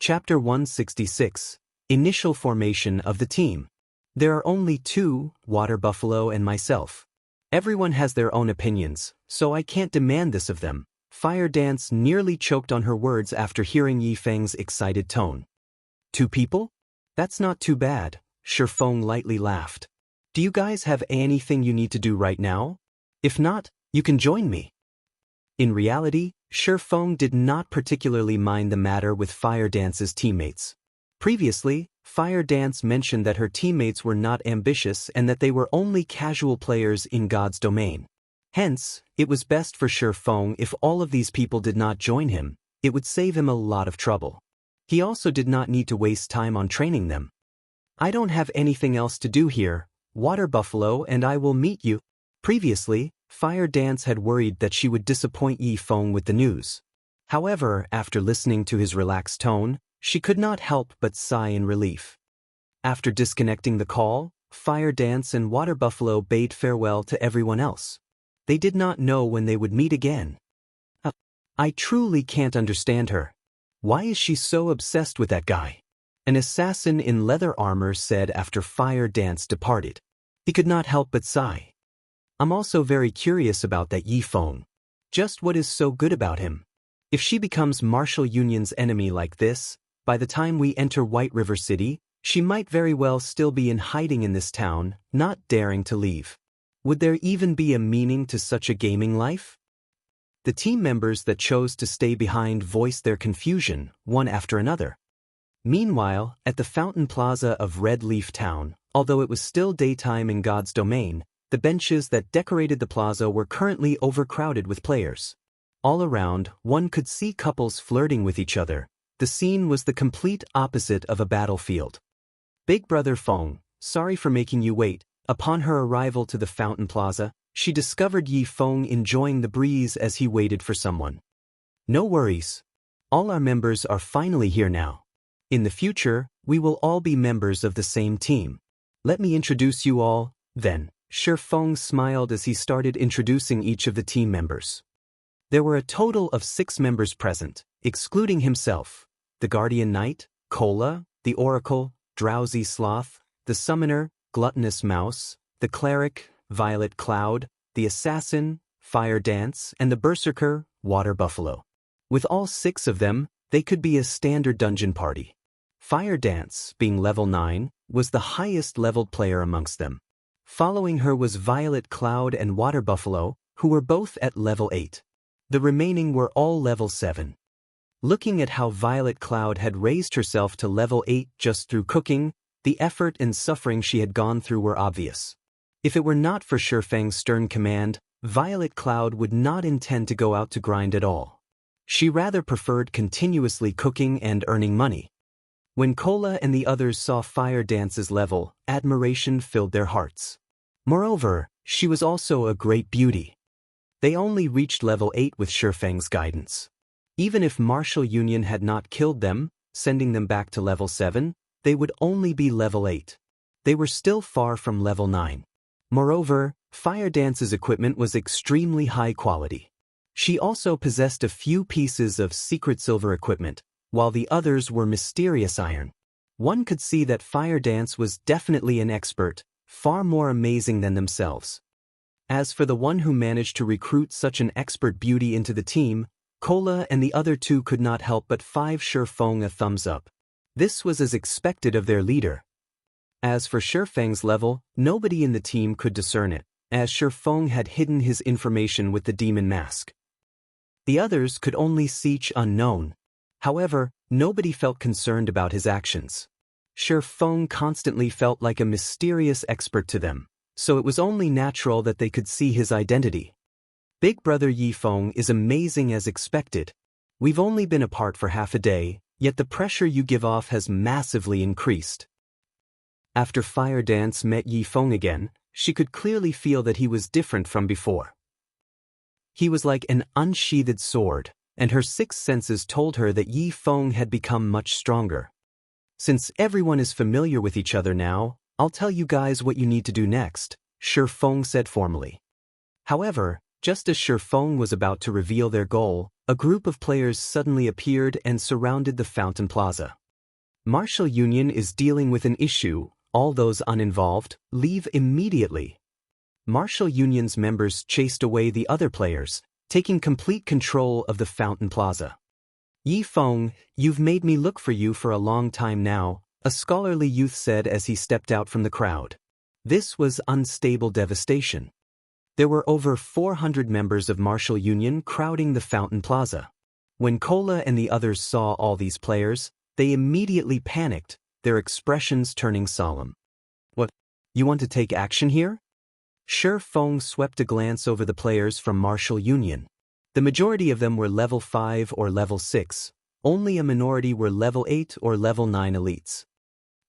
Chapter 166. Initial formation of the team. There are only two, Water Buffalo and myself. Everyone has their own opinions, so I can't demand this of them. Fire Dance nearly choked on her words after hearing Yi Feng's excited tone. Two people? That's not too bad, Shi Feng lightly laughed. Do you guys have anything you need to do right now? If not, you can join me. In reality, Shi Feng did not particularly mind the matter with Fire Dance's teammates. Previously, Fire Dance mentioned that her teammates were not ambitious and that they were only casual players in God's domain. Hence, it was best for Shi Feng if all of these people did not join him. It would save him a lot of trouble. He also did not need to waste time on training them. I don't have anything else to do here, Water Buffalo, and I will meet you. Previously, Fire Dance had worried that she would disappoint Yi Feng with the news. However, after listening to his relaxed tone, she could not help but sigh in relief. After disconnecting the call, Fire Dance and Water Buffalo bade farewell to everyone else. They did not know when they would meet again. I truly can't understand her. Why is she so obsessed with that guy? An assassin in leather armor said after Fire Dance departed. He could not help but sigh. I'm also very curious about that Yi Feng. Just what is so good about him? If she becomes Martial Union's enemy like this, by the time we enter White River City, she might very well still be in hiding in this town, not daring to leave. Would there even be a meaning to such a gaming life? The team members that chose to stay behind voiced their confusion, one after another. Meanwhile, at the Fountain Plaza of Red Leaf Town, although it was still daytime in God's domain, the benches that decorated the plaza were currently overcrowded with players. All around, one could see couples flirting with each other. The scene was the complete opposite of a battlefield. Big Brother Feng, sorry for making you wait. Upon her arrival to the Fountain Plaza, she discovered Yi Feng enjoying the breeze as he waited for someone. No worries. All our members are finally here now. In the future, we will all be members of the same team. Let me introduce you all, then. Shi Feng smiled as he started introducing each of the team members. There were a total of 6 members present, excluding himself: the Guardian Knight, Cola, the Oracle, Drowsy Sloth, the Summoner, Gluttonous Mouse, the Cleric, Violet Cloud, the Assassin, Fire Dance, and the Berserker, Water Buffalo. With all 6 of them, they could be a standard dungeon party. Fire Dance, being level 9, was the highest leveled player amongst them. Following her was Violet Cloud and Water Buffalo, who were both at level 8. The remaining were all level 7. Looking at how Violet Cloud had raised herself to level 8 just through cooking, the effort and suffering she had gone through were obvious. If it were not for Shi Feng's stern command, Violet Cloud would not intend to go out to grind at all. She rather preferred continuously cooking and earning money. When Cola and the others saw Fire Dance's level, admiration filled their hearts. Moreover, she was also a great beauty. They only reached level 8 with Shi Feng's guidance. Even if Martial Union had not killed them, sending them back to level 7, they would only be level 8. They were still far from level 9. Moreover, Fire Dance's equipment was extremely high quality. She also possessed a few pieces of secret silver equipment, while the others were mysterious iron. One could see that Fire Dance was definitely an expert, far more amazing than themselves. As for the one who managed to recruit such an expert beauty into the team, Cola and the other 2 could not help but give Shi Feng a thumbs up. This was as expected of their leader. As for Shi Feng's level, nobody in the team could discern it, as Shi Feng had hidden his information with the demon mask. The others could only see Ch unknown. However, nobody felt concerned about his actions. Shi Feng constantly felt like a mysterious expert to them, so it was only natural that they could see his identity. Big Brother Yi Feng is amazing as expected. We've only been apart for half a day, yet the pressure you give off has massively increased. After Fire Dance met Yi Feng again, she could clearly feel that he was different from before. He was like an unsheathed sword, and her 6 senses told her that Yi Feng had become much stronger. Since everyone is familiar with each other now, I'll tell you guys what you need to do next, Shi Feng said formally. However, just as Shi Feng was about to reveal their goal, A group of players suddenly appeared and surrounded the fountain plaza. Martial Union is dealing with an issue. All those uninvolved, leave immediately. Martial Union's members chased away the other players, taking complete control of the fountain plaza. Yi Feng, you've made me look for you for a long time now, a scholarly youth said as he stepped out from the crowd. This was unstable devastation. There were over 400 members of Martial Union crowding the fountain plaza. When Kola and the others saw all these players, they immediately panicked, their expressions turning solemn. What? You want to take action here? Shi Feng swept a glance over the players from Martial Union. The majority of them were level 5 or level 6, only a minority were level 8 or level 9 elites.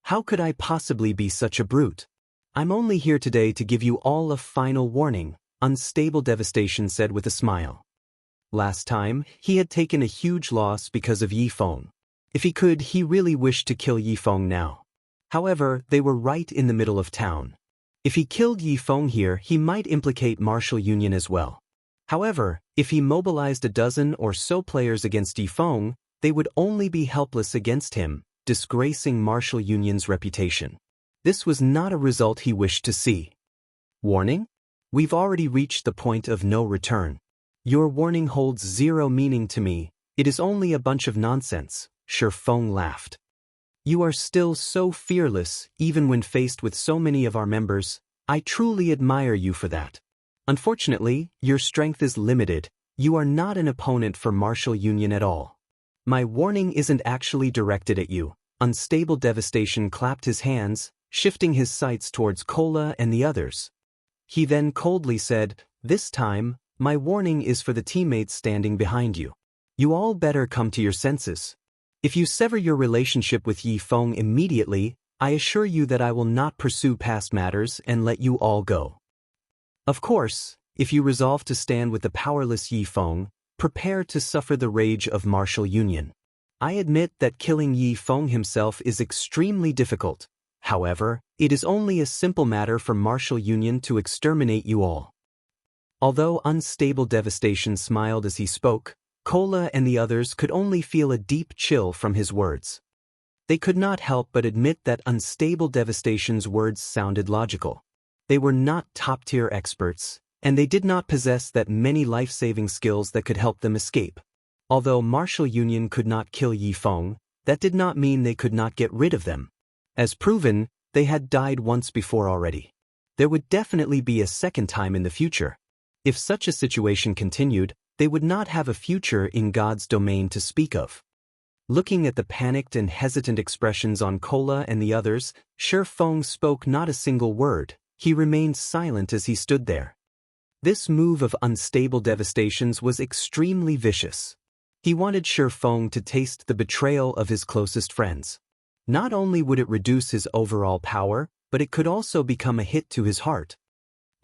How could I possibly be such a brute? I'm only here today to give you all a final warning, Unstable Devastation said with a smile. Last time, he had taken a huge loss because of Yi Feng. If he could, he really wished to kill Yi Feng now. However, they were right in the middle of town. If he killed Yi Feng here, he might implicate Martial Union as well. However, if he mobilized a dozen or so players against Yi Feng, they would only be helpless against him, disgracing Martial Union's reputation. This was not a result he wished to see. Warning? We've already reached the point of no return. Your warning holds zero meaning to me. It is only a bunch of nonsense. Shi Feng laughed. You are still so fearless, even when faced with so many of our members. I truly admire you for that. Unfortunately, your strength is limited. You are not an opponent for Martial Union at all. My warning isn't actually directed at you. Unstable Devastation clapped his hands, shifting his sights towards Kola and the others. He then coldly said, "This time, my warning is for the teammates standing behind you. You all better come to your senses. If you sever your relationship with Yi Feng immediately, I assure you that I will not pursue past matters and let you all go. Of course, if you resolve to stand with the powerless Yi Feng, prepare to suffer the rage of Martial Union. I admit that killing Yi Feng himself is extremely difficult. However, it is only a simple matter for Martial Union to exterminate you all." Although Unstable Devastation smiled as he spoke, Kola and the others could only feel a deep chill from his words. They could not help but admit that Unstable Devastation's words sounded logical. They were not top-tier experts, and they did not possess that many life-saving skills that could help them escape. Although Martial Union could not kill Yi Feng, that did not mean they could not get rid of them. As proven, they had died once before already. There would definitely be a second time in the future. If such a situation continued, they would not have a future in God's domain to speak of. Looking at the panicked and hesitant expressions on Kola and the others, Shi Feng spoke not a single word. He remained silent as he stood there. This move of Unstable Devastation's was extremely vicious. He wanted Shi Feng to taste the betrayal of his closest friends. Not only would it reduce his overall power, but it could also become a hit to his heart.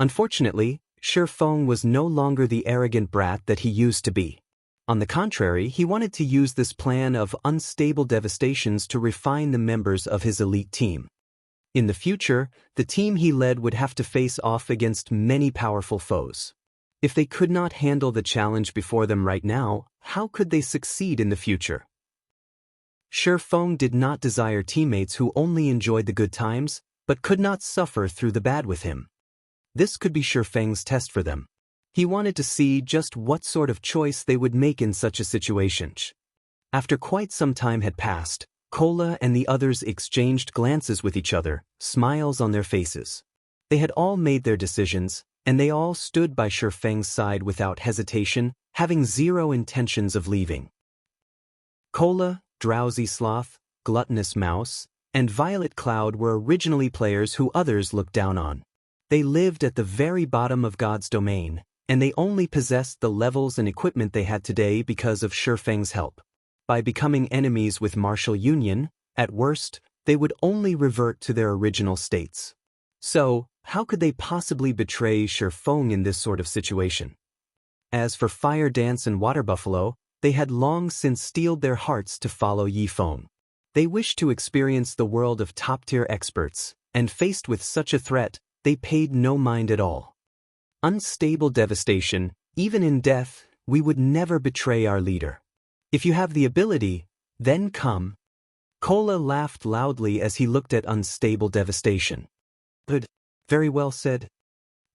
Unfortunately, Shi Feng was no longer the arrogant brat that he used to be. On the contrary, he wanted to use this plan of Unstable Devastations to refine the members of his elite team. In the future, the team he led would have to face off against many powerful foes. If they could not handle the challenge before them right now, how could they succeed in the future? Shi Feng did not desire teammates who only enjoyed the good times, but could not suffer through the bad with him. This could be Shi Feng's test for them. He wanted to see just what sort of choice they would make in such a situation. After quite some time had passed, Kola and the others exchanged glances with each other, smiles on their faces. They had all made their decisions, and they all stood by Shi Feng's side without hesitation, having zero intentions of leaving. Kola, Drowsy Sloth, Gluttonous Mouse, and Violet Cloud were originally players who others looked down on. They lived at the very bottom of God's domain, and they only possessed the levels and equipment they had today because of Shi Feng's help. By becoming enemies with Martial Union, at worst, they would only revert to their original states. So, how could they possibly betray Shi Feng in this sort of situation? As for Fire Dance and Water Buffalo, they had long since steeled their hearts to follow Yi Feng. They wished to experience the world of top-tier experts, and faced with such a threat, they paid no mind at all. Unstable Devastation, even in death, we would never betray our leader. If you have the ability, then come. Kola laughed loudly as he looked at Unstable Devastation. Good. Very well said.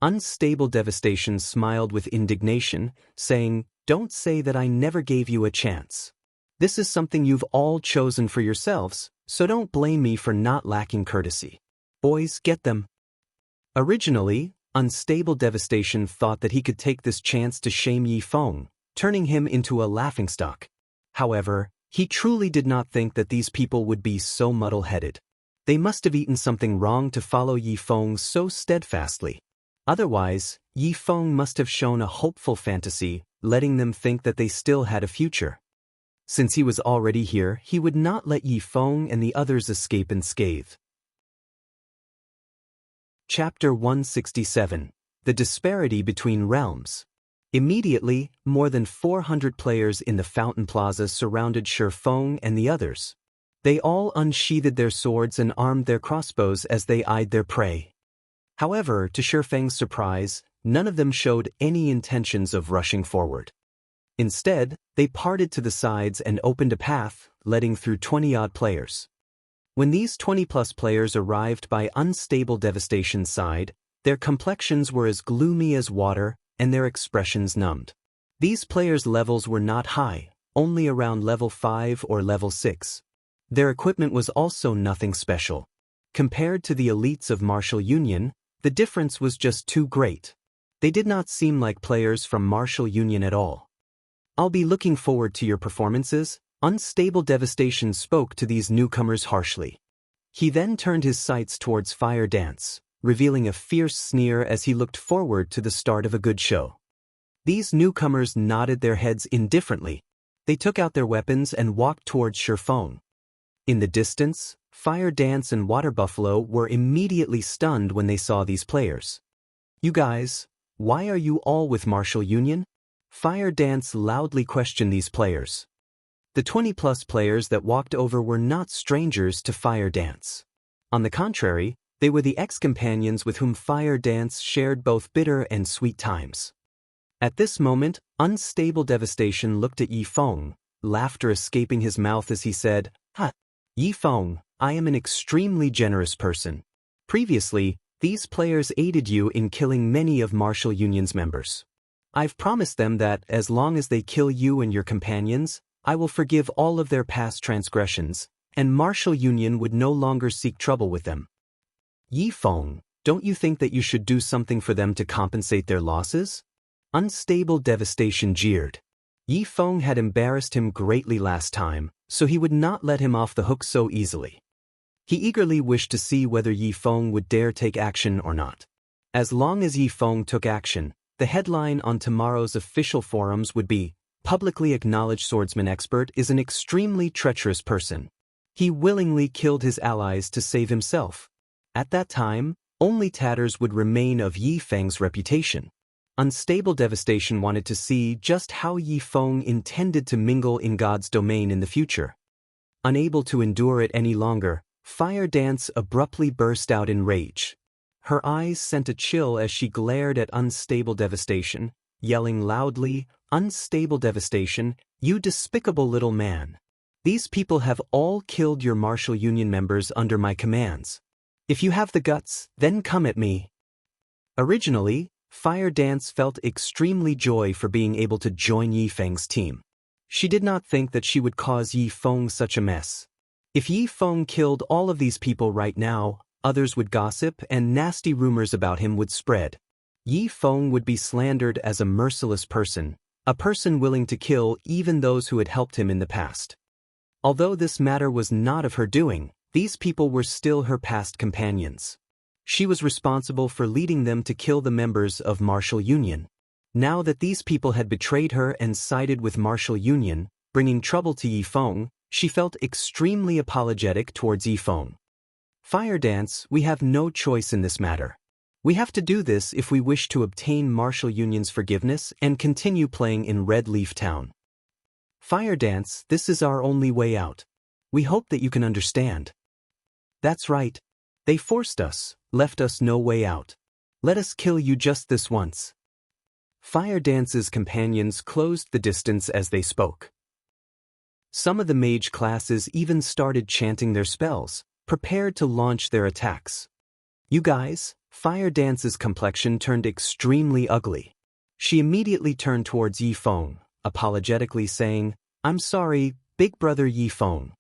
Unstable Devastation smiled with indignation, saying, "Don't say that I never gave you a chance. This is something you've all chosen for yourselves, so don't blame me for not lacking courtesy. Boys, get them." Originally, Unstable Devastation thought that he could take this chance to shame Yi Feng, turning him into a laughingstock. However, he truly did not think that these people would be so muddle-headed. They must have eaten something wrong to follow Yi Feng so steadfastly. Otherwise, Yi Feng must have shown a hopeful fantasy, letting them think that they still had a future. Since he was already here, he would not let Yi Feng and the others escape unscathed. Chapter 167. The Disparity Between Realms. Immediately, more than 400 players in the Fountain Plaza surrounded Shi Feng and the others. They all unsheathed their swords and armed their crossbows as they eyed their prey. However, to Shi Feng's surprise, none of them showed any intentions of rushing forward. Instead, they parted to the sides and opened a path, letting through 20-odd players. When these 20-plus players arrived by Unstable Devastation's side, their complexions were as gloomy as water, and their expressions numbed. These players' levels were not high, only around level 5 or level 6. Their equipment was also nothing special. Compared to the elites of Martial Union, the difference was just too great. They did not seem like players from Martial Union at all. "I'll be looking forward to your performances," Unstable Devastation spoke to these newcomers harshly. He then turned his sights towards Fire Dance, revealing a fierce sneer as he looked forward to the start of a good show. These newcomers nodded their heads indifferently. They took out their weapons and walked towards Shi Feng. In the distance, Fire Dance and Water Buffalo were immediately stunned when they saw these players. "You guys, why are you all with Martial Union?" Fire Dance loudly questioned these players. The 20-plus players that walked over were not strangers to Fire Dance. On the contrary, they were the ex-companions with whom Fire Dance shared both bitter and sweet times. At this moment, Unstable Devastation looked at Yi Feng, laughter escaping his mouth as he said, "Ha! Yi Feng, I am an extremely generous person. Previously, these players aided you in killing many of Martial Union's members. I've promised them that as long as they kill you and your companions, I will forgive all of their past transgressions, and Martial Union would no longer seek trouble with them. Yi Feng, don't you think that you should do something for them to compensate their losses?" Unstable Devastation jeered. Yi Feng had embarrassed him greatly last time, so he would not let him off the hook so easily. He eagerly wished to see whether Yi Feng would dare take action or not. As long as Yi Feng took action, the headline on tomorrow's official forums would be, "Publicly acknowledged swordsman expert is an extremely treacherous person. He willingly killed his allies to save himself." At that time, only tatters would remain of Yi Feng's reputation. Unstable Devastation wanted to see just how Yi Feng intended to mingle in God's domain in the future. Unable to endure it any longer, Fire Dance abruptly burst out in rage. Her eyes sent a chill as she glared at Unstable Devastation, yelling loudly, "Unstable Devastation, you despicable little man. These people have all killed your Martial Union members under my commands. If you have the guts, then come at me." Originally, Fire Dance felt extremely joy for being able to join Yi Feng's team. She did not think that she would cause Yi Feng such a mess. If Yi Feng killed all of these people right now, others would gossip and nasty rumors about him would spread. Yi Feng would be slandered as a merciless person, a person willing to kill even those who had helped him in the past. Although this matter was not of her doing, these people were still her past companions. She was responsible for leading them to kill the members of Martial Union. Now that these people had betrayed her and sided with Martial Union, bringing trouble to Yi Feng, she felt extremely apologetic towards Yi Feng. "Fire Dance, we have no choice in this matter. We have to do this if we wish to obtain Martial Union's forgiveness and continue playing in Red Leaf Town. Fire Dance, this is our only way out. We hope that you can understand." "That's right. They forced us, left us no way out. Let us kill you just this once." Fire Dance's companions closed the distance as they spoke. Some of the mage classes even started chanting their spells, prepared to launch their attacks. You guys, Fire Dance's complexion turned extremely ugly. She immediately turned towards Yifeng, apologetically saying, "I'm sorry, big brother Yifeng.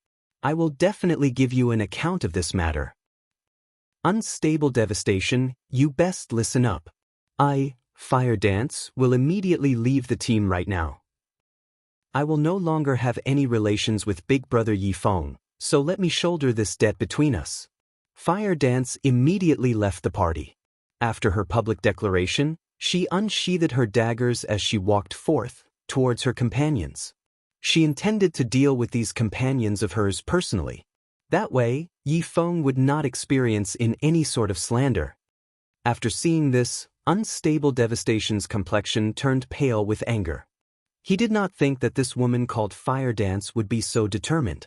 I will definitely give you an account of this matter." Unstable devastation, you best listen up. Fire Dance, will immediately leave the team right now. I will no longer have any relations with big brother Yifeng, so let me shoulder this debt between us. Fire Dance immediately left the party. After her public declaration, she unsheathed her daggers as she walked forth, towards her companions. She intended to deal with these companions of hers personally. That way, Yifeng would not experience in any sort of slander. After seeing this, Unstable Devastation's complexion turned pale with anger. He did not think that this woman called Fire Dance would be so determined.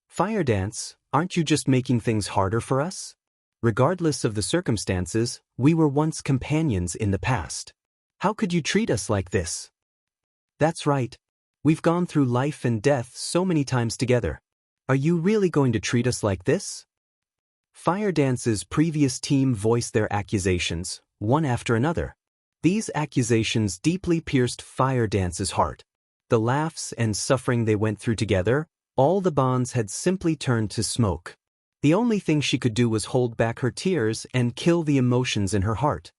Fire Dance, aren't you just making things harder for us? Regardless of the circumstances, we were once companions in the past. How could you treat us like this? That's right. We've gone through life and death so many times together. Are you really going to treat us like this? Fire Dance's previous team voiced their accusations, one after another. These accusations deeply pierced Fire Dance's heart. The laughs and suffering they went through together, all the bonds had simply turned to smoke. The only thing she could do was hold back her tears and kill the emotions in her heart.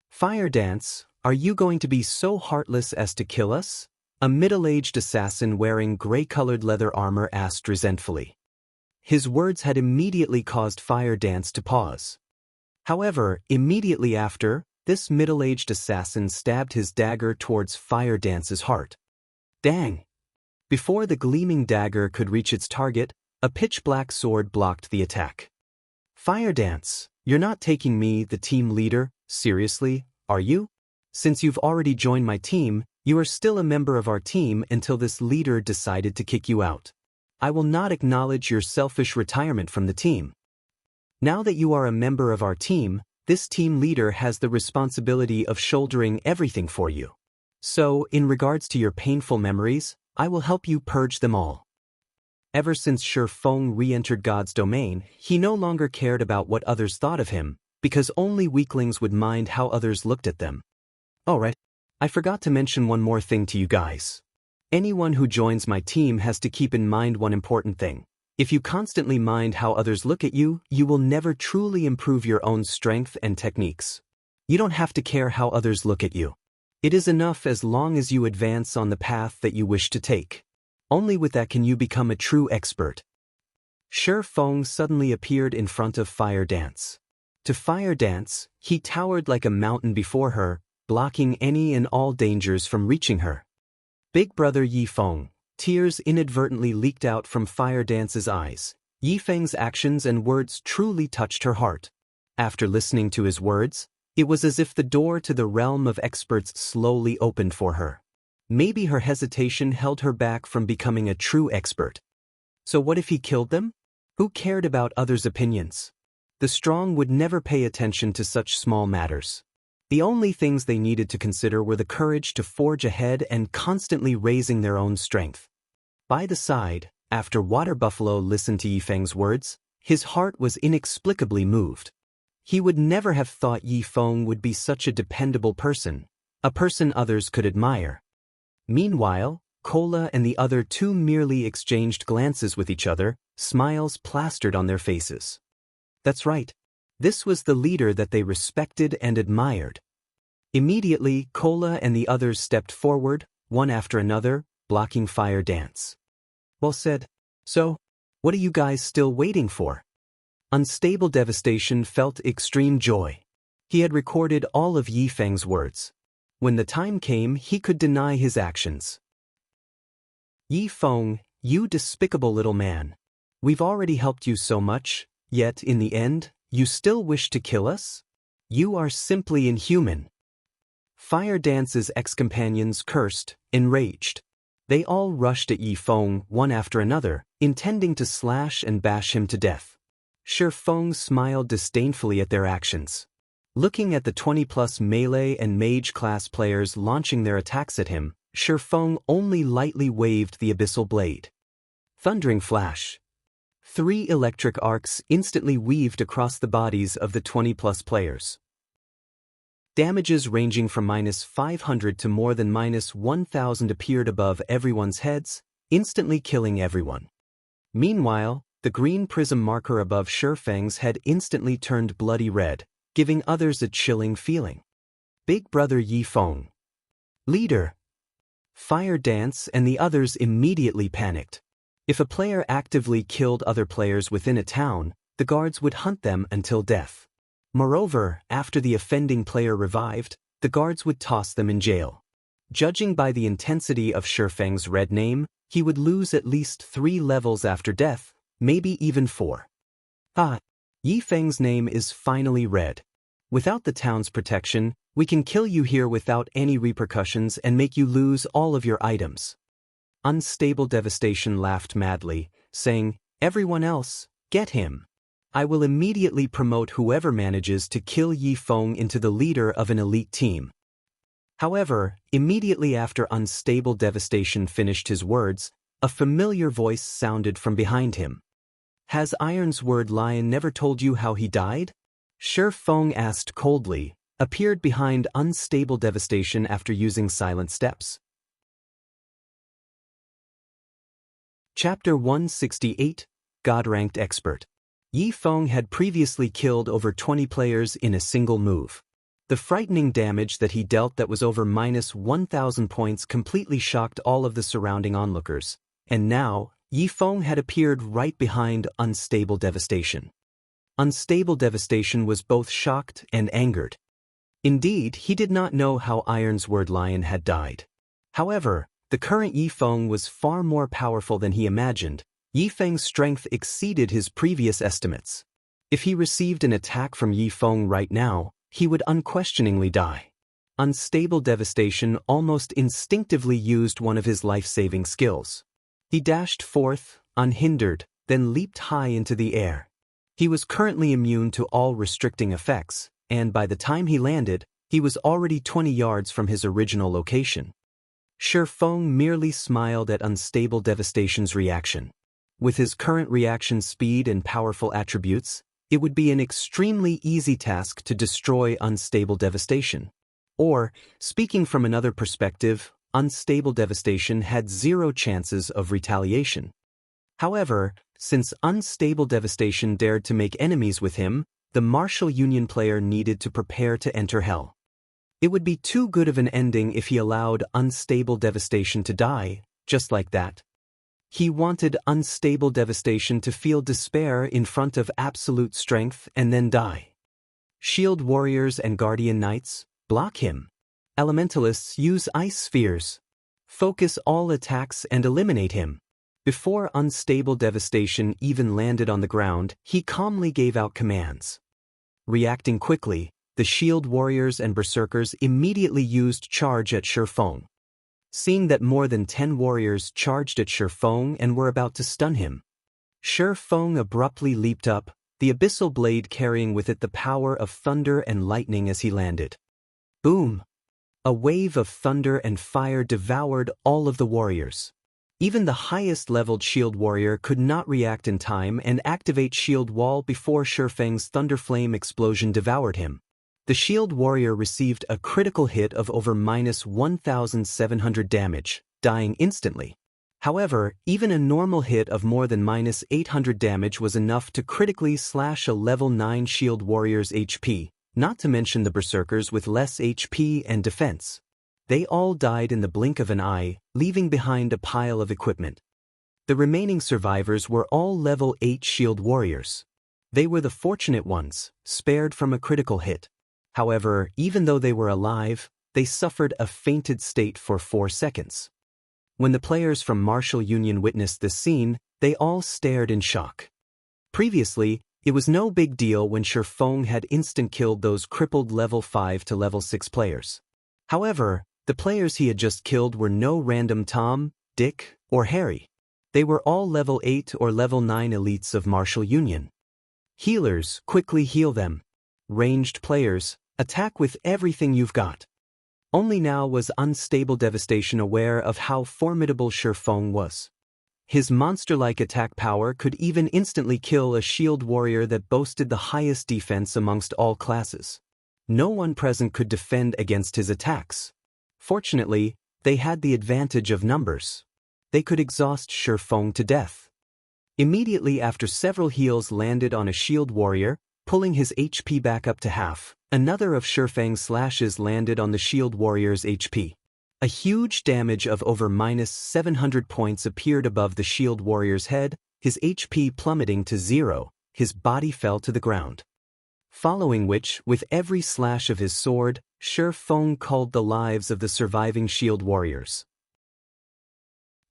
Fire Dance, are you going to be so heartless as to kill us? A middle-aged assassin wearing gray-colored leather armor asked resentfully. His words had immediately caused Fire Dance to pause. However, immediately after, this middle-aged assassin stabbed his dagger towards Fire Dance's heart. Dang! Before the gleaming dagger could reach its target, a pitch-black sword blocked the attack. Fire Dance, you're not taking me, the team leader, seriously, are you? Since you've already joined my team, you are still a member of our team until this leader decided to kick you out. I will not acknowledge your selfish retirement from the team. Now that you are a member of our team, this team leader has the responsibility of shouldering everything for you. So, in regards to your painful memories, I will help you purge them all. Ever since Shi Feng re-entered God's domain, he no longer cared about what others thought of him, because only weaklings would mind how others looked at them. Alright, I forgot to mention one more thing to you guys. Anyone who joins my team has to keep in mind one important thing. If you constantly mind how others look at you, you will never truly improve your own strength and techniques. You don't have to care how others look at you. It is enough as long as you advance on the path that you wish to take. Only with that can you become a true expert. Shi Feng suddenly appeared in front of Fire Dance. To Fire Dance, he towered like a mountain before her, blocking any and all dangers from reaching her. Big brother Yifeng. Tears inadvertently leaked out from Fire Dance's eyes. Yifeng's actions and words truly touched her heart. After listening to his words, it was as if the door to the realm of experts slowly opened for her. Maybe her hesitation held her back from becoming a true expert. So what if he killed them? Who cared about others' opinions? The strong would never pay attention to such small matters. The only things they needed to consider were the courage to forge ahead and constantly raising their own strength. By the side, after Water Buffalo listened to Yifeng's words, his heart was inexplicably moved. He would never have thought Yifeng would be such a dependable person, a person others could admire. Meanwhile, Cola and the other two merely exchanged glances with each other, smiles plastered on their faces. That's right. This was the leader that they respected and admired. Immediately, Cola and the others stepped forward, one after another, blocking Fire Dance. Well said. So, what are you guys still waiting for? Unstable Devastation felt extreme joy. He had recorded all of Yifeng's words. When the time came, he could deny his actions. Yifeng, you despicable little man. We've already helped you so much, yet in the end, you still wish to kill us? You are simply inhuman. Fire Dance's ex-companions cursed, enraged. They all rushed at Yifeng one after another, intending to slash and bash him to death. Shi Feng smiled disdainfully at their actions. Looking at the 20-plus melee and mage class players launching their attacks at him, Shifeng only lightly waved the abyssal blade. Thundering flash. 3 electric arcs instantly weaved across the bodies of the 20-plus players. Damages ranging from -500 to more than -1000 appeared above everyone's heads, instantly killing everyone. Meanwhile, the green prism marker above Shifeng's head instantly turned bloody red, giving others a chilling feeling. Big Brother Yifeng. Leader. Fire Dance and the others immediately panicked. If a player actively killed other players within a town, the guards would hunt them until death. Moreover, after the offending player revived, the guards would toss them in jail. Judging by the intensity of Shifeng's red name, he would lose at least 3 levels after death, maybe even 4. Yifeng's name is finally red. Without the town's protection, we can kill you here without any repercussions and make you lose all of your items. Unstable Devastation laughed madly, saying, "Everyone else, get him. I will immediately promote whoever manages to kill Yifeng into the leader of an elite team." However, immediately after Unstable Devastation finished his words, a familiar voice sounded from behind him. "Has Ironsword Lion never told you how he died?" Shifeng asked coldly, appeared behind Unstable Devastation after using silent steps. Chapter 168, God-Ranked Expert. Yifeng had previously killed over 20 players in a single move. The frightening damage that he dealt that was over -1000 points completely shocked all of the surrounding onlookers, and now, Yifeng had appeared right behind Unstable Devastation. Unstable Devastation was both shocked and angered. Indeed, he did not know how Ironsword Lion had died. However, the current Yifeng was far more powerful than he imagined. Yifeng's strength exceeded his previous estimates. If he received an attack from Yifeng right now, he would unquestioningly die. Unstable Devastation almost instinctively used one of his life-saving skills. He dashed forth, unhindered, then leaped high into the air. He was currently immune to all restricting effects, and by the time he landed, he was already 20 yards from his original location. Shifeng merely smiled at Unstable Devastation's reaction. With his current reaction speed and powerful attributes, it would be an extremely easy task to destroy Unstable Devastation. Or, speaking from another perspective, Unstable Devastation had 0 chances of retaliation. However, since Unstable Devastation dared to make enemies with him, the Martial Union player needed to prepare to enter Hell. It would be too good of an ending if he allowed Unstable Devastation to die, just like that. He wanted Unstable Devastation to feel despair in front of absolute strength and then die. Shield Warriors and Guardian Knights, block him. Elementalists use ice spheres. Focus all attacks and eliminate him. Before Unstable Devastation even landed on the ground, he calmly gave out commands. Reacting quickly, the Shield Warriors and Berserkers immediately used Charge at Shifeng. Seeing that more than 10 warriors charged at Shifeng and were about to stun him, Shifeng abruptly leaped up, the abyssal blade carrying with it the power of thunder and lightning as he landed. Boom! A wave of thunder and fire devoured all of the warriors. Even the highest-leveled Shield Warrior could not react in time and activate Shield Wall before Shifeng's Thunderflame explosion devoured him. The Shield Warrior received a critical hit of over -1700 damage, dying instantly. However, even a normal hit of more than -800 damage was enough to critically slash a level 9 Shield Warrior's HP, not to mention the Berserkers with less HP and defense. They all died in the blink of an eye, leaving behind a pile of equipment. The remaining survivors were all level 8 Shield Warriors. They were the fortunate ones, spared from a critical hit. However, even though they were alive, they suffered a fainted state for 4 seconds. When the players from Martial Union witnessed this scene, they all stared in shock. Previously, it was no big deal when Shifeng had instant-killed those crippled level 5 to level 6 players. However, the players he had just killed were no random Tom, Dick, or Harry. They were all level 8 or level 9 elites of Martial Union. Healers, quickly heal them. Ranged players, Attack with everything you've got. Only now was Unstable Devastation aware of how formidable Shifeng was. His monster-like attack power could even instantly kill a shield warrior that boasted the highest defense amongst all classes. No one present could defend against his attacks. Fortunately, they had the advantage of numbers. They could exhaust Shifeng to death. Immediately after several heals landed on a shield warrior, pulling his HP back up to half, another of Shifeng's slashes landed on the shield warrior's HP. A huge damage of over -700 points appeared above the shield warrior's head, his HP plummeting to 0, his body fell to the ground. Following which, with every slash of his sword, Shifeng culled the lives of the surviving shield warriors.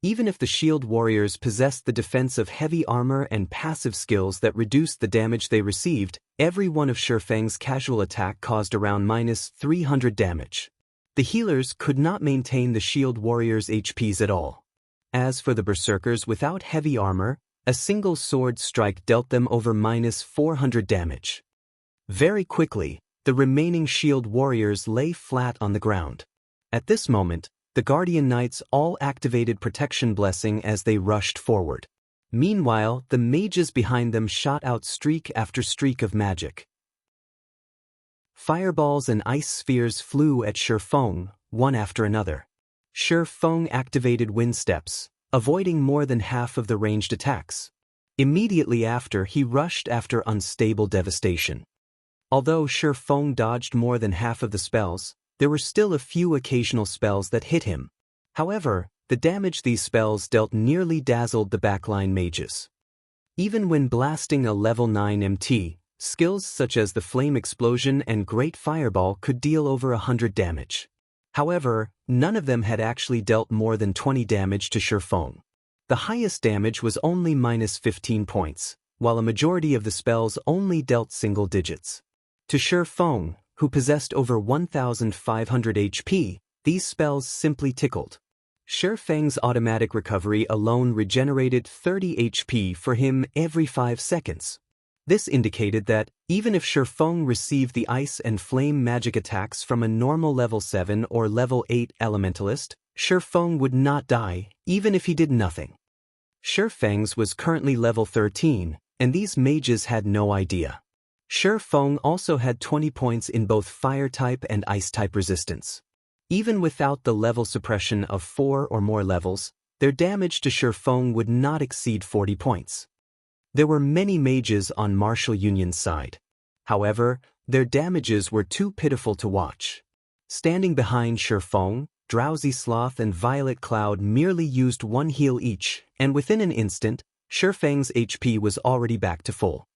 Even if the shield warriors possessed the defense of heavy armor and passive skills that reduced the damage they received, every one of Shifeng's casual attack caused around -300 damage. The healers could not maintain the shield warriors' HPs at all. As for the berserkers without heavy armor, a single sword strike dealt them over -400 damage. Very quickly, the remaining shield warriors lay flat on the ground. At this moment, the Guardian Knights all activated Protection Blessing as they rushed forward. Meanwhile, the mages behind them shot out streak after streak of magic. Fireballs and ice spheres flew at Shifeng, one after another. Shifeng activated wind steps, avoiding more than half of the ranged attacks. Immediately after, he rushed after Unstable Devastation. Although Shifeng dodged more than half of the spells, there were still a few occasional spells that hit him. However, the damage these spells dealt nearly dazzled the backline mages. Even when blasting a level 9 MT, skills such as the Flame Explosion and Great Fireball could deal over 100 damage. However, none of them had actually dealt more than 20 damage to Shifeng. The highest damage was only -15 points, while a majority of the spells only dealt single digits. To Shifeng, who possessed over 1,500 HP, these spells simply tickled. Shifeng's automatic recovery alone regenerated 30 HP for him every 5 seconds. This indicated that, even if Shifeng received the ice and flame magic attacks from a normal level 7 or level 8 elementalist, Shifeng would not die, even if he did nothing. Shifeng's was currently level 13, and these mages had no idea. Shifeng also had 20 points in both fire-type and ice-type resistance. Even without the level suppression of 4 or more levels, their damage to Shifeng would not exceed 40 points. There were many mages on Martial Union's side. However, their damages were too pitiful to watch. Standing behind Shifeng, Drowsy Sloth and Violet Cloud merely used one heal each, and within an instant, Shifeng's HP was already back to full.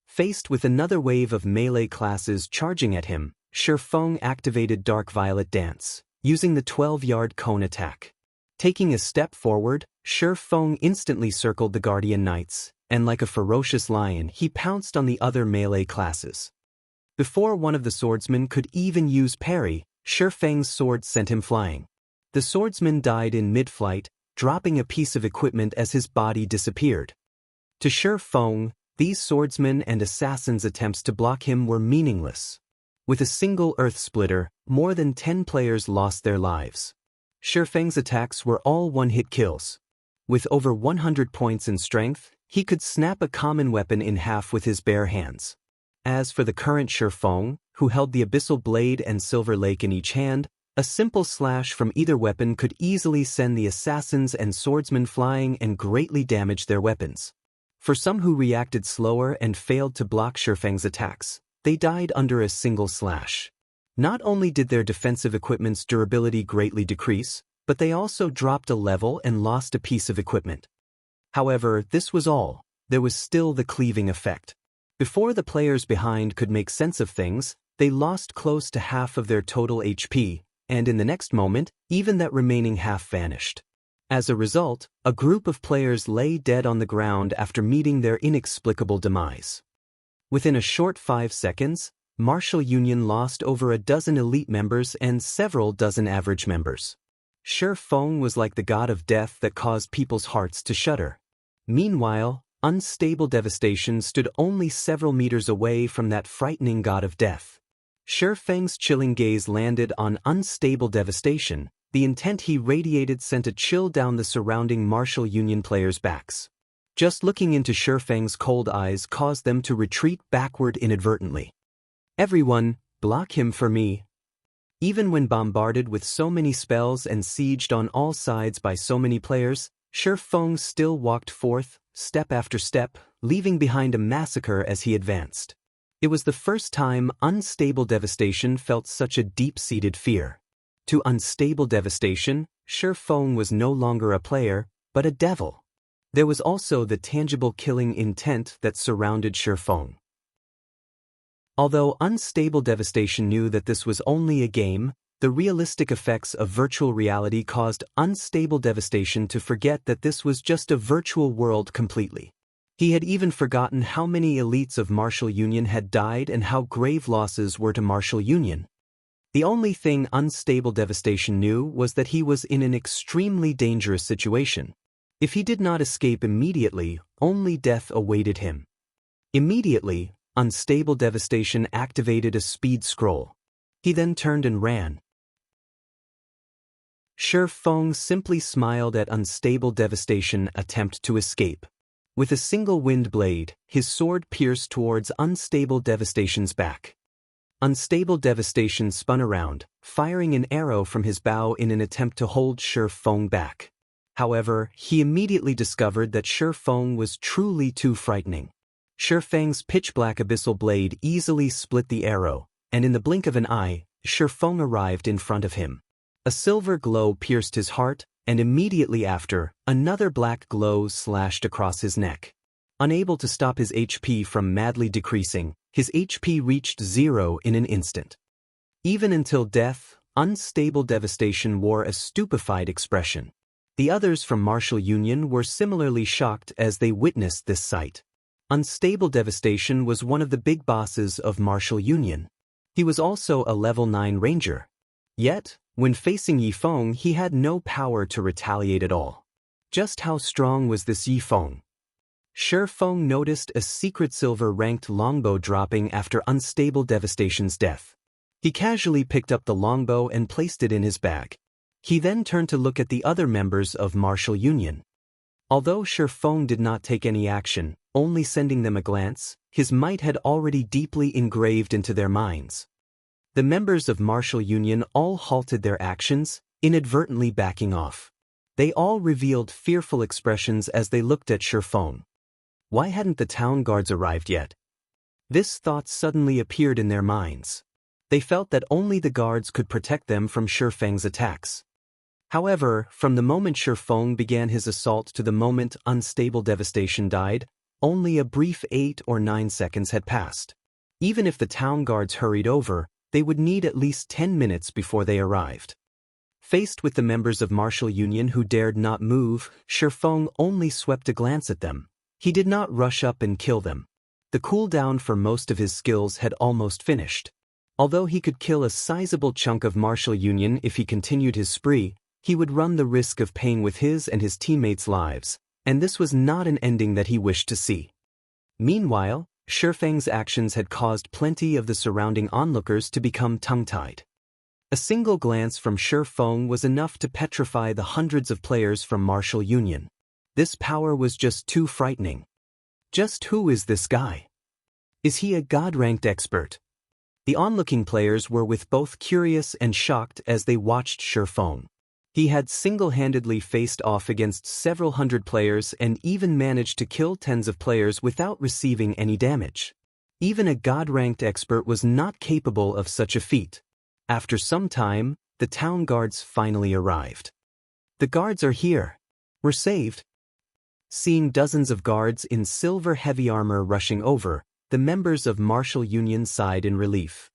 Faced with another wave of melee classes charging at him, Shifeng activated Dark Violet Dance, using the 12-yard cone attack. Taking a step forward, Shifeng instantly circled the Guardian Knights, and like a ferocious lion he pounced on the other melee classes. Before one of the swordsmen could even use parry, Shifeng's sword sent him flying. The swordsman died in mid-flight, dropping a piece of equipment as his body disappeared. To Shifeng, these swordsmen and assassins' attempts to block him were meaningless. With a single earth splitter, more than 10 players lost their lives. Shifeng's attacks were all one-hit kills. With over 100 points in strength, he could snap a common weapon in half with his bare hands. As for the current Shifeng, who held the Abyssal Blade and Silver Lake in each hand, a simple slash from either weapon could easily send the assassins and swordsmen flying and greatly damage their weapons. For some who reacted slower and failed to block Shifeng's attacks, they died under a single slash. Not only did their defensive equipment's durability greatly decrease, but they also dropped a level and lost a piece of equipment. However, this was all. There was still the cleaving effect. Before the players behind could make sense of things, they lost close to half of their total HP, and in the next moment, even that remaining half vanished. As a result, a group of players lay dead on the ground after meeting their inexplicable demise. Within a short 5 seconds, Martial Union lost over a dozen elite members and several dozen average members. Shifeng was like the god of death that caused people's hearts to shudder. Meanwhile, Unstable Devastation stood only several meters away from that frightening god of death. Feng's chilling gaze landed on unstable devastation. The intent he radiated sent a chill down the surrounding martial union players' backs. Just looking into Feng's cold eyes caused them to retreat backward inadvertently. Everyone, block him for me. Even when bombarded with so many spells and sieged on all sides by so many players, Feng still walked forth, step after step, leaving behind a massacre as he advanced. It was the first time unstable devastation felt such a deep-seated fear. To unstable devastation, Feng was no longer a player, but a devil. There was also the tangible killing intent that surrounded Feng. Although unstable devastation knew that this was only a game, the realistic effects of virtual reality caused unstable devastation to forget that this was just a virtual world completely. He had even forgotten how many elites of Martial Union had died and how grave losses were to Martial Union. The only thing unstable devastation knew was that he was in an extremely dangerous situation. If he did not escape immediately, only death awaited him. Immediately, unstable devastation activated a speed scroll. He then turned and ran. Feng simply smiled at unstable devastation attempt to escape. With a single wind blade, his sword pierced towards unstable devastation's back. Unstable devastation spun around, firing an arrow from his bow in an attempt to hold Feng back. However, he immediately discovered that Feng was truly too frightening. Feng's pitch-black abyssal blade easily split the arrow, and in the blink of an eye, Feng arrived in front of him. A silver glow pierced his heart, and immediately after, another black glow slashed across his neck. Unable to stop his HP from madly decreasing, his HP reached 0 in an instant. Even until death, unstable devastation wore a stupefied expression. The others from Martial Union were similarly shocked as they witnessed this sight. Unstable devastation was one of the big bosses of Martial Union. He was also a level 9 ranger. Yet, when facing Yifeng, he had no power to retaliate at all. Just how strong was this Yifeng? Feng noticed a secret silver-ranked longbow dropping after unstable devastation's death. He casually picked up the longbow and placed it in his bag. He then turned to look at the other members of Martial Union. Although Feng did not take any action, only sending them a glance, his might had already deeply engraved into their minds. The members of Martial Union all halted their actions, inadvertently backing off. They all revealed fearful expressions as they looked at Feng. Why hadn't the town guards arrived yet? This thought suddenly appeared in their minds. They felt that only the guards could protect them from Feng's attacks. However, from the moment Feng began his assault to the moment unstable devastation died, only a brief 8 or 9 seconds had passed. Even if the town guards hurried over, they would need at least 10 minutes before they arrived. Faced with the members of Martial Union who dared not move, Feng only swept a glance at them. He did not rush up and kill them. The cooldown for most of his skills had almost finished. Although he could kill a sizable chunk of Martial Union if he continued his spree, he would run the risk of paying with his and his teammates' lives, and this was not an ending that he wished to see. Meanwhile, Feng's actions had caused plenty of the surrounding onlookers to become tongue-tied. A single glance from Feng was enough to petrify the hundreds of players from Martial Union. This power was just too frightening. Just who is this guy? Is he a god-ranked expert? The onlooking players were with both curious and shocked as they watched Feng. He had single-handedly faced off against several hundred players and even managed to kill tens of players without receiving any damage. Even a god-ranked expert was not capable of such a feat. After some time, the town guards finally arrived. The guards are here. We're saved. Seeing dozens of guards in silver heavy armor rushing over, the members of Martial Union sighed in relief.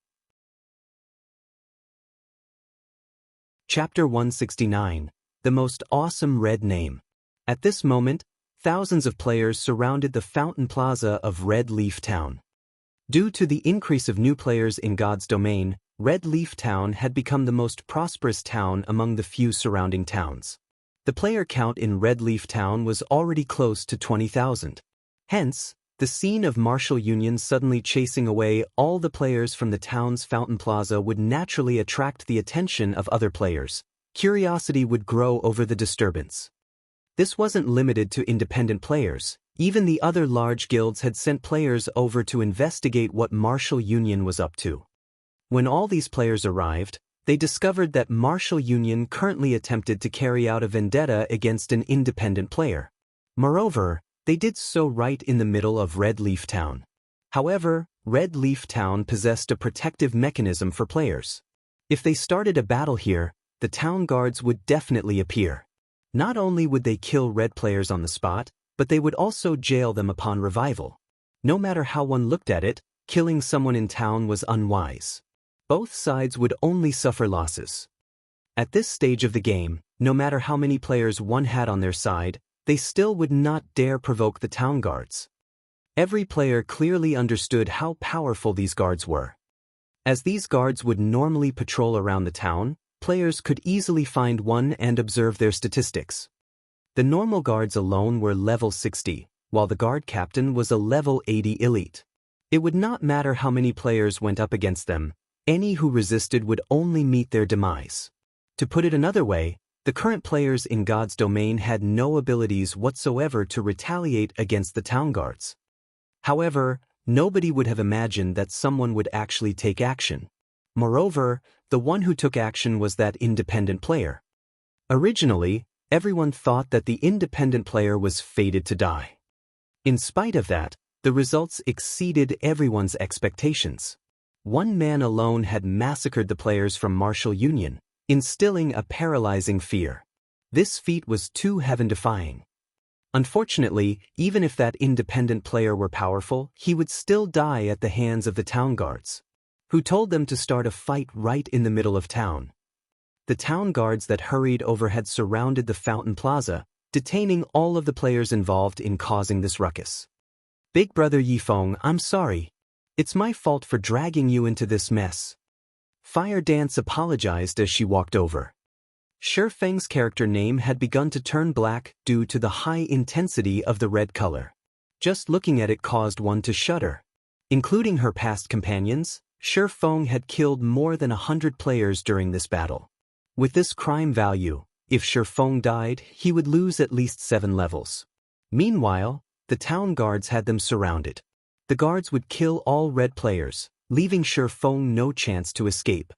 Chapter 169, The Most Awesome Red Name. At this moment, thousands of players surrounded the Fountain Plaza of Red Leaf Town. Due to the increase of new players in God's domain, Red Leaf Town had become the most prosperous town among the few surrounding towns. The player count in Red Leaf Town was already close to 20,000. Hence, The scene of martial union suddenly chasing away all the players from the town's fountain plaza would naturally attract the attention of other players. Curiosity would grow over the disturbance. This wasn't limited to independent players. Even the other large guilds had sent players over to investigate what martial union was up to. When all these players arrived, they discovered that martial union currently attempted to carry out a vendetta against an independent player. Moreover, they did so right in the middle of Red Leaf Town. However, Red Leaf Town possessed a protective mechanism for players. If they started a battle here, the town guards would definitely appear. Not only would they kill red players on the spot, but they would also jail them upon revival. No matter how one looked at it, killing someone in town was unwise. Both sides would only suffer losses. At this stage of the game, no matter how many players one had on their side, they still would not dare provoke the town guards. Every player clearly understood how powerful these guards were. As these guards would normally patrol around the town, players could easily find one and observe their statistics. The normal guards alone were level 60, while the guard captain was a level 80 elite. It would not matter how many players went up against them, any who resisted would only meet their demise. To put it another way, the current players in God's domain had no abilities whatsoever to retaliate against the town guards. However, nobody would have imagined that someone would actually take action. Moreover, the one who took action was that independent player. Originally, everyone thought that the independent player was fated to die. In spite of that, the results exceeded everyone's expectations. One man alone had massacred the players from martial union, instilling a paralyzing fear. This feat was too heaven-defying. Unfortunately, even if that independent player were powerful, he would still die at the hands of the town guards, who told them to start a fight right in the middle of town. The town guards that hurried over had surrounded the fountain plaza, detaining all of the players involved in causing this ruckus. Big Brother Yifeng, I'm sorry. It's my fault for dragging you into this mess. Fire Dance apologized as she walked over. Shifeng's character name had begun to turn black due to the high intensity of the red color. Just looking at it caused one to shudder. Including her past companions, Shifeng had killed more than 100 players during this battle. With this crime value, if Shifeng died, he would lose at least 7 levels. Meanwhile, the town guards had them surrounded. The guards would kill all red players, leaving Shifeng no chance to escape.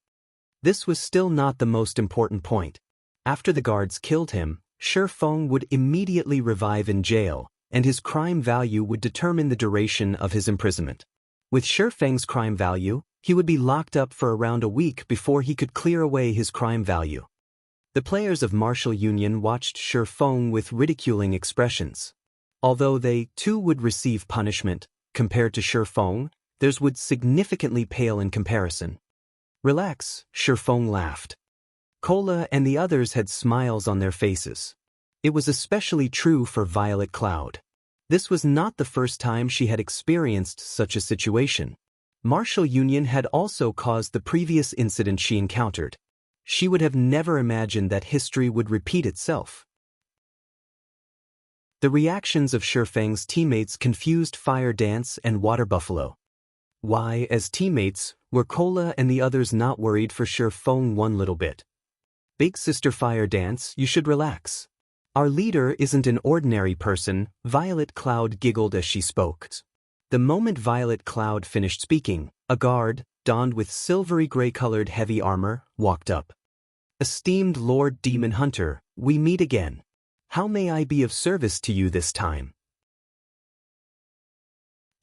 This was still not the most important point. After the guards killed him, Shifeng would immediately revive in jail, and his crime value would determine the duration of his imprisonment. With Shifeng's crime value, he would be locked up for around a week before he could clear away his crime value. The players of martial union watched Shifeng with ridiculing expressions. Although they, too, would receive punishment, compared to Shifeng, theirs would significantly pale in comparison. Relax, Shifeng laughed. Cola and the others had smiles on their faces. It was especially true for Violet Cloud. This was not the first time she had experienced such a situation. Martial union had also caused the previous incident she encountered. She would have never imagined that history would repeat itself. The reactions of Shifeng's teammates confused Fire Dance and Water Buffalo. Why, as teammates, were Cola and the others not worried for Shifeng one little bit? Big Sister Fire Dance, you should relax. Our leader isn't an ordinary person, Violet Cloud giggled as she spoke. The moment Violet Cloud finished speaking, a guard, donned with silvery gray-colored heavy armor, walked up. Esteemed Lord Demon Hunter, we meet again. How may I be of service to you this time?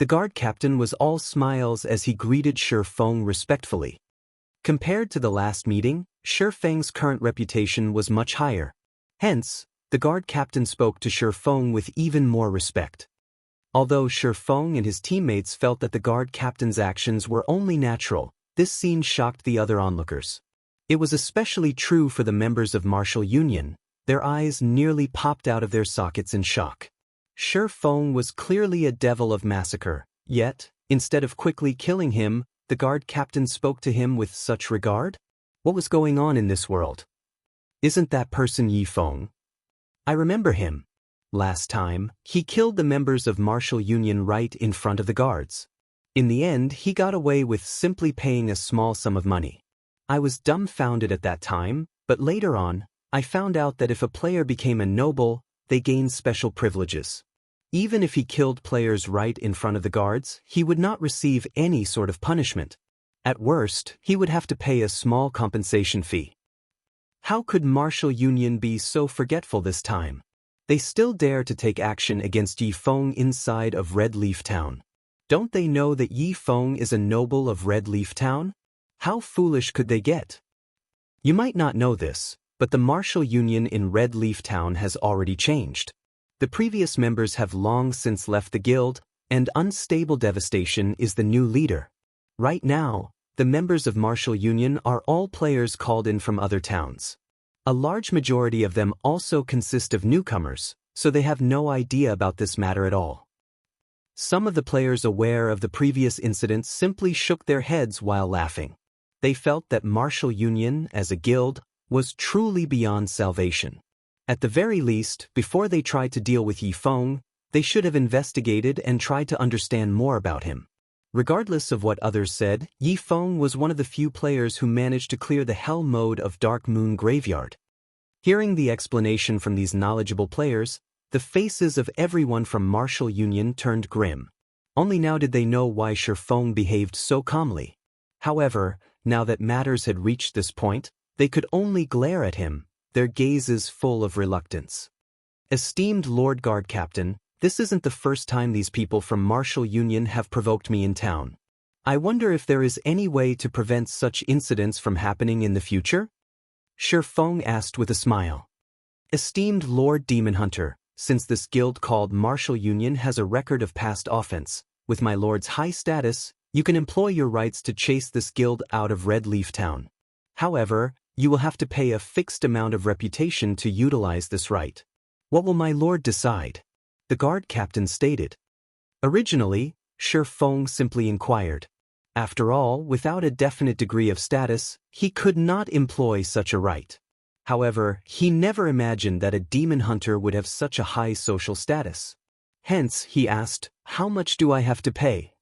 The guard captain was all smiles as he greeted Shifeng respectfully. Compared to the last meeting, Shifeng's current reputation was much higher. Hence, the guard captain spoke to Shifeng with even more respect. Although Shifeng and his teammates felt that the guard captain's actions were only natural, this scene shocked the other onlookers. It was especially true for the members of Martial Union. Their eyes nearly popped out of their sockets in shock. Shifeng was clearly a devil of massacre, yet, instead of quickly killing him, the guard captain spoke to him with such regard? What was going on in this world? Isn't that person Yifeng? I remember him. Last time, he killed the members of Martial Union right in front of the guards. In the end, he got away with simply paying a small sum of money. I was dumbfounded at that time, but later on, I found out that if a player became a noble, they gained special privileges. Even if he killed players right in front of the guards, he would not receive any sort of punishment. At worst, he would have to pay a small compensation fee. How could Martial Union be so forgetful this time? They still dare to take action against Yifeng inside of Red Leaf Town. Don't they know that Yifeng is a noble of Red Leaf Town? How foolish could they get? You might not know this, but the Martial Union in Red Leaf Town has already changed. The previous members have long since left the guild, and Unstable Devastation is the new leader. Right now, the members of Martial Union are all players called in from other towns. A large majority of them also consist of newcomers, so they have no idea about this matter at all. Some of the players aware of the previous incidents simply shook their heads while laughing. They felt that Martial Union, as a guild, was truly beyond salvation. At the very least, before they tried to deal with Yifeng, they should have investigated and tried to understand more about him. Regardless of what others said, Yifeng was one of the few players who managed to clear the hell mode of Dark Moon Graveyard. Hearing the explanation from these knowledgeable players, the faces of everyone from Martial Union turned grim. Only now did they know why Shifeng behaved so calmly. However, now that matters had reached this point, they could only glare at him, their gazes full of reluctance. Esteemed Lord Guard Captain, this isn't the first time these people from Martial Union have provoked me in town. I wonder if there is any way to prevent such incidents from happening in the future? Shifeng asked with a smile. Esteemed Lord Demon Hunter, since this guild called Martial Union has a record of past offense, with my lord's high status, you can employ your rights to chase this guild out of Red Leaf Town. However, you will have to pay a fixed amount of reputation to utilize this right. What will my lord decide? The guard captain stated. Originally, Shifeng simply inquired. After all, without a definite degree of status, he could not employ such a right. However, he never imagined that a demon hunter would have such a high social status. Hence, he asked, how much do I have to pay?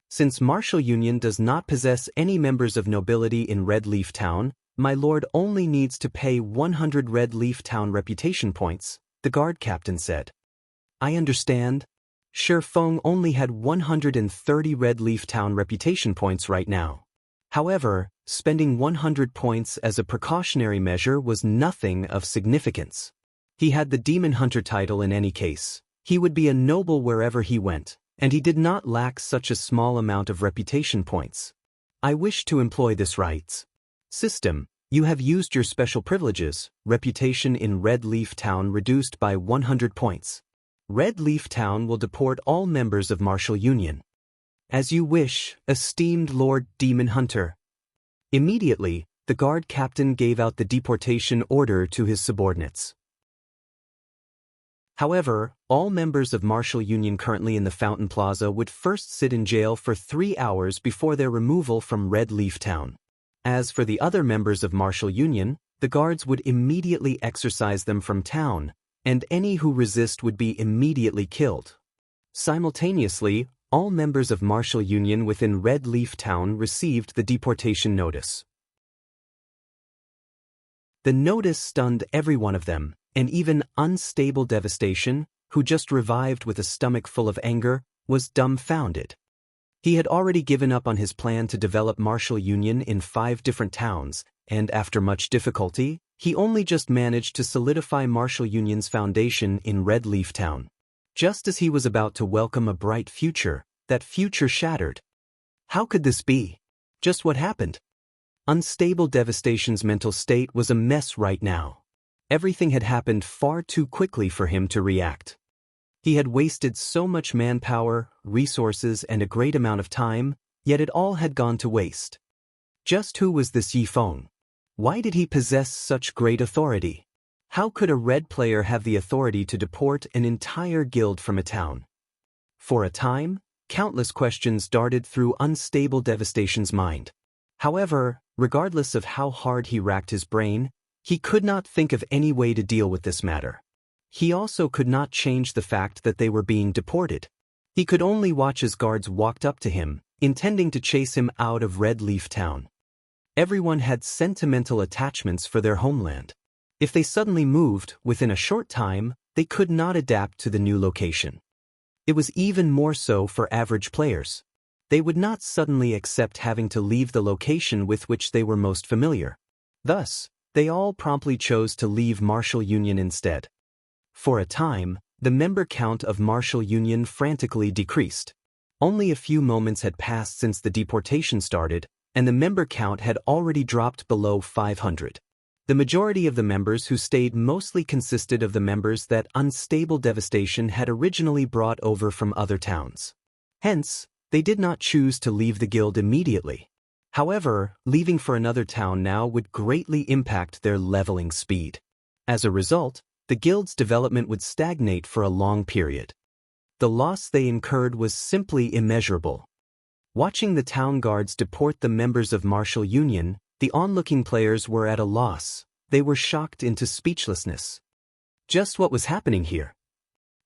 Since Martial Union does not possess any members of nobility in Red Leaf Town, my lord only needs to pay 100 Red Leaf Town reputation points, the guard captain said. I understand. Shifeng only had 130 Red Leaf Town reputation points right now. However, spending 100 points as a precautionary measure was nothing of significance. He had the Demon Hunter title in any case. He would be a noble wherever he went, and he did not lack such a small amount of reputation points. I wish to employ this rights. System, you have used your special privileges, reputation in Red Leaf Town reduced by 100 points. Red Leaf Town will deport all members of Martial Union. As you wish, esteemed Lord Demon Hunter. Immediately, the guard captain gave out the deportation order to his subordinates. However, all members of Martial Union currently in the Fountain Plaza would first sit in jail for 3 hours before their removal from Red Leaf Town. As for the other members of Martial Union, the guards would immediately exorcise them from town, and any who resist would be immediately killed. Simultaneously, all members of Martial Union within Red Leaf Town received the deportation notice. The notice stunned every one of them, and even Unstable Devastation, who just revived with a stomach full of anger, was dumbfounded. He had already given up on his plan to develop Martial Union in 5 different towns, and after much difficulty, he only just managed to solidify Martial Union's foundation in Red Leaf Town. Just as he was about to welcome a bright future, that future shattered. How could this be? Just what happened? Unstable Devastation's mental state was a mess right now. Everything had happened far too quickly for him to react. He had wasted so much manpower, resources, and a great amount of time, yet it all had gone to waste. Just who was this Yifeng? Why did he possess such great authority? How could a red player have the authority to deport an entire guild from a town? For a time, countless questions darted through Unstable Devastation's mind. However, regardless of how hard he racked his brain, he could not think of any way to deal with this matter. he also could not change the fact that they were being deported. He could only watch as guards walked up to him, intending to chase him out of Red Leaf Town. Everyone had sentimental attachments for their homeland. If they suddenly moved, within a short time, they could not adapt to the new location. It was even more so for average players. They would not suddenly accept having to leave the location with which they were most familiar. Thus, they all promptly chose to leave Martial Union instead. For a time, the member count of Martial Union frantically decreased. Only a few moments had passed since the deportation started, and the member count had already dropped below 500. The majority of the members who stayed mostly consisted of the members that unstable devastation had originally brought over from other towns. Hence, they did not choose to leave the guild immediately. However, leaving for another town now would greatly impact their leveling speed. As a result, the guild's development would stagnate for a long period. The loss they incurred was simply immeasurable. Watching the town guards deport the members of Martial Union, the onlooking players were at a loss. They were shocked into speechlessness. Just what was happening here?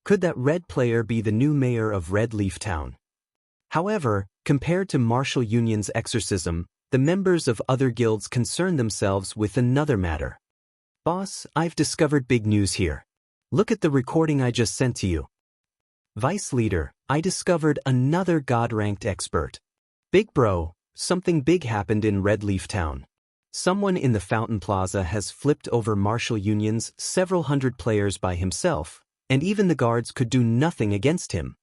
Could that red player be the new mayor of Red Leaf Town? However, compared to Martial Union's exorcism, the members of other guilds concerned themselves with another matter. Boss, I've discovered big news here. Look at the recording I just sent to you. Vice Leader, I discovered another God-ranked expert. Big bro, something big happened in Red Leaf Town. Someone in the Fountain Plaza has flipped over Martial Union's several hundred players by himself, and even the guards could do nothing against him.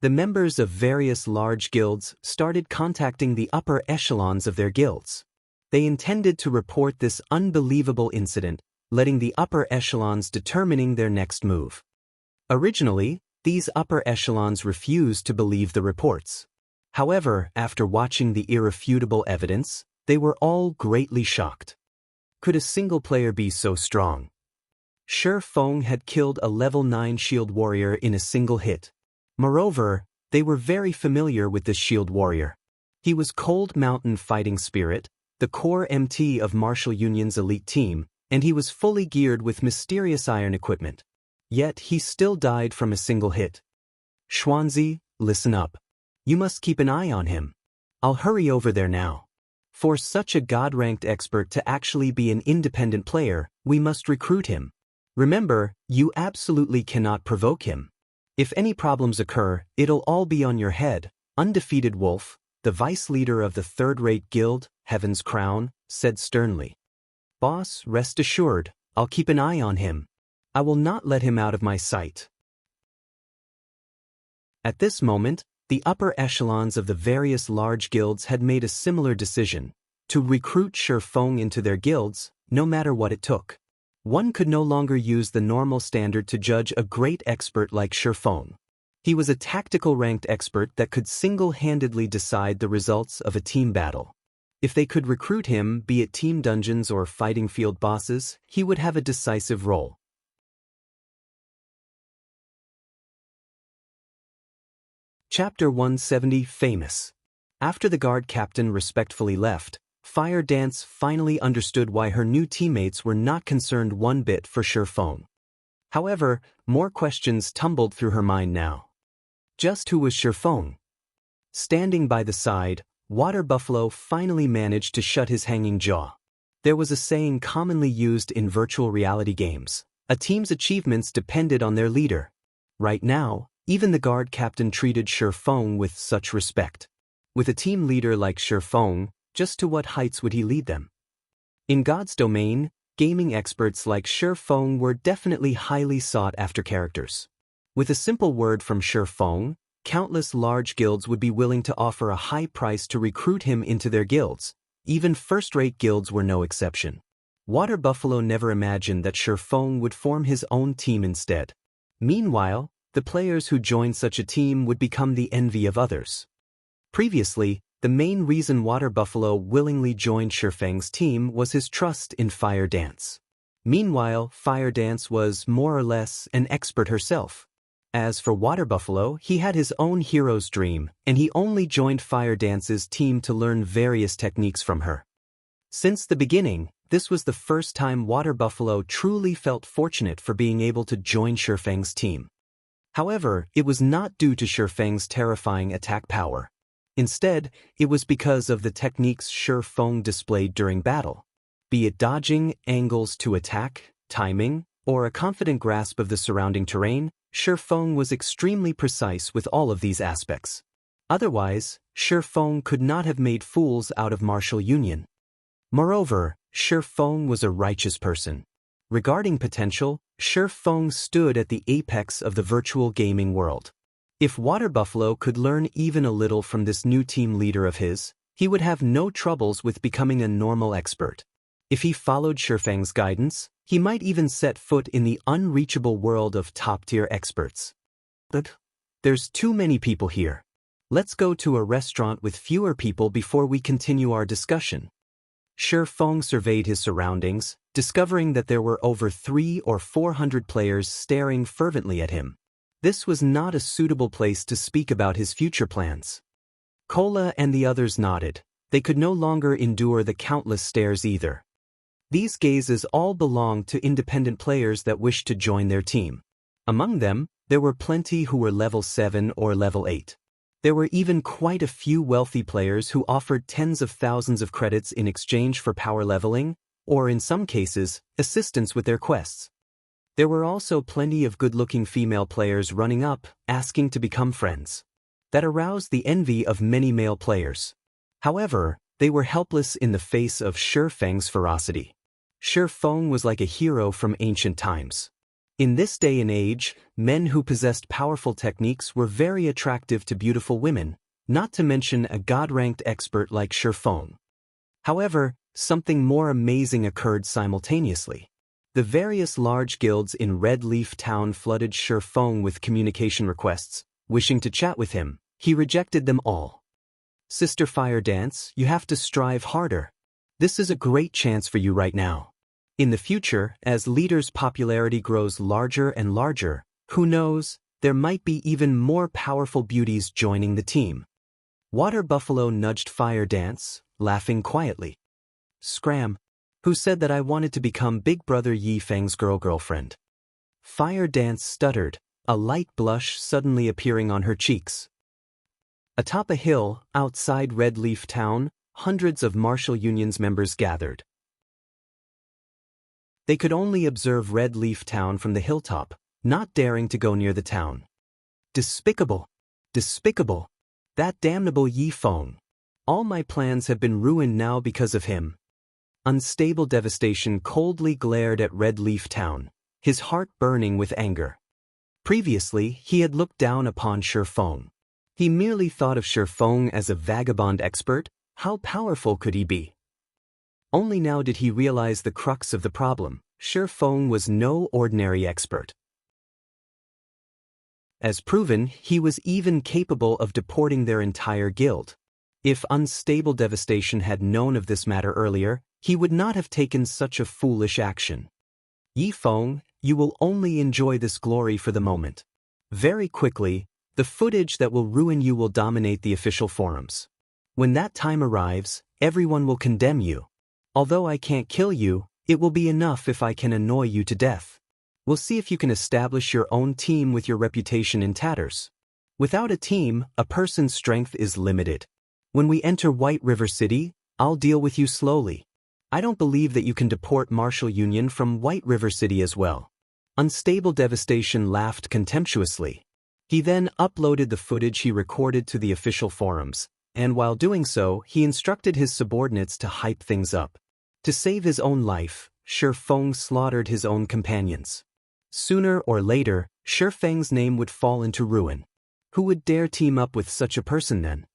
The members of various large guilds started contacting the upper echelons of their guilds. They intended to report this unbelievable incident, letting the upper echelons determining their next move. Originally, these upper echelons refused to believe the reports. However, after watching the irrefutable evidence, they were all greatly shocked. Could a single player be so strong? Shi Feng had killed a level 9 shield warrior in a single hit. Moreover, they were very familiar with this shield warrior. He was Cold Mountain Fighting Spirit, the core MT of Martial Union's elite team, and he was fully geared with mysterious iron equipment. Yet he still died from a single hit. Xuanzi, listen up. You must keep an eye on him. I'll hurry over there now. For such a God-ranked expert to actually be an independent player, we must recruit him. Remember, you absolutely cannot provoke him. If any problems occur, it'll all be on your head. Undefeated Wolf, the vice leader of the third-rate guild, Heaven's Crown, said sternly. Boss, rest assured, I'll keep an eye on him. I will not let him out of my sight. At this moment, the upper echelons of the various large guilds had made a similar decision, to recruit Shi Feng into their guilds, no matter what it took. One could no longer use the normal standard to judge a great expert like Shi Feng. He was a tactical ranked expert that could single-handedly decide the results of a team battle. If they could recruit him, be it team dungeons or fighting field bosses, he would have a decisive role. Chapter 170 Famous. After the guard captain respectfully left, Fire Dance finally understood why her new teammates were not concerned one bit for Shi Feng. However, more questions tumbled through her mind now. Just who was Shi Feng? Standing by the side, Water Buffalo finally managed to shut his hanging jaw. There was a saying commonly used in virtual reality games: a team's achievements depended on their leader. Right now, even the guard captain treated Shi Feng with such respect. With a team leader like Shi Feng, just to what heights would he lead them? In God's domain, gaming experts like Shi Feng were definitely highly sought-after characters. With a simple word from Shi Feng, countless large guilds would be willing to offer a high price to recruit him into their guilds. Even first-rate guilds were no exception. Water Buffalo never imagined that Shi Feng would form his own team instead. Meanwhile, the players who joined such a team would become the envy of others. Previously, the main reason Water Buffalo willingly joined Shi Feng's team was his trust in Fire Dance. Meanwhile, Fire Dance was more or less an expert herself. As for Water Buffalo, he had his own hero's dream, and he only joined Fire Dance's team to learn various techniques from her. Since the beginning, this was the first time Water Buffalo truly felt fortunate for being able to join Shifeng's team. However, it was not due to Shifeng's terrifying attack power. Instead, it was because of the techniques Shifeng displayed during battle. Be it dodging, angles to attack, timing, or a confident grasp of the surrounding terrain, Shifeng was extremely precise with all of these aspects. Otherwise, Shifeng could not have made fools out of martial union. Moreover, Shifeng was a righteous person. Regarding potential, Shifeng stood at the apex of the virtual gaming world. If Water Buffalo could learn even a little from this new team leader of his, he would have no troubles with becoming a normal expert. If he followed Shifeng's guidance, he might even set foot in the unreachable world of top-tier experts. But there's too many people here. Let's go to a restaurant with fewer people before we continue our discussion. Shifeng surveyed his surroundings, discovering that there were over 300 or 400 players staring fervently at him. This was not a suitable place to speak about his future plans. Cola and the others nodded. They could no longer endure the countless stares either. These gazes all belonged to independent players that wished to join their team. Among them, there were plenty who were level 7 or level 8. There were even quite a few wealthy players who offered tens of thousands of credits in exchange for power leveling, or in some cases, assistance with their quests. There were also plenty of good-looking female players running up, asking to become friends. That aroused the envy of many male players. However, they were helpless in the face of Shifeng's ferocity. Shifeng was like a hero from ancient times. In this day and age, men who possessed powerful techniques were very attractive to beautiful women, not to mention a god-ranked expert like Shifeng. However, something more amazing occurred simultaneously. The various large guilds in Red Leaf Town flooded Shifeng with communication requests, wishing to chat with him. He rejected them all. Sister Fire Dance, you have to strive harder. This is a great chance for you right now. In the future, as leader's popularity grows larger and larger, who knows, there might be even more powerful beauties joining the team. Water Buffalo nudged Fire Dance, laughing quietly. Scram. Who said that I wanted to become Big Brother Yi Feng's girlfriend? Fire Dance stuttered, a light blush suddenly appearing on her cheeks. Atop a hill, outside Red Leaf Town, hundreds of martial unions members gathered. They could only observe Red Leaf Town from the hilltop, not daring to go near the town. Despicable! Despicable! That damnable Yi Feng! All my plans have been ruined now because of him. Unstable devastation coldly glared at Red Leaf Town, his heart burning with anger. Previously, he had looked down upon Shifeng. He merely thought of Shifeng as a vagabond expert. How powerful could he be? Only now did he realize the crux of the problem. Shifeng was no ordinary expert. As proven, he was even capable of deporting their entire guild. If Unstable Devastation had known of this matter earlier, he would not have taken such a foolish action. Yi Feng, you will only enjoy this glory for the moment. Very quickly, the footage that will ruin you will dominate the official forums. When that time arrives, everyone will condemn you. Although I can't kill you, it will be enough if I can annoy you to death. We'll see if you can establish your own team with your reputation in tatters. Without a team, a person's strength is limited. When we enter White River City, I'll deal with you slowly. I don't believe that you can deport Martial Union from White River City as well. Unstable Devastation laughed contemptuously. He then uploaded the footage he recorded to the official forums, and while doing so, he instructed his subordinates to hype things up. To save his own life, Shifeng slaughtered his own companions. Sooner or later, Shifeng's name would fall into ruin. Who would dare team up with such a person then?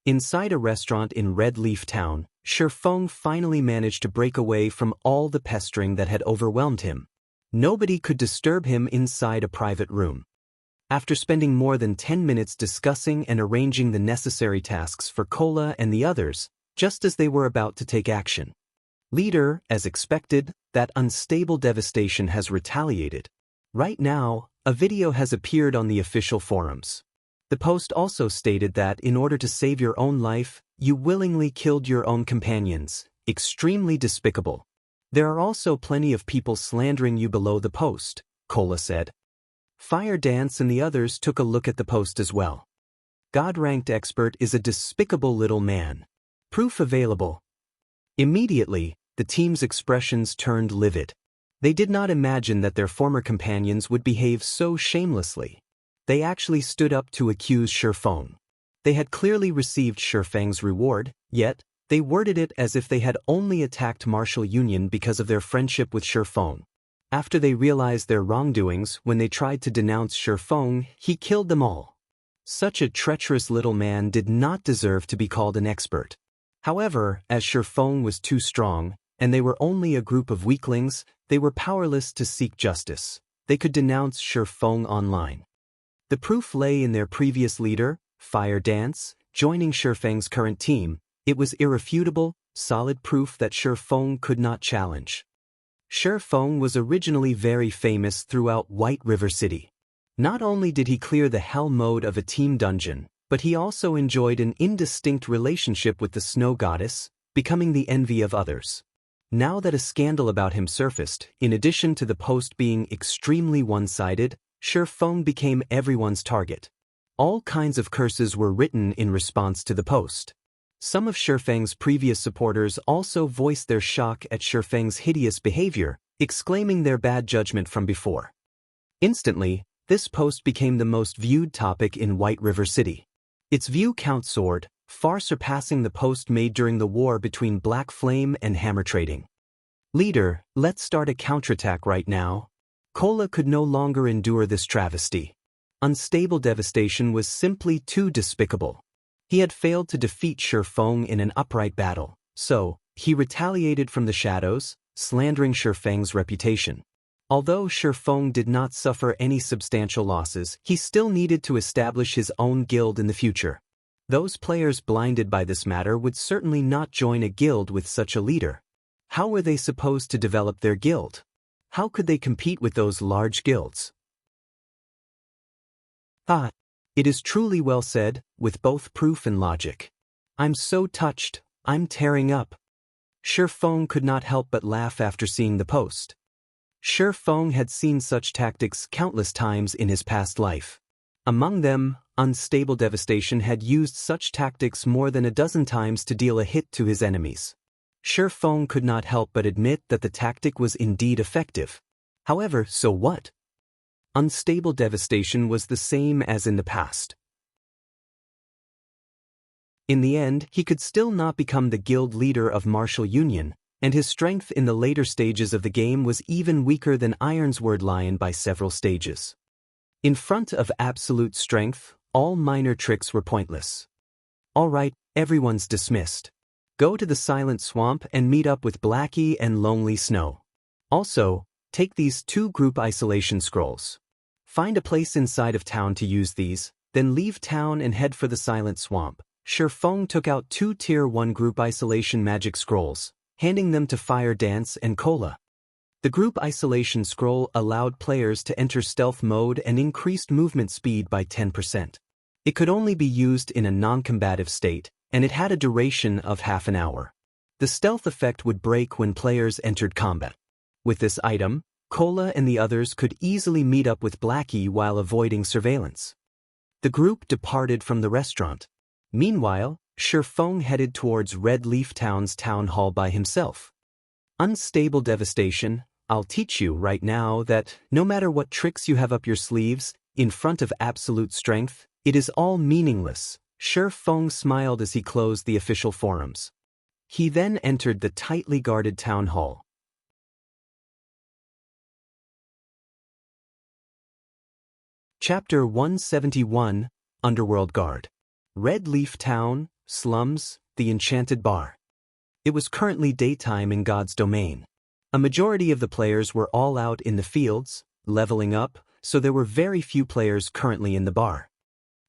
Inside a restaurant in Red Leaf Town, Shifeng finally managed to break away from all the pestering that had overwhelmed him. Nobody could disturb him inside a private room. After spending more than 10 minutes discussing and arranging the necessary tasks for Cola and the others, just as they were about to take action. Leader, as expected, that Unstable Devastation has retaliated. Right now, a video has appeared on the official forums. The post also stated that in order to save your own life, you willingly killed your own companions, extremely despicable. There are also plenty of people slandering you below the post, Cola said. Fire Dance and the others took a look at the post as well. God-ranked expert is a despicable little man. Proof available. Immediately, the team's expressions turned livid. They did not imagine that their former companions would behave so shamelessly. They actually stood up to accuse Shifeng. They had clearly received Shifeng's reward, yet, they worded it as if they had only attacked Martial Union because of their friendship with Shifeng. After they realized their wrongdoings, when they tried to denounce Shifeng, he killed them all. Such a treacherous little man did not deserve to be called an expert. However, as Shifeng was too strong, and they were only a group of weaklings, they were powerless to seek justice. They could denounce Shifeng online. The proof lay in their previous leader, Fire Dance, joining Shifeng's current team. It was irrefutable, solid proof that Shifeng could not challenge. Shifeng was originally very famous throughout White River City. Not only did he clear the hell mode of a team dungeon, but he also enjoyed an indistinct relationship with the snow goddess, becoming the envy of others. Now that a scandal about him surfaced, in addition to the post being extremely one-sided, Shifeng became everyone's target. All kinds of curses were written in response to the post. Some of Shifeng's previous supporters also voiced their shock at Shifeng's hideous behavior, exclaiming their bad judgment from before. Instantly, this post became the most viewed topic in White River City. Its view count soared, far surpassing the post made during the war between Black Flame and Hammer Trading. Leader, let's start a counterattack right now. Cola could no longer endure this travesty. Unstable devastation was simply too despicable. He had failed to defeat Shifeng in an upright battle, so he retaliated from the shadows, slandering Shifeng's reputation. Although Shifeng did not suffer any substantial losses, he still needed to establish his own guild in the future. Those players blinded by this matter would certainly not join a guild with such a leader. How were they supposed to develop their guild? How could they compete with those large guilds? It is truly well said, with both proof and logic. I'm so touched, I'm tearing up. Shifeng could not help but laugh after seeing the post. Shifeng had seen such tactics countless times in his past life. Among them, Unstable Devastation had used such tactics more than a dozen times to deal a hit to his enemies. Shifeng could not help but admit that the tactic was indeed effective. However, so what? Unstable Devastation was the same as in the past. In the end, he could still not become the guild leader of Martial Union, and his strength in the later stages of the game was even weaker than Ironsword Lion by several stages. In front of absolute strength, all minor tricks were pointless. Alright, everyone's dismissed. Go to the Silent Swamp and meet up with Blackie and Lonely Snow. Also, take these 2 group isolation scrolls. Find a place inside of town to use these, then leave town and head for the Silent Swamp. Shifeng took out 2 Tier 1 group isolation magic scrolls, handing them to Fire Dance and Cola. The group isolation scroll allowed players to enter stealth mode and increased movement speed by 10%. It could only be used in a non-combative state, and it had a duration of half an hour. The stealth effect would break when players entered combat. With this item, Cola and the others could easily meet up with Blackie while avoiding surveillance. The group departed from the restaurant. Meanwhile, Shifeng headed towards Red Leaf Town's town hall by himself. Unstable Devastation, I'll teach you right now that, no matter what tricks you have up your sleeves, in front of absolute strength, it is all meaningless. Shifeng smiled as he closed the official forums. He then entered the tightly guarded town hall. Chapter 171, Underworld Guard. Red Leaf Town, Slums, the Enchanted Bar. It was currently daytime in God's domain. A majority of the players were all out in the fields, leveling up, so there were very few players currently in the bar.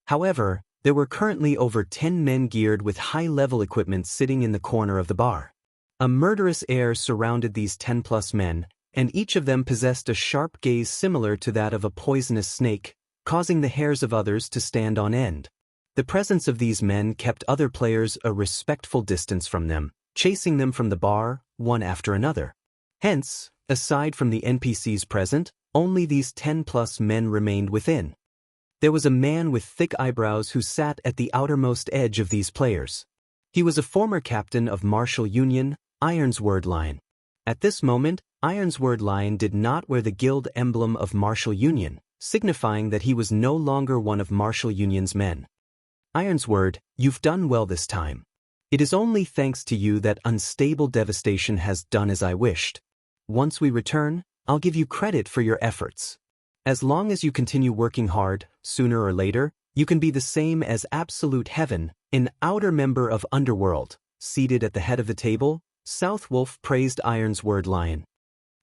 However, there were currently over 10 men geared with high-level equipment sitting in the corner of the bar. A murderous air surrounded these 10-plus men, and each of them possessed a sharp gaze similar to that of a poisonous snake, causing the hairs of others to stand on end. The presence of these men kept other players a respectful distance from them, chasing them from the bar, one after another. Hence, aside from the NPCs present, only these 10+ men remained within. There was a man with thick eyebrows who sat at the outermost edge of these players. He was a former captain of Martial Union, Ironsword Lion. At this moment, Ironsword Lion did not wear the guild emblem of Martial Union, signifying that he was no longer one of Martial Union's men. Ironsword, you've done well this time. It is only thanks to you that unstable devastation has done as I wished. Once we return, I'll give you credit for your efforts. As long as you continue working hard, sooner or later, you can be the same as Absolute Heaven, an outer member of Underworld. Seated at the head of the table, Southwolf praised Ironsword Lion.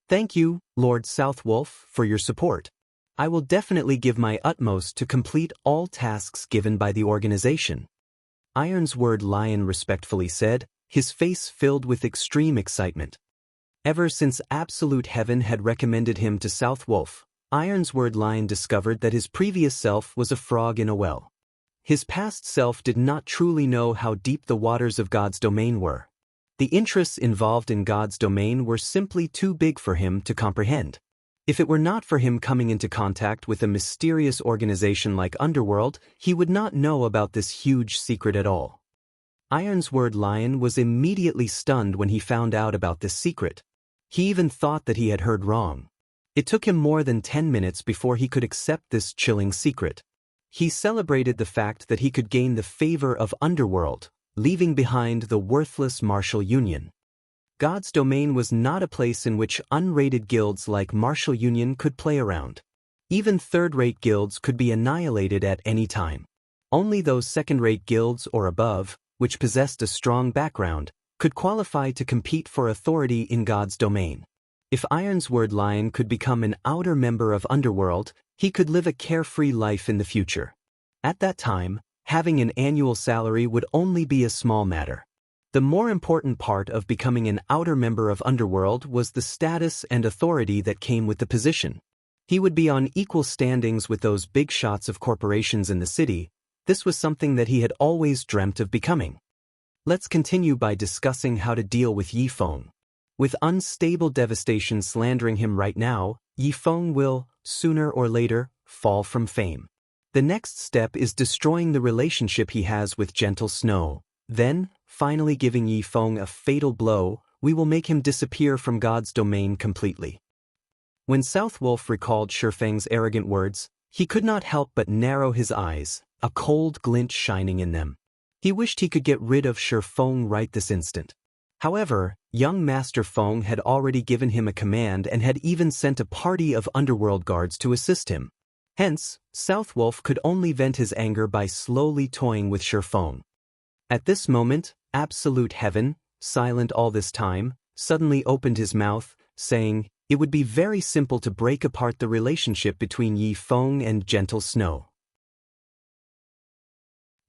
Thank you, Lord Southwolf, for your support. I will definitely give my utmost to complete all tasks given by the organization. Ironsword Lion respectfully said, his face filled with extreme excitement. Ever since Absolute Heaven had recommended him to Southwolf, Ironsword Lion discovered that his previous self was a frog in a well. His past self did not truly know how deep the waters of God's domain were. The interests involved in God's domain were simply too big for him to comprehend. If it were not for him coming into contact with a mysterious organization like Underworld, he would not know about this huge secret at all. Ironsword Lion was immediately stunned when he found out about this secret. He even thought that he had heard wrong. It took him more than 10 minutes before he could accept this chilling secret. He celebrated the fact that he could gain the favor of Underworld, leaving behind the worthless Martial Union. God's domain was not a place in which unrated guilds like Martial Union could play around. Even third-rate guilds could be annihilated at any time. Only those second-rate guilds or above, which possessed a strong background, could qualify to compete for authority in God's domain. If Ironsword Lion could become an outer member of Underworld, he could live a carefree life in the future. At that time, having an annual salary would only be a small matter. The more important part of becoming an outer member of Underworld was the status and authority that came with the position. He would be on equal standings with those big shots of corporations in the city. This was something that he had always dreamt of becoming. Let's continue by discussing how to deal with Yifeng. With unstable devastation slandering him right now, Yifeng will, sooner or later, fall from fame. The next step is destroying the relationship he has with Gentle Snow. Then, finally giving Yifeng a fatal blow, we will make him disappear from God's domain completely. When Southwolf recalled Shifeng's arrogant words, he could not help but narrow his eyes, a cold glint shining in them. He wished he could get rid of Shifeng right this instant. However, young Master Feng had already given him a command and had even sent a party of underworld guards to assist him. Hence, Southwolf could only vent his anger by slowly toying with Shifeng. At this moment, Absolute Heaven, silent all this time, suddenly opened his mouth, saying, it would be very simple to break apart the relationship between Yifeng and Gentle Snow.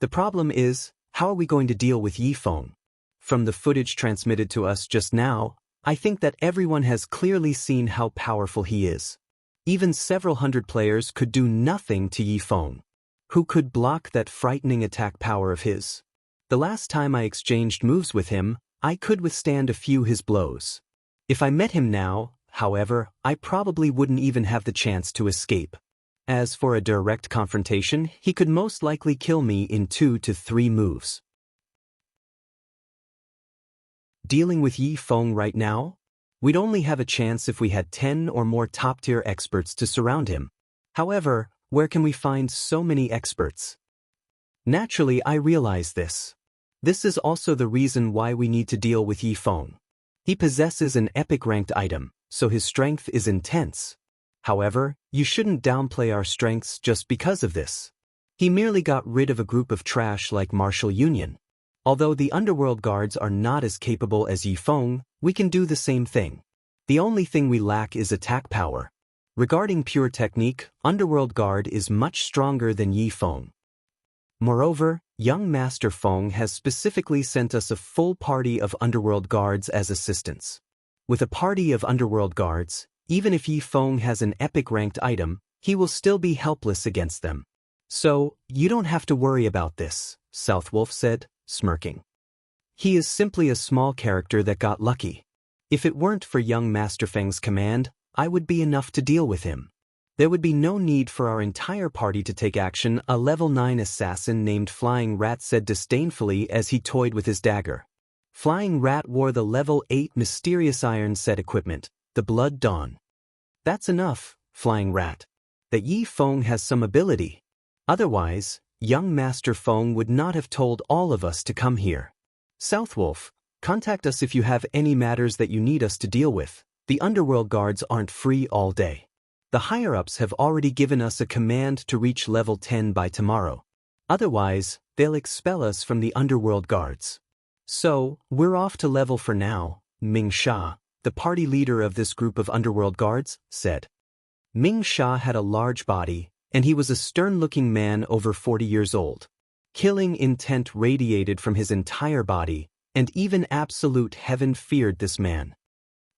The problem is, how are we going to deal with Yifeng? From the footage transmitted to us just now, I think that everyone has clearly seen how powerful he is. Even several hundred players could do nothing to Yifeng. Who could block that frightening attack power of his? The last time I exchanged moves with him, I could withstand a few his blows. If I met him now, however, I probably wouldn't even have the chance to escape. As for a direct confrontation, he could most likely kill me in 2 to 3 moves. Dealing with Yifeng right now? We'd only have a chance if we had 10 or more top-tier experts to surround him. However, where can we find so many experts? Naturally, I realize this. This is also the reason why we need to deal with Yifeng. He possesses an epic-ranked item, so his strength is intense. However, you shouldn't downplay our strengths just because of this. He merely got rid of a group of trash like Martial Union. Although the Underworld guards are not as capable as Yifeng, we can do the same thing. The only thing we lack is attack power. Regarding pure technique, Underworld guard is much stronger than Yifeng. Moreover, young Master Feng has specifically sent us a full party of Underworld guards as assistants. With a party of Underworld guards, even if Yifeng has an epic-ranked item, he will still be helpless against them. So, you don't have to worry about this, Southwolf said, smirking. He is simply a small character that got lucky. If it weren't for young Master Feng's command, I would be enough to deal with him. There would be no need for our entire party to take action, a level 9 assassin named Flying Rat said disdainfully as he toyed with his dagger. Flying Rat wore the level 8 mysterious iron set equipment, the Blood Dawn. That's enough, Flying Rat. That Yi Feng has some ability. Otherwise, young Master Feng would not have told all of us to come here. Southwolf, contact us if you have any matters that you need us to deal with. The underworld guards aren't free all day. The higher-ups have already given us a command to reach level 10 by tomorrow. Otherwise, they'll expel us from the underworld guards. So, we're off to level for now, Ming Sha, the party leader of this group of underworld guards, said. Ming Sha had a large body, and he was a stern-looking man over 40 years old. Killing intent radiated from his entire body, and even absolute heaven feared this man.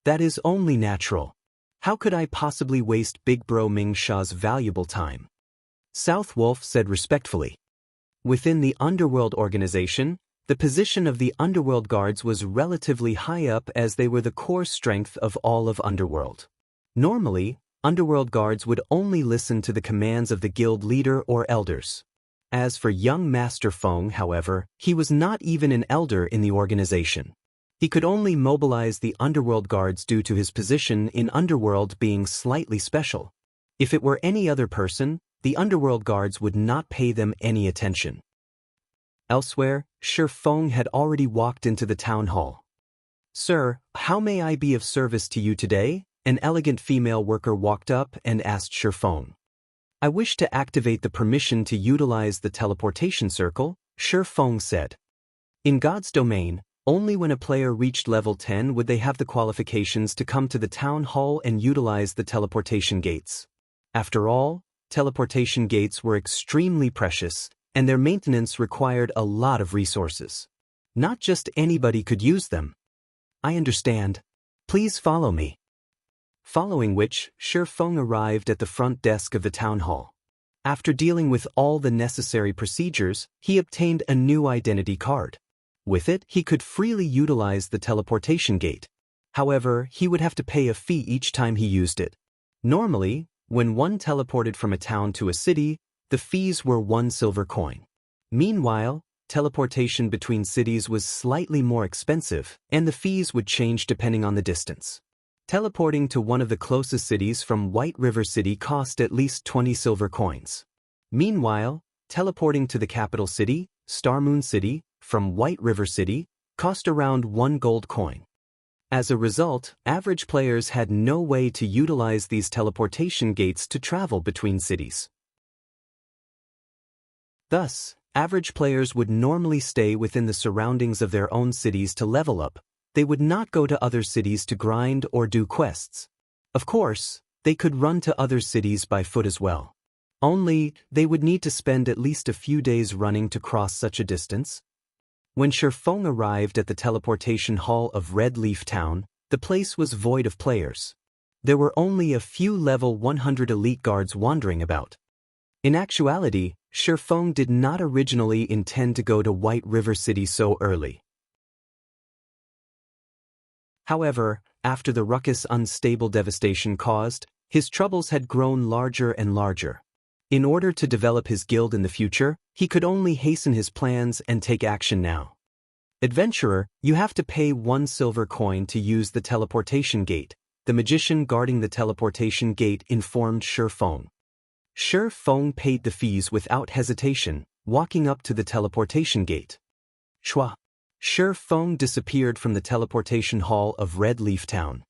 That is only natural. How could I possibly waste Big Bro Ming Sha's valuable time? South Wolf said respectfully. Within the Underworld organization, the position of the Underworld Guards was relatively high up as they were the core strength of all of Underworld. Normally, Underworld Guards would only listen to the commands of the guild leader or elders. As for young Master Feng, however, he was not even an elder in the organization. He could only mobilize the Underworld Guards due to his position in Underworld being slightly special. If it were any other person, the Underworld Guards would not pay them any attention. Elsewhere, Shi Feng had already walked into the town hall. Sir, how may I be of service to you today? An elegant female worker walked up and asked Shi Feng. I wish to activate the permission to utilize the teleportation circle, Shi Feng said. In God's domain, only when a player reached level 10 would they have the qualifications to come to the town hall and utilize the teleportation gates. After all, teleportation gates were extremely precious, and their maintenance required a lot of resources. Not just anybody could use them. I understand. Please follow me. Following which, Shi Feng arrived at the front desk of the town hall. After dealing with all the necessary procedures, he obtained a new identity card. With it, he could freely utilize the teleportation gate. However, he would have to pay a fee each time he used it. Normally, when one teleported from a town to a city, the fees were 1 silver coin. Meanwhile, teleportation between cities was slightly more expensive, and the fees would change depending on the distance. Teleporting to one of the closest cities from White River City cost at least 20 silver coins. Meanwhile, teleporting to the capital city, Star Moon City, from White River City, cost around 1 gold coin. As a result, average players had no way to utilize these teleportation gates to travel between cities. Thus, average players would normally stay within the surroundings of their own cities to level up. They would not go to other cities to grind or do quests. Of course, they could run to other cities by foot as well. Only, they would need to spend at least a few days running to cross such a distance. When Shi Feng arrived at the teleportation hall of Red Leaf Town, the place was void of players. There were only a few level 100 elite guards wandering about. In actuality, Shi Feng did not originally intend to go to White River City so early. However, after the ruckus unstable devastation caused, his troubles had grown larger and larger. In order to develop his guild in the future, he could only hasten his plans and take action now. Adventurer, you have to pay 1 silver coin to use the teleportation gate, the magician guarding the teleportation gate informed Shi Feng. Shi Feng paid the fees without hesitation, walking up to the teleportation gate. Shua. Shi Feng disappeared from the teleportation hall of Red Leaf Town.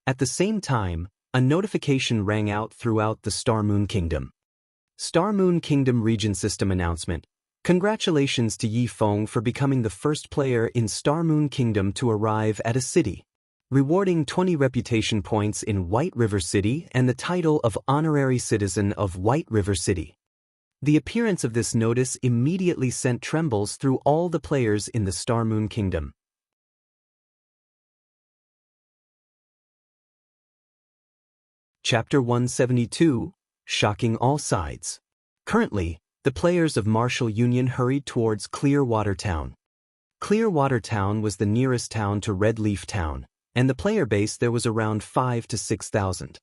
At the same time, a notification rang out throughout the Star Moon Kingdom. Star Moon Kingdom Region System Announcement. Congratulations to Yi Feng for becoming the first player in Star Moon Kingdom to arrive at a city. Rewarding 20 reputation points in White River City and the title of Honorary Citizen of White River City. The appearance of this notice immediately sent trembles through all the players in the Star Moon Kingdom. Chapter 172, Shocking All Sides. Currently, the players of Martial Union hurried towards Clearwater Town. Clearwater Town was the nearest town to Red Leaf Town, and the player base there was around 5 to 6,000.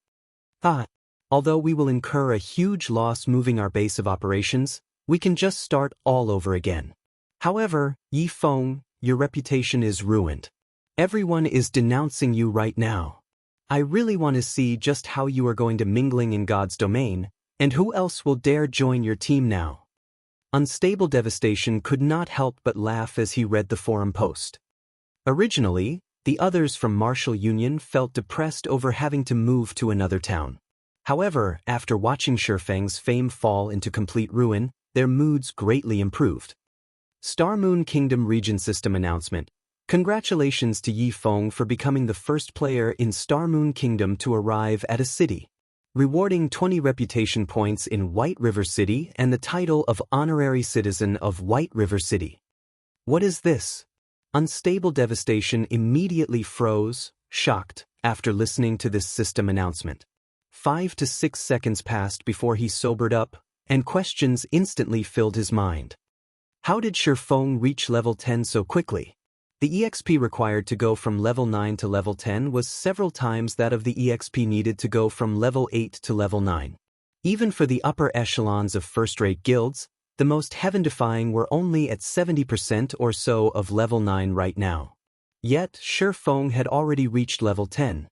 Although we will incur a huge loss moving our base of operations, we can just start all over again. However, Yifeng, your reputation is ruined. Everyone is denouncing you right now. I really want to see just how you are going to mingling in God's domain, and who else will dare join your team now. Unstable Devastation could not help but laugh as he read the forum post. Originally, the others from Martial Union felt depressed over having to move to another town. However, after watching Shifeng's fame fall into complete ruin, their moods greatly improved. Star Moon Kingdom Region System Announcement. Congratulations to Yifeng for becoming the first player in Star Moon Kingdom to arrive at a city, rewarding 20 reputation points in White River City and the title of Honorary Citizen of White River City. What is this? Unstable Devastation immediately froze, shocked, after listening to this system announcement. 5 to 6 seconds passed before he sobered up, and questions instantly filled his mind. How did Shifeng reach level 10 so quickly? The EXP required to go from level 9 to level 10 was several times that of the EXP needed to go from level 8 to level 9. Even for the upper echelons of first-rate guilds, the most heaven-defying were only at 70% or so of level 9 right now. Yet, Shifeng had already reached level 10.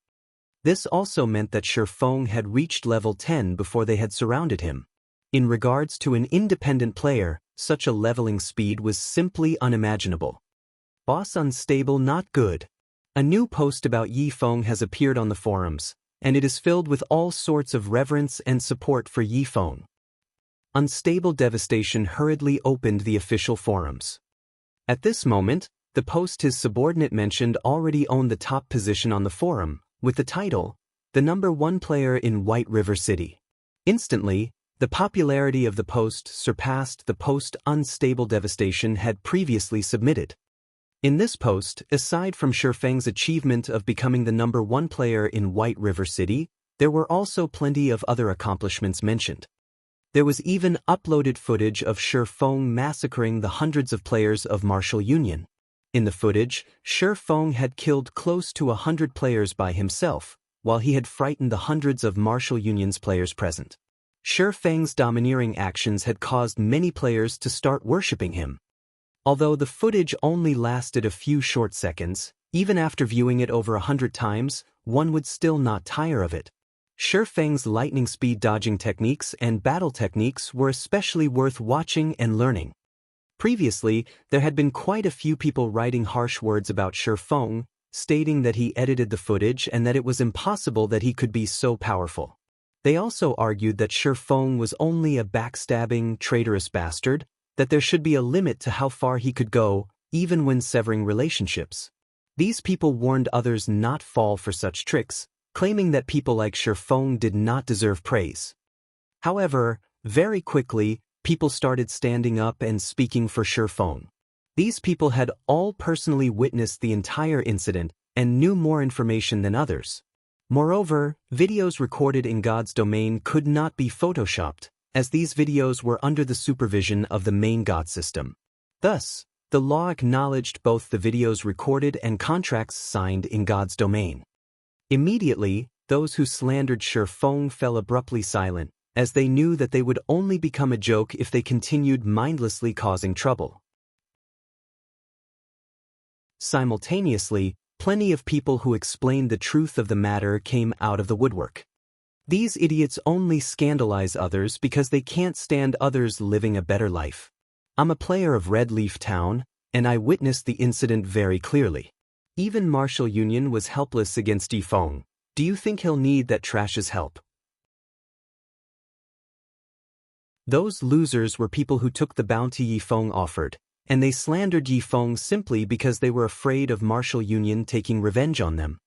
This also meant that Shifeng had reached level 10 before they had surrounded him. In regards to an independent player, such a leveling speed was simply unimaginable. Boss Unstable not good. A new post about Yifeng has appeared on the forums, and it is filled with all sorts of reverence and support for Yifeng. Unstable Devastation hurriedly opened the official forums. At this moment, the post his subordinate mentioned already owned the top position on the forum, with the title, The #1 Player in White River City. Instantly, the popularity of the post surpassed the post Unstable Devastation had previously submitted. In this post, aside from Shifeng's achievement of becoming the #1 player in White River City, there were also plenty of other accomplishments mentioned. There was even uploaded footage of Shifeng massacring the hundreds of players of Martial Union. In the footage, Shifeng had killed close to 100 players by himself, while he had frightened the hundreds of Martial Union's players present. Shifeng's domineering actions had caused many players to start worshipping him. Although the footage only lasted a few short seconds, even after viewing it over 100 times, one would still not tire of it. Shifeng's lightning speed dodging techniques and battle techniques were especially worth watching and learning. Previously, there had been quite a few people writing harsh words about Shifeng, stating that he edited the footage and that it was impossible that he could be so powerful. They also argued that Shifeng was only a backstabbing, traitorous bastard, that there should be a limit to how far he could go, even when severing relationships. These people warned others not fall for such tricks, claiming that people like Shifeng did not deserve praise. However, very quickly, people started standing up and speaking for Shifeng. These people had all personally witnessed the entire incident and knew more information than others. Moreover, videos recorded in God's domain could not be photoshopped, as these videos were under the supervision of the main God system. Thus, the law acknowledged both the videos recorded and contracts signed in God's domain. Immediately, those who slandered Shifeng fell abruptly silent, as they knew that they would only become a joke if they continued mindlessly causing trouble. Simultaneously, plenty of people who explained the truth of the matter came out of the woodwork. These idiots only scandalize others because they can't stand others living a better life. I'm a player of Red Leaf Town, and I witnessed the incident very clearly. Even Martial Union was helpless against Yifeng. Do you think he'll need that trash's help? Those losers were people who took the bounty Yifeng offered, and they slandered Yifeng simply because they were afraid of Martial Union taking revenge on them.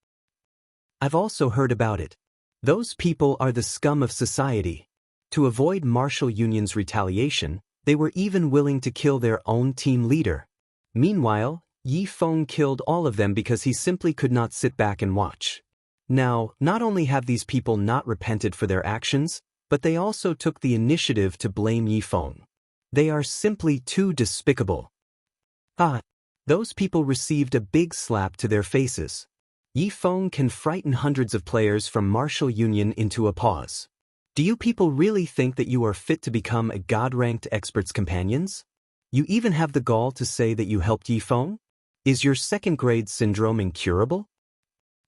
I've also heard about it. Those people are the scum of society. To avoid Martial Union's retaliation, they were even willing to kill their own team leader. Meanwhile, Yifeng killed all of them because he simply could not sit back and watch. Now, not only have these people not repented for their actions, but they also took the initiative to blame Yifeng. They are simply too despicable. Those people received a big slap to their faces. Yi Feng can frighten hundreds of players from martial union into a pause. Do you people really think that you are fit to become a God-ranked expert's companions? You even have the gall to say that you helped Yi Feng? Is your second-grade syndrome incurable?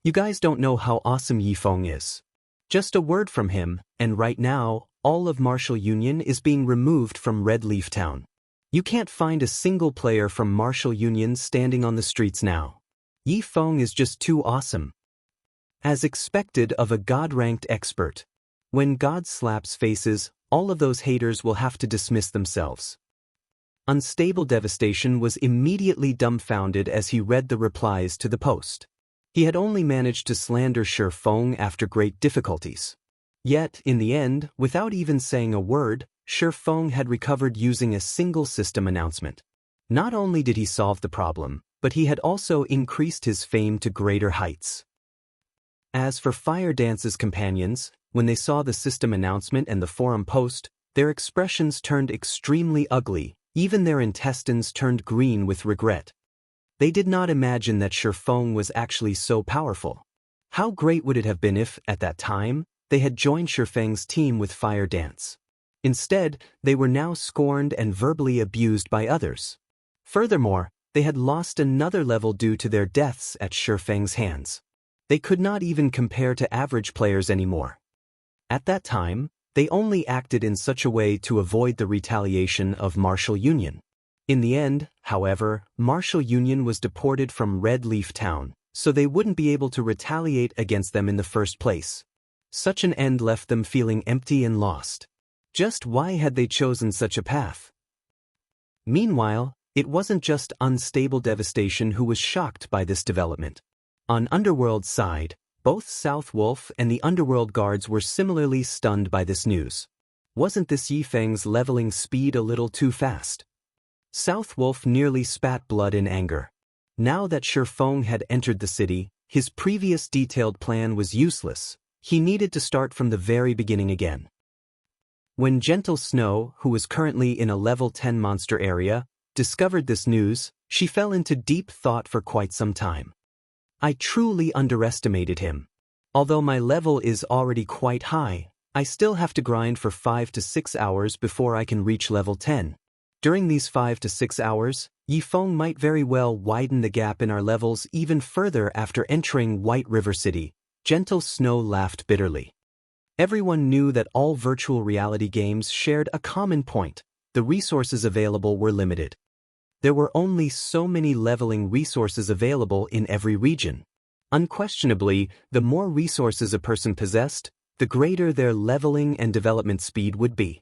You guys don't know how awesome Yi Feng is. Just a word from him, and right now, all of Martial Union is being removed from Red Leaf Town. You can't find a single player from Martial Union standing on the streets now. Yi Feng is just too awesome. As expected of a God-ranked expert. When God slaps faces, all of those haters will have to dismiss themselves. Unstable Devastation was immediately dumbfounded as he read the replies to the post. He had only managed to slander Shi Feng after great difficulties. Yet, in the end, without even saying a word, Shi Feng had recovered using a single system announcement. Not only did he solve the problem, but he had also increased his fame to greater heights. As for Fire Dance's companions, when they saw the system announcement and the forum post, their expressions turned extremely ugly, even their intestines turned green with regret. They did not imagine that Shi Feng was actually so powerful. How great would it have been if, at that time, they had joined Shi Feng's team with Fire Dance. Instead, they were now scorned and verbally abused by others. Furthermore, they had lost another level due to their deaths at Shi Feng's hands. They could not even compare to average players anymore. At that time, they only acted in such a way to avoid the retaliation of Martial Union. In the end, however, Martial Union was deported from Red Leaf Town, so they wouldn't be able to retaliate against them in the first place. Such an end left them feeling empty and lost. Just why had they chosen such a path? Meanwhile, it wasn't just Unstable Devastation who was shocked by this development. On Underworld's side, both South Wolf and the Underworld guards were similarly stunned by this news. Wasn't this Yi Feng's leveling speed a little too fast? South Wolf nearly spat blood in anger. Now that Shi Feng had entered the city, his previous detailed plan was useless. He needed to start from the very beginning again. When Gentle Snow, who was currently in a level 10 monster area, discovered this news, she fell into deep thought for quite some time. I truly underestimated him. Although my level is already quite high, I still have to grind for 5 to 6 hours before I can reach level 10. During these 5 to 6 hours, Yi Feng might very well widen the gap in our levels even further after entering White River City. Gentle Snow laughed bitterly. Everyone knew that all virtual reality games shared a common point. The resources available were limited. There were only so many leveling resources available in every region. Unquestionably, the more resources a person possessed, the greater their leveling and development speed would be.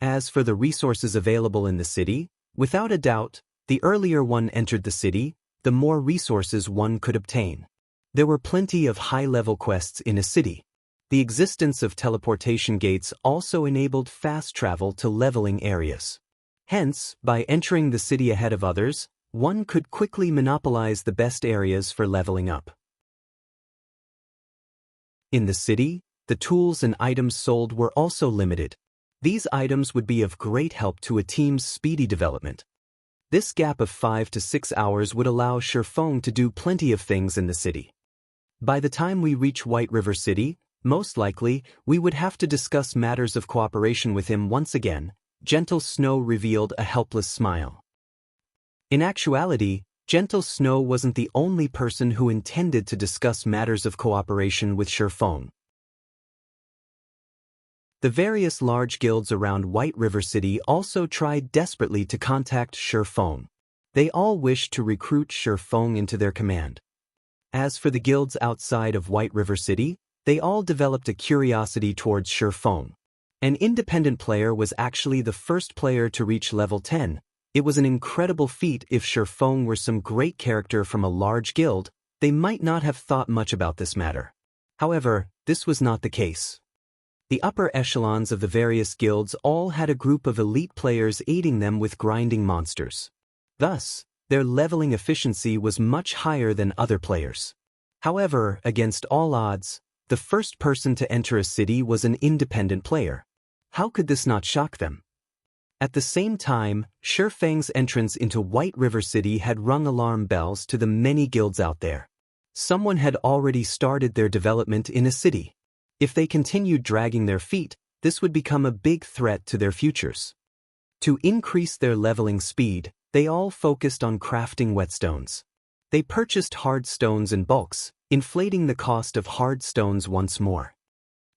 As for the resources available in the city, without a doubt, the earlier one entered the city, the more resources one could obtain. There were plenty of high-level quests in a city. The existence of teleportation gates also enabled fast travel to leveling areas. Hence, by entering the city ahead of others, one could quickly monopolize the best areas for leveling up. In the city, the tools and items sold were also limited. These items would be of great help to a team's speedy development. This gap of 5 to 6 hours would allow Shi Feng to do plenty of things in the city. By the time we reach White River City, most likely, we would have to discuss matters of cooperation with him once again. Gentle Snow revealed a helpless smile. In actuality, Gentle Snow wasn't the only person who intended to discuss matters of cooperation with Shi Feng. The various large guilds around White River City also tried desperately to contact Shi Feng. They all wished to recruit Shi Feng into their command. As for the guilds outside of White River City, they all developed a curiosity towards Shi Feng. An independent player was actually the first player to reach level 10. It was an incredible feat. If Shi Feng were some great character from a large guild, they might not have thought much about this matter. However, this was not the case. The upper echelons of the various guilds all had a group of elite players aiding them with grinding monsters. Thus, their leveling efficiency was much higher than other players. However, against all odds, the first person to enter a city was an independent player. How could this not shock them? At the same time, Shifeng's entrance into White River City had rung alarm bells to the many guilds out there. Someone had already started their development in a city. If they continued dragging their feet, this would become a big threat to their futures. To increase their leveling speed, they all focused on crafting whetstones. They purchased hard stones in bulks, inflating the cost of hard stones once more.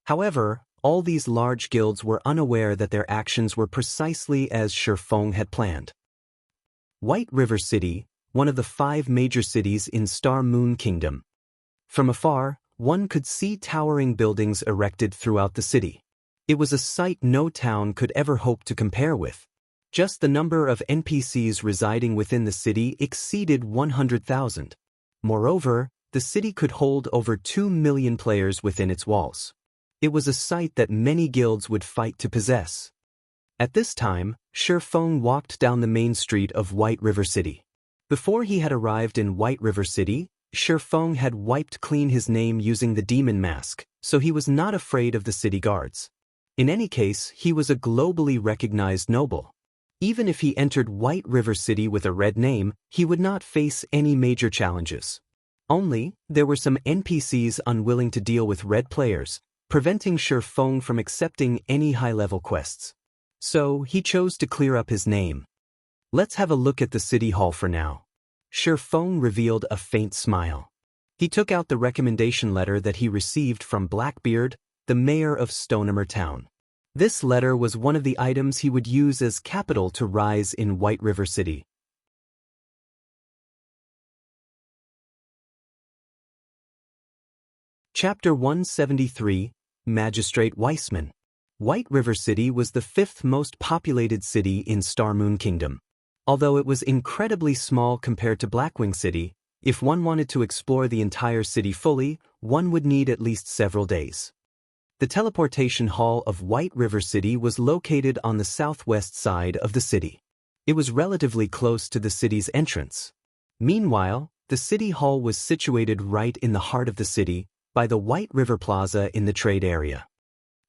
However, all these large guilds were unaware that their actions were precisely as Shifeng had planned. White River City, one of the 5 major cities in Star Moon Kingdom. From afar, one could see towering buildings erected throughout the city. It was a sight no town could ever hope to compare with. Just the number of NPCs residing within the city exceeded 100,000. Moreover, the city could hold over 2 million players within its walls. It was a sight that many guilds would fight to possess. At this time, Shifeng walked down the main street of White River City. Before he had arrived in White River City, Shifeng had wiped clean his name using the demon mask, so he was not afraid of the city guards. In any case, he was a globally recognized noble. Even if he entered White River City with a red name, he would not face any major challenges. Only, there were some NPCs unwilling to deal with red players, preventing Shifeng from accepting any high-level quests. So, he chose to clear up his name. Let's have a look at the city hall for now. Shifeng revealed a faint smile. He took out the recommendation letter that he received from Blackbeard, the mayor of Stonehammer Town. This letter was one of the items he would use as capital to rise in White River City. Chapter 173, Magistrate Weissman. White River City was the 5th most populated city in Star Moon Kingdom. Although it was incredibly small compared to Blackwing City, if one wanted to explore the entire city fully, one would need at least several days. The teleportation hall of White River City was located on the southwest side of the city. It was relatively close to the city's entrance. Meanwhile, the city hall was situated right in the heart of the city, by the White River Plaza in the trade area.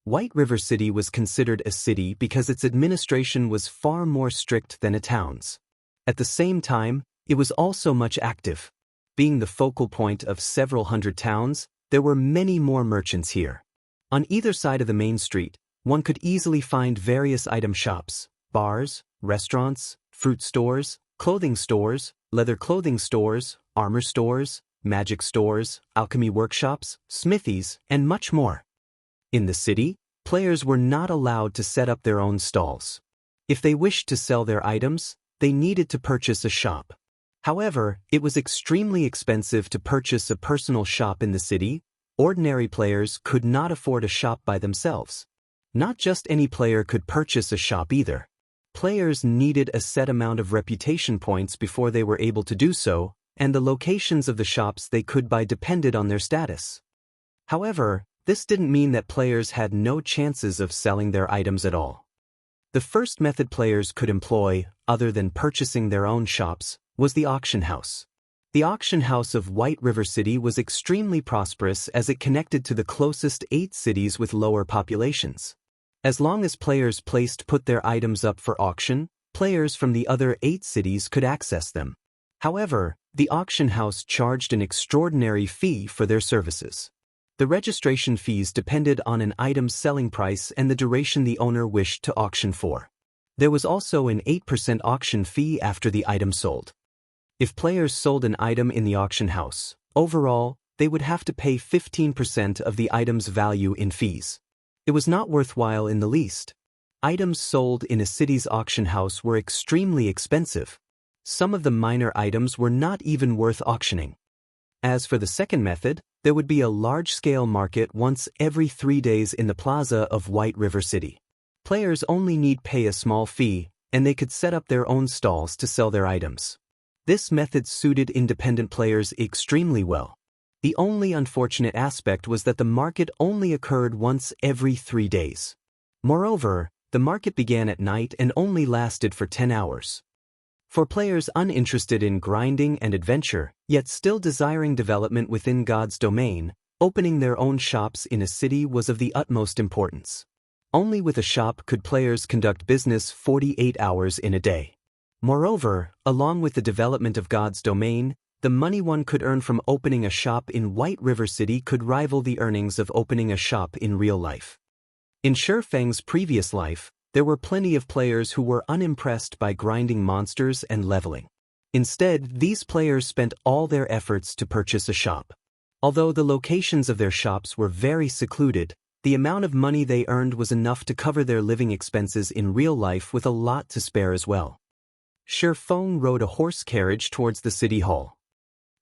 White River City was considered a city because its administration was far more strict than a town's. At the same time, it was also much active. Being the focal point of several hundred towns, there were many more merchants here. On either side of the main street, one could easily find various item shops, bars, restaurants, fruit stores, clothing stores, leather clothing stores, armor stores, magic stores, alchemy workshops, smithies, and much more. In the city, players were not allowed to set up their own stalls. If they wished to sell their items, they needed to purchase a shop. However, it was extremely expensive to purchase a personal shop in the city. Ordinary players could not afford a shop by themselves. Not just any player could purchase a shop either. Players needed a set amount of reputation points before they were able to do so, and the locations of the shops they could buy depended on their status. However, this didn't mean that players had no chances of selling their items at all. The first method players could employ, other than purchasing their own shops, was the auction house. The auction house of White River City was extremely prosperous as it connected to the closest 8 cities with lower populations. As long as players put their items up for auction, players from the other 8 cities could access them. However, the auction house charged an extraordinary fee for their services. The registration fees depended on an item's selling price and the duration the owner wished to auction for. There was also an 8% auction fee after the item sold. If players sold an item in the auction house, overall, they would have to pay 15% of the item's value in fees. It was not worthwhile in the least. Items sold in a city's auction house were extremely expensive. Some of the minor items were not even worth auctioning. As for the second method, there would be a large-scale market once every 3 days in the plaza of White River City. Players only need pay a small fee, and they could set up their own stalls to sell their items. This method suited independent players extremely well. The only unfortunate aspect was that the market only occurred once every 3 days. Moreover, the market began at night and only lasted for 10 hours. For players uninterested in grinding and adventure, yet still desiring development within God's domain, opening their own shops in a city was of the utmost importance. Only with a shop could players conduct business 48 hours in a day. Moreover, along with the development of God's domain, the money one could earn from opening a shop in White River City could rival the earnings of opening a shop in real life. In Shifeng's previous life, there were plenty of players who were unimpressed by grinding monsters and leveling. Instead, these players spent all their efforts to purchase a shop. Although the locations of their shops were very secluded, the amount of money they earned was enough to cover their living expenses in real life with a lot to spare as well. Shifeng rode a horse carriage towards the city hall.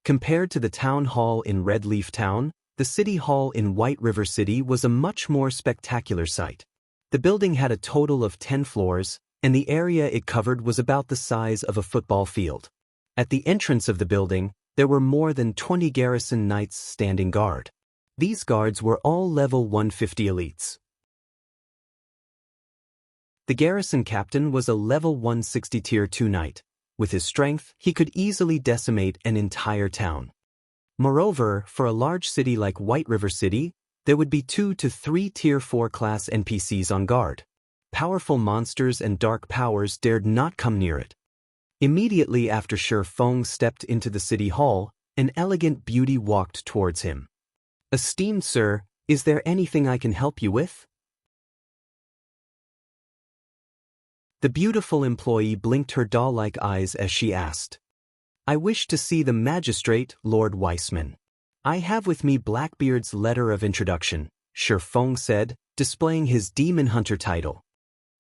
Compared to the town hall in Red Leaf Town, the city hall in White River City was a much more spectacular sight. The building had a total of 10 floors, and the area it covered was about the size of a football field. At the entrance of the building, there were more than 20 garrison knights standing guard. These guards were all level 150 elites. The garrison captain was a level 160 tier 2 knight. With his strength, he could easily decimate an entire town. Moreover, for a large city like White River City, there would be 2 to 3 tier 4 class NPCs on guard. Powerful monsters and dark powers dared not come near it. Immediately after Shifeng stepped into the city hall, an elegant beauty walked towards him. "Esteemed sir, is there anything I can help you with?" The beautiful employee blinked her doll-like eyes as she asked. "I wish to see the magistrate, Lord Weissman. I have with me Blackbeard's letter of introduction," Shifeng said, displaying his Demon Hunter title.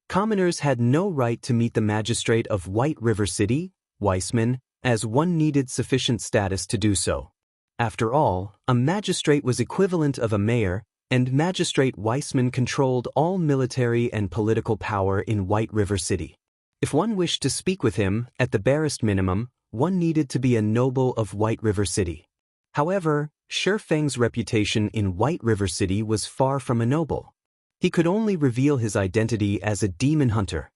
Commoners had no right to meet the magistrate of White River City, Weissman, as one needed sufficient status to do so. After all, a magistrate was equivalent of a mayor, and Magistrate Weissman controlled all military and political power in White River City. If one wished to speak with him, at the barest minimum, one needed to be a noble of White River City. However, Shifeng's reputation in White River City was far from a noble. He could only reveal his identity as a demon hunter.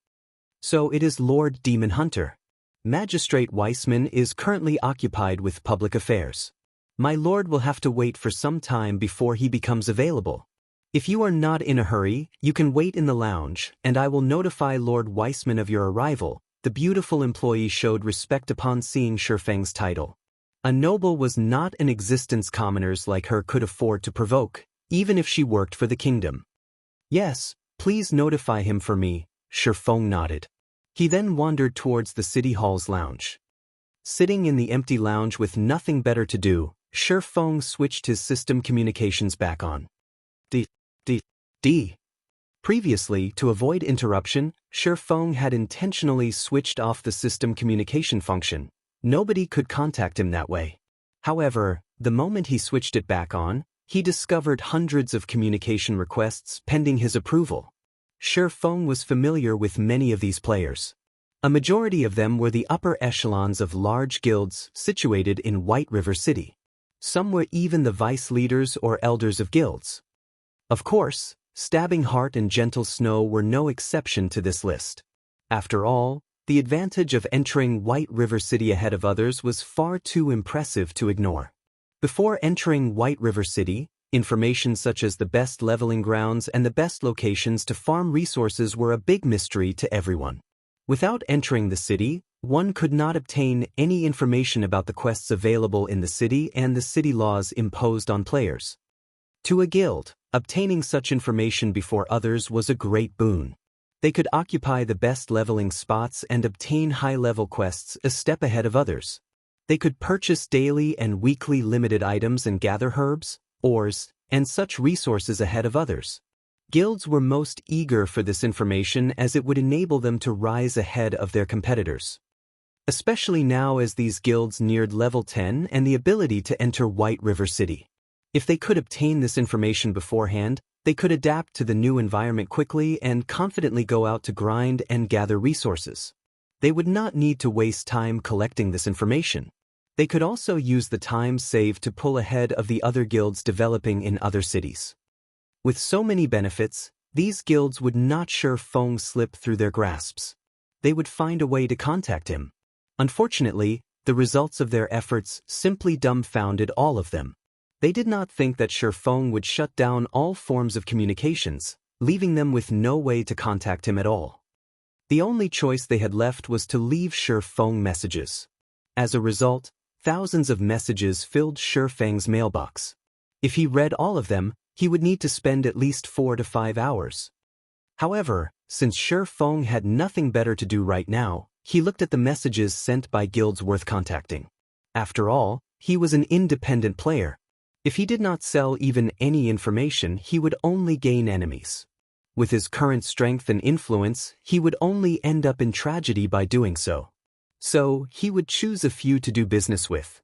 "So it is Lord Demon Hunter. Magistrate Weissman is currently occupied with public affairs. My lord will have to wait for some time before he becomes available. If you are not in a hurry, you can wait in the lounge, and I will notify Lord Weissman of your arrival." The beautiful employee showed respect upon seeing Shifeng's title. A noble was not an existence commoners like her could afford to provoke, even if she worked for the kingdom. "Yes, please notify him for me," Shifeng nodded. He then wandered towards the city hall's lounge. Sitting in the empty lounge with nothing better to do, Shifeng switched his system communications back on. Previously, to avoid interruption, Shifeng had intentionally switched off the system communication function. Nobody could contact him that way. However, the moment he switched it back on, he discovered hundreds of communication requests pending his approval. Shifeng was familiar with many of these players. A majority of them were the upper echelons of large guilds situated in White River City. Some were even the vice leaders or elders of guilds. Of course, Stabbing Heart and Gentle Snow were no exception to this list. After all, the advantage of entering White River City ahead of others was far too impressive to ignore. Before entering White River City, information such as the best leveling grounds and the best locations to farm resources were a big mystery to everyone. Without entering the city, one could not obtain any information about the quests available in the city and the city laws imposed on players. To a guild, obtaining such information before others was a great boon. They could occupy the best leveling spots and obtain high-level quests a step ahead of others. They could purchase daily and weekly limited items and gather herbs, ores, and such resources ahead of others. Guilds were most eager for this information as it would enable them to rise ahead of their competitors. Especially now as these guilds neared level 10 and the ability to enter White River City. If they could obtain this information beforehand, they could adapt to the new environment quickly and confidently go out to grind and gather resources. They would not need to waste time collecting this information. They could also use the time saved to pull ahead of the other guilds developing in other cities. With so many benefits, these guilds would not Shifeng slip through their grasps. They would find a way to contact him. Unfortunately, the results of their efforts simply dumbfounded all of them. They did not think that Shifeng would shut down all forms of communications, leaving them with no way to contact him at all. The only choice they had left was to leave Shi Feng messages. As a result, thousands of messages filled Shi Feng's mailbox. If he read all of them, he would need to spend at least 4 to 5 hours. However, since Shi Feng had nothing better to do right now, he looked at the messages sent by guilds worth contacting. After all, he was an independent player. If he did not sell even any information, he would only gain enemies. With his current strength and influence, he would only end up in tragedy by doing so. So, he would choose a few to do business with.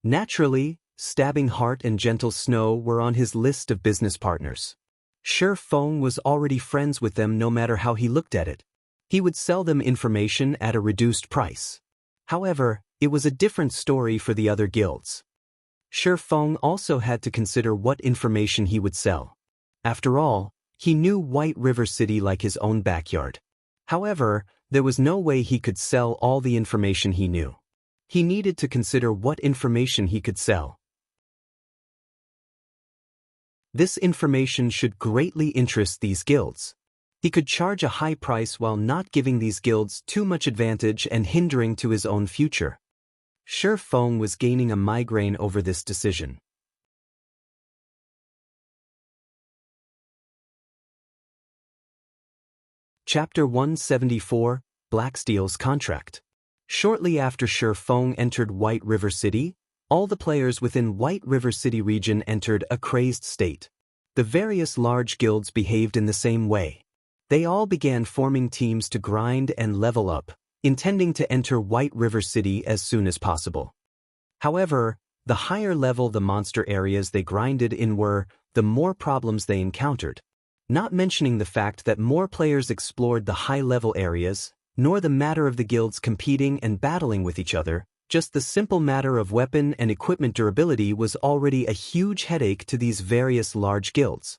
Naturally, Stabbing Heart and Gentle Snow were on his list of business partners. Shi Feng was already friends with them no matter how he looked at it. He would sell them information at a reduced price. However, it was a different story for the other guilds. Shi Feng also had to consider what information he would sell. After all, he knew White River City like his own backyard. However, there was no way he could sell all the information he knew. He needed to consider what information he could sell. This information should greatly interest these guilds. He could charge a high price while not giving these guilds too much advantage and hindering to his own future. Shi Feng was gaining a migraine over this decision. Chapter 174, Blacksteel's Contract. Shortly after Shi Feng entered White River City, all the players within White River City region entered a crazed state. The various large guilds behaved in the same way. They all began forming teams to grind and level up, intending to enter White River City as soon as possible. However, the higher level the monster areas they grinded in were, the more problems they encountered. Not mentioning the fact that more players explored the high-level areas, nor the matter of the guilds competing and battling with each other, just the simple matter of weapon and equipment durability was already a huge headache to these various large guilds.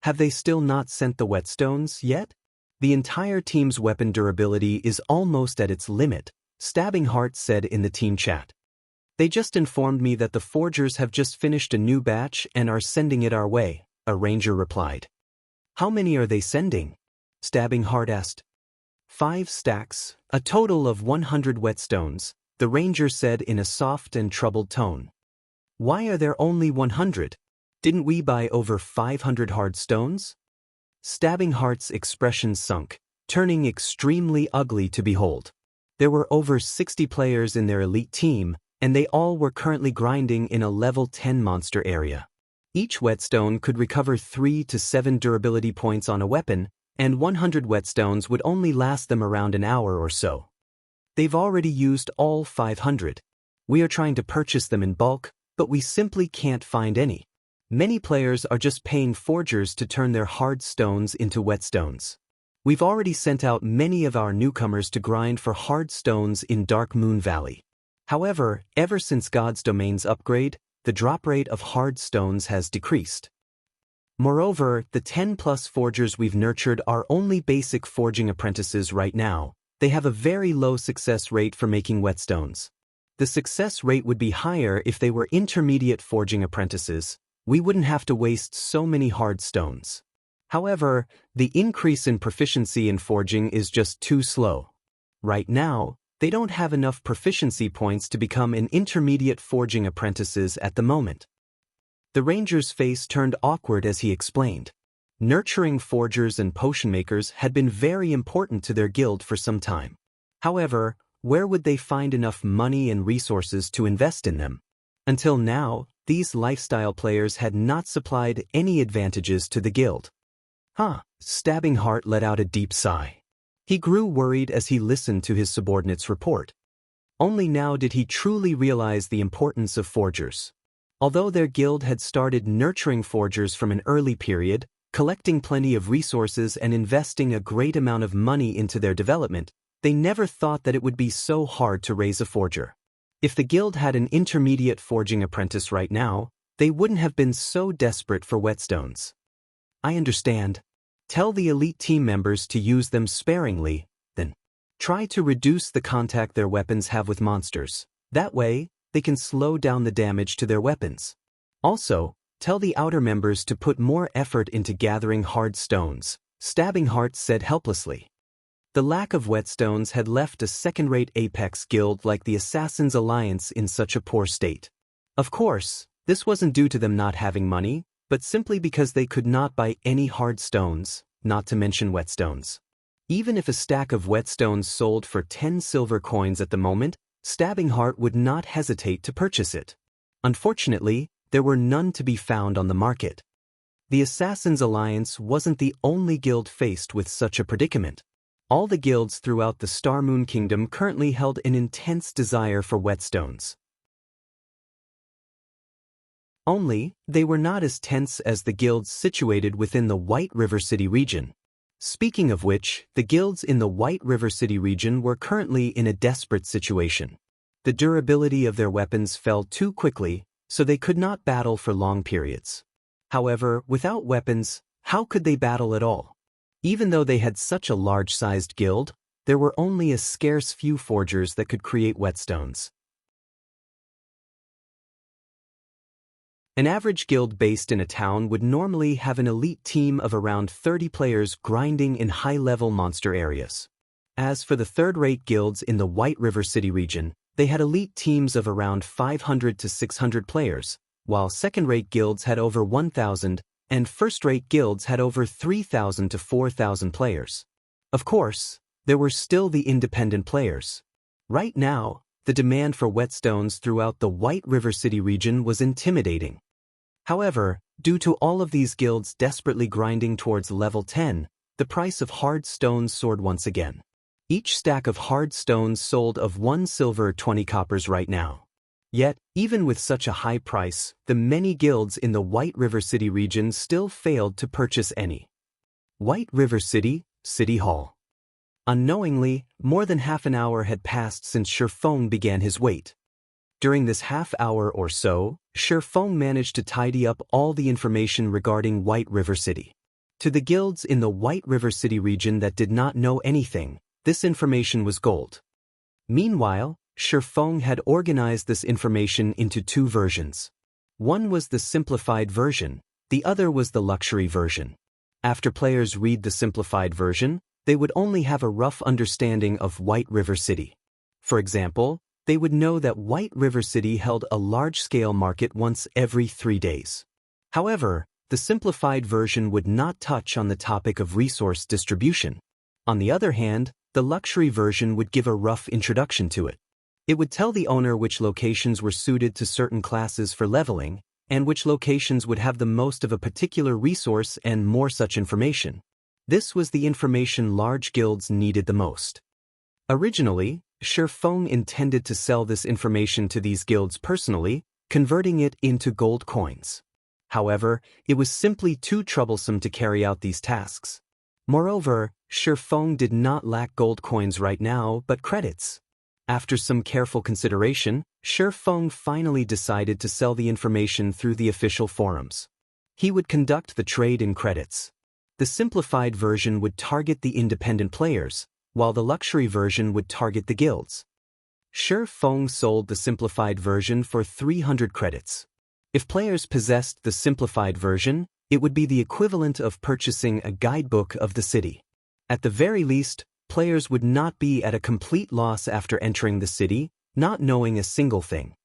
Have they still not sent the whetstones yet? The entire team's weapon durability is almost at its limit, Stabbing Heart said in the team chat. They just informed me that the forgers have just finished a new batch and are sending it our way, a ranger replied. How many are they sending? Stabbing Heart asked. 5 stacks, a total of 100 whetstones, the ranger said in a soft and troubled tone. Why are there only 100? Didn't we buy over 500 hard stones? Stabbing Heart's expression sunk, turning extremely ugly to behold. There were over 60 players in their elite team, and they all were currently grinding in a level 10 monster area. Each whetstone could recover 3 to 7 durability points on a weapon, and 100 whetstones would only last them around an hour or so. They've already used all 500. We are trying to purchase them in bulk, but we simply can't find any. Many players are just paying forgers to turn their hard stones into whetstones. We've already sent out many of our newcomers to grind for hard stones in Dark Moon Valley. However, ever since God's Domain's upgrade, the drop rate of hard stones has decreased. Moreover, the 10+ forgers we've nurtured are only basic forging apprentices right now. They have a very low success rate for making whetstones. The success rate would be higher if they were intermediate forging apprentices. We wouldn't have to waste so many hard stones. However, the increase in proficiency in forging is just too slow. Right now, they don't have enough proficiency points to become an intermediate forging apprentices at the moment. The ranger's face turned awkward as he explained. Nurturing forgers and potion makers had been very important to their guild for some time. However, where would they find enough money and resources to invest in them? Until now, these lifestyle players had not supplied any advantages to the guild. Stabbing Heart let out a deep sigh. He grew worried as he listened to his subordinate's report. Only now did he truly realize the importance of forgers. Although their guild had started nurturing forgers from an early period, collecting plenty of resources and investing a great amount of money into their development, they never thought that it would be so hard to raise a forger. If the guild had an intermediate forging apprentice right now, they wouldn't have been so desperate for whetstones. I understand. Tell the elite team members to use them sparingly, then try to reduce the contact their weapons have with monsters. That way, they can slow down the damage to their weapons. Also, tell the outer members to put more effort into gathering hard stones, Stabbing Heart said helplessly. The lack of whetstones had left a second-rate apex guild like the Assassin's Alliance in such a poor state. Of course, this wasn't due to them not having money, but simply because they could not buy any hard stones, not to mention whetstones. Even if a stack of whetstones sold for 10 silver coins at the moment, Stabbing Heart would not hesitate to purchase it. Unfortunately, there were none to be found on the market. The Assassin's Alliance wasn't the only guild faced with such a predicament. All the guilds throughout the Star Moon Kingdom currently held an intense desire for whetstones. Only, they were not as tense as the guilds situated within the White River City region. Speaking of which, the guilds in the White River City region were currently in a desperate situation. The durability of their weapons fell too quickly, so they could not battle for long periods. However, without weapons, how could they battle at all? Even though they had such a large-sized guild, there were only a scarce few forgers that could create whetstones. An average guild based in a town would normally have an elite team of around 30 players grinding in high-level monster areas. As for the third-rate guilds in the White River City region, they had elite teams of around 500 to 600 players, while second-rate guilds had over 1,000, and first-rate guilds had over 3,000 to 4,000 players. Of course, there were still the independent players. Right now, the demand for whetstones throughout the White River City region was intimidating. However, due to all of these guilds desperately grinding towards level 10, the price of hard stones soared once again. Each stack of hard stones sold of 1 silver 20 coppers right now. Yet, even with such a high price, the many guilds in the White River City region still failed to purchase any. White River City, City Hall. Unknowingly, more than half an hour had passed since Shifeng began his wait. During this half hour or so, Shifeng managed to tidy up all the information regarding White River City. To the guilds in the White River City region that did not know anything, this information was gold. Meanwhile, Shifeng had organized this information into 2 versions. One was the simplified version, the other was the luxury version. After players read the simplified version, they would only have a rough understanding of White River City. For example, they would know that White River City held a large-scale market once every 3 days. However, the simplified version would not touch on the topic of resource distribution. On the other hand, the luxury version would give a rough introduction to it. It would tell the owner which locations were suited to certain classes for leveling, and which locations would have the most of a particular resource and more such information. This was the information large guilds needed the most. Originally, Shifeng intended to sell this information to these guilds personally, converting it into gold coins. However, it was simply too troublesome to carry out these tasks. Moreover, Shifeng did not lack gold coins right now but credits. After some careful consideration, Shifeng finally decided to sell the information through the official forums. He would conduct the trade in credits. The simplified version would target the independent players, while the luxury version would target the guilds. Shifeng sold the simplified version for 300 credits. If players possessed the simplified version, it would be the equivalent of purchasing a guidebook of the city. At the very least, players would not be at a complete loss after entering the city, not knowing a single thing.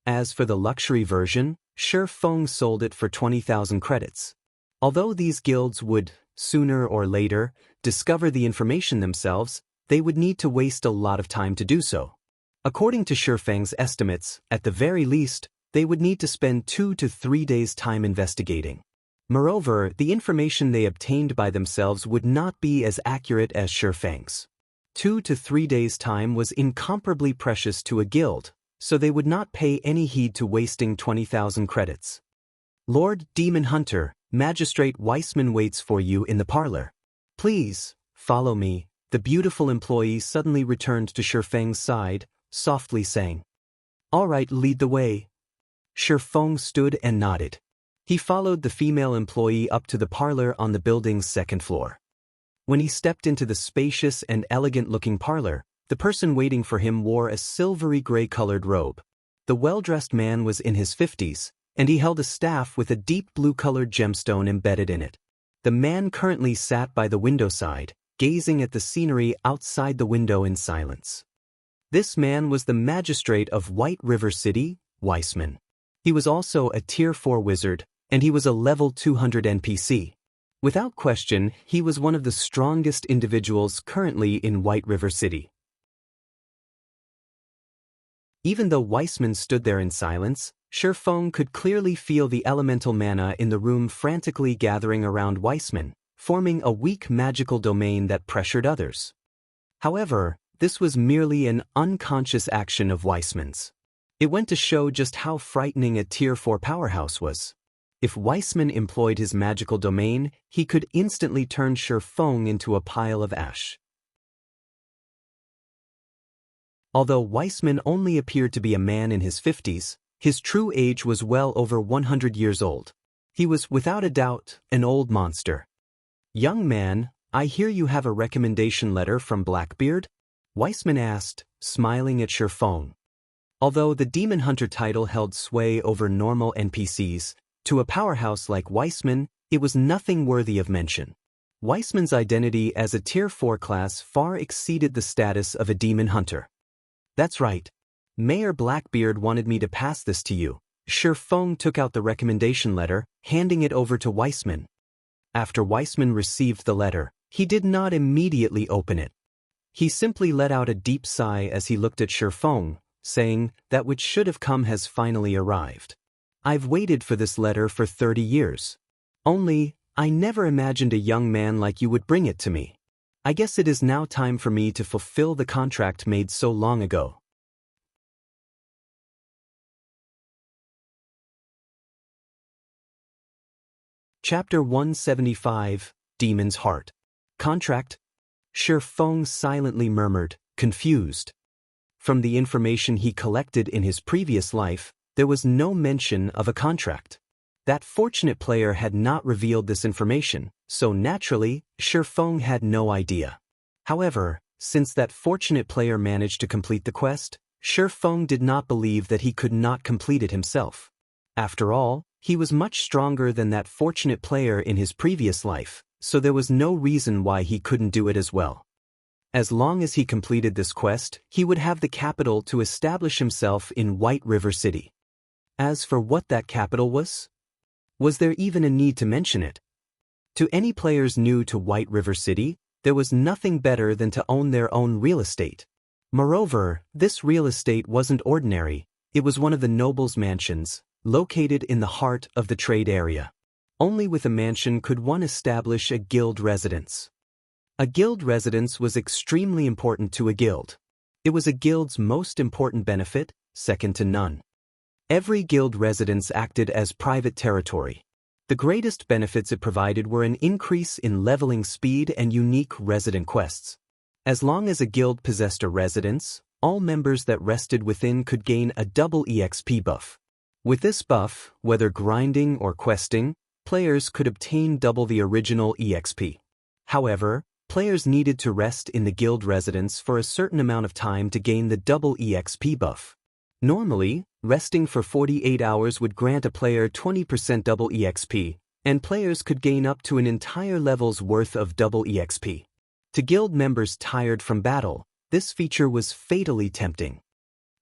As for the luxury version, Shifeng sold it for 20,000 credits. Although these guilds would, sooner or later, discover the information themselves, they would need to waste a lot of time to do so. According to Shifeng's estimates, at the very least, they would need to spend 2 to 3 days' time investigating. Moreover, the information they obtained by themselves would not be as accurate as Shifeng's. 2 to 3 days' time was incomparably precious to a guild, so they would not pay any heed to wasting 20,000 credits. Lord Demon Hunter, Magistrate Weissman waits for you in the parlor. Please, follow me. The beautiful employee suddenly returned to Shifeng's side, softly saying. All right, lead the way. Shifeng stood and nodded. He followed the female employee up to the parlor on the building's 2nd floor. When he stepped into the spacious and elegant-looking parlor, the person waiting for him wore a silvery gray-colored robe. The well-dressed man was in his 50s, and he held a staff with a deep blue-colored gemstone embedded in it. The man currently sat by the window side, gazing at the scenery outside the window in silence. This man was the magistrate of White River City, Weissman. He was also a Tier 4 wizard, and he was a level 200 NPC. Without question, he was one of the strongest individuals currently in White River City. Even though Weissman stood there in silence, Shifeng could clearly feel the elemental mana in the room frantically gathering around Weissman, forming a weak magical domain that pressured others. However, this was merely an unconscious action of Weissman's. It went to show just how frightening a Tier 4 powerhouse was. If Weissman employed his magical domain, he could instantly turn Shifeng into a pile of ash. Although Weissman only appeared to be a man in his 50s, his true age was well over 100 years old. He was, without a doubt, an old monster. "Young man, I hear you have a recommendation letter from Blackbeard?" Weissman asked, smiling at Shifeng. Although the Demon Hunter title held sway over normal NPCs, to a powerhouse like Weissman, it was nothing worthy of mention. Weissman's identity as a Tier 4 class far exceeded the status of a Demon Hunter. "That's right. Mayor Blackbeard wanted me to pass this to you." Shifeng took out the recommendation letter, handing it over to Weissman. After Weissman received the letter, he did not immediately open it. He simply let out a deep sigh as he looked at Shifeng, saying, "That which should have come has finally arrived. I've waited for this letter for 30 years. Only, I never imagined a young man like you would bring it to me. I guess it is now time for me to fulfill the contract made so long ago." Chapter 175, Demon's Heart. Contract? Shifeng silently murmured, confused. From the information he collected in his previous life, there was no mention of a contract. That fortunate player had not revealed this information, so naturally, Shifeng had no idea. However, since that fortunate player managed to complete the quest, Shifeng did not believe that he could not complete it himself. After all, he was much stronger than that fortunate player in his previous life, so there was no reason why he couldn't do it as well. As long as he completed this quest, he would have the capital to establish himself in White River City. As for what that capital was there even a need to mention it? To any players new to White River City, there was nothing better than to own their own real estate. Moreover, this real estate wasn't ordinary, it was one of the nobles' mansions, located in the heart of the trade area. Only with a mansion could one establish a guild residence. A guild residence was extremely important to a guild. It was a guild's most important benefit, second to none. Every guild residence acted as private territory. The greatest benefits it provided were an increase in leveling speed and unique resident quests. As long as a guild possessed a residence, all members that rested within could gain a double EXP buff. With this buff, whether grinding or questing, players could obtain double the original EXP. However, players needed to rest in the guild residence for a certain amount of time to gain the double EXP buff. Normally, resting for 48 hours would grant a player 20% double EXP, and players could gain up to an entire level's worth of double EXP. To guild members tired from battle, this feature was fatally tempting.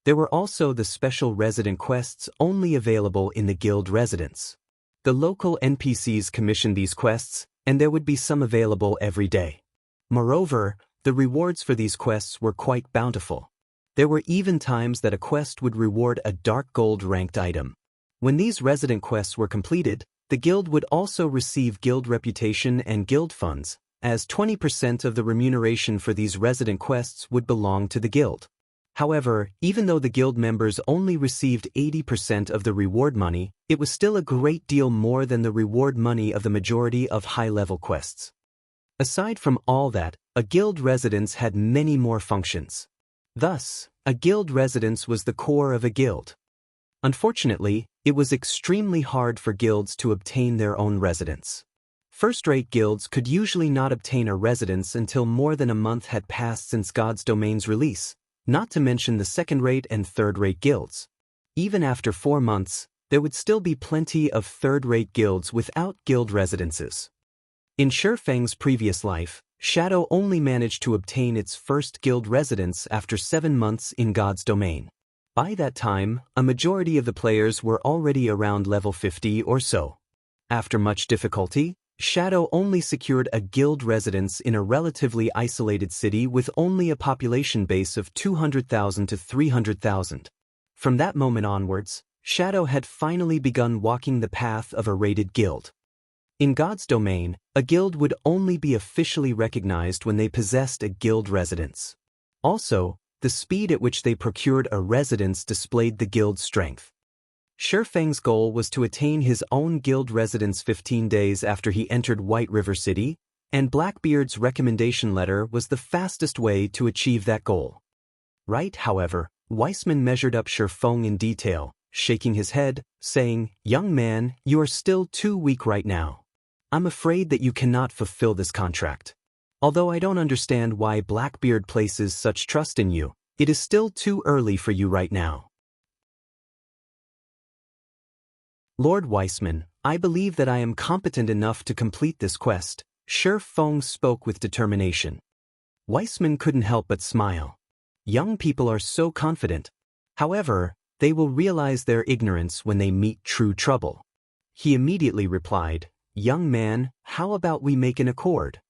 There were also the special resident quests only available in the guild residence. The local NPCs commissioned these quests, and there would be some available every day. Moreover, the rewards for these quests were quite bountiful. There were even times that a quest would reward a dark gold ranked item. When these resident quests were completed, the guild would also receive guild reputation and guild funds, as 20% of the remuneration for these resident quests would belong to the guild. However, even though the guild members only received 80% of the reward money, it was still a great deal more than the reward money of the majority of high-level quests. Aside from all that, a guild residence had many more functions. Thus, a guild residence was the core of a guild. Unfortunately, it was extremely hard for guilds to obtain their own residence. First-rate guilds could usually not obtain a residence until more than a month had passed since God's Domain's release, not to mention the second-rate and third-rate guilds. Even after 4 months, there would still be plenty of third-rate guilds without guild residences. In Shifeng's previous life, Shadow only managed to obtain its first guild residence after 7 months in God's domain. By that time, a majority of the players were already around level 50 or so. After much difficulty, Shadow only secured a guild residence in a relatively isolated city with only a population base of 200,000 to 300,000. From that moment onwards, Shadow had finally begun walking the path of a rated guild. In God's domain, a guild would only be officially recognized when they possessed a guild residence. Also, the speed at which they procured a residence displayed the guild's strength. Shifeng's goal was to attain his own guild residence 15 days after he entered White River City, and Blackbeard's recommendation letter was the fastest way to achieve that goal. Right, however, Weissman measured up Shifeng in detail, shaking his head, saying, "Young man, you are still too weak right now. I'm afraid that you cannot fulfill this contract. Although I don't understand why Blackbeard places such trust in you, it is still too early for you right now." Lord Weissman, I believe that I am competent enough to complete this quest, Shifeng spoke with determination. Weissman couldn't help but smile. Young people are so confident. However, they will realize their ignorance when they meet true trouble. He immediately replied, "Young man, how about we make an accord?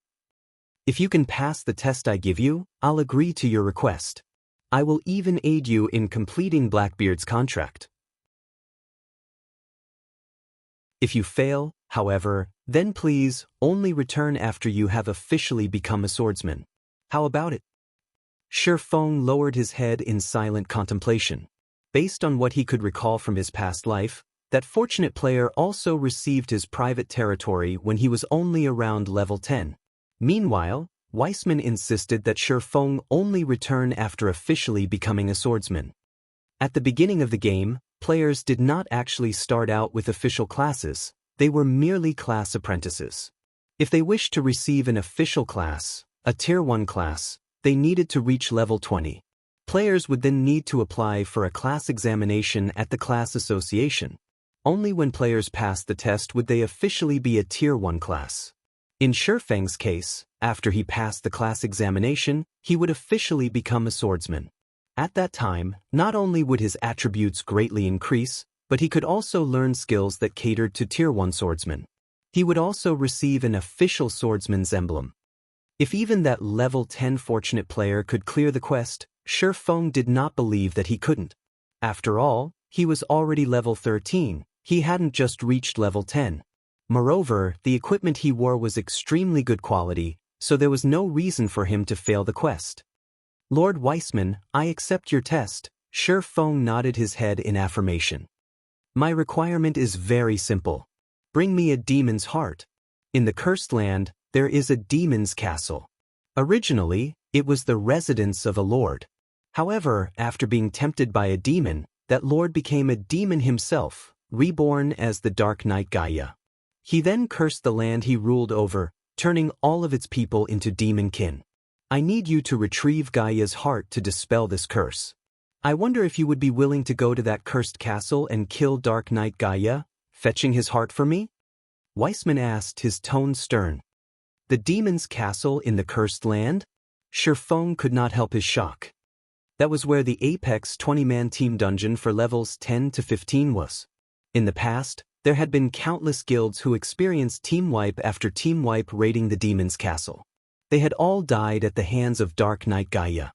If you can pass the test I give you, I'll agree to your request. I will even aid you in completing Blackbeard's contract. If you fail, however, then please only return after you have officially become a swordsman. How about it?" Shifeng lowered his head in silent contemplation. Based on what he could recall from his past life, that fortunate player also received his private territory when he was only around level 10. Meanwhile, Weissman insisted that Shifeng only return after officially becoming a swordsman. At the beginning of the game, players did not actually start out with official classes, they were merely class apprentices. If they wished to receive an official class, a Tier 1 class, they needed to reach level 20. Players would then need to apply for a class examination at the class association. Only when players passed the test would they officially be a Tier 1 class. In Shifeng's case, after he passed the class examination, he would officially become a swordsman. At that time, not only would his attributes greatly increase, but he could also learn skills that catered to Tier 1 swordsmen. He would also receive an official swordsman's emblem. If even that level 10 fortunate player could clear the quest, Shifeng did not believe that he couldn't. After all, he was already level 13, he hadn't just reached level 10. Moreover, the equipment he wore was extremely good quality, so there was no reason for him to fail the quest. "Lord Weissman, I accept your test," Shifeng nodded his head in affirmation. "My requirement is very simple. Bring me a demon's heart. In the Cursed Land, there is a demon's castle. Originally, it was the residence of a lord. However, after being tempted by a demon, that lord became a demon himself, reborn as the Dark Knight Gaia. He then cursed the land he ruled over, turning all of its people into demon-kin. I need you to retrieve Gaia's heart to dispel this curse. I wonder if you would be willing to go to that cursed castle and kill Dark Knight Gaia, fetching his heart for me?" Weissman asked, his tone stern. The demon's castle in the Cursed Land? Shifeng could not help his shock. That was where the Apex 20-man team dungeon for levels 10 to 15 was. In the past, there had been countless guilds who experienced team wipe after team wipe raiding the demon's castle. They had all died at the hands of Dark Knight Gaia.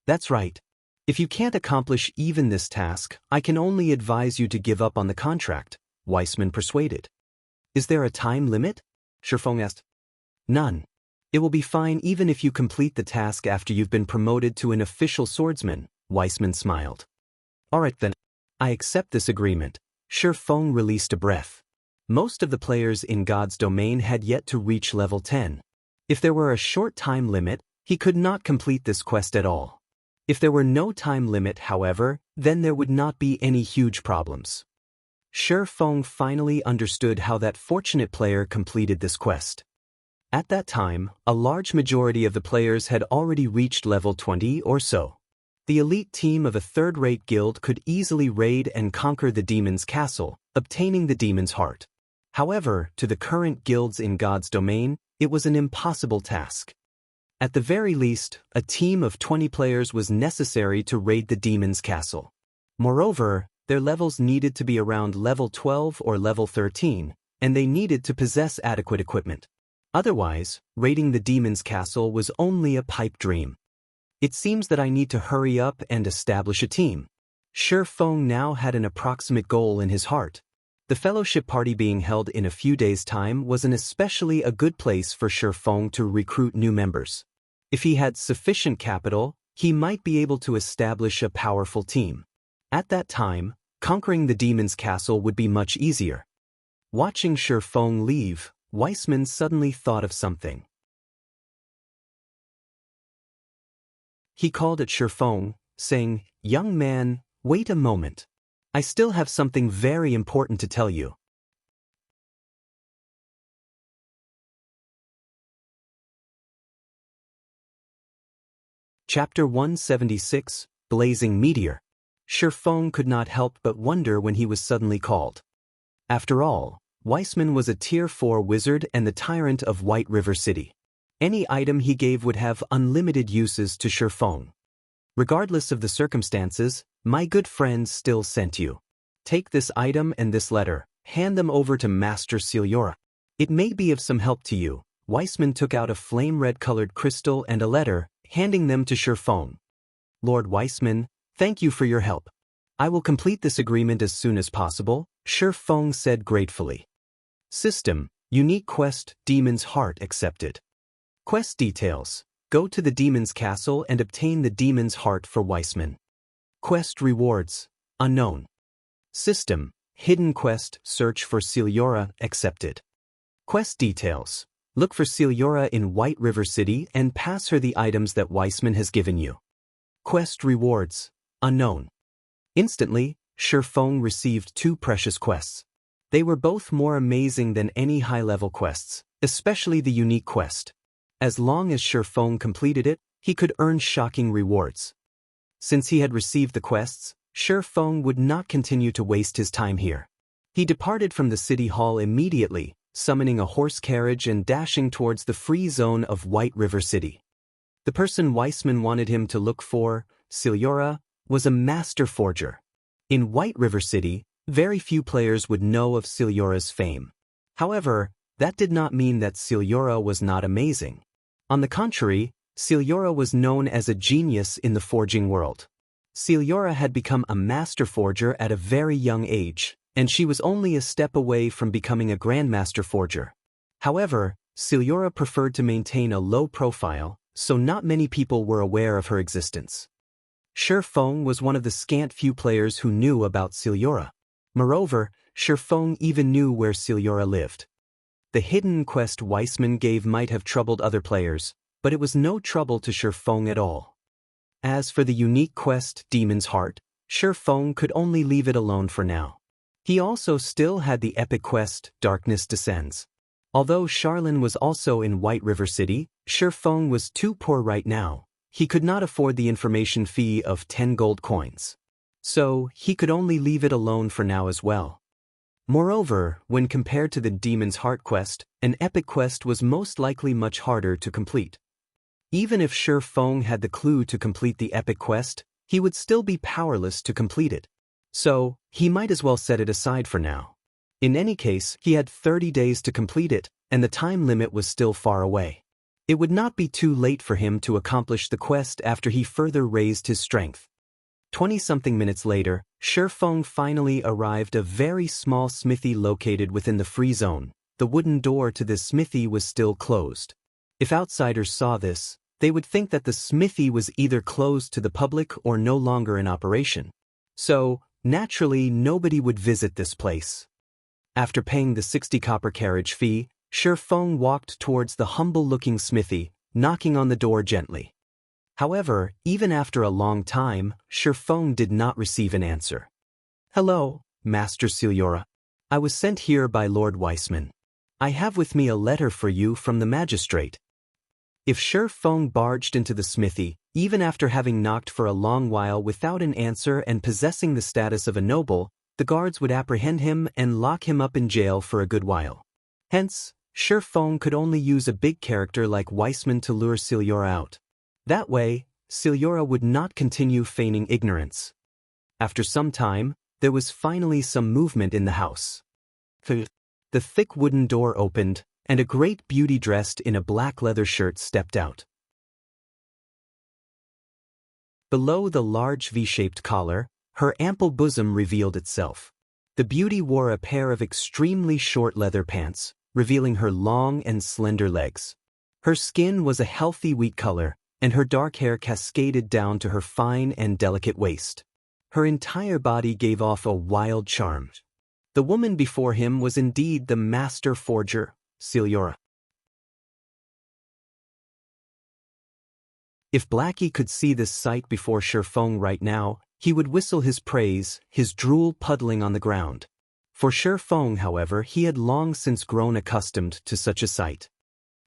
"That's right. If you can't accomplish even this task, I can only advise you to give up on the contract," Weissman persuaded. "Is there a time limit?" Shifeng asked. "None. It will be fine even if you complete the task after you've been promoted to an official swordsman," Weissman smiled. "All right then. I accept this agreement." Shifeng released a breath. Most of the players in God's domain had yet to reach level 10. If there were a short time limit, he could not complete this quest at all. If there were no time limit, however, then there would not be any huge problems. Shifeng finally understood how that fortunate player completed this quest. At that time, a large majority of the players had already reached level 20 or so. The elite team of a third-rate guild could easily raid and conquer the demon's castle, obtaining the demon's heart. However, to the current guilds in God's domain, it was an impossible task. At the very least, a team of 20 players was necessary to raid the demon's castle. Moreover, their levels needed to be around level 12 or level 13, and they needed to possess adequate equipment. Otherwise, raiding the demon's castle was only a pipe dream. It seems that I need to hurry up and establish a team. Shi Feng now had an approximate goal in his heart. The fellowship party being held in a few days' time was an especially a good place for Shi Feng to recruit new members. If he had sufficient capital, he might be able to establish a powerful team. At that time, conquering the demon's castle would be much easier. Watching Shi Feng leave, Weissman suddenly thought of something. He called at Shi Feng, saying, "Young man, wait a moment. I still have something very important to tell you." Chapter 176, Blazing Meteor. Shi Feng could not help but wonder when he was suddenly called. After all, Weissman was a Tier 4 wizard and the tyrant of White River City. Any item he gave would have unlimited uses to Shi Feng. Regardless of the circumstances, my good friend still sent you. Take this item and this letter, hand them over to Master Celiora. It may be of some help to you. Weissman took out a flame-red-colored crystal and a letter, handing them to Shi Feng. Lord Weissman, thank you for your help. I will complete this agreement as soon as possible, Shi Feng said gratefully. System, Unique Quest, Demon's Heart accepted. Quest details. Go to the demon's castle and obtain the demon's heart for Weissman. Quest rewards. Unknown. System, Hidden Quest, Search for Celiora accepted. Quest details. Look for Celiora in White River City and pass her the items that Weissman has given you. Quest rewards. Unknown. Instantly, Shi Feng received 2 precious quests. They were both more amazing than any high-level quests, especially the unique quest. As long as Shi Feng completed it, he could earn shocking rewards. Since he had received the quests, Shi Feng would not continue to waste his time here. He departed from the city hall immediately, summoning a horse carriage and dashing towards the free zone of White River City. The person Weissman wanted him to look for, Celiora, was a master forger. In White River City, very few players would know of Celiora's fame. However, that did not mean that Celiora was not amazing. On the contrary, Celiora was known as a genius in the forging world. Celiora had become a master forger at a very young age, and she was only a step away from becoming a grandmaster forger. However, Celiora preferred to maintain a low profile, so not many people were aware of her existence. Shi Feng was one of the scant few players who knew about Celiora. Moreover, Shi Feng even knew where Celiora lived. The hidden quest Weissman gave might have troubled other players, but it was no trouble to Shi Feng at all. As for the unique quest, Demon's Heart, Shi Feng could only leave it alone for now. He also still had the epic quest, Darkness Descends. Although Charlene was also in White River City, Shi Feng was too poor right now. He could not afford the information fee of 10 gold coins. So, he could only leave it alone for now as well. Moreover, when compared to the Demon's Heart quest, an epic quest was most likely much harder to complete. Even if Shi Feng had the clue to complete the epic quest, he would still be powerless to complete it. So, he might as well set it aside for now. In any case, he had 30 days to complete it, and the time limit was still far away. It would not be too late for him to accomplish the quest after he further raised his strength. 20-something minutes later, Shi Feng finally arrived at a very small smithy located within the free zone. The wooden door to this smithy was still closed. If outsiders saw this, they would think that the smithy was either closed to the public or no longer in operation. So, naturally, nobody would visit this place. After paying the 60 copper carriage fee, Shi Feng walked towards the humble-looking smithy, knocking on the door gently. However, even after a long time, Shi Feng did not receive an answer. "Hello, Master Celiora. I was sent here by Lord Weissman. I have with me a letter for you from the magistrate." If Shi Feng barged into the smithy, even after having knocked for a long while without an answer and possessing the status of a noble, the guards would apprehend him and lock him up in jail for a good while. Hence, Shi Feng could only use a big character like Weissman to lure Ciljora out. That way, Ciljora would not continue feigning ignorance. After some time, there was finally some movement in the house. The thick wooden door opened, and a great beauty dressed in a black leather shirt stepped out. Below the large V-shaped collar, her ample bosom revealed itself. The beauty wore a pair of extremely short leather pants, revealing her long and slender legs. Her skin was a healthy wheat color, and her dark hair cascaded down to her fine and delicate waist. Her entire body gave off a wild charm. The woman before him was indeed the master forger, Ciljora. If Blackie could see this sight before Shi Feng right now, he would whistle his praise, his drool puddling on the ground. For Shi Feng, however, he had long since grown accustomed to such a sight.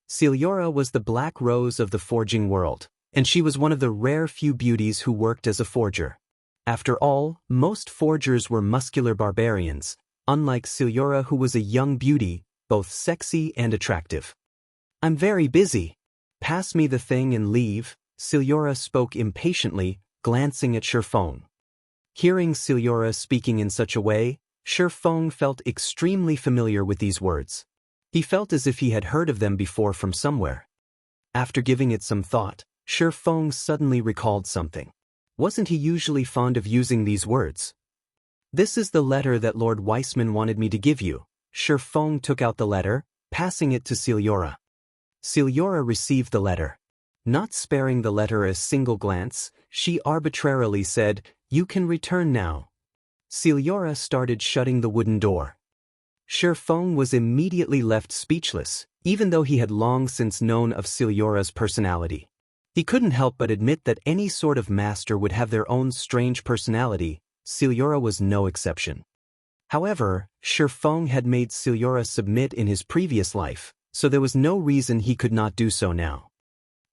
Ciljora was the black rose of the forging world, and she was one of the rare few beauties who worked as a forger. After all, most forgers were muscular barbarians, unlike Ciljora, who was a young beauty, both sexy and attractive. "I'm very busy. Pass me the thing and leave," Ciljora spoke impatiently, glancing at Shi Feng. Hearing Ciljora speaking in such a way, Shi Feng felt extremely familiar with these words. He felt as if he had heard of them before from somewhere. After giving it some thought, Shi Feng suddenly recalled something. Wasn't he usually fond of using these words? "This is the letter that Lord Weissman wanted me to give you." Shi Feng took out the letter, passing it to Ciljora. Ciljora received the letter. Not sparing the letter a single glance, she arbitrarily said, "You can return now." Ciljora started shutting the wooden door. Shi Feng was immediately left speechless, even though he had long since known of Ciljora's personality. He couldn't help but admit that any sort of master would have their own strange personality. Ciljora was no exception. However, Shi Feng had made Ciljora submit in his previous life, so there was no reason he could not do so now.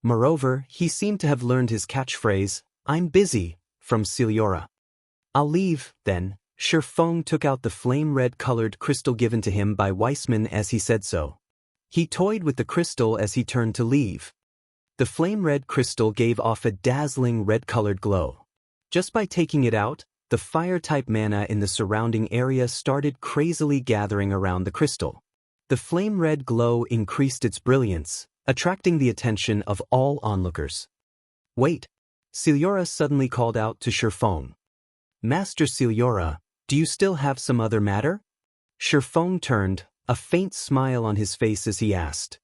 Moreover, he seemed to have learned his catchphrase, "I'm busy," from Ciljora. "I'll leave, then." Shi Feng took out the flame-red-colored crystal given to him by Weissman as he said so. He toyed with the crystal as he turned to leave. The flame-red crystal gave off a dazzling red-colored glow. Just by taking it out, the fire-type mana in the surrounding area started crazily gathering around the crystal. The flame-red glow increased its brilliance, attracting the attention of all onlookers. "Wait!" Ciljora suddenly called out to Shi Feng. "Master Ciljora, do you still have some other matter?" Shi Feng turned, a faint smile on his face as he asked.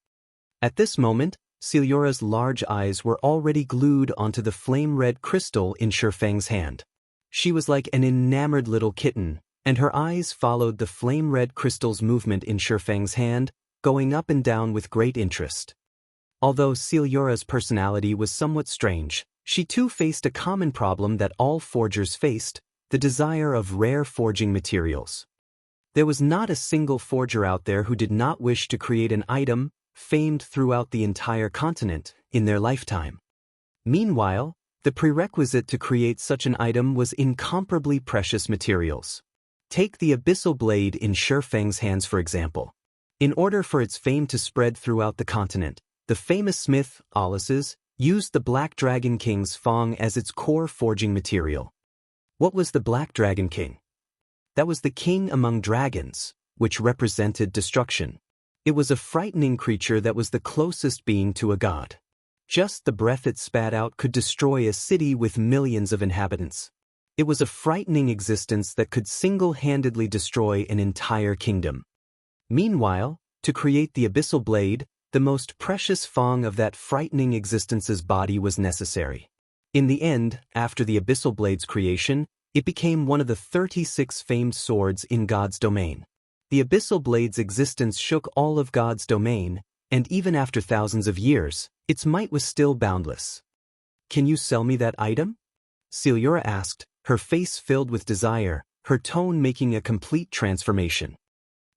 At this moment, Ciljora's large eyes were already glued onto the flame-red crystal in Shi Feng's hand. She was like an enamored little kitten, and her eyes followed the flame-red crystal's movement in Shi Feng's hand, going up and down with great interest. Although Ciljora's personality was somewhat strange, she too faced a common problem that all forgers faced, the desire of rare forging materials. There was not a single forger out there who did not wish to create an item famed throughout the entire continent in their lifetime. Meanwhile, the prerequisite to create such an item was incomparably precious materials. Take the abyssal blade in Shi Feng's hands for example. In order for its fame to spread throughout the continent, the famous smith, Alice's, used the Black Dragon King's Fang as its core forging material. What was the Black Dragon King? That was the king among dragons, which represented destruction. It was a frightening creature that was the closest being to a god. Just the breath it spat out could destroy a city with millions of inhabitants. It was a frightening existence that could single-handedly destroy an entire kingdom. Meanwhile, to create the abyssal blade, the most precious Fang of that frightening existence's body was necessary. In the end, after the abyssal blade's creation, it became one of the 36 famed swords in God's domain. The abyssal blade's existence shook all of God's domain, and even after thousands of years, its might was still boundless. "Can you sell me that item?" Ciljora asked, her face filled with desire, her tone making a complete transformation.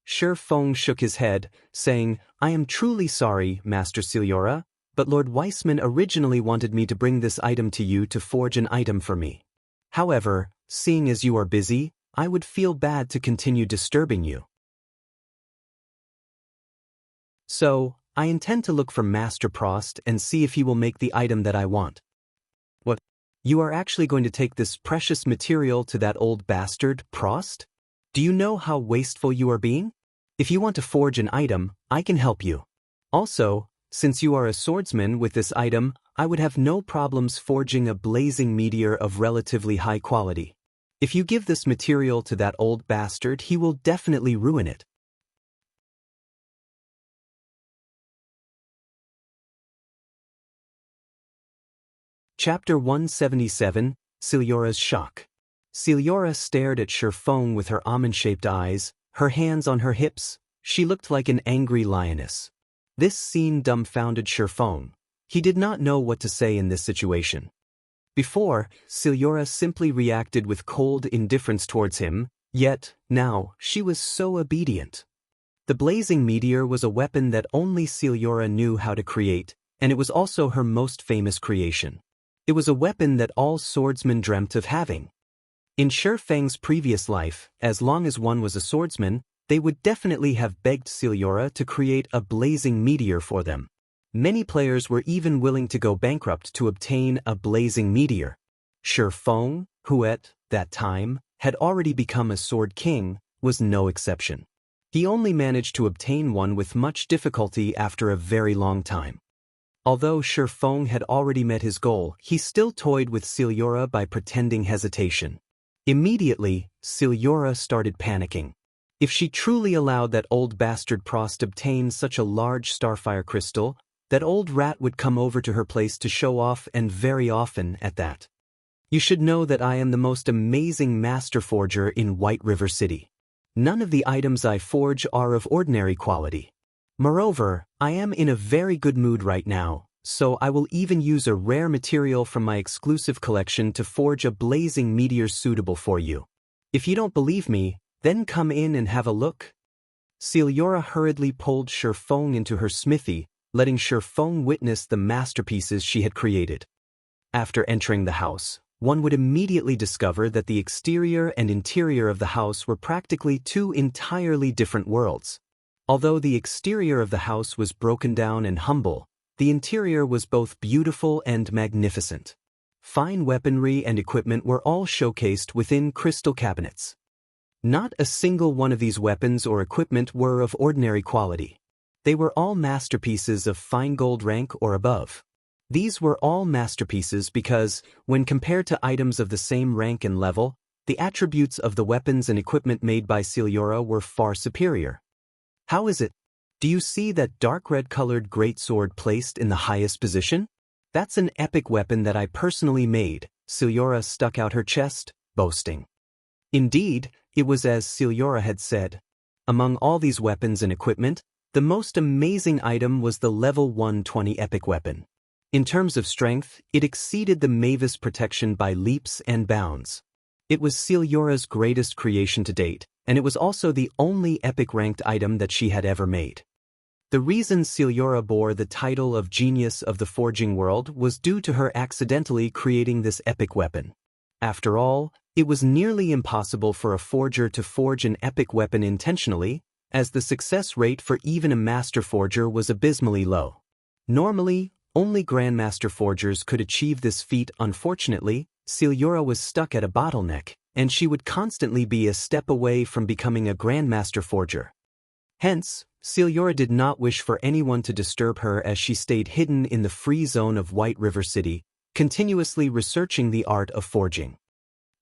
Shi Feng shook his head, saying, "I am truly sorry, Master Ciljora, but Lord Weissman originally wanted me to bring this item to you to forge an item for me. However, seeing as you are busy, I would feel bad to continue disturbing you. So, I intend to look for Master Prost and see if he will make the item that I want. What? You are actually going to take this precious material to that old bastard, Prost? Do you know how wasteful you are being? If you want to forge an item, I can help you. Also, since you are a swordsman with this item, I would have no problems forging a blazing meteor of relatively high quality. If you give this material to that old bastard, he will definitely ruin it. Chapter 177, Ciliora's Shock. Ciliora stared at Shifeng with her almond-shaped eyes, her hands on her hips. She looked like an angry lioness. This scene dumbfounded Shifeng. He did not know what to say in this situation. Before, Ciliora simply reacted with cold indifference towards him, yet, now, she was so obedient. The blazing meteor was a weapon that only Ciliora knew how to create, and it was also her most famous creation. It was a weapon that all swordsmen dreamt of having. In Shifeng's previous life, as long as one was a swordsman, they would definitely have begged Ciliora to create a blazing meteor for them. Many players were even willing to go bankrupt to obtain a blazing meteor. Shifeng, who at that time had already become a sword king, was no exception. He only managed to obtain one with much difficulty after a very long time. Although Shifeng had already met his goal, he still toyed with Ciliora by pretending hesitation. Immediately, Ciliora started panicking. If she truly allowed that old bastard Prost obtain such a large starfire crystal, that old rat would come over to her place to show off, and very often at that. You should know that I am the most amazing master forger in White River City. None of the items I forge are of ordinary quality. Moreover, I am in a very good mood right now, so I will even use a rare material from my exclusive collection to forge a blazing meteor suitable for you. If you don't believe me, then come in and have a look. Ciliora hurriedly pulled Shifeng into her smithy, letting Shifeng witness the masterpieces she had created. After entering the house, one would immediately discover that the exterior and interior of the house were practically two entirely different worlds. Although the exterior of the house was broken down and humble, the interior was both beautiful and magnificent. Fine weaponry and equipment were all showcased within crystal cabinets. Not a single one of these weapons or equipment were of ordinary quality. They were all masterpieces of fine gold rank or above. These were all masterpieces because, when compared to items of the same rank and level, the attributes of the weapons and equipment made by Ciliora were far superior. How is it? Do you see that dark red-colored greatsword placed in the highest position? That's an epic weapon that I personally made, Ciliora stuck out her chest, boasting. Indeed, it was as Ciliora had said. Among all these weapons and equipment, the most amazing item was the level 120 epic weapon. In terms of strength, it exceeded the Mavis protection by leaps and bounds. It was Ciliora's greatest creation to date, and it was also the only epic-ranked item that she had ever made. The reason Ciliora bore the title of Genius of the Forging World was due to her accidentally creating this epic weapon. After all, it was nearly impossible for a forger to forge an epic weapon intentionally, as the success rate for even a master forger was abysmally low. Normally, only grandmaster forgers could achieve this feat. Unfortunately, Ciliora was stuck at a bottleneck, and she would constantly be a step away from becoming a grandmaster forger. Hence, Ciliora did not wish for anyone to disturb her as she stayed hidden in the free zone of White River City, continuously researching the art of forging.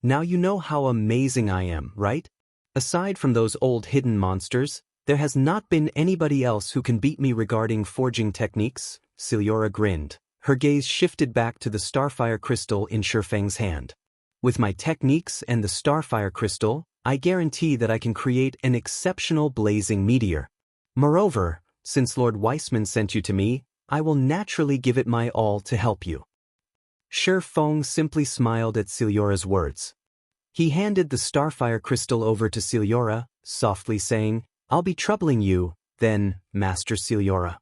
Now you know how amazing I am, right? Aside from those old hidden monsters, there has not been anybody else who can beat me regarding forging techniques. Ciliora grinned. Her gaze shifted back to the starfire crystal in Shifeng's hand. With my techniques and the starfire crystal, I guarantee that I can create an exceptional blazing meteor. Moreover, since Lord Weissman sent you to me, I will naturally give it my all to help you. Shifeng simply smiled at Ciliora's words. He handed the starfire crystal over to Ciliora, softly saying, "I'll be troubling you, then, Master Ciliora."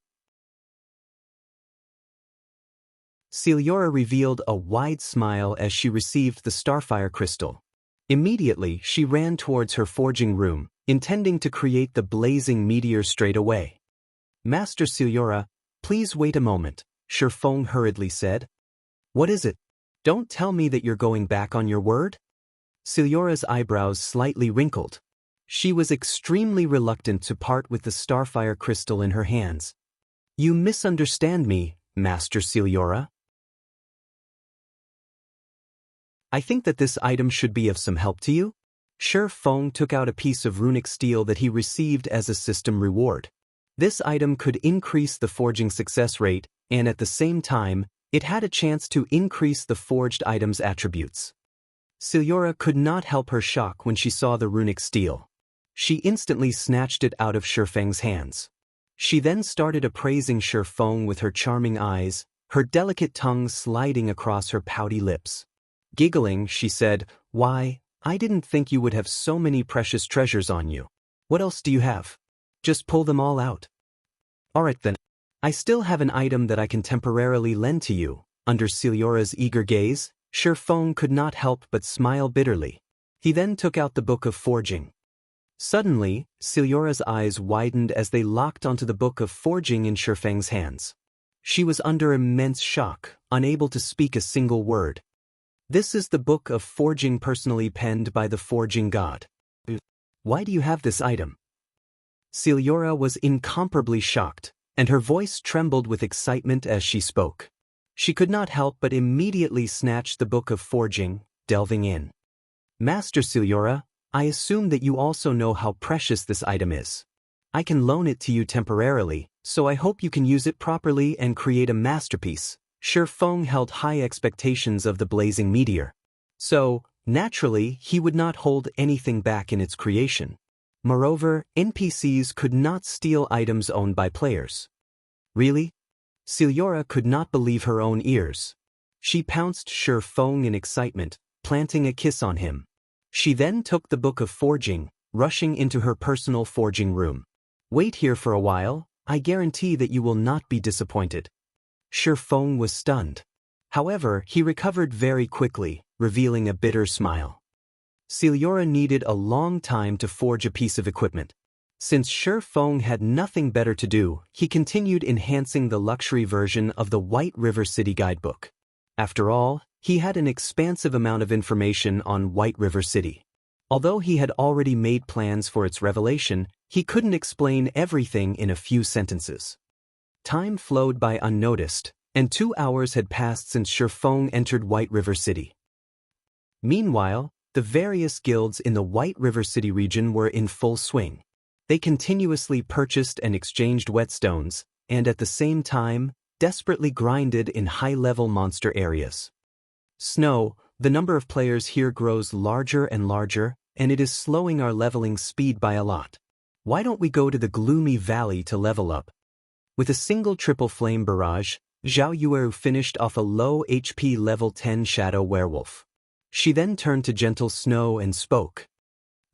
Ciliora revealed a wide smile as she received the starfire crystal. Immediately, she ran towards her forging room, intending to create the blazing meteor straight away. Master Xianxia, please wait a moment, Shifeng hurriedly said. What is it? Don't tell me that you're going back on your word? Xianxia's eyebrows slightly wrinkled. She was extremely reluctant to part with the starfire crystal in her hands. You misunderstand me, Master Xianxia. I think that this item should be of some help to you. Shifeng took out a piece of runic steel that he received as a system reward. This item could increase the forging success rate, and at the same time, it had a chance to increase the forged item's attributes. Xianxia could not help her shock when she saw the runic steel. She instantly snatched it out of Shifeng's hands. She then started appraising Shifeng with her charming eyes, her delicate tongue sliding across her pouty lips. Giggling, she said, Why, I didn't think you would have so many precious treasures on you. What else do you have? Just pull them all out. Alright then. I still have an item that I can temporarily lend to you. Under Xianxia's eager gaze, Shifeng could not help but smile bitterly. He then took out the Book of Forging. Suddenly, Xianxia's eyes widened as they locked onto the Book of Forging in Shifeng's hands. She was under immense shock, unable to speak a single word. This is the Book of Forging personally penned by the Forging God. Why do you have this item? Xianxia was incomparably shocked, and her voice trembled with excitement as she spoke. She could not help but immediately snatch the Book of Forging, delving in. Master Xianxia, I assume that you also know how precious this item is. I can loan it to you temporarily, so I hope you can use it properly and create a masterpiece. Shifeng held high expectations of the blazing meteor. So, naturally, he would not hold anything back in its creation. Moreover, NPCs could not steal items owned by players. Really? Xianxia could not believe her own ears. She pounced Shifeng in excitement, planting a kiss on him. She then took the Book of Forging, rushing into her personal forging room. Wait here for a while, I guarantee that you will not be disappointed. Shifeng was stunned. However, he recovered very quickly, revealing a bitter smile. Xianxia needed a long time to forge a piece of equipment. Since Shifeng had nothing better to do, he continued enhancing the luxury version of the White River City Guidebook. After all, he had an expansive amount of information on White River City. Although he had already made plans for its revelation, he couldn't explain everything in a few sentences. Time flowed by unnoticed, and 2 hours had passed since Shifeng entered White River City. Meanwhile, the various guilds in the White River City region were in full swing. They continuously purchased and exchanged whetstones, and at the same time, desperately grinded in high-level monster areas. Snow, the number of players here grows larger and larger, and it is slowing our leveling speed by a lot. Why don't we go to the Gloomy Valley to level up? With a single triple flame barrage, Zhao Yueru finished off a low HP level 10 shadow werewolf. She then turned to Gentle Snow and spoke.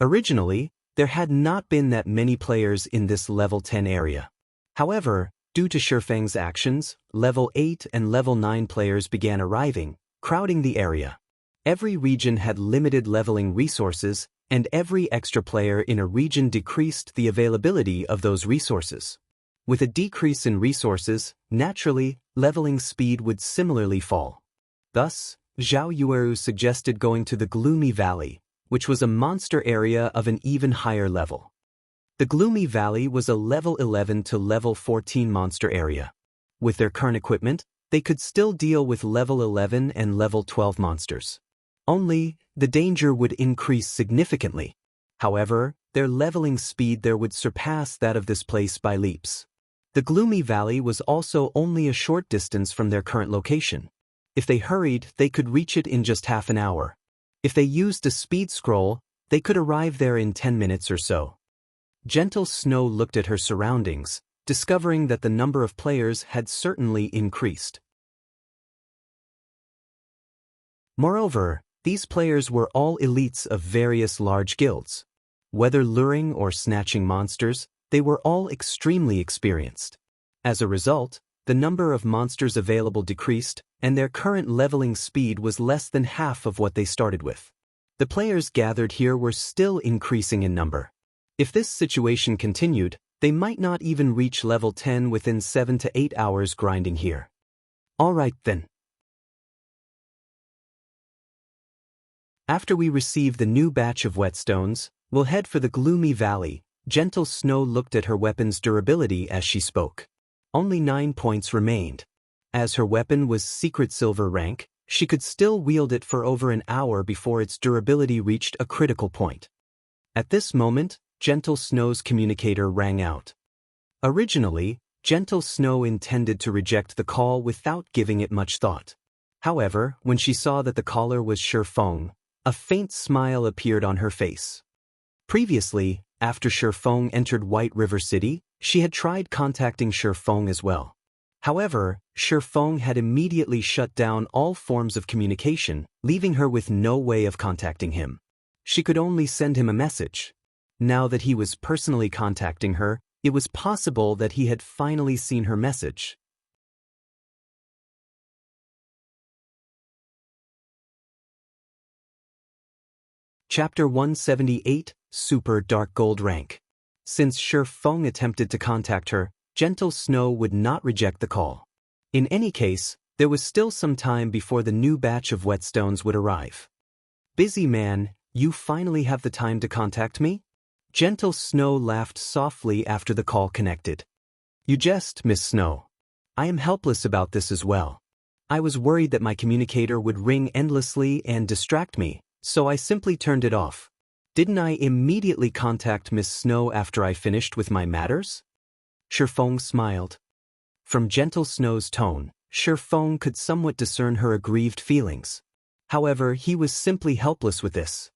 Originally, there had not been that many players in this level 10 area. However, due to Shifeng's actions, level 8 and level 9 players began arriving, crowding the area. Every region had limited leveling resources, and every extra player in a region decreased the availability of those resources. With a decrease in resources, naturally, leveling speed would similarly fall. Thus, Zhao Yueru suggested going to the Gloomy Valley, which was a monster area of an even higher level. The Gloomy Valley was a level 11 to level 14 monster area. With their current equipment, they could still deal with level 11 and level 12 monsters. Only, the danger would increase significantly. However, their leveling speed there would surpass that of this place by leaps. The Gloomy Valley was also only a short distance from their current location. If they hurried, they could reach it in just half an hour. If they used a speed scroll, they could arrive there in 10 minutes or so. Gentle Snow looked at her surroundings, discovering that the number of players had certainly increased. Moreover, these players were all elites of various large guilds. Whether luring or snatching monsters, they were all extremely experienced. As a result, the number of monsters available decreased, and their current leveling speed was less than half of what they started with. The players gathered here were still increasing in number. If this situation continued, they might not even reach level 10 within 7 to 8 hours grinding here. Alright then. After we receive the new batch of whetstones, we'll head for the gloomy valley. Gentle Snow looked at her weapon's durability as she spoke. Only 9 points remained. As her weapon was secret silver rank, she could still wield it for over an hour before its durability reached a critical point. At this moment, Gentle Snow's communicator rang out. Originally, Gentle Snow intended to reject the call without giving it much thought. However, when she saw that the caller was Shifeng, a faint smile appeared on her face. Previously, after Shifeng entered White River City, she had tried contacting Shifeng as well. However, Shifeng had immediately shut down all forms of communication, leaving her with no way of contacting him. She could only send him a message. Now that he was personally contacting her, it was possible that he had finally seen her message. Chapter 178, Super Dark Gold Rank. Since Shifeng attempted to contact her, Gentle Snow would not reject the call. In any case, there was still some time before the new batch of whetstones would arrive. Busy man, you finally have the time to contact me? Gentle Snow laughed softly after the call connected. You jest, Miss Snow. I am helpless about this as well. I was worried that my communicator would ring endlessly and distract me, so I simply turned it off. Didn't I immediately contact Miss Snow after I finished with my matters? Shifeng smiled. From Gentle Snow's tone, Shifeng could somewhat discern her aggrieved feelings. However, he was simply helpless with this.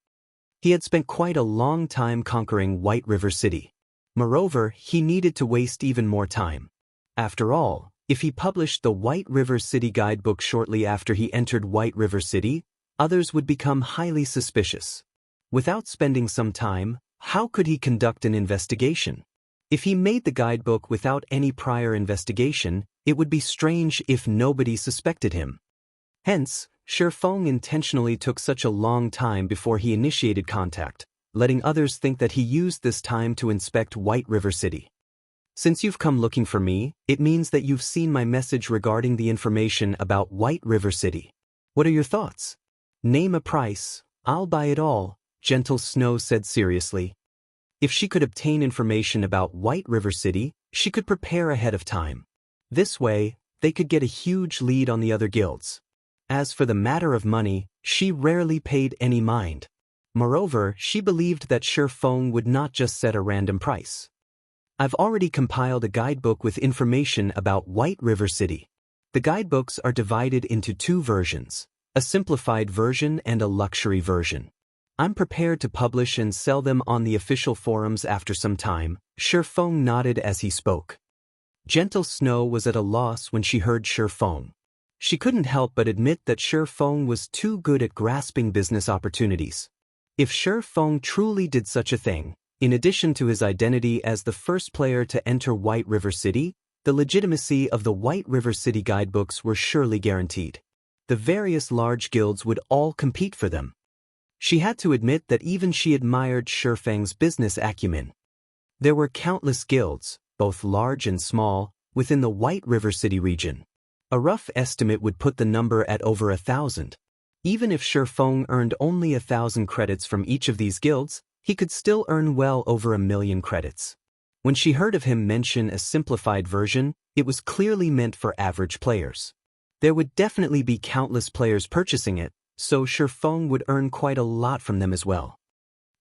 He had spent quite a long time conquering White River City. Moreover, he needed to waste even more time. After all, if he published the White River City guidebook shortly after he entered White River City, others would become highly suspicious. Without spending some time, how could he conduct an investigation? If he made the guidebook without any prior investigation, it would be strange if nobody suspected him. Hence, Shifeng intentionally took such a long time before he initiated contact, letting others think that he used this time to inspect White River City. Since you've come looking for me, it means that you've seen my message regarding the information about White River City. What are your thoughts? Name a price, I'll buy it all, Gentle Snow said seriously. If she could obtain information about White River City, she could prepare ahead of time. This way, they could get a huge lead on the other guilds. As for the matter of money, she rarely paid any mind. Moreover, she believed that Shifeng would not just set a random price. I've already compiled a guidebook with information about White River City. The guidebooks are divided into 2 versions, a simplified version and a luxury version. I'm prepared to publish and sell them on the official forums after some time. Shifeng nodded as he spoke. Gentle Snow was at a loss when she heard Shifeng. She couldn't help but admit that Shifeng was too good at grasping business opportunities. If Shifeng truly did such a thing, in addition to his identity as the first player to enter White River City, the legitimacy of the White River City guidebooks were surely guaranteed. The various large guilds would all compete for them. She had to admit that even she admired Shifeng's business acumen. There were countless guilds, both large and small, within the White River City region. A rough estimate would put the number at over 1,000. Even if Shifeng earned only 1,000 credits from each of these guilds, he could still earn well over 1,000,000 credits. When she heard of him mention a simplified version, it was clearly meant for average players. There would definitely be countless players purchasing it, so Shifeng would earn quite a lot from them as well.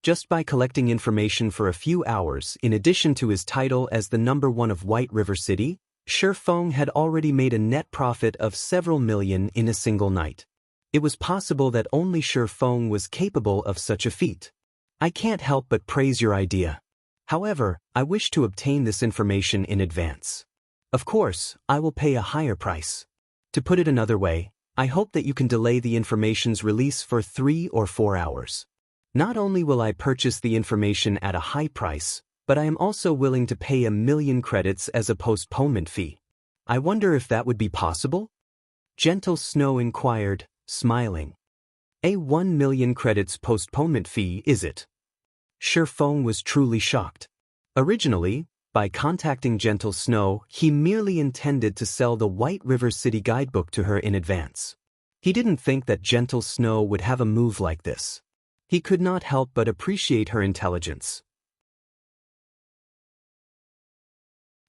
Just by collecting information for a few hours, in addition to his title as the #1 of White River City, Shifeng had already made a net profit of several million in a single night. It was possible that only Shifeng was capable of such a feat. I can't help but praise your idea. However, I wish to obtain this information in advance. Of course, I will pay a higher price. To put it another way, I hope that you can delay the information's release for 3 or 4 hours. Not only will I purchase the information at a high price, but I am also willing to pay 1,000,000 credits as a postponement fee. I wonder if that would be possible? Gentle Snow inquired, smiling. A 1 million credits postponement fee, is it? Shifeng was truly shocked. Originally, by contacting Gentle Snow, he merely intended to sell the White River City guidebook to her in advance. He didn't think that Gentle Snow would have a move like this. He could not help but appreciate her intelligence.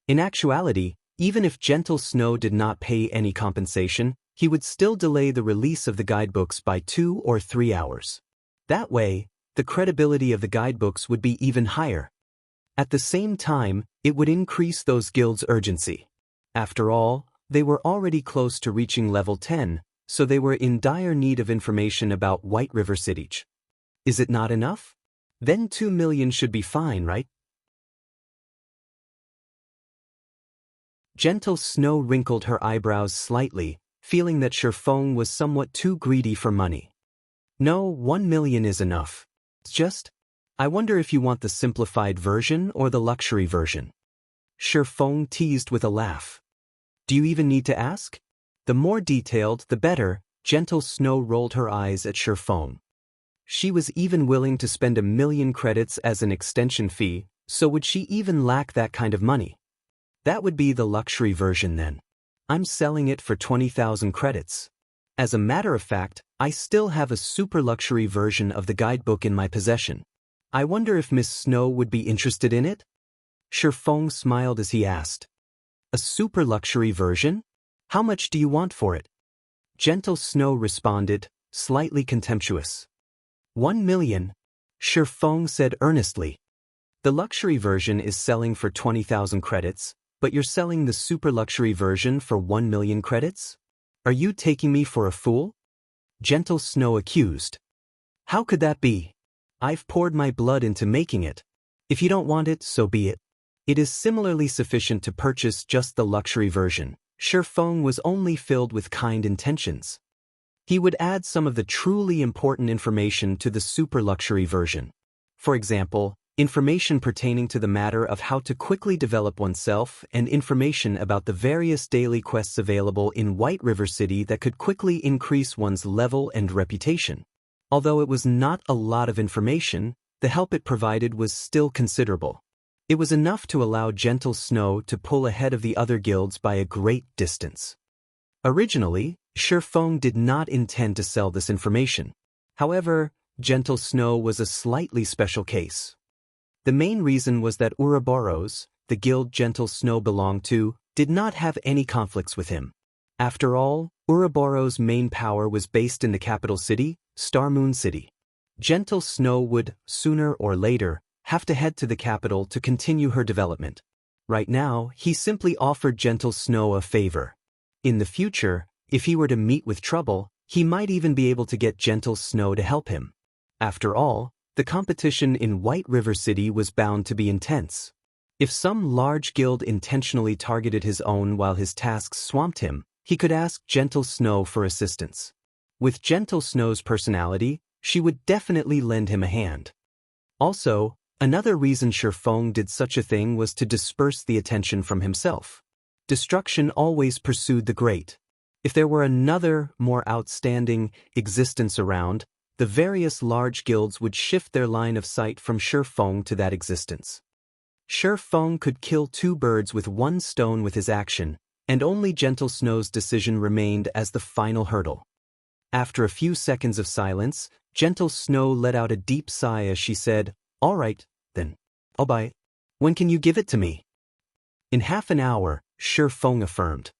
In actuality, even if Gentle Snow did not pay any compensation, he would still delay the release of the guidebooks by 2 or 3 hours. That way, the credibility of the guidebooks would be even higher. At the same time, it would increase those guilds' urgency. After all, they were already close to reaching level 10, so they were in dire need of information about White River City. Is it not enough? Then 2 million should be fine, right? Gentle Snow wrinkled her eyebrows slightly, feeling that Shifeng was somewhat too greedy for money. No, 1 million is enough. It's just, I wonder if you want the simplified version or the luxury version. Shifeng teased with a laugh. Do you even need to ask? The more detailed, the better. Gentle Snow rolled her eyes at Shifeng. She was even willing to spend 1 million credits as an extension fee, so would she even lack that kind of money? That would be the luxury version then. I'm selling it for 20,000 credits. As a matter of fact, I still have a super luxury version of the guidebook in my possession. I wonder if Miss Snow would be interested in it? Shifeng smiled as he asked. A super luxury version? How much do you want for it? Gentle Snow responded, slightly contemptuous. 1 million, Shifeng said earnestly. The luxury version is selling for 20,000 credits, but you're selling the super luxury version for 1 million credits? Are you taking me for a fool? Gentle Snow accused. How could that be? I've poured my blood into making it. If you don't want it, so be it. It is similarly sufficient to purchase just the luxury version. Shifeng was only filled with kind intentions. He would add some of the truly important information to the super luxury version. For example, information pertaining to the matter of how to quickly develop oneself and information about the various daily quests available in White River City that could quickly increase one's level and reputation. Although it was not a lot of information, the help it provided was still considerable. It was enough to allow Gentle Snow to pull ahead of the other guilds by a great distance. Originally, Shifeng did not intend to sell this information. However, Gentle Snow was a slightly special case. The main reason was that Ouroboros, the guild Gentle Snow belonged to, did not have any conflicts with him. After all, Ouroboros' main power was based in the capital city, Star Moon City. Gentle Snow would, sooner or later, have to head to the capital to continue her development. Right now, he simply offered Gentle Snow a favor. In the future, if he were to meet with trouble, he might even be able to get Gentle Snow to help him. After all, the competition in White River City was bound to be intense. If some large guild intentionally targeted his own while his tasks swamped him, he could ask Gentle Snow for assistance. With Gentle Snow's personality, she would definitely lend him a hand. Also, another reason Shifeng did such a thing was to disperse the attention from himself. Destruction always pursued the great. If there were another, more outstanding existence around, the various large guilds would shift their line of sight from Shifeng to that existence. Shifeng could kill 2 birds with 1 stone with his action, and only Gentle Snow's decision remained as the final hurdle. After a few seconds of silence, Gentle Snow let out a deep sigh as she said, "All right, then. I'll buy it. When can you give it to me?" "In half an hour," Shifeng affirmed.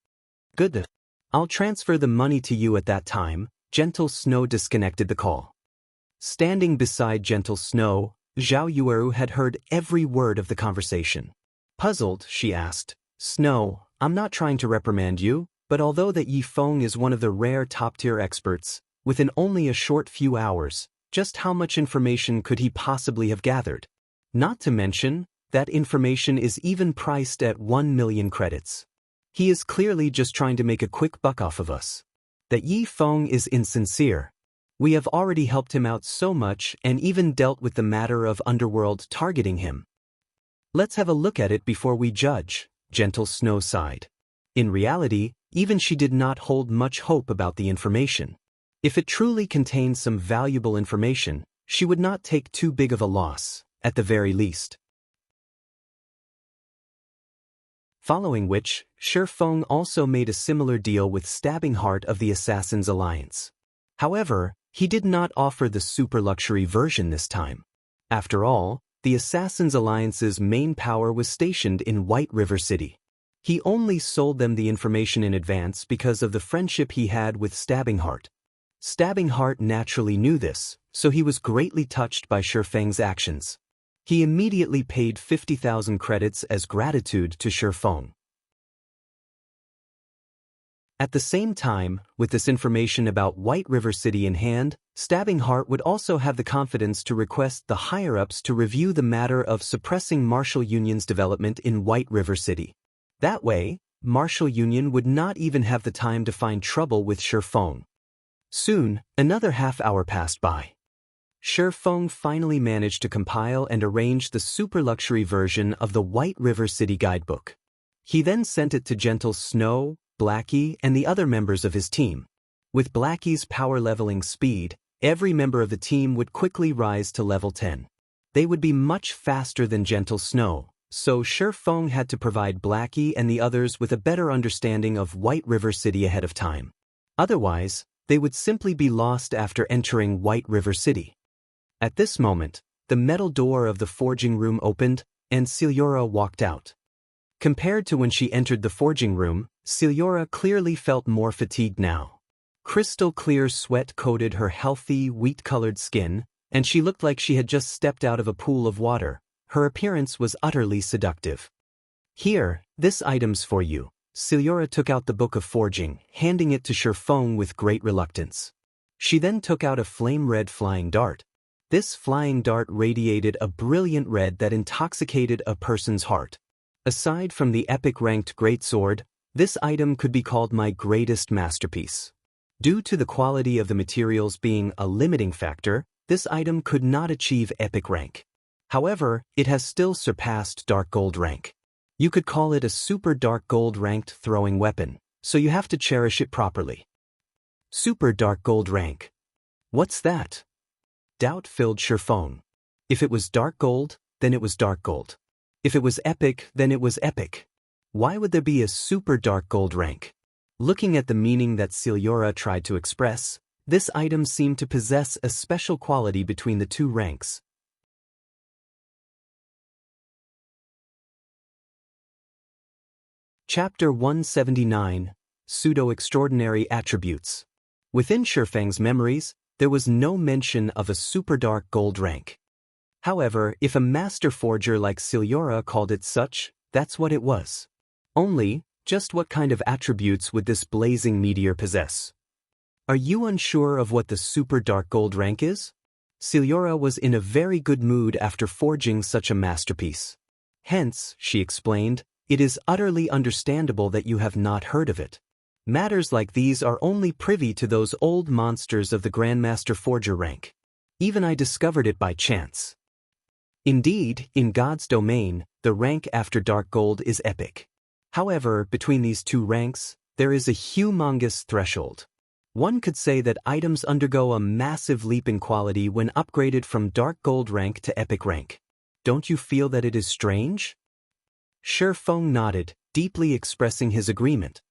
"Good. I'll transfer the money to you at that time." Gentle Snow disconnected the call. Standing beside Gentle Snow, Zhao Yueru had heard every word of the conversation. Puzzled, she asked, "Snow, I'm not trying to reprimand you, but although that Yi Feng is one of the rare top-tier experts, within only a short few hours, just how much information could he possibly have gathered? Not to mention, that information is even priced at 1 million credits. He is clearly just trying to make a quick buck off of us. That Yi Feng is insincere. We have already helped him out so much and even dealt with the matter of Underworld targeting him. Let's have a look at it before we judge," Gentle Snow sighed. In reality, even she did not hold much hope about the information. If it truly contained some valuable information, she would not take too big of a loss, at the very least. Following which, Shi Feng also made a similar deal with Stabbing Heart of the Assassin's Alliance. However, he did not offer the super luxury version this time. After all, the Assassin's Alliance's main power was stationed in White River City. He only sold them the information in advance because of the friendship he had with Stabbing Heart. Stabbing Heart naturally knew this, so he was greatly touched by Shi Feng's actions. He immediately paid 50,000 credits as gratitude to Shi Feng. At the same time, with this information about White River City in hand, Stabbing Heart would also have the confidence to request the higher-ups to review the matter of suppressing Martial Union's development in White River City. That way, Martial Union would not even have the time to find trouble with Shi Feng. Soon, another half-hour passed by. Shi Feng finally managed to compile and arrange the super-luxury version of the White River City guidebook. He then sent it to Gentle Snow, Blackie, and the other members of his team. With Blackie's power-leveling speed, every member of the team would quickly rise to level 10. They would be much faster than Gentle Snow, so Shi Feng had to provide Blackie and the others with a better understanding of White River City ahead of time. Otherwise, they would simply be lost after entering White River City. At this moment, the metal door of the forging room opened, and Celiora walked out. Compared to when she entered the forging room, Celiora clearly felt more fatigued now. Crystal-clear sweat coated her healthy, wheat-colored skin, and she looked like she had just stepped out of a pool of water. Her appearance was utterly seductive. "Here, this item's for you." Celiora took out the Book of Forging, handing it to Shi Feng with great reluctance. She then took out a flame-red flying dart. This flying dart radiated a brilliant red that intoxicated a person's heart. Aside from the epic-ranked greatsword, this item could be called my greatest masterpiece. Due to the quality of the materials being a limiting factor, this item could not achieve epic rank. However, it has still surpassed dark gold rank. You could call it a super dark gold ranked throwing weapon, so you have to cherish it properly. Super dark gold rank. What's that? Doubt filled Shi Feng. If it was dark gold, then it was dark gold. If it was epic, then it was epic. Why would there be a super dark gold rank? Looking at the meaning that Celiora tried to express, this item seemed to possess a special quality between the two ranks. Chapter 179, Pseudo-Extraordinary Attributes. Within Shi Feng's memories, there was no mention of a super dark gold rank. However, if a master forger like Celiora called it such, that's what it was. Only, just what kind of attributes would this blazing meteor possess? Are you unsure of what the super dark gold rank is? Celiora was in a very good mood after forging such a masterpiece. Hence, she explained, it is utterly understandable that you have not heard of it. Matters like these are only privy to those old monsters of the Grandmaster Forger rank. Even I discovered it by chance. Indeed, in God's domain, the rank after Dark Gold is epic. However, between these two ranks, there is a humongous threshold. One could say that items undergo a massive leap in quality when upgraded from Dark Gold rank to epic rank. Don't you feel that it is strange? Shi Feng nodded, deeply expressing his agreement.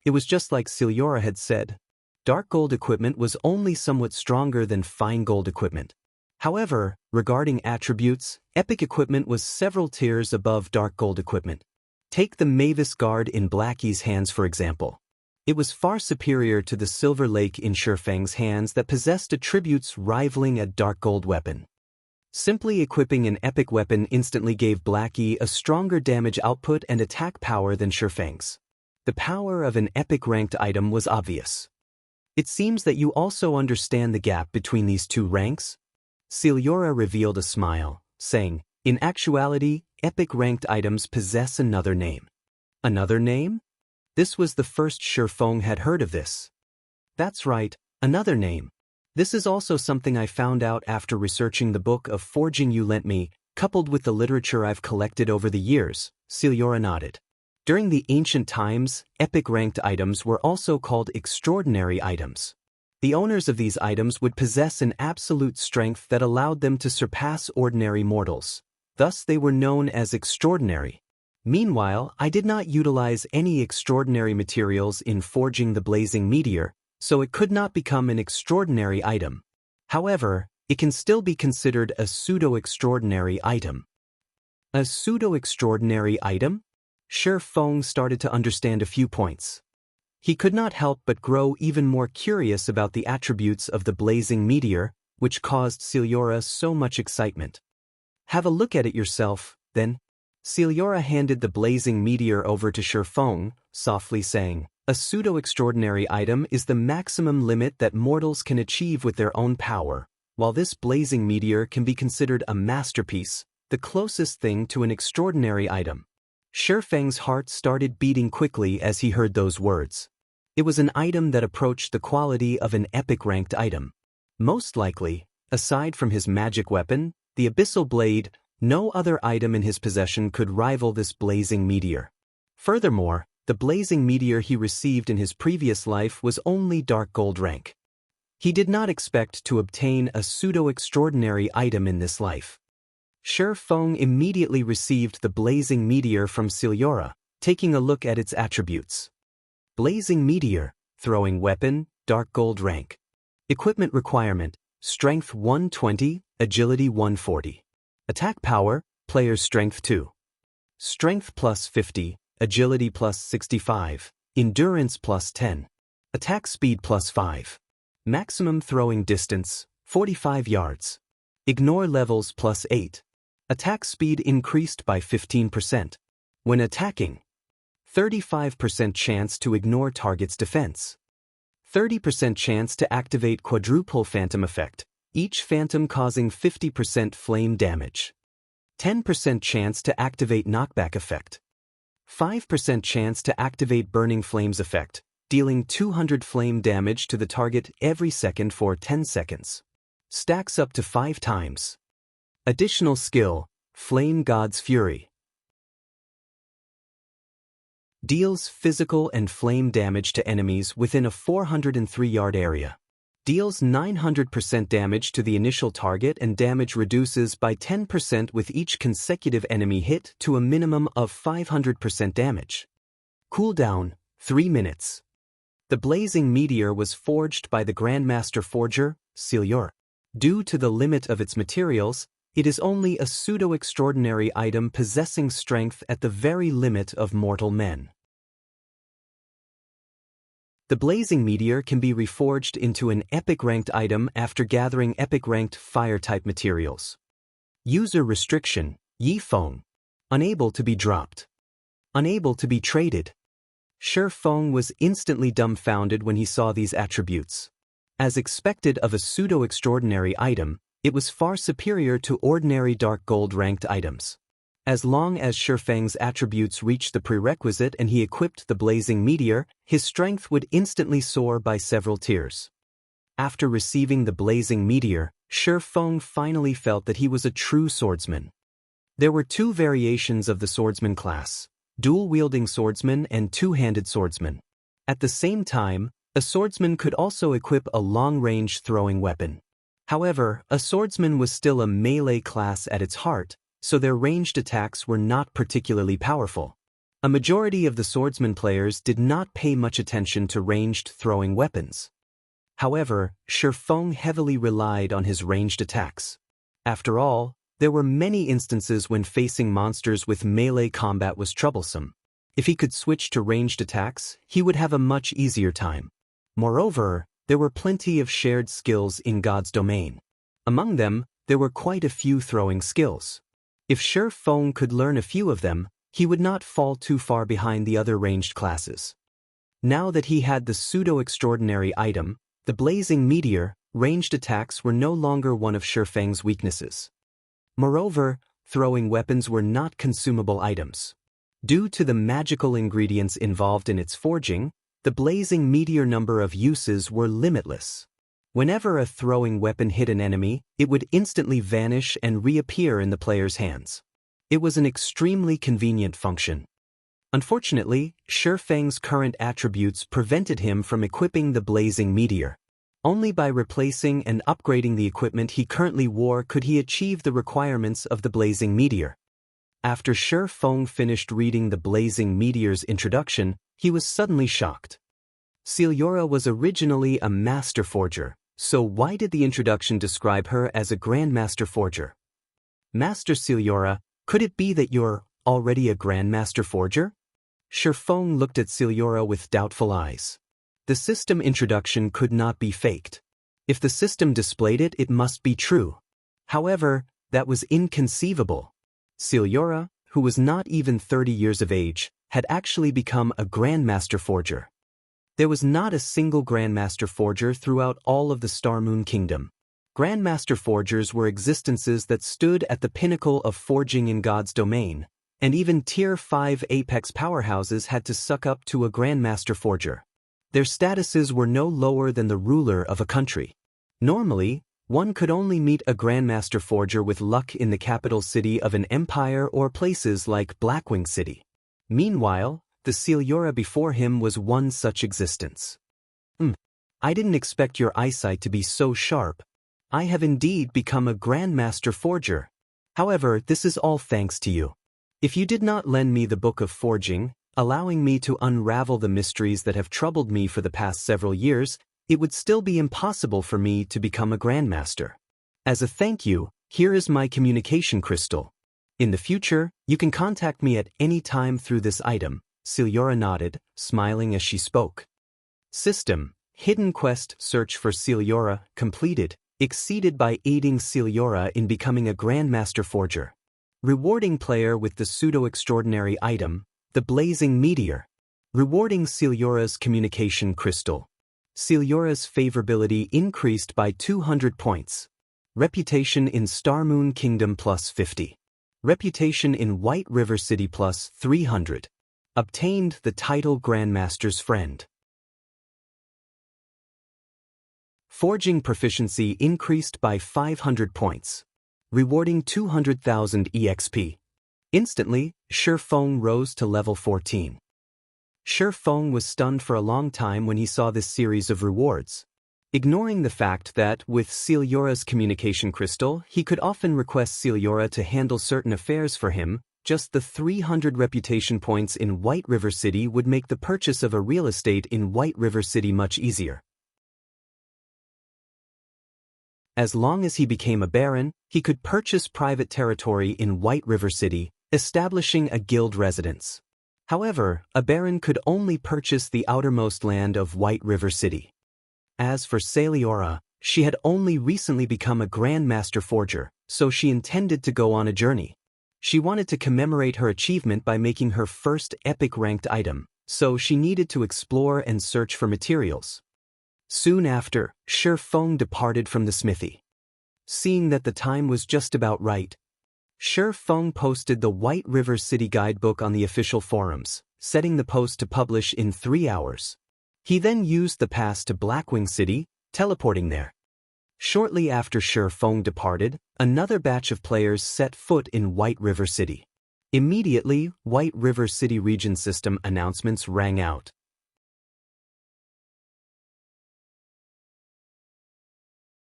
It was just like Celiora had said. Dark gold equipment was only somewhat stronger than fine gold equipment. However, regarding attributes, epic equipment was several tiers above dark gold equipment. Take the Mavis Guard in Blackie's hands for example. It was far superior to the Silver Lake in Shi Feng's hands that possessed attributes rivaling a dark gold weapon. Simply equipping an epic weapon instantly gave Blackie a stronger damage output and attack power than Shi Feng's. The power of an epic-ranked item was obvious. It seems that you also understand the gap between these two ranks? Celiora revealed a smile, saying, in actuality, epic-ranked items possess another name. Another name? This was the first Shi Feng had heard of this. That's right, another name. This is also something I found out after researching the Book of Forging you lent me, coupled with the literature I've collected over the years, Celiora nodded. During the ancient times, epic-ranked items were also called extraordinary items. The owners of these items would possess an absolute strength that allowed them to surpass ordinary mortals. Thus they were known as extraordinary. Meanwhile, I did not utilize any extraordinary materials in forging the blazing meteor, so it could not become an extraordinary item. However, it can still be considered a pseudo-extraordinary item. A pseudo-extraordinary item? Shi Feng started to understand a few points. He could not help but grow even more curious about the attributes of the blazing meteor, which caused Celiora so much excitement. Have a look at it yourself, then. Celiora handed the blazing meteor over to Shi Feng, softly saying, "A pseudo-extraordinary item is the maximum limit that mortals can achieve with their own power. While this blazing meteor can be considered a masterpiece, the closest thing to an extraordinary item." Shi Feng's heart started beating quickly as he heard those words. It was an item that approached the quality of an epic-ranked item. Most likely, aside from his magic weapon, the Abyssal Blade, no other item in his possession could rival this blazing meteor. Furthermore, the blazing meteor he received in his previous life was only dark gold rank. He did not expect to obtain a pseudo-extraordinary item in this life. Shi Feng immediately received the blazing meteor from Celiora, taking a look at its attributes. Blazing meteor, throwing weapon, dark gold rank. Equipment requirement, strength 120, agility 140. Attack power, player's strength 2. Strength plus 50, agility plus 65, endurance plus 10. Attack speed plus 5. Maximum throwing distance, 45 yards. Ignore levels plus 8. Attack speed increased by 15%. When attacking, 35% chance to ignore target's defense. 30% chance to activate quadruple phantom effect, each phantom causing 50% flame damage. 10% chance to activate knockback effect. 5% chance to activate burning flames effect, dealing 200 flame damage to the target every second for 10 seconds. Stacks up to 5 times. Additional skill, Flame God's Fury. Deals physical and flame damage to enemies within a 403-yard area. Deals 900% damage to the initial target and damage reduces by 10% with each consecutive enemy hit to a minimum of 500% damage. Cooldown, 3 minutes. The blazing meteor was forged by the Grandmaster Forger, Celiora. Due to the limit of its materials, it is only a pseudo-extraordinary item possessing strength at the very limit of mortal men. The blazing meteor can be reforged into an epic-ranked item after gathering epic-ranked fire-type materials. User restriction, Yi Feng. Unable to be dropped. Unable to be traded. Shi Feng was instantly dumbfounded when he saw these attributes. As expected of a pseudo-extraordinary item, it was far superior to ordinary dark gold-ranked items. As long as Shi Feng's attributes reached the prerequisite and he equipped the blazing meteor, his strength would instantly soar by several tiers. After receiving the blazing meteor, Shi Feng finally felt that he was a true swordsman. There were 2 variations of the swordsman class, dual-wielding swordsman and two-handed swordsman. At the same time, a swordsman could also equip a long-range throwing weapon. However, a swordsman was still a melee class at its heart, so their ranged attacks were not particularly powerful. A majority of the swordsman players did not pay much attention to ranged throwing weapons. However, Shi Feng heavily relied on his ranged attacks. After all, there were many instances when facing monsters with melee combat was troublesome. If he could switch to ranged attacks, he would have a much easier time. Moreover, there were plenty of shared skills in God's domain. Among them, there were quite a few throwing skills. If Shi Feng could learn a few of them, he would not fall too far behind the other ranged classes. Now that he had the pseudo-extraordinary item, the blazing meteor, ranged attacks were no longer one of Shi Feng's weaknesses. Moreover, throwing weapons were not consumable items. Due to the magical ingredients involved in its forging, the blazing meteor number of uses were limitless. Whenever a throwing weapon hit an enemy, it would instantly vanish and reappear in the player's hands. It was an extremely convenient function. Unfortunately, Shi Feng's current attributes prevented him from equipping the blazing meteor. Only by replacing and upgrading the equipment he currently wore could he achieve the requirements of the blazing meteor. After Shi Feng finished reading the blazing meteor's introduction, he was suddenly shocked. Xianxia was originally a master forger, so why did the introduction describe her as a grandmaster forger? Master Xianxia, could it be that you're already a grandmaster forger? Shi Feng looked at Xianxia with doubtful eyes. The system introduction could not be faked. If the system displayed it, it must be true. However, that was inconceivable. Xianxia, who was not even 30 years of age, had actually become a grandmaster forger. There was not a single grandmaster forger throughout all of the Star Moon Kingdom. Grandmaster forgers were existences that stood at the pinnacle of forging in God's domain, and even Tier 5 apex powerhouses had to suck up to a grandmaster forger. Their statuses were no lower than the ruler of a country. Normally, one could only meet a grandmaster forger with luck in the capital city of an empire or places like Blackwing City. Meanwhile, the Xianxia before him was one such existence. I didn't expect your eyesight to be so sharp. I have indeed become a grandmaster forger. However, this is all thanks to you. If you did not lend me the book of forging, allowing me to unravel the mysteries that have troubled me for the past several years, it would still be impossible for me to become a grandmaster. As a thank you, here is my communication crystal. In the future, you can contact me at any time through this item. Xianxia nodded, smiling as she spoke. System: Hidden quest search for Xianxia completed, exceeded by aiding Xianxia in becoming a grandmaster forger. Rewarding player with the pseudo-extraordinary item, the blazing meteor. Rewarding Xianxia's communication crystal. Xianxia's favorability increased by 200 points. Reputation in Star Moon Kingdom plus 50. Reputation in White River City plus 300. Obtained the title Grandmaster's Friend. Forging proficiency increased by 500 points. Rewarding 200,000 EXP. Instantly, Shi Feng rose to level 14. Shi Feng was stunned for a long time when he saw this series of rewards. Ignoring the fact that, with Xianxia's communication crystal, he could often request Xianxia to handle certain affairs for him, just the 300 reputation points in White River City would make the purchase of a real estate in White River City much easier. As long as he became a baron, he could purchase private territory in White River City, establishing a guild residence. However, a baron could only purchase the outermost land of White River City. As for Xianxia, she had only recently become a grandmaster forger, so she intended to go on a journey. She wanted to commemorate her achievement by making her first epic-ranked item, so she needed to explore and search for materials. Soon after, Shi Feng departed from the smithy. Seeing that the time was just about right, Shi Feng posted the White River City guidebook on the official forums, setting the post to publish in 3 hours. He then used the pass to Blackwing City, teleporting there. Shortly after Shi Feng departed, another batch of players set foot in White River City. Immediately, White River City region system announcements rang out.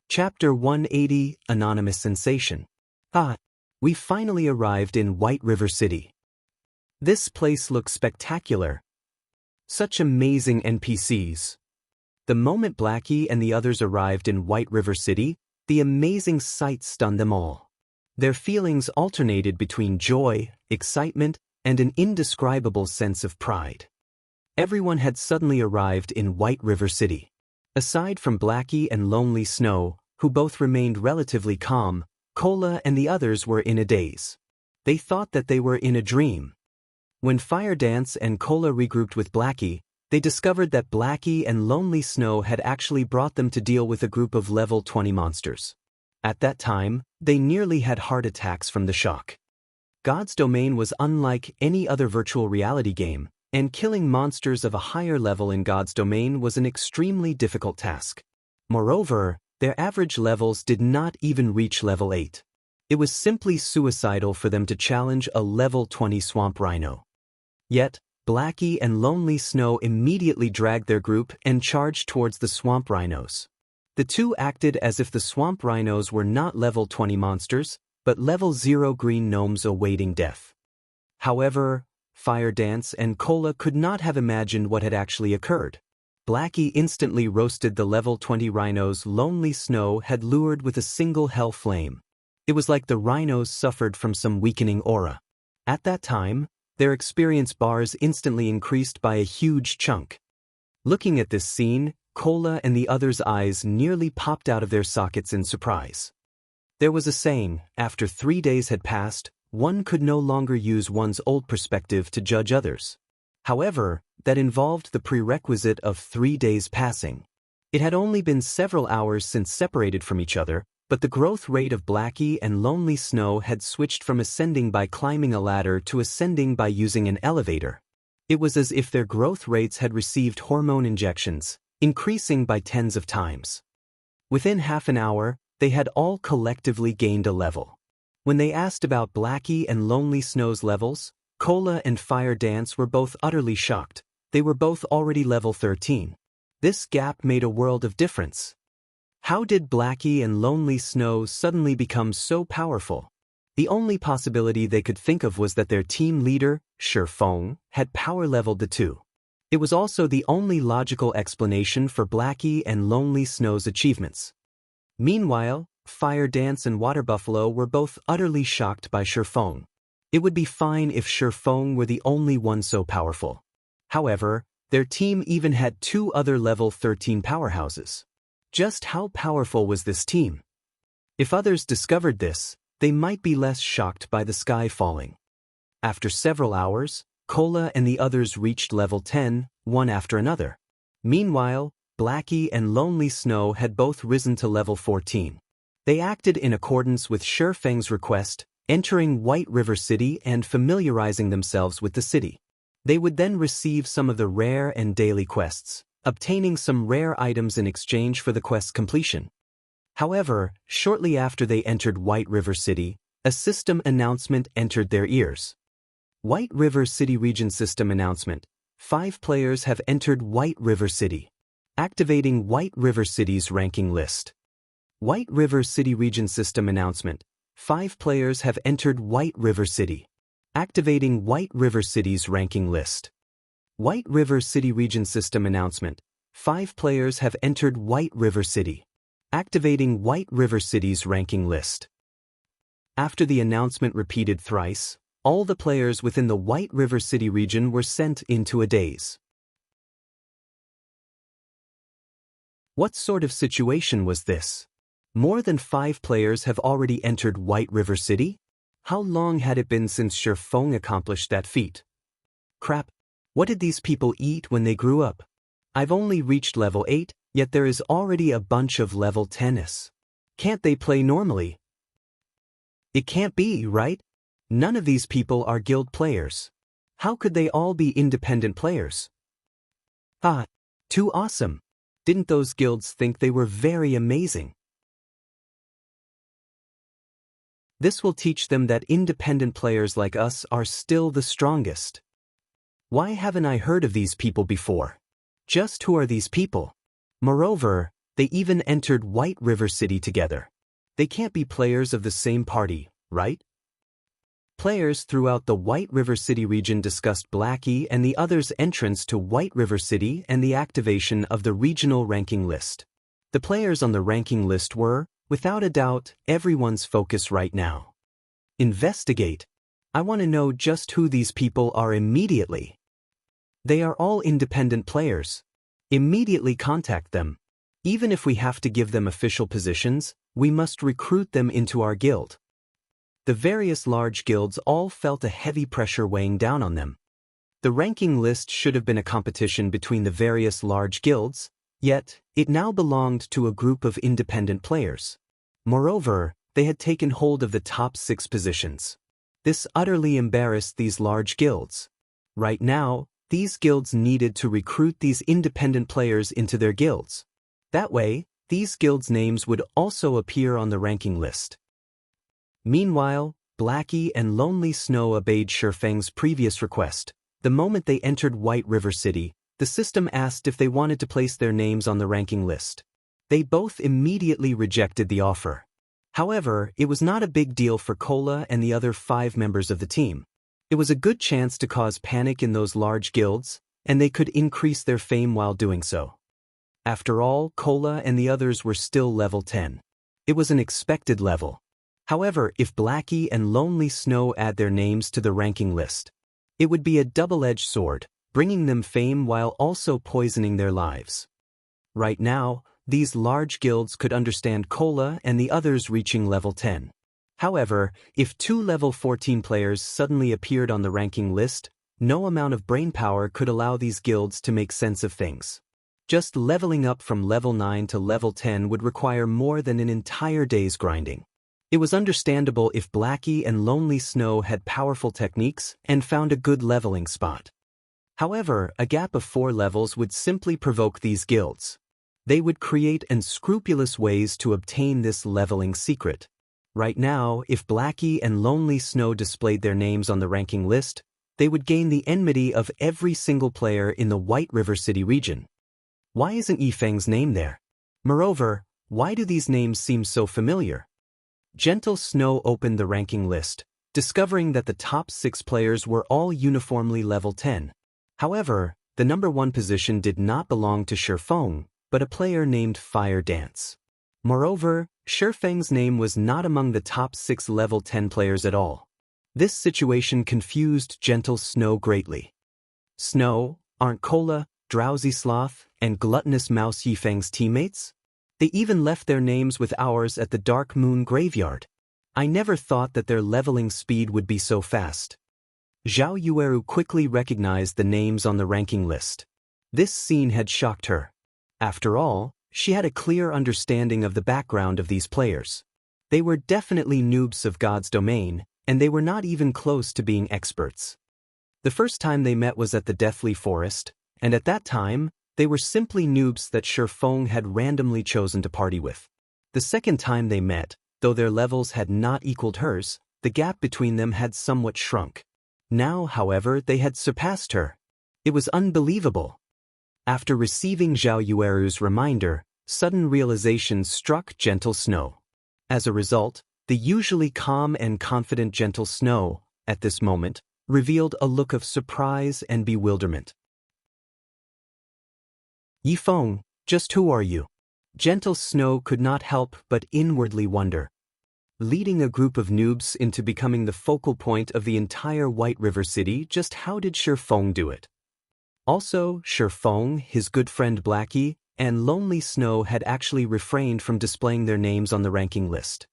Chapter 180, Anonymous Sensation. We finally arrived in White River City. This place looks spectacular. Such amazing NPCs. The moment Blackie and the others arrived in White River City, the amazing sight stunned them all. Their feelings alternated between joy, excitement, and an indescribable sense of pride. Everyone had suddenly arrived in White River City. Aside from Blackie and Lonely Snow, who both remained relatively calm, Cola and the others were in a daze. They thought that they were in a dream. When Fire Dance and Cola regrouped with Blackie, they discovered that Blackie and Lonely Snow had actually brought them to deal with a group of level 20 monsters. At that time, they nearly had heart attacks from the shock. God's Domain was unlike any other virtual reality game, and killing monsters of a higher level in God's Domain was an extremely difficult task. Moreover, their average levels did not even reach level 8. It was simply suicidal for them to challenge a level 20 Swamp Rhino. Yet, Blackie and Lonely Snow immediately dragged their group and charged towards the Swamp Rhinos. The two acted as if the swamp rhinos were not level 20 monsters, but level 0 green gnomes awaiting death. However, Fire Dance and Cola could not have imagined what had actually occurred. Blackie instantly roasted the level 20 rhinos Lonely Snow had lured with a single hell flame. It was like the rhinos suffered from some weakening aura. At that time, their experience bars instantly increased by a huge chunk. Looking at this scene, Cola and the others' eyes nearly popped out of their sockets in surprise. There was a saying, after 3 days had passed, one could no longer use one's old perspective to judge others. However, that involved the prerequisite of 3 days passing. It had only been several hours since separated from each other, but the growth rate of Blackie and Lonely Snow had switched from ascending by climbing a ladder to ascending by using an elevator. It was as if their growth rates had received hormone injections, increasing by tens of times. Within half an hour, they had all collectively gained a level. When they asked about Blackie and Lonely Snow's levels, Cola and Fire Dance were both utterly shocked. They were both already level 13. This gap made a world of difference. How did Blackie and Lonely Snow suddenly become so powerful? The only possibility they could think of was that their team leader, Shifeng, had power-leveled the two. It was also the only logical explanation for Blackie and Lonely Snow's achievements. Meanwhile, Fire Dance and Water Buffalo were both utterly shocked by Shifeng. It would be fine if Shifeng were the only one so powerful. However, their team even had 2 other level 13 powerhouses. Just how powerful was this team? If others discovered this, they might be less shocked by the sky falling. After several hours, Cola and the others reached level 10, one after another. Meanwhile, Blackie and Lonely Snow had both risen to level 14. They acted in accordance with Shifeng's request, entering White River City and familiarizing themselves with the city. They would then receive some of the rare and daily quests, obtaining some rare items in exchange for the quest's completion. However, shortly after they entered White River City, a system announcement entered their ears. White River City Region System Announcement. 5 players have entered White River City. Activating White River City's ranking list. White River City Region System Announcement. 5 players have entered White River City. Activating White River City's ranking list. White River City Region System Announcement. 5 players have entered White River City. Activating White River City's ranking list. After the announcement repeated thrice, all the players within the White River City region were sent into a daze. What sort of situation was this? More than 5 players have already entered White River City? How long had it been since Shifeng accomplished that feat? Crap. What did these people eat when they grew up? I've only reached level 8, yet there is already a bunch of level 10s. Can't they play normally? It can't be, right? None of these people are guild players. How could they all be independent players? Ah, too awesome. Didn't those guilds think they were very amazing? This will teach them that independent players like us are still the strongest. Why haven't I heard of these people before? Just who are these people? Moreover, they even entered White River City together. They can't be players of the same party, right? Players throughout the White River City region discussed Blackie and the others' entrance to White River City and the activation of the regional ranking list. The players on the ranking list were, without a doubt, everyone's focus right now. Investigate. I want to know just who these people are immediately. They are all independent players. Immediately contact them. Even if we have to give them official positions, we must recruit them into our guild. The various large guilds all felt a heavy pressure weighing down on them. The ranking list should have been a competition between the various large guilds, yet it now belonged to a group of independent players. Moreover, they had taken hold of the top 6 positions. This utterly embarrassed these large guilds. Right now, these guilds needed to recruit these independent players into their guilds. That way, these guilds' names would also appear on the ranking list. Meanwhile, Blackie and Lonely Snow obeyed Shifeng's previous request. The moment they entered White River City, the system asked if they wanted to place their names on the ranking list. They both immediately rejected the offer. However, it was not a big deal for Cola and the other 5 members of the team. It was a good chance to cause panic in those large guilds, and they could increase their fame while doing so. After all, Cola and the others were still level 10. It was an expected level. However, if Blackie and Lonely Snow add their names to the ranking list, it would be a double-edged sword, bringing them fame while also poisoning their lives. Right now, these large guilds could understand Cola and the others reaching level 10. However, if 2 level 14 players suddenly appeared on the ranking list, no amount of brainpower could allow these guilds to make sense of things. Just leveling up from level 9 to level 10 would require more than an entire day's grinding. It was understandable if Blackie and Lonely Snow had powerful techniques and found a good leveling spot. However, a gap of 4 levels would simply provoke these guilds. They would create unscrupulous ways to obtain this leveling secret. Right now, if Blackie and Lonely Snow displayed their names on the ranking list, they would gain the enmity of every single player in the White River City region. Why isn't Yifeng's name there? Moreover, why do these names seem so familiar? Gentle Snow opened the ranking list, discovering that the top 6 players were all uniformly level 10. However, the number 1 position did not belong to Shifeng, but a player named Fire Dance. Moreover, Shifeng's name was not among the top 6 level 10 players at all. This situation confused Gentle Snow greatly. Snow, aren't Cola, Drowsy Sloth, and Gluttonous Mouse Yifeng's teammates? They even left their names with ours at the Dark Moon Graveyard. I never thought that their leveling speed would be so fast. Zhao Yueru quickly recognized the names on the ranking list. This scene had shocked her. After all, she had a clear understanding of the background of these players. They were definitely noobs of God's domain, and they were not even close to being experts. The first time they met was at the Deathly Forest, and at that time, they were simply noobs that Shifeng had randomly chosen to party with. The second time they met, though their levels had not equaled hers, the gap between them had somewhat shrunk. Now, however, they had surpassed her. It was unbelievable. After receiving Zhao Yueru's reminder, sudden realization struck Gentle Snow. As a result, the usually calm and confident Gentle Snow, at this moment, revealed a look of surprise and bewilderment. Yifeng, just who are you? Gentle Snow could not help but inwardly wonder. Leading a group of noobs into becoming the focal point of the entire White River City, just how did Shifeng do it? Also, Shifeng, his good friend Blackie, and Lonely Snow had actually refrained from displaying their names on the ranking list.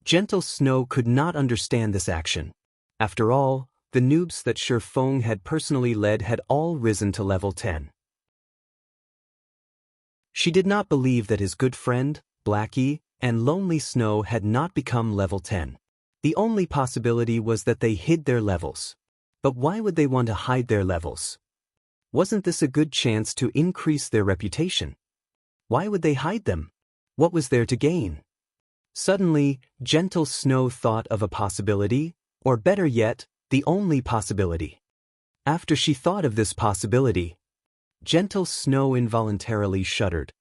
Gentle Snow could not understand this action. After all, the noobs that Shifeng had personally led had all risen to level 10. She did not believe that his good friend, Blackie, and Lonely Snow had not become level 10. The only possibility was that they hid their levels. But why would they want to hide their levels? Wasn't this a good chance to increase their reputation? Why would they hide them? What was there to gain? Suddenly, Gentle Snow thought of a possibility, or better yet, the only possibility. After she thought of this possibility, Gentle Snow involuntarily shuddered.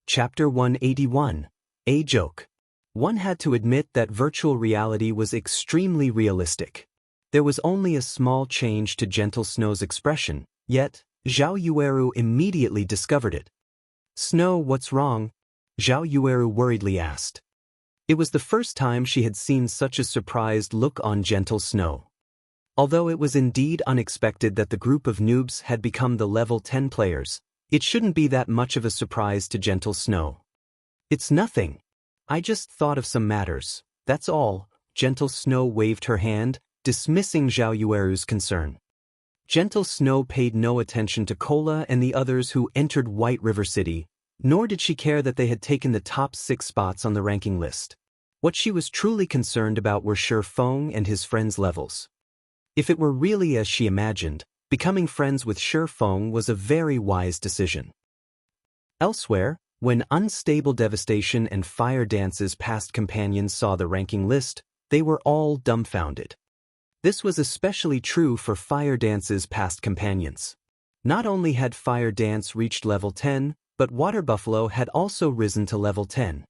Chapter 181. A Joke. One had to admit that virtual reality was extremely realistic. There was only a small change to Gentle Snow's expression, yet, Zhao Yueru immediately discovered it. Snow, what's wrong? Zhao Yueru worriedly asked. It was the first time she had seen such a surprised look on Gentle Snow. Although it was indeed unexpected that the group of noobs had become the level 10 players, it shouldn't be that much of a surprise to Gentle Snow. It's nothing. I just thought of some matters, that's all. Gentle Snow waved her hand, dismissing Zhao Yueru's concern. Gentle Snow paid no attention to Cola and the others who entered White River City, nor did she care that they had taken the top 6 spots on the ranking list. What she was truly concerned about were Shifeng and his friends' levels. If it were really as she imagined, becoming friends with Shifeng was a very wise decision. Elsewhere, when Unstable Devastation and Fire Dance's past companions saw the ranking list, they were all dumbfounded. This was especially true for Fire Dance's past companions. Not only had Fire Dance reached level 10, but Water Buffalo had also risen to level 10.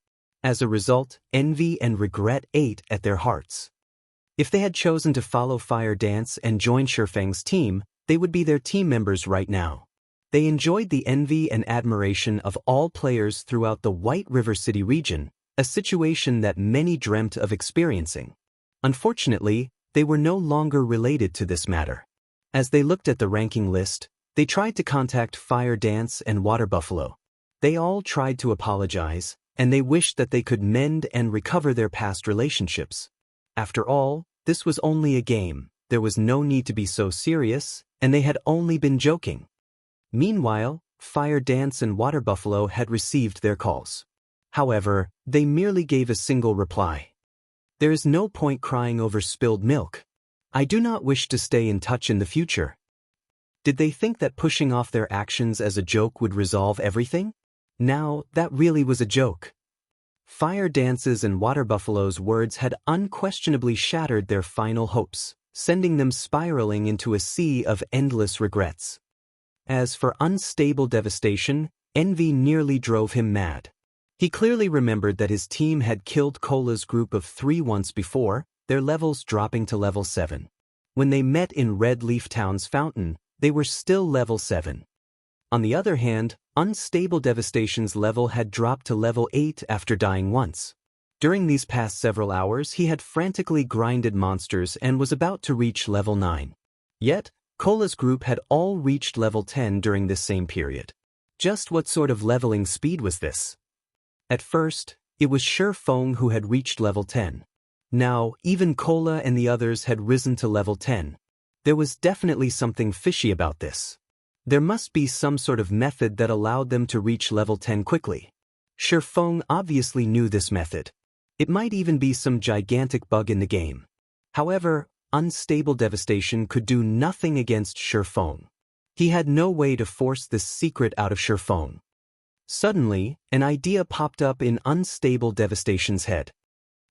As a result, envy and regret ate at their hearts. If they had chosen to follow Fire Dance and join Shifeng's team, they would be their team members right now. They enjoyed the envy and admiration of all players throughout the White River City region, a situation that many dreamt of experiencing. Unfortunately, they were no longer related to this matter. As they looked at the ranking list, they tried to contact Fire Dance and Water Buffalo. They all tried to apologize, and they wished that they could mend and recover their past relationships. After all, this was only a game, there was no need to be so serious, and they had only been joking. Meanwhile, Fire Dance and Water Buffalo had received their calls. However, they merely gave a single reply. There is no point crying over spilled milk. I do not wish to stay in touch in the future. Did they think that pushing off their actions as a joke would resolve everything? Now, that really was a joke. Fire Dance's and Water Buffalo's words had unquestionably shattered their final hopes, sending them spiraling into a sea of endless regrets. As for unstable devastation, envy nearly drove him mad. He clearly remembered that his team had killed Cola's group of 3 once before, their levels dropping to level 7. When they met in Red Leaf Town's fountain, they were still level 7. On the other hand, unstable devastation's level had dropped to level 8 after dying once. During these past several hours, he had frantically grinded monsters and was about to reach level 9. Yet, Cola's group had all reached level 10 during this same period. Just what sort of leveling speed was this? At first, it was Shifeng who had reached level 10. Now, even Cola and the others had risen to level 10. There was definitely something fishy about this. There must be some sort of method that allowed them to reach level 10 quickly. Shifeng obviously knew this method. It might even be some gigantic bug in the game. However, unstable devastation could do nothing against Shifeng. He had no way to force this secret out of Shifeng. Suddenly, an idea popped up in unstable devastation's head.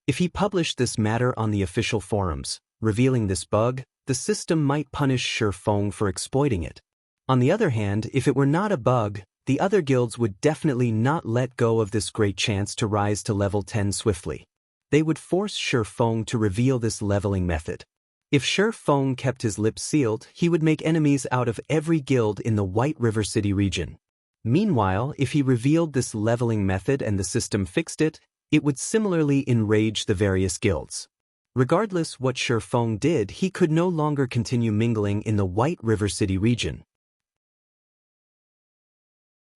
If he published this matter on the official forums, revealing this bug, the system might punish Shifeng for exploiting it. On the other hand, if it were not a bug, the other guilds would definitely not let go of this great chance to rise to level 10 swiftly. They would force Shifeng to reveal this leveling method. If Shifeng kept his lips sealed, he would make enemies out of every guild in the White River City region. Meanwhile, if he revealed this leveling method and the system fixed it, it would similarly enrage the various guilds. Regardless what Shifeng did, he could no longer continue mingling in the White River City region.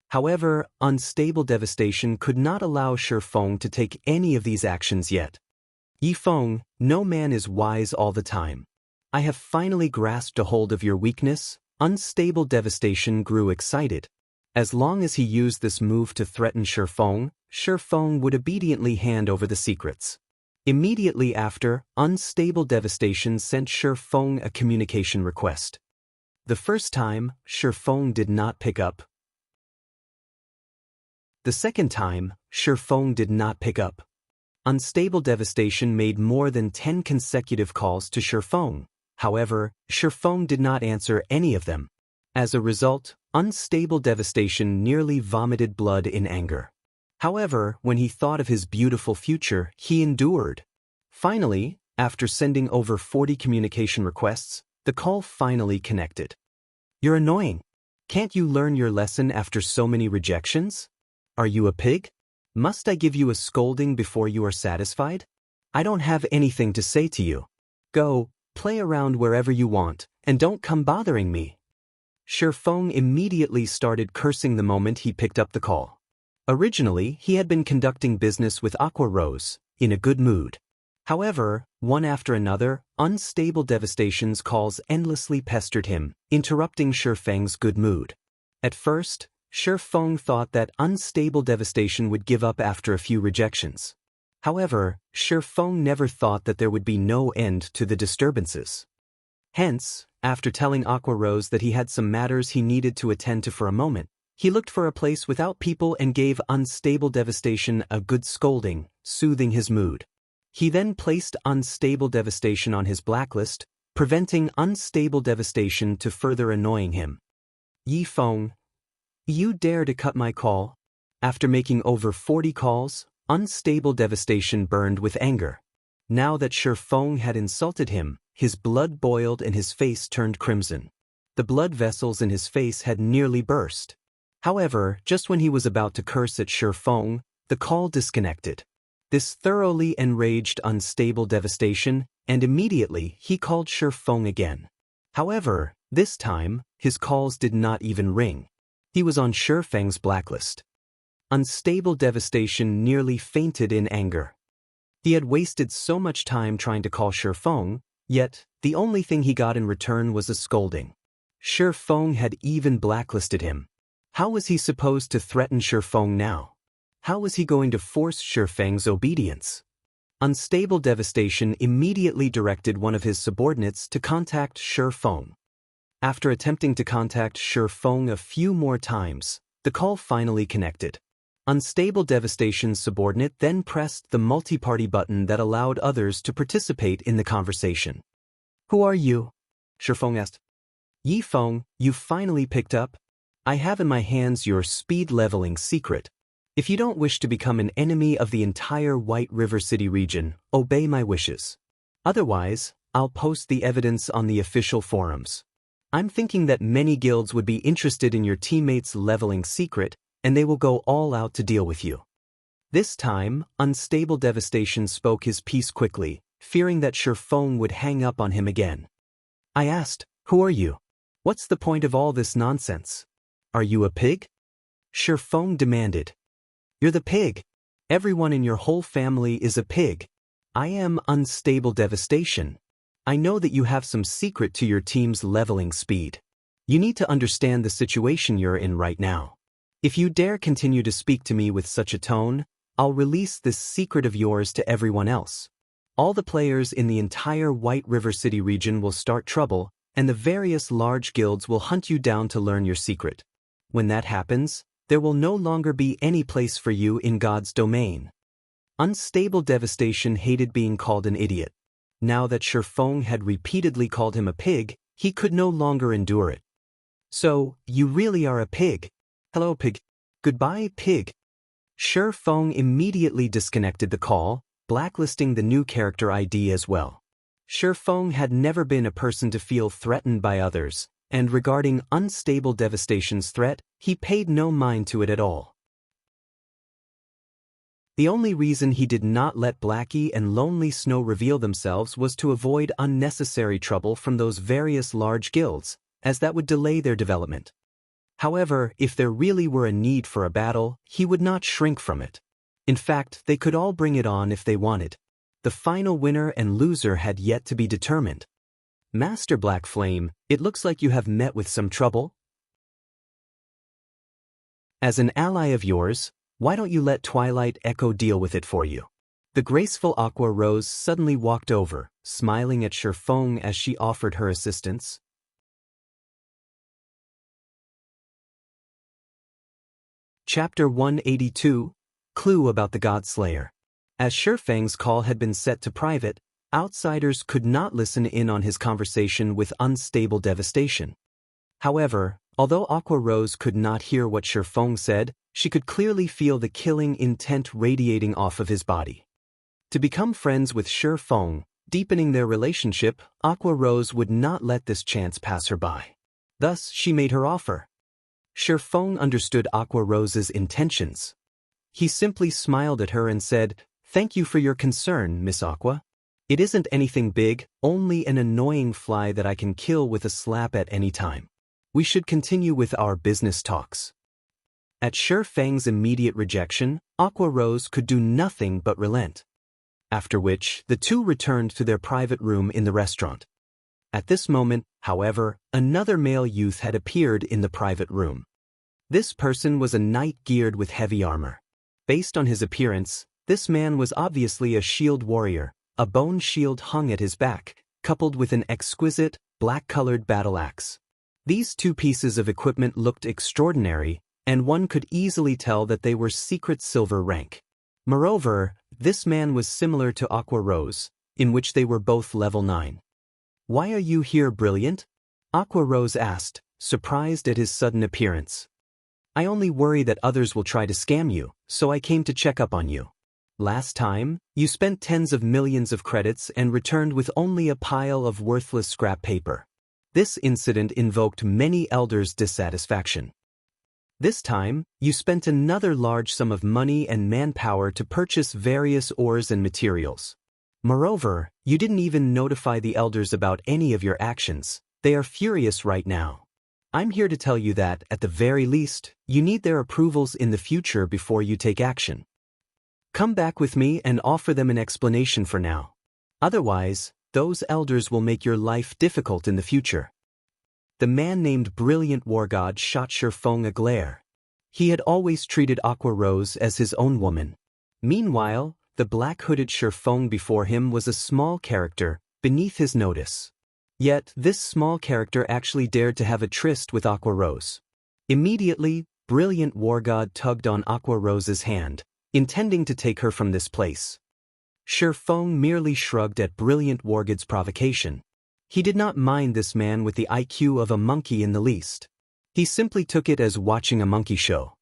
However, unstable devastation could not allow Shifeng to take any of these actions yet. Yifeng, no man is wise all the time. I have finally grasped a hold of your weakness. Unstable devastation grew excited. As long as he used this move to threaten Shifeng, Shifeng would obediently hand over the secrets. Immediately after, unstable devastation sent Shifeng a communication request. The first time, Shifeng did not pick up. The second time, Shifeng did not pick up. Unstable devastation made more than 10 consecutive calls to Shifeng. However, Shifeng did not answer any of them. As a result, unstable devastation nearly vomited blood in anger. However, when he thought of his beautiful future, he endured. Finally, after sending over 40 communication requests, the call finally connected. You're annoying. Can't you learn your lesson after so many rejections? Are you a pig? Must I give you a scolding before you are satisfied? I don't have anything to say to you. Go, play around wherever you want, and don't come bothering me. Shifeng immediately started cursing the moment he picked up the call. Originally, he had been conducting business with Aqua Rose, in a good mood. However, one after another, unstable devastation's calls endlessly pestered him, interrupting Shifeng's good mood. At first, Shifeng thought that unstable devastation would give up after a few rejections. However, Shifeng never thought that there would be no end to the disturbances. Hence, after telling Aqua Rose that he had some matters he needed to attend to for a moment, he looked for a place without people and gave unstable devastation a good scolding, soothing his mood. He then placed unstable devastation on his blacklist, preventing unstable devastation to further annoying him. Yi Feng, you dare to cut my call? After making over 40 calls, unstable devastation burned with anger. Now that Shi Feng had insulted him, his blood boiled and his face turned crimson. The blood vessels in his face had nearly burst. However, just when he was about to curse at Shi Feng, the call disconnected. This thoroughly enraged unstable devastation, and immediately he called Shi Feng again. However, this time, his calls did not even ring. He was on Shi Feng's blacklist. Unstable devastation nearly fainted in anger. He had wasted so much time trying to call Shi Feng, yet the only thing he got in return was a scolding. Shi Feng had even blacklisted him. How was he supposed to threaten Shi Feng now? How was he going to force Shi Feng's obedience? Unstable devastation immediately directed one of his subordinates to contact Shi Feng. After attempting to contact Shi Feng a few more times, the call finally connected. Unstable devastation's subordinate then pressed the multi-party button that allowed others to participate in the conversation. "Who are you?" Shi Feng asked. "Yi Feng, you finally picked up? I have in my hands your speed leveling secret. If you don't wish to become an enemy of the entire White River City region, obey my wishes. Otherwise, I'll post the evidence on the official forums. I'm thinking that many guilds would be interested in your teammates' leveling secret, and they will go all out to deal with you." This time, unstable devastation spoke his piece quickly, fearing that Shi Feng would hang up on him again. I asked, "Who are you? What's the point of all this nonsense? Are you a pig?" Shi Feng demanded. "You're the pig. Everyone in your whole family is a pig. I am unstable devastation. I know that you have some secret to your team's leveling speed. You need to understand the situation you're in right now. If you dare continue to speak to me with such a tone, I'll release this secret of yours to everyone else. All the players in the entire White River City region will start trouble, and the various large guilds will hunt you down to learn your secret. When that happens, there will no longer be any place for you in God's domain." Unstable devastation hated being called an idiot. Now that Shi Feng had repeatedly called him a pig, he could no longer endure it. "So, you really are a pig? Hello, pig. Goodbye, pig." Shi Feng immediately disconnected the call, blacklisting the new character ID as well. Shi Feng had never been a person to feel threatened by others, and regarding unstable devastation's threat, he paid no mind to it at all. The only reason he did not let Blackie and Lonely Snow reveal themselves was to avoid unnecessary trouble from those various large guilds, as that would delay their development. However, if there really were a need for a battle, he would not shrink from it. In fact, they could all bring it on if they wanted. The final winner and loser had yet to be determined. "Master Black Flame, it looks like you have met with some trouble. As an ally of yours, why don't you let Twilight Echo deal with it for you?" The graceful Aqua Rose suddenly walked over, smiling at Shi Feng as she offered her assistance. Chapter 182, Clue about the Godslayer. As Shi Feng's call had been set to private, outsiders could not listen in on his conversation with unstable devastation. However, although Aqua Rose could not hear what Shi Feng said, she could clearly feel the killing intent radiating off of his body. To become friends with Shi Feng, deepening their relationship, Aqua Rose would not let this chance pass her by. Thus, she made her offer. Shi Feng understood Aqua Rose's intentions. He simply smiled at her and said, "Thank you for your concern, Miss Aqua. It isn't anything big, only an annoying fly that I can kill with a slap at any time. We should continue with our business talks." At Shi Feng's immediate rejection, Aqua Rose could do nothing but relent. After which, the two returned to their private room in the restaurant. At this moment, however, another male youth had appeared in the private room. This person was a knight geared with heavy armor. Based on his appearance, this man was obviously a shield warrior. A bone shield hung at his back, coupled with an exquisite, black-colored battle axe. These two pieces of equipment looked extraordinary, and one could easily tell that they were secret silver rank. Moreover, this man was similar to Aqua Rose, in which they were both level 9. "Why are you here, Brilliant?" Aqua Rose asked, surprised at his sudden appearance. I only worry that others will try to scam you, so I came to check up on you. Last time, you spent tens of millions of credits and returned with only a pile of worthless scrap paper. This incident invoked many elders' dissatisfaction. This time, you spent another large sum of money and manpower to purchase various ores and materials. Moreover, you didn't even notify the elders about any of your actions. They are furious right now. I'm here to tell you that, at the very least, you need their approvals in the future before you take action. Come back with me and offer them an explanation for now. Otherwise, those elders will make your life difficult in the future. The man named Brilliant War God shot Shifeng a glare. He had always treated Aqua Rose as his own woman. Meanwhile, the black-hooded Shifeng before him was a small character, beneath his notice. Yet, this small character actually dared to have a tryst with Aqua Rose. Immediately, Brilliant War God tugged on Aqua Rose's hand, intending to take her from this place. Shifeng merely shrugged at Brilliant War God's provocation. He did not mind this man with the IQ of a monkey in the least. He simply took it as watching a monkey show.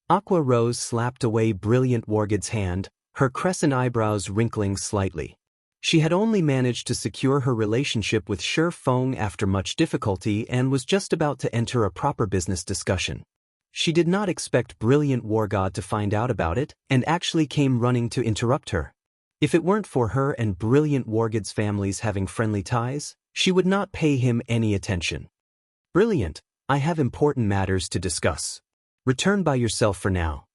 Aqua Rose slapped away Brilliant War God's hand, her crescent eyebrows wrinkling slightly. She had only managed to secure her relationship with Shifeng after much difficulty and was just about to enter a proper business discussion. She did not expect Brilliant War God to find out about it and actually came running to interrupt her. If it weren't for her and Brilliant War God's families having friendly ties, she would not pay him any attention. Brilliant, I have important matters to discuss. Return by yourself for now.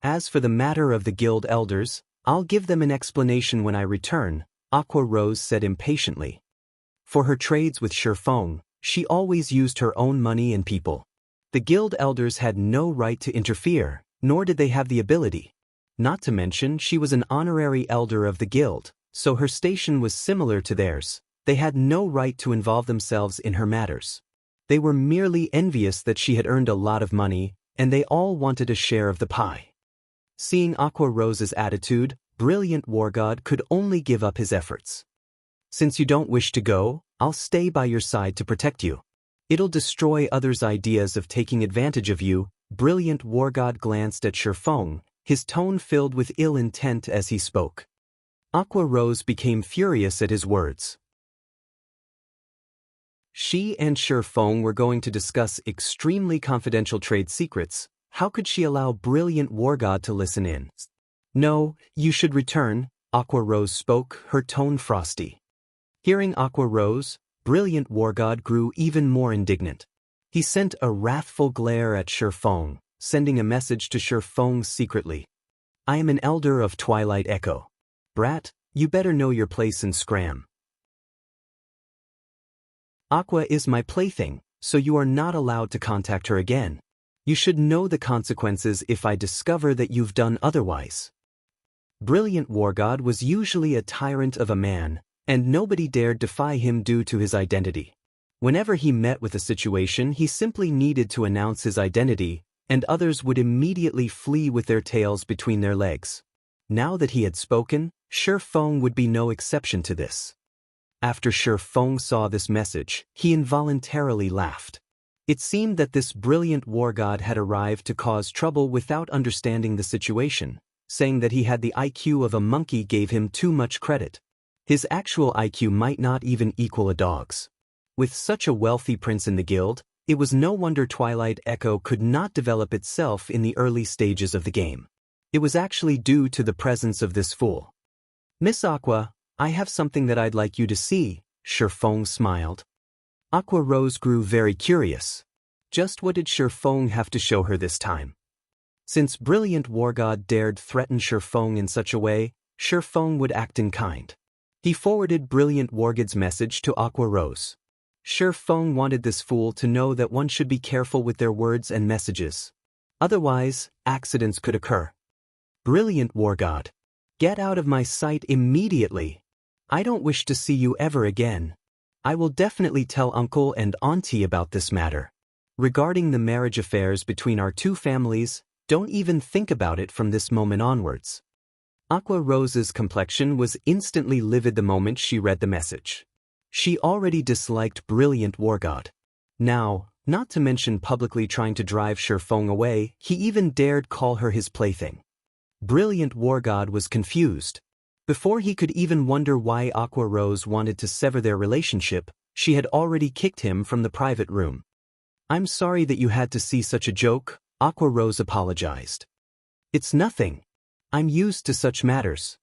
As for the matter of the guild elders, I'll give them an explanation when I return, Aqua Rose said impatiently. For her trades with Shifeng, she always used her own money and people. The guild elders had no right to interfere, nor did they have the ability. Not to mention, she was an honorary elder of the guild, so her station was similar to theirs. They had no right to involve themselves in her matters. They were merely envious that she had earned a lot of money, and they all wanted a share of the pie. Seeing Aqua Rose's attitude, Brilliant War God could only give up his efforts. Since you don't wish to go, I'll stay by your side to protect you. It'll destroy others' ideas of taking advantage of you. Brilliant War God glanced at Shifeng, his tone filled with ill intent as he spoke. Aqua Rose became furious at his words. She and Shifeng were going to discuss extremely confidential trade secrets. How could she allow Brilliant War God to listen in? No, you should return, Aqua Rose spoke, her tone frosty. Hearing Aqua Rose, Brilliant War God grew even more indignant. He sent a wrathful glare at Shifeng, sending a message to Shifeng secretly. I am an elder of Twilight Echo. Brat, you better know your place and scram. Aqua is my plaything, so you are not allowed to contact her again. You should know the consequences if I discover that you've done otherwise. Brilliant War God was usually a tyrant of a man, and nobody dared defy him due to his identity. Whenever he met with a situation, he simply needed to announce his identity, and others would immediately flee with their tails between their legs. Now that he had spoken, Shifeng would be no exception to this. After Shifeng saw this message, he involuntarily laughed. It seemed that this Brilliant War God had arrived to cause trouble without understanding the situation, saying that he had the IQ of a monkey gave him too much credit. His actual IQ might not even equal a dog's. With such a wealthy prince in the guild, it was no wonder Twilight Echo could not develop itself in the early stages of the game. It was actually due to the presence of this fool. Miss Aqua, I have something that I'd like you to see, Shifeng smiled. Aqua Rose grew very curious. Just what did Shifeng have to show her this time? Since Brilliant War God dared threaten Shifeng in such a way, Shifeng would act in kind. He forwarded Brilliant War God's message to Aqua Rose. Shifeng wanted this fool to know that one should be careful with their words and messages. Otherwise, accidents could occur. Brilliant War God. Get out of my sight immediately. I don't wish to see you ever again. I will definitely tell Uncle and Auntie about this matter. Regarding the marriage affairs between our two families, don't even think about it from this moment onwards. Aqua Rose's complexion was instantly livid the moment she read the message. She already disliked Brilliant War God. Now, Not to mention publicly trying to drive Shifeng away, he even dared call her his plaything. Brilliant War God was confused. Before he could even wonder why Aqua Rose wanted to sever their relationship, she had already kicked him from the private room. "I'm sorry that you had to see such a joke," Aqua Rose apologized. "It's nothing. I'm used to such matters."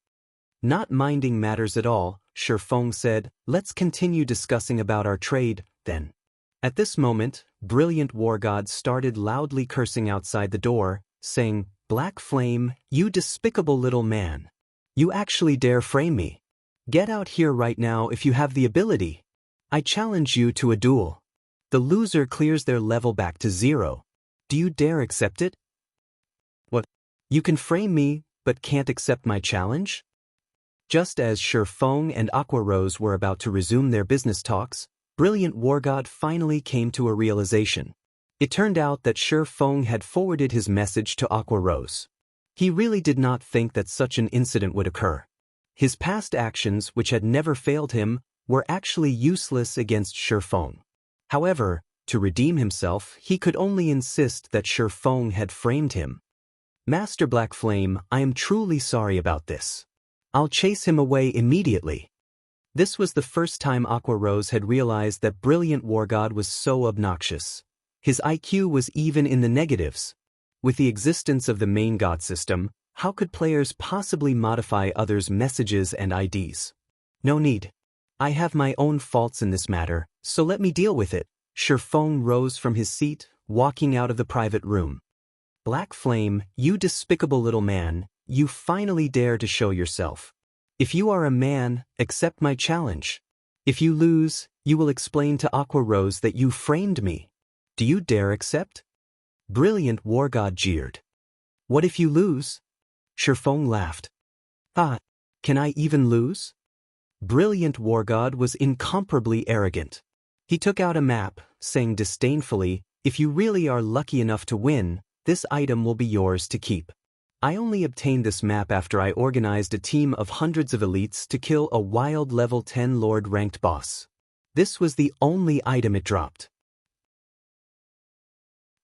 Not minding matters at all, Shifeng said, "Let's continue discussing about our trade, then." At this moment, Brilliant War God started loudly cursing outside the door, saying, "Black Flame, you despicable little man. You actually dare frame me. Get out here right now if you have the ability. I challenge you to a duel. The loser clears their level back to 0. Do you dare accept it?" "What? You can frame me, but can't accept my challenge?" Just as Shifeng and Aqua Rose were about to resume their business talks, Brilliant War God finally came to a realization. It turned out that Shifeng had forwarded his message to Aqua Rose. He really did not think that such an incident would occur. His past actions, which had never failed him, were actually useless against Shifeng. However, to redeem himself, he could only insist that Shifeng had framed him. "Master Black Flame, I am truly sorry about this. I'll chase him away immediately." This was the first time Aqua Rose had realized that Brilliant War God was so obnoxious. His IQ was even in the negatives. With the existence of the main god system, how could players possibly modify others' messages and IDs? "No need. I have my own faults in this matter, so let me deal with it." Shifeng rose from his seat, walking out of the private room. "Black Flame, you despicable little man, you finally dare to show yourself. If you are a man, accept my challenge. If you lose, you will explain to Aqua Rose that you framed me. Do you dare accept?" Brilliant War God jeered. "What if you lose?" Shifeng laughed. "Ah, can I even lose?" Brilliant War God was incomparably arrogant. He took out a map, saying disdainfully, "If you really are lucky enough to win, this item will be yours to keep. I only obtained this map after I organized a team of hundreds of elites to kill a wild level 10 Lord ranked boss. This was the only item it dropped."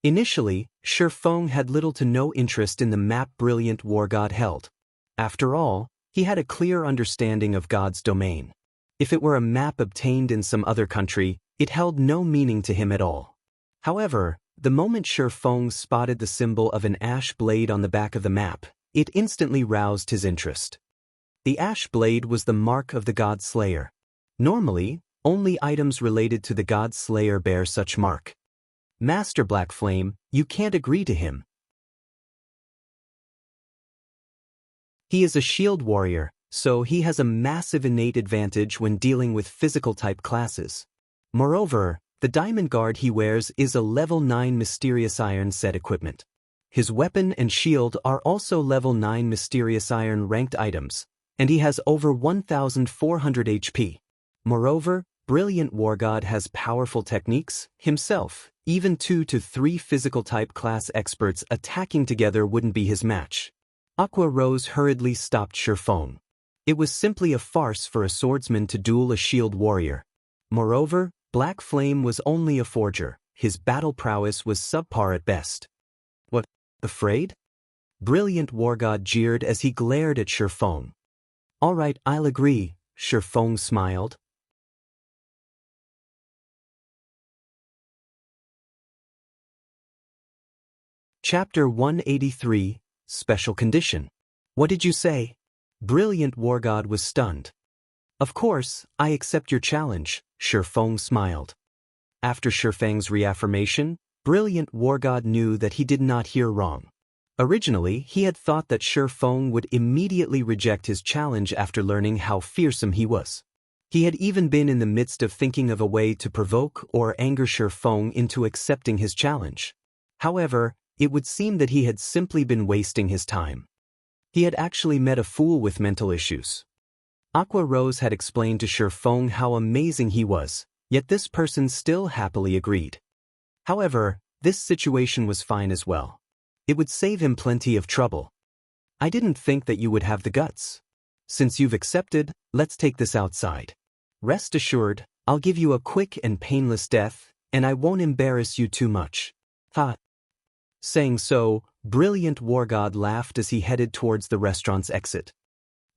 Initially, Shifeng had little to no interest in the map Brilliant War God held. After all, he had a clear understanding of God's domain. If it were a map obtained in some other country, it held no meaning to him at all. However, the moment Shifeng spotted the symbol of an ash blade on the back of the map, it instantly roused his interest. The ash blade was the mark of the God Slayer. Normally, only items related to the God Slayer bear such mark. "Master Black Flame, you can't agree to him. He is a shield warrior, so he has a massive innate advantage when dealing with physical-type classes. Moreover, the diamond guard he wears is a level 9 Mysterious Iron set equipment. His weapon and shield are also level 9 Mysterious Iron ranked items, and he has over 1,400 HP. Moreover, Brilliant War God has powerful techniques, himself. Even 2 to 3 physical-type class experts attacking together wouldn't be his match." Aqua Rose hurriedly stopped Shifeng. It was simply a farce for a swordsman to duel a shield warrior. Moreover, Black Flame was only a forger. His battle prowess was subpar at best. "What, afraid?" Brilliant War God jeered as he glared at Shifeng. "All right, I'll agree," Shifeng smiled. Chapter 183, Special Condition. "What did you say?" Brilliant War God was stunned. "Of course, I accept your challenge," Shifeng smiled. After Shifeng's reaffirmation, Brilliant War God knew that he did not hear wrong. Originally, he had thought that Shifeng would immediately reject his challenge after learning how fearsome he was. He had even been in the midst of thinking of a way to provoke or anger Shifeng into accepting his challenge. However, it would seem that he had simply been wasting his time. He had actually met a fool with mental issues. Aqua Rose had explained to Shifeng how amazing he was, yet this person still happily agreed. However, this situation was fine as well. It would save him plenty of trouble. "I didn't think that you would have the guts. Since you've accepted, let's take this outside. Rest assured, I'll give you a quick and painless death, and I won't embarrass you too much. Ha! Saying so, Brilliant War God laughed as he headed towards the restaurant's exit.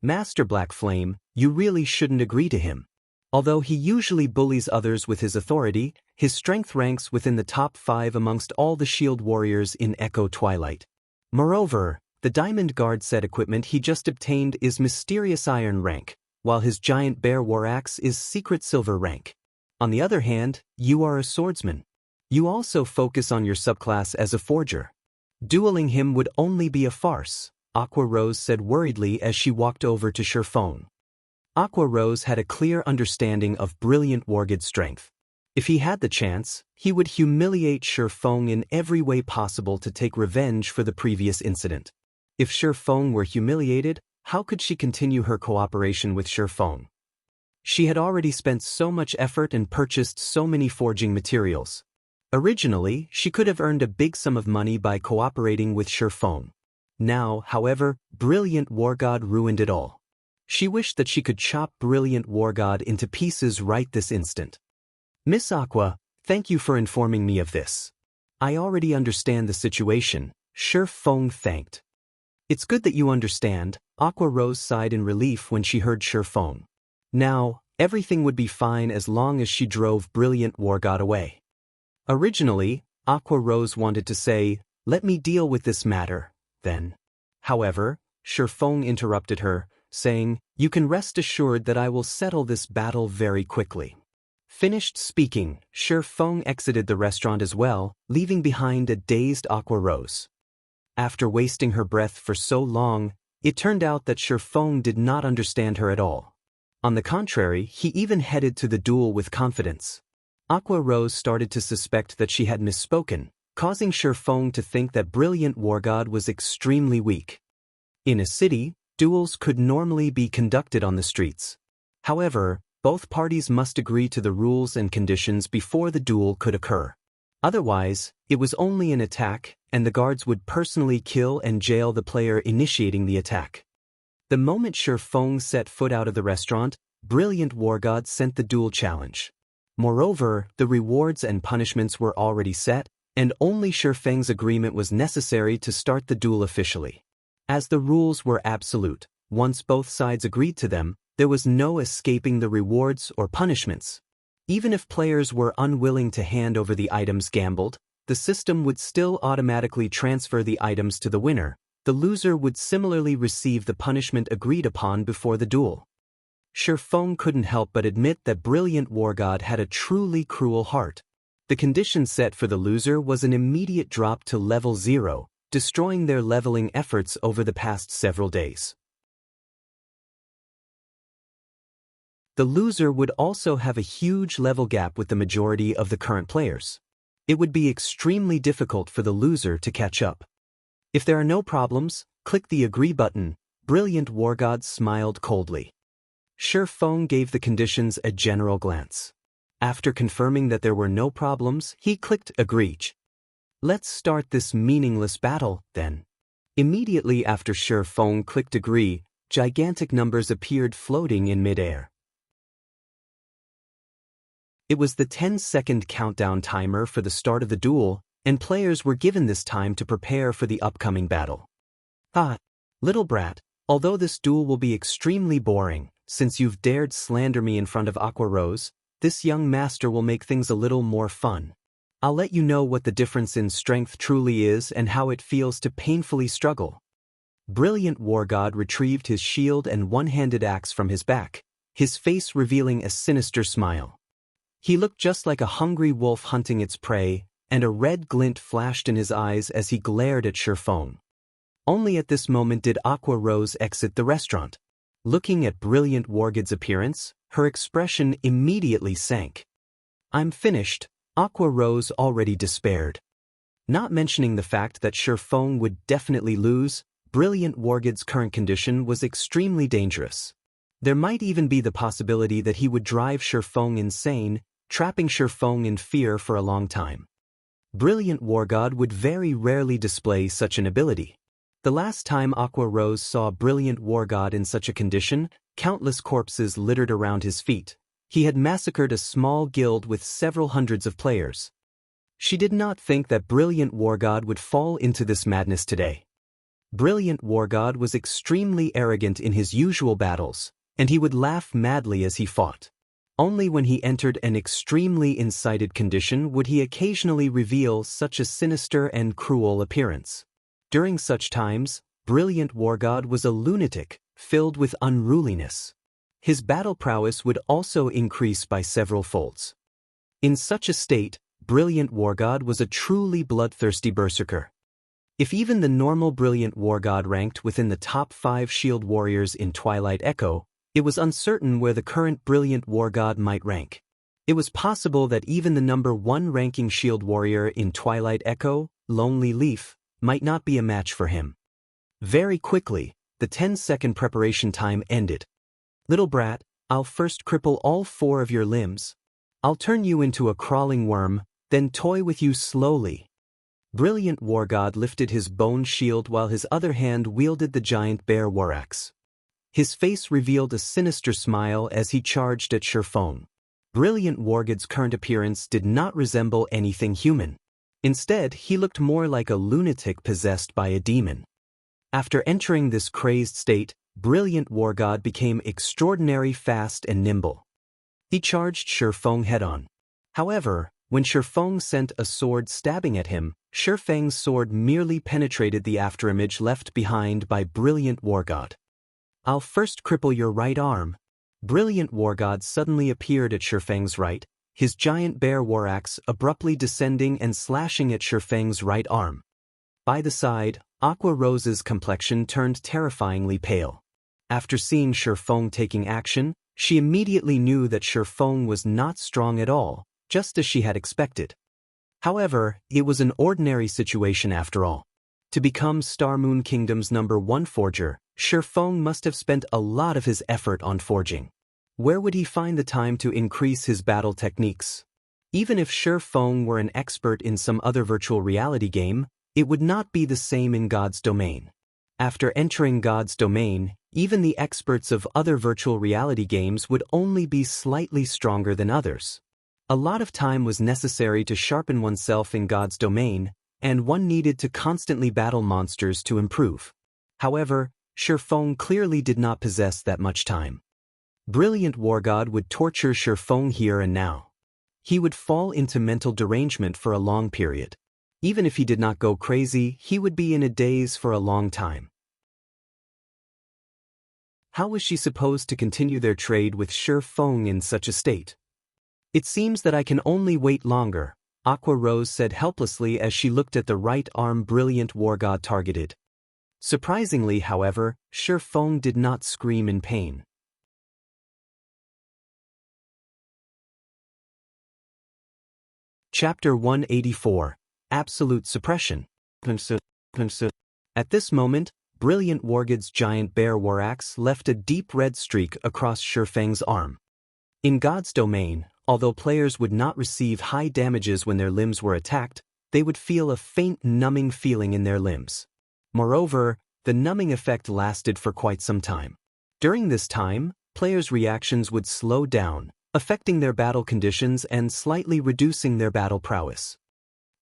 Master Black Flame, you really shouldn't agree to him. Although he usually bullies others with his authority, his strength ranks within the top 5 amongst all the shield warriors in Echo Twilight. Moreover, the Diamond Guard set equipment he just obtained is Mysterious Iron rank, while his Giant Bear War Axe is Secret Silver rank. On the other hand, you are a swordsman. You also focus on your subclass as a forger. Dueling him would only be a farce, Aqua Rose said worriedly as she walked over to Shifeng. Aqua Rose had a clear understanding of Brilliant Wargod's strength. If he had the chance, he would humiliate Shifeng in every way possible to take revenge for the previous incident. If Shifeng were humiliated, how could she continue her cooperation with Shifeng? She had already spent so much effort and purchased so many forging materials. Originally, she could have earned a big sum of money by cooperating with Shifeng. Now, however, Brilliant War God ruined it all. She wished that she could chop Brilliant War God into pieces right this instant. Miss Aqua, thank you for informing me of this. I already understand the situation, Shifeng thanked. It's good that you understand, Aqua Rose sighed in relief when she heard Shifeng. Now, everything would be fine as long as she drove Brilliant War God away. Originally, Aqua Rose wanted to say, let me deal with this matter, then. However, Shifeng interrupted her, saying, you can rest assured that I will settle this battle very quickly. Finished speaking, Shifeng exited the restaurant as well, leaving behind a dazed Aqua Rose. After wasting her breath for so long, it turned out that Shifeng did not understand her at all. On the contrary, he even headed to the duel with confidence. Aqua Rose started to suspect that she had misspoken, causing Shifeng to think that Brilliant War God was extremely weak. In a city, duels could normally be conducted on the streets. However, both parties must agree to the rules and conditions before the duel could occur. Otherwise, it was only an attack, and the guards would personally kill and jail the player initiating the attack. The moment Shifeng set foot out of the restaurant, Brilliant War God sent the duel challenge. Moreover, the rewards and punishments were already set, and only Shifeng's agreement was necessary to start the duel officially. As the rules were absolute, once both sides agreed to them, there was no escaping the rewards or punishments. Even if players were unwilling to hand over the items gambled, the system would still automatically transfer the items to the winner. The loser would similarly receive the punishment agreed upon before the duel. Shifeng couldn't help but admit that Brilliant War God had a truly cruel heart. The condition set for the loser was an immediate drop to level 0, destroying their leveling efforts over the past several days. The loser would also have a huge level gap with the majority of the current players. It would be extremely difficult for the loser to catch up. If there are no problems, click the Agree button, Brilliant War God smiled coldly. Shifeng gave the conditions a general glance. After confirming that there were no problems, he clicked Agree. Let's start this meaningless battle, then. Immediately after Shifeng clicked Agree, gigantic numbers appeared floating in midair. It was the 10-second countdown timer for the start of the duel, and players were given this time to prepare for the upcoming battle. Ah, little brat, although this duel will be extremely boring, since you've dared slander me in front of Aqua Rose, this young master will make things a little more fun. I'll let you know what the difference in strength truly is and how it feels to painfully struggle. Brilliant War God retrieved his shield and one-handed axe from his back, his face revealing a sinister smile. He looked just like a hungry wolf hunting its prey, and a red glint flashed in his eyes as he glared at Shifeng. Only at this moment did Aqua Rose exit the restaurant. Looking at Brilliant War God's appearance, her expression immediately sank. I'm finished, Aqua Rose already despaired. Not mentioning the fact that Shifeng would definitely lose, Brilliant War God's current condition was extremely dangerous. There might even be the possibility that he would drive Shifeng insane, trapping Shifeng in fear for a long time. Brilliant War God would very rarely display such an ability. The last time Aqua Rose saw Brilliant War God in such a condition, countless corpses littered around his feet. He had massacred a small guild with several hundreds of players. She did not think that Brilliant War God would fall into this madness today. Brilliant War God was extremely arrogant in his usual battles, and he would laugh madly as he fought. Only when he entered an extremely incited condition would he occasionally reveal such a sinister and cruel appearance. During such times, Brilliant War God was a lunatic, filled with unruliness. His battle prowess would also increase by several folds. In such a state, Brilliant War God was a truly bloodthirsty berserker. If even the normal Brilliant War God ranked within the top 5 shield warriors in Twilight Echo, it was uncertain where the current Brilliant War God might rank. It was possible that even the number 1 ranking shield warrior in Twilight Echo, Lonely Leaf, might not be a match for him. Very quickly, the 10-second preparation time ended. Little brat, I'll first cripple all 4 of your limbs. I'll turn you into a crawling worm, then toy with you slowly. Brilliant War God lifted his bone shield while his other hand wielded the giant bear war axe. His face revealed a sinister smile as he charged at Shifeng. Brilliant War God's current appearance did not resemble anything human. Instead, he looked more like a lunatic possessed by a demon. After entering this crazed state, Brilliant War God became extraordinarily fast and nimble. He charged Shifeng head-on. However, when Shifeng sent a sword stabbing at him, Shifeng's sword merely penetrated the afterimage left behind by Brilliant War God. I'll first cripple your right arm. Brilliant War God suddenly appeared at Shifeng's right, his giant bear war axe abruptly descending and slashing at Shifeng's right arm. By the side, Aqua Rose's complexion turned terrifyingly pale. After seeing Shifeng taking action, she immediately knew that Shifeng was not strong at all, just as she had expected. However, it was an ordinary situation after all. To become Star Moon Kingdom's number 1 forger, Shifeng must have spent a lot of his effort on forging. Where would he find the time to increase his battle techniques? Even if Shifeng were an expert in some other virtual reality game, it would not be the same in God's domain. After entering God's domain, even the experts of other virtual reality games would only be slightly stronger than others. A lot of time was necessary to sharpen oneself in God's domain, and one needed to constantly battle monsters to improve. However, Shifeng clearly did not possess that much time. Brilliant War God would torture Shifeng here and now. He would fall into mental derangement for a long period. Even if he did not go crazy, he would be in a daze for a long time. How was she supposed to continue their trade with Shifeng in such a state? It seems that I can only wait longer, Aqua Rose said helplessly as she looked at the right arm Brilliant War God targeted. Surprisingly, however, Shifeng did not scream in pain. Chapter 184. Absolute Suppression. At this moment, Brilliant War God's giant bear war axe left a deep red streak across Shifeng's arm. In God's domain, although players would not receive high damages when their limbs were attacked, they would feel a faint numbing feeling in their limbs. Moreover, the numbing effect lasted for quite some time. During this time, players' reactions would slow down, affecting their battle conditions and slightly reducing their battle prowess.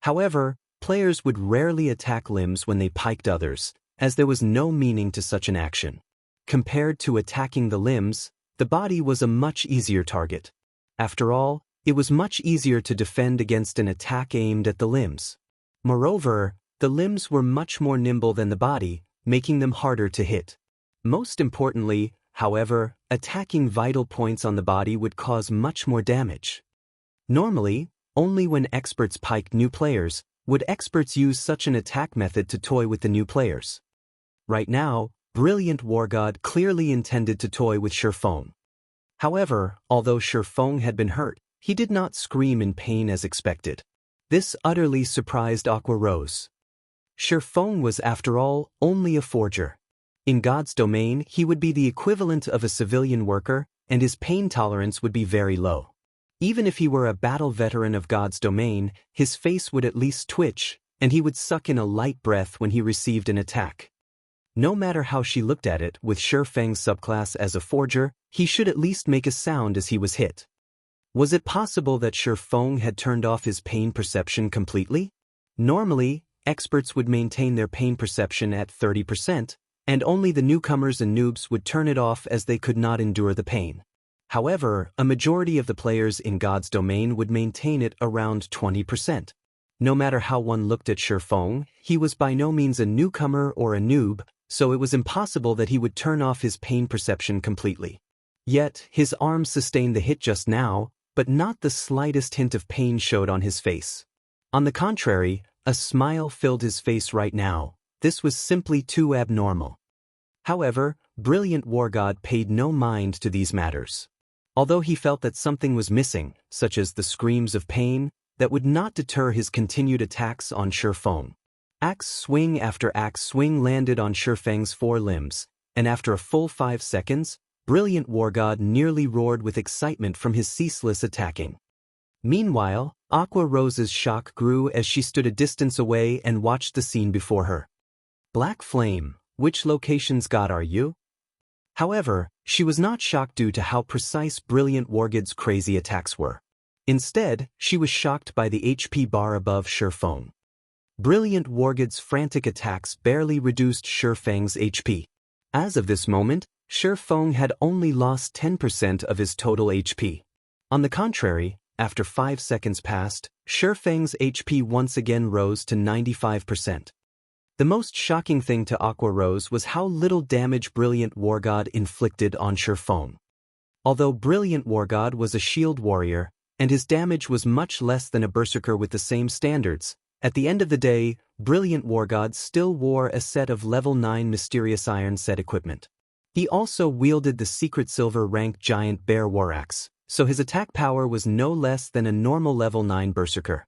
However, players would rarely attack limbs when they piked others, as there was no meaning to such an action. Compared to attacking the limbs, the body was a much easier target. After all, it was much easier to defend against an attack aimed at the limbs. Moreover, the limbs were much more nimble than the body, making them harder to hit. Most importantly, however, attacking vital points on the body would cause much more damage. Normally, only when experts piked new players, would experts use such an attack method to toy with the new players. Right now, Brilliant War God clearly intended to toy with Shifeng. However, although Shifeng had been hurt, he did not scream in pain as expected. This utterly surprised Aqua Rose. Shifeng was, after all, only a forger. In God's domain, he would be the equivalent of a civilian worker, and his pain tolerance would be very low. Even if he were a battle veteran of God's domain, his face would at least twitch, and he would suck in a light breath when he received an attack. No matter how she looked at it, with Shifeng's subclass as a forger, he should at least make a sound as he was hit. Was it possible that Shi Feng had turned off his pain perception completely? Normally, experts would maintain their pain perception at 30%, and only the newcomers and noobs would turn it off as they could not endure the pain. However, a majority of the players in God's domain would maintain it around 20%. No matter how one looked at Shi Feng, he was by no means a newcomer or a noob, so it was impossible that he would turn off his pain perception completely. Yet, his arm sustained the hit just now, but not the slightest hint of pain showed on his face. On the contrary, a smile filled his face right now. This was simply too abnormal. However, Brilliant War God paid no mind to these matters. Although he felt that something was missing, such as the screams of pain, that would not deter his continued attacks on Shi Feng. Axe swing after axe swing landed on Shi Feng's four limbs, and after a full 5 seconds, Brilliant War God nearly roared with excitement from his ceaseless attacking. Meanwhile, Aqua Rose's shock grew as she stood a distance away and watched the scene before her. Black Flame, which location's god are you? However, she was not shocked due to how precise Brilliant War God's crazy attacks were. Instead, she was shocked by the HP bar above Shi Feng. Brilliant War God's frantic attacks barely reduced Shi Feng's HP. As of this moment, Shi Feng had only lost 10% of his total HP. On the contrary, after 5 seconds passed, Shi Feng's HP once again rose to 95%. The most shocking thing to Aqua Rose was how little damage Brilliant War God inflicted on Shi Feng. Although Brilliant War God was a shield warrior, and his damage was much less than a berserker with the same standards, at the end of the day, Brilliant War God still wore a set of level 9 mysterious iron set equipment. He also wielded the secret silver rank giant bear war axe, so his attack power was no less than a normal level 9 berserker.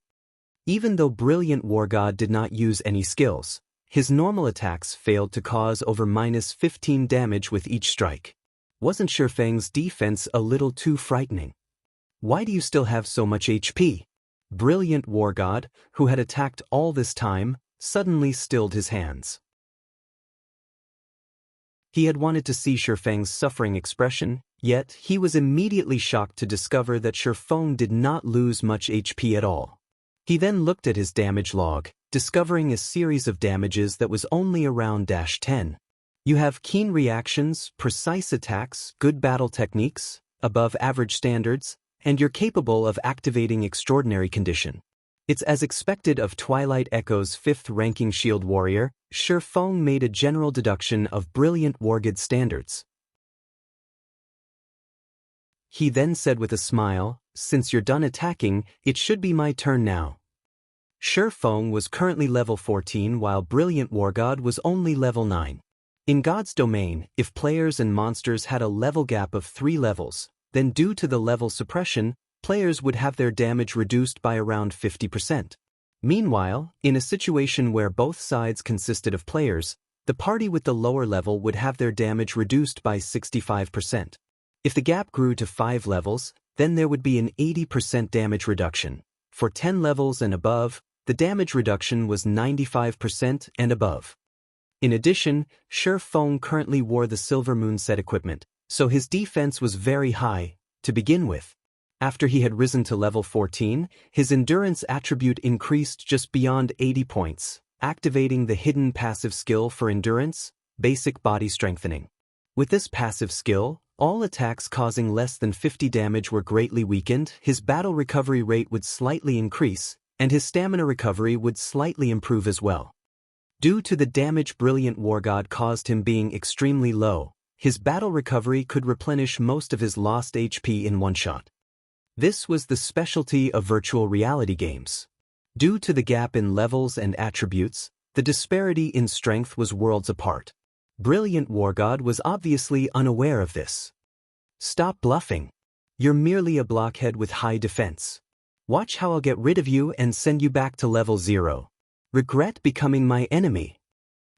Even though Brilliant War God did not use any skills, his normal attacks failed to cause over -15 damage with each strike. Wasn't Shi Feng's defense a little too frightening? Why do you still have so much HP? Brilliant War God, who had attacked all this time, suddenly stilled his hands. He had wanted to see Shi Feng's suffering expression, yet he was immediately shocked to discover that Shi Feng did not lose much HP at all. He then looked at his damage log, discovering a series of damages that was only around -10. You have keen reactions, precise attacks, good battle techniques, above average standards, and you're capable of activating extraordinary condition. It's as expected of Twilight Echo's 5th ranking shield warrior. Shi Feng made a general deduction of Brilliant War God standards. He then said with a smile, "Since you're done attacking, it should be my turn now." Shi Feng was currently level 14 while Brilliant War God was only level 9. In God's domain, if players and monsters had a level gap of 3 levels, then due to the level suppression, players would have their damage reduced by around 50%. Meanwhile, in a situation where both sides consisted of players, the party with the lower level would have their damage reduced by 65%. If the gap grew to 5 levels, then there would be an 80% damage reduction. For 10 levels and above, the damage reduction was 95% and above. In addition, Shi Feng currently wore the Silver Moon set equipment, so his defense was very high, to begin with. After he had risen to level 14, his endurance attribute increased just beyond 80 points, activating the hidden passive skill for endurance, basic body strengthening. With this passive skill, all attacks causing less than 50 damage were greatly weakened, his battle recovery rate would slightly increase, and his stamina recovery would slightly improve as well. Due to the damage Brilliant War God caused him being extremely low, his battle recovery could replenish most of his lost HP in one shot. This was the specialty of virtual reality games. Due to the gap in levels and attributes, the disparity in strength was worlds apart. Brilliant War God was obviously unaware of this. Stop bluffing. You're merely a blockhead with high defense. Watch how I'll get rid of you and send you back to level 0. Regret becoming my enemy.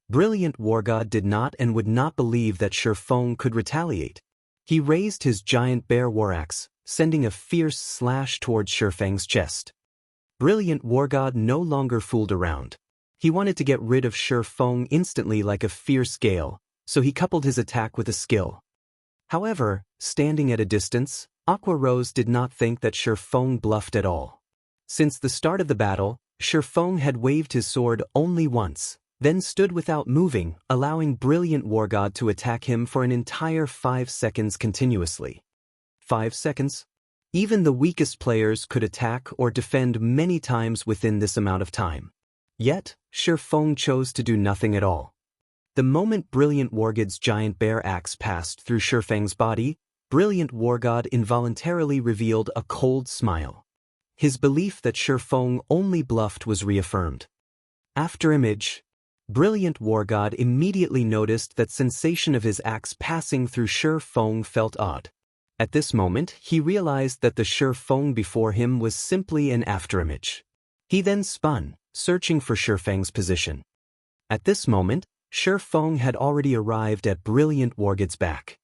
Brilliant War God did not and would not believe that Shi Feng could retaliate. He raised his giant bear war axe, sending a fierce slash towards Shi Feng's chest. Brilliant War God no longer fooled around. He wanted to get rid of Shi Feng instantly like a fierce gale, so he coupled his attack with a skill. However, standing at a distance, Aqua Rose did not think that Shifeng bluffed at all. Since the start of the battle, Shifeng had waved his sword only once, then stood without moving, allowing Brilliant War God to attack him for an entire 5 seconds continuously. 5 seconds? Even the weakest players could attack or defend many times within this amount of time. Yet, Shifeng chose to do nothing at all. The moment Brilliant War God's giant bear axe passed through Shifeng's body, Brilliant War God involuntarily revealed a cold smile. His belief that Shifeng only bluffed was reaffirmed. After image, Brilliant War God immediately noticed that sensation of his axe passing through Shifeng felt odd. At this moment, he realized that the Shifeng before him was simply an afterimage. He then spun, searching for Shifeng's position. At this moment, Shifeng had already arrived at Brilliant War God's back.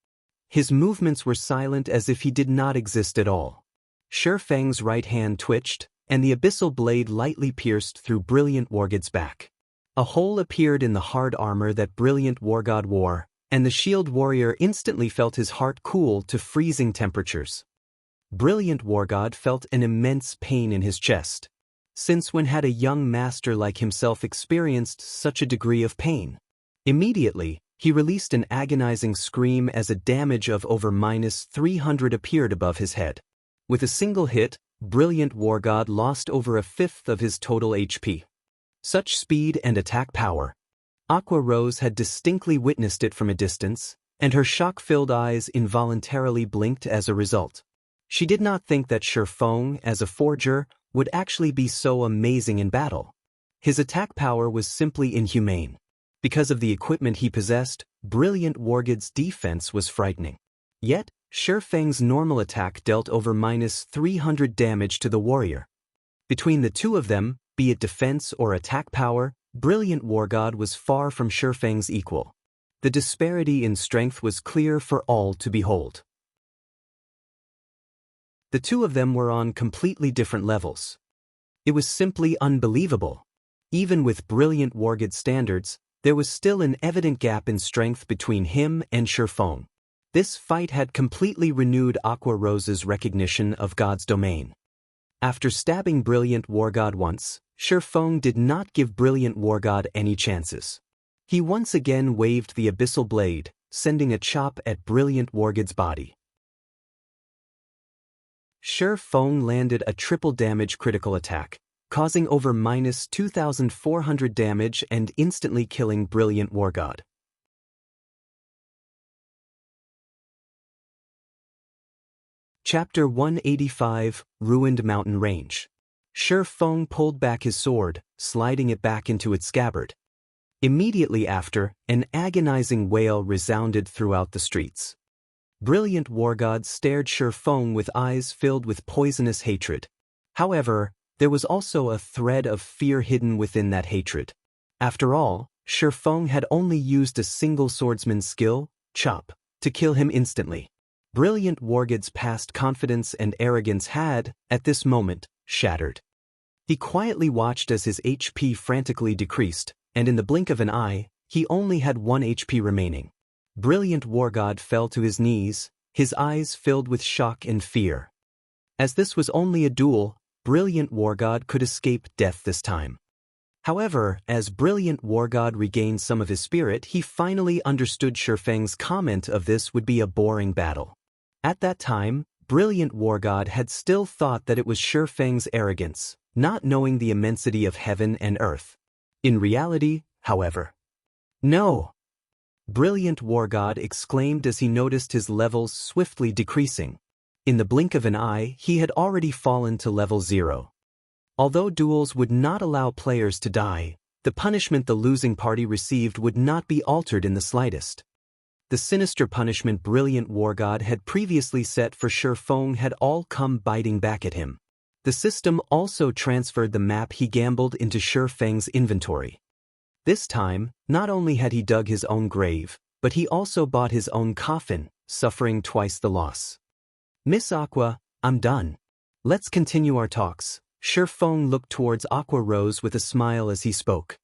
His movements were silent as if he did not exist at all. Shifeng's right hand twitched, and the abyssal blade lightly pierced through Brilliant War God's back. A hole appeared in the hard armor that Brilliant War God wore, and the shield warrior instantly felt his heart cool to freezing temperatures. Brilliant War God felt an immense pain in his chest. Since when had a young master like himself experienced such a degree of pain? Immediately, he released an agonizing scream as a damage of over -300 appeared above his head. With a single hit, Brilliant War God lost over a fifth of his total HP. Such speed and attack power. Aqua Rose had distinctly witnessed it from a distance, and her shock-filled eyes involuntarily blinked as a result. She did not think that Shifeng, as a forger, would actually be so amazing in battle. His attack power was simply inhumane. Because of the equipment he possessed, Brilliant War God's defense was frightening. Yet, Shifeng's normal attack dealt over -300 damage to the warrior. Between the two of them, be it defense or attack power, Brilliant War God was far from Shifeng's equal. The disparity in strength was clear for all to behold. The two of them were on completely different levels. It was simply unbelievable. Even with Brilliant War God standards, there was still an evident gap in strength between him and Shifeng. This fight had completely renewed Aqua Rose's recognition of God's domain. After stabbing Brilliant War God once, Shifeng did not give Brilliant War God any chances. He once again waved the abyssal blade, sending a chop at Brilliant War God's body. Shifeng landed a triple damage critical attack, causing over -2,400 damage and instantly killing Brilliant War God. Chapter 185, Ruined Mountain Range. Shifeng pulled back his sword, sliding it back into its scabbard. Immediately after, an agonizing wail resounded throughout the streets. Brilliant War God stared Shifeng with eyes filled with poisonous hatred. However, there was also a thread of fear hidden within that hatred. After all, Shifeng had only used a single swordsman's skill, chop, to kill him instantly. Brilliant War God's past confidence and arrogance had, at this moment, shattered. He quietly watched as his HP frantically decreased, and in the blink of an eye, he only had 1 HP remaining. Brilliant War God fell to his knees, his eyes filled with shock and fear. As this was only a duel, Brilliant War God could escape death this time. However, as Brilliant War God regained some of his spirit, he finally understood Shifeng's comment of this would be a boring battle. At that time, Brilliant War God had still thought that it was Shifeng's arrogance, not knowing the immensity of heaven and earth. In reality, however, no! Brilliant War God exclaimed as he noticed his levels swiftly decreasing. In the blink of an eye, he had already fallen to level 0. Although duels would not allow players to die, the punishment the losing party received would not be altered in the slightest. The sinister punishment Brilliant War God had previously set for Shifeng had all come biting back at him. The system also transferred the map he gambled into Shifeng's inventory. This time, not only had he dug his own grave, but he also bought his own coffin, suffering twice the loss. Miss Aqua, I'm done. Let's continue our talks. Shifeng looked towards Aqua Rose with a smile as he spoke.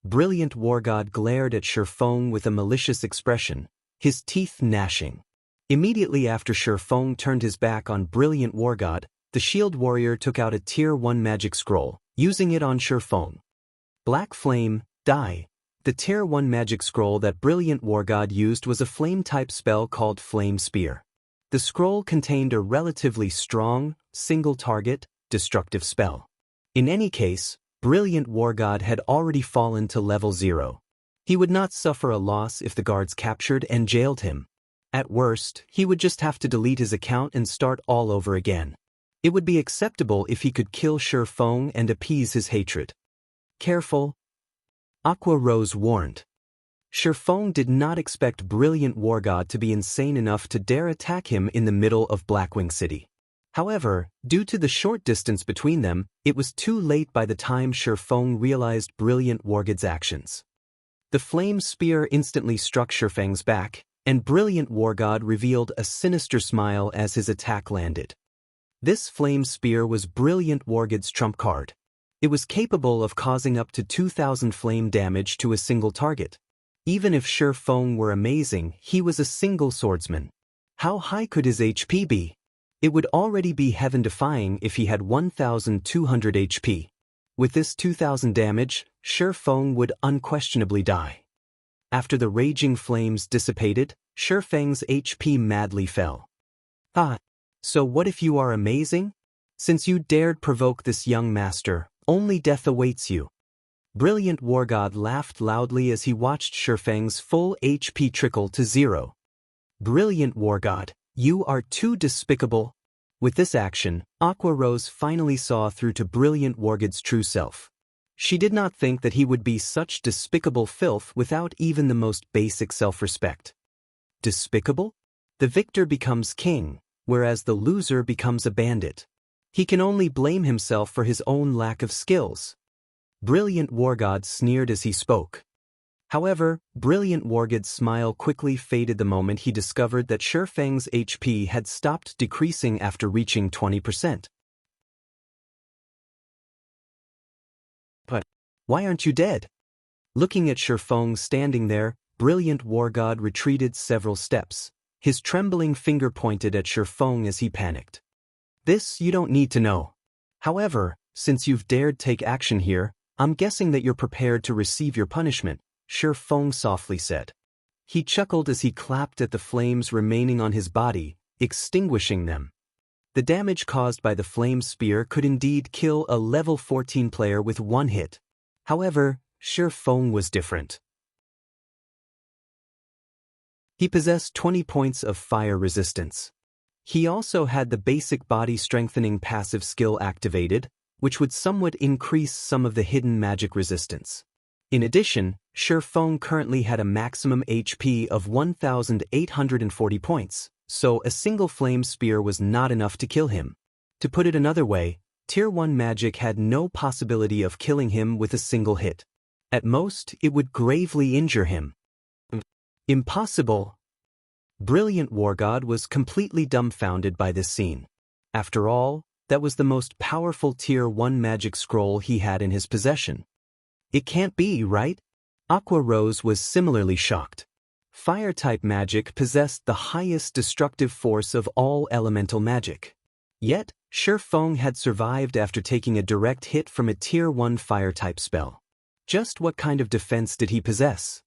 Brilliant War God glared at Shifeng with a malicious expression, his teeth gnashing. Immediately after Shi Feng turned his back on Brilliant War God, the Shield Warrior took out a Tier 1 magic scroll, using it on Shi Feng. Black Flame, Die. The Tier 1 magic scroll that Brilliant War God used was a flame-type spell called Flame Spear. The scroll contained a relatively strong, single-target, destructive spell. In any case, Brilliant War God had already fallen to level 0. He would not suffer a loss if the guards captured and jailed him. At worst, he would just have to delete his account and start all over again. It would be acceptable if he could kill Shi Feng and appease his hatred. Careful, Aqua Rose warned. Shi Feng did not expect Brilliant War God to be insane enough to dare attack him in the middle of Blackwing City. However, due to the short distance between them, it was too late by the time Shi Feng realized Brilliant War God's actions. The flame spear instantly struck Shi Feng's back, and Brilliant War God revealed a sinister smile as his attack landed. This flame spear was Brilliant War God's trump card. It was capable of causing up to 2,000 flame damage to a single target. Even if Shi Feng were amazing, he was a single swordsman. How high could his HP be? It would already be heaven-defying if he had 1,200 HP. With this 2,000 damage, Shi Feng would unquestionably die. After the raging flames dissipated, Shi Feng's HP madly fell. So what if you are amazing? Since you dared provoke this young master, only death awaits you. Brilliant War God laughed loudly as he watched Shi Feng's full HP trickle to 0. Brilliant War God, you are too despicable. With this action, Aqua Rose finally saw through to Brilliant War God's true self. She did not think that he would be such despicable filth without even the most basic self-respect. Despicable? The victor becomes king, whereas the loser becomes a bandit. He can only blame himself for his own lack of skills. Brilliant War God sneered as he spoke. However, Brilliant War God's smile quickly faded the moment he discovered that Shi Feng's HP had stopped decreasing after reaching 20%. But why aren't you dead? Looking at Shi Feng standing there, Brilliant War God retreated several steps. His trembling finger pointed at Shi Feng as he panicked. This you don't need to know. However, since you've dared take action here, I'm guessing that you're prepared to receive your punishment, Shi Feng softly said. He chuckled as he clapped at the flames remaining on his body, extinguishing them. The damage caused by the flame spear could indeed kill a level 14 player with one hit. However, Shi Feng was different. He possessed 20 points of fire resistance. He also had the basic body-strengthening passive skill activated, which would somewhat increase some of the hidden magic resistance. In addition, Shi Feng currently had a maximum HP of 1,840 points, so a single flame spear was not enough to kill him. To put it another way, Tier 1 magic had no possibility of killing him with a single hit. At most, it would gravely injure him. Impossible! Brilliant War God was completely dumbfounded by this scene. After all, that was the most powerful Tier 1 magic scroll he had in his possession. It can't be, right? Aqua Rose was similarly shocked. Fire-type magic possessed the highest destructive force of all elemental magic. Yet, Shi Feng had survived after taking a direct hit from a Tier 1 fire-type spell. Just what kind of defense did he possess?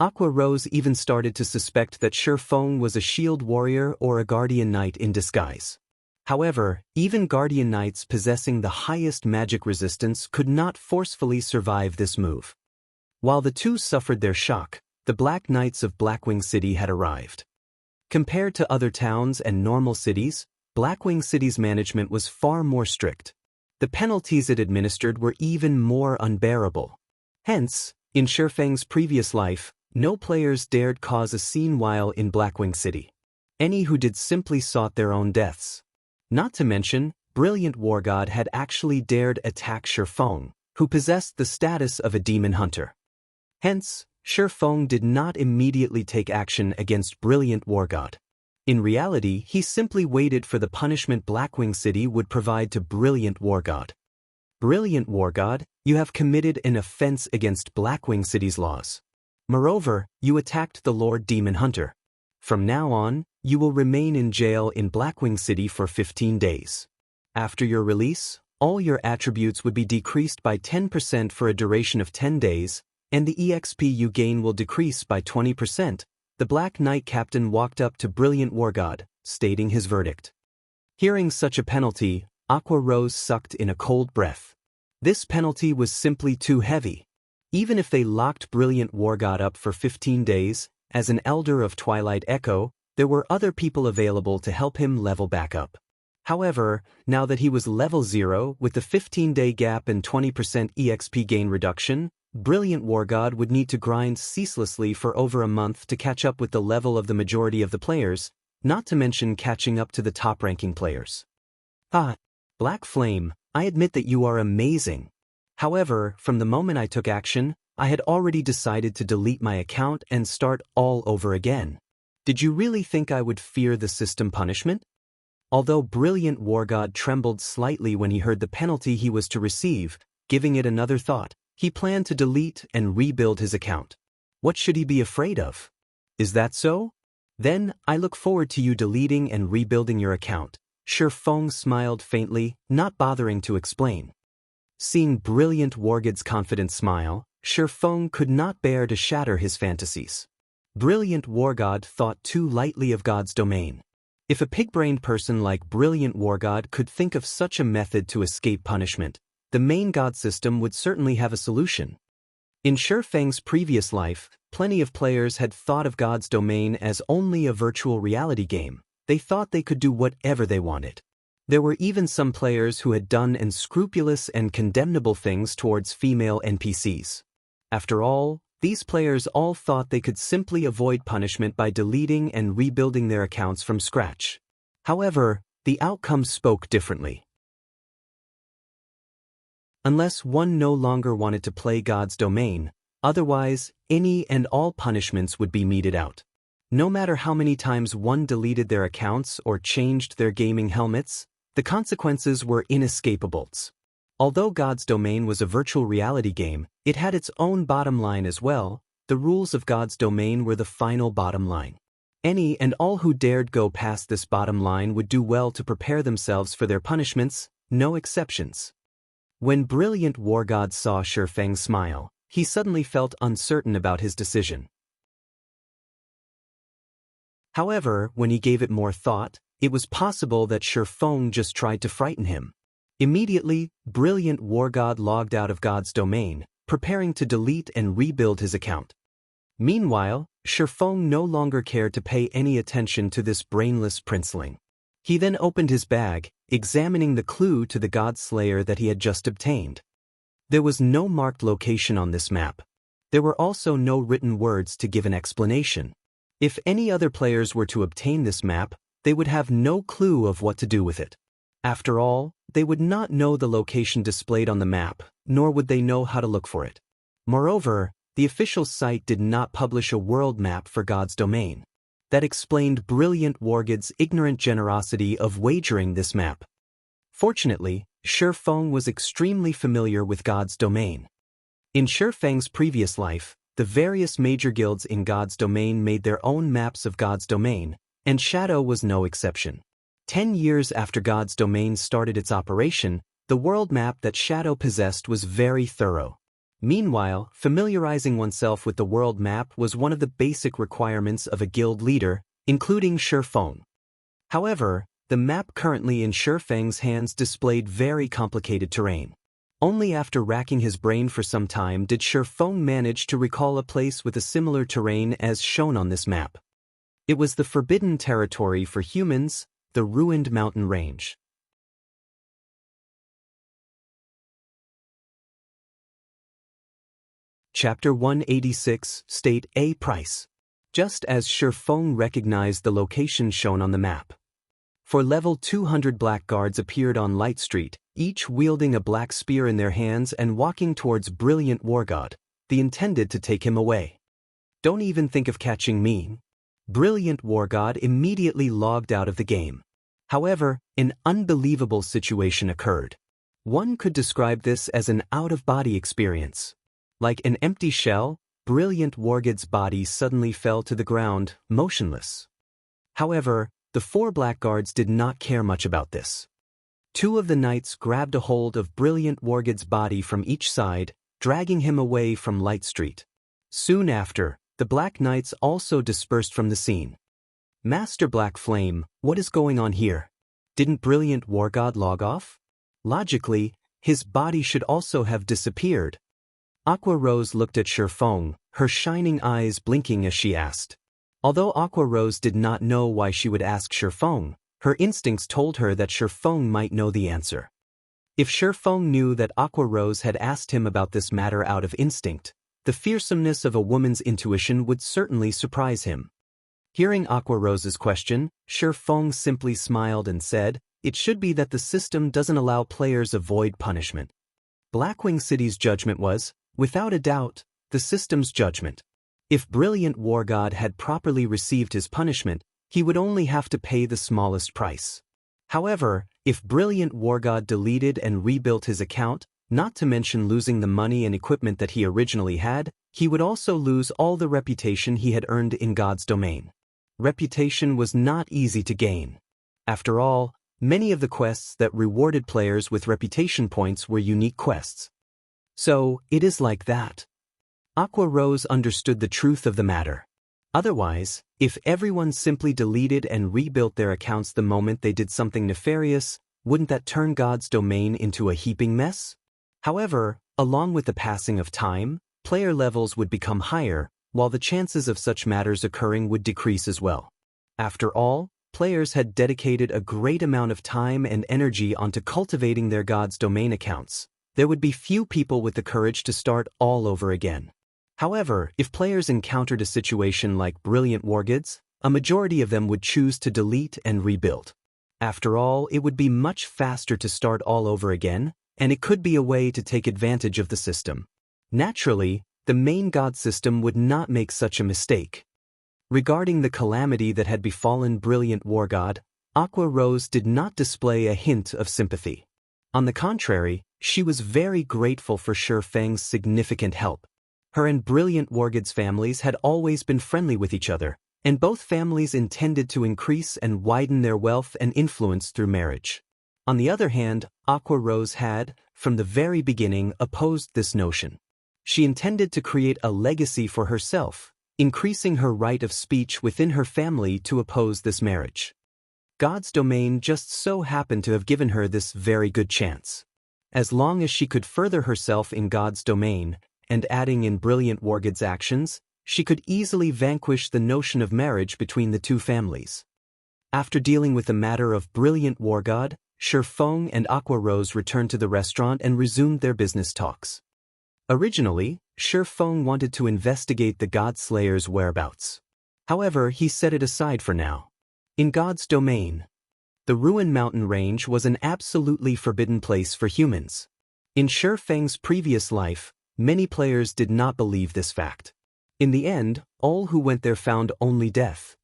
Aqua Rose even started to suspect that Shi Feng was a shield warrior or a guardian knight in disguise. However, even guardian knights possessing the highest magic resistance could not forcefully survive this move. While the two suffered their shock, the Black Knights of Blackwing City had arrived. Compared to other towns and normal cities, Blackwing City's management was far more strict. The penalties it administered were even more unbearable. Hence, in Shi Feng's previous life, no players dared cause a scene while in Blackwing City. Any who did simply sought their own deaths. Not to mention, Brilliant War God had actually dared attack Shi Feng, who possessed the status of a demon hunter. Hence, Shi Feng did not immediately take action against Brilliant War God. In reality, he simply waited for the punishment Blackwing City would provide to Brilliant War God. Brilliant War God, you have committed an offense against Blackwing City's laws. Moreover, you attacked the Lord Demon Hunter. From now on, You will remain in jail in Blackwing City for 15 days. After your release, all your attributes would be decreased by 10% for a duration of 10 days, and the EXP you gain will decrease by 20%. The Black Knight captain walked up to Brilliant War God, stating his verdict. Hearing such a penalty, Aqua Rose sucked in a cold breath. This penalty was simply too heavy. Even if they locked Brilliant War God up for 15 days, as an Elder of Twilight Echo, there were other people available to help him level back up. However, now that he was level 0 with the 15-day gap and 20% EXP gain reduction, Brilliant War God would need to grind ceaselessly for over a month to catch up with the level of the majority of the players, not to mention catching up to the top-ranking players. Black Flame, I admit that you are amazing. However, from the moment I took action, I had already decided to delete my account and start all over again. Did you really think I would fear the system punishment? Although Brilliant War God trembled slightly when he heard the penalty he was to receive, giving it another thought, he planned to delete and rebuild his account. What should he be afraid of? Is that so? Then, I look forward to you deleting and rebuilding your account. Shifeng smiled faintly, not bothering to explain. Seeing Brilliant War God's confident smile, Shifeng could not bear to shatter his fantasies. Brilliant War God thought too lightly of God's domain. If a pig-brained person like Brilliant War God could think of such a method to escape punishment, the main god system would certainly have a solution. In Shifeng's previous life, plenty of players had thought of God's domain as only a virtual reality game. They thought they could do whatever they wanted. There were even some players who had done unscrupulous and condemnable things towards female NPCs. After all, these players all thought they could simply avoid punishment by deleting and rebuilding their accounts from scratch. However, the outcome spoke differently. Unless one no longer wanted to play God's domain, otherwise, any and all punishments would be meted out. No matter how many times one deleted their accounts or changed their gaming helmets, the consequences were inescapable. Although God's domain was a virtual reality game, it had its own bottom line as well. The rules of God's domain were the final bottom line. Any and all who dared go past this bottom line would do well to prepare themselves for their punishments, no exceptions. When Brilliant War God saw Shifeng smile, he suddenly felt uncertain about his decision. However, when he gave it more thought, it was possible that Shifeng just tried to frighten him. Immediately, Brilliant War God logged out of God's domain, preparing to delete and rebuild his account. Meanwhile, Shifeng no longer cared to pay any attention to this brainless princeling. He then opened his bag, examining the clue to the God Slayer that he had just obtained. There was no marked location on this map. There were also no written words to give an explanation. If any other players were to obtain this map, they would have no clue of what to do with it. After all, they would not know the location displayed on the map, nor would they know how to look for it. Moreover, the official site did not publish a world map for God's domain. That explained Brilliant War God's ignorant generosity of wagering this map. Fortunately, Shifeng was extremely familiar with God's domain. In Shifeng's previous life, the various major guilds in God's domain made their own maps of God's domain, and Shadow was no exception. 10 years after God's domain started its operation, the world map that Shadow possessed was very thorough. Meanwhile, familiarizing oneself with the world map was one of the basic requirements of a guild leader, including Shifeng. However, the map currently in Shifeng's hands displayed very complicated terrain. Only after racking his brain for some time did Shifeng manage to recall a place with a similar terrain as shown on this map. It was the forbidden territory for humans, the ruined mountain range. Chapter 186, State A Price. Just as Shifeng recognized the location shown on the map. For level 200 blackguards appeared on Light Street, each wielding a black spear in their hands and walking towards Brilliant War God, they intended to take him away. Don't even think of catching me. Brilliant War God immediately logged out of the game. However, an unbelievable situation occurred. One could describe this as an out-of-body experience. Like an empty shell, Brilliant War God's body suddenly fell to the ground, motionless. However, the 4 blackguards did not care much about this. 2 of the knights grabbed a hold of Brilliant Wargid's body from each side, dragging him away from Light Street. Soon after, the Black Knights also dispersed from the scene. Master Black Flame, what is going on here? Didn't Brilliant Wargod log off? Logically, his body should also have disappeared. Aqua Rose looked at Shifeng, her shining eyes blinking as she asked. Although Aqua Rose did not know why she would ask Shifeng, her instincts told her that Shifeng might know the answer. If Shifeng knew that Aqua Rose had asked him about this matter out of instinct, the fearsomeness of a woman's intuition would certainly surprise him. Hearing Aqua Rose's question, Shifeng simply smiled and said, "It should be that the system doesn't allow players avoid punishment." Blackwing City's judgment was, without a doubt, the system's judgment. If Brilliant Wargod had properly received his punishment, he would only have to pay the smallest price. However, if Brilliant Wargod deleted and rebuilt his account, not to mention losing the money and equipment that he originally had, he would also lose all the reputation he had earned in God's domain. Reputation was not easy to gain. After all, many of the quests that rewarded players with reputation points were unique quests. So, it is like that. Aqua Rose understood the truth of the matter. Otherwise, if everyone simply deleted and rebuilt their accounts the moment they did something nefarious, wouldn't that turn God's domain into a heaping mess? However, along with the passing of time, player levels would become higher, while the chances of such matters occurring would decrease as well. After all, players had dedicated a great amount of time and energy onto cultivating their God's domain accounts. There would be few people with the courage to start all over again. However, if players encountered a situation like Brilliant Wargid's, a majority of them would choose to delete and rebuild. After all, it would be much faster to start all over again, and it could be a way to take advantage of the system. Naturally, the main God system would not make such a mistake. Regarding the calamity that had befallen Brilliant Wargod, Aqua Rose did not display a hint of sympathy. On the contrary, she was very grateful for Shifeng's significant help. Her and Brilliant Wargid's families had always been friendly with each other, and both families intended to increase and widen their wealth and influence through marriage. On the other hand, Aqua Rose had, from the very beginning, opposed this notion. She intended to create a legacy for herself, increasing her right of speech within her family to oppose this marriage. God's domain just so happened to have given her this very good chance. As long as she could further herself in God's domain, and adding in Brilliant Wargid's actions, she could easily vanquish the notion of marriage between the two families. After dealing with the matter of Brilliant Wargod, Shifeng and Aqua Rose returned to the restaurant and resumed their business talks. Originally, Shifeng wanted to investigate the God Slayer's whereabouts. However, he set it aside for now. In God's domain, the Ruin Mountain Range was an absolutely forbidden place for humans. In Shifeng's previous life, many players did not believe this fact. In the end, all who went there found only death.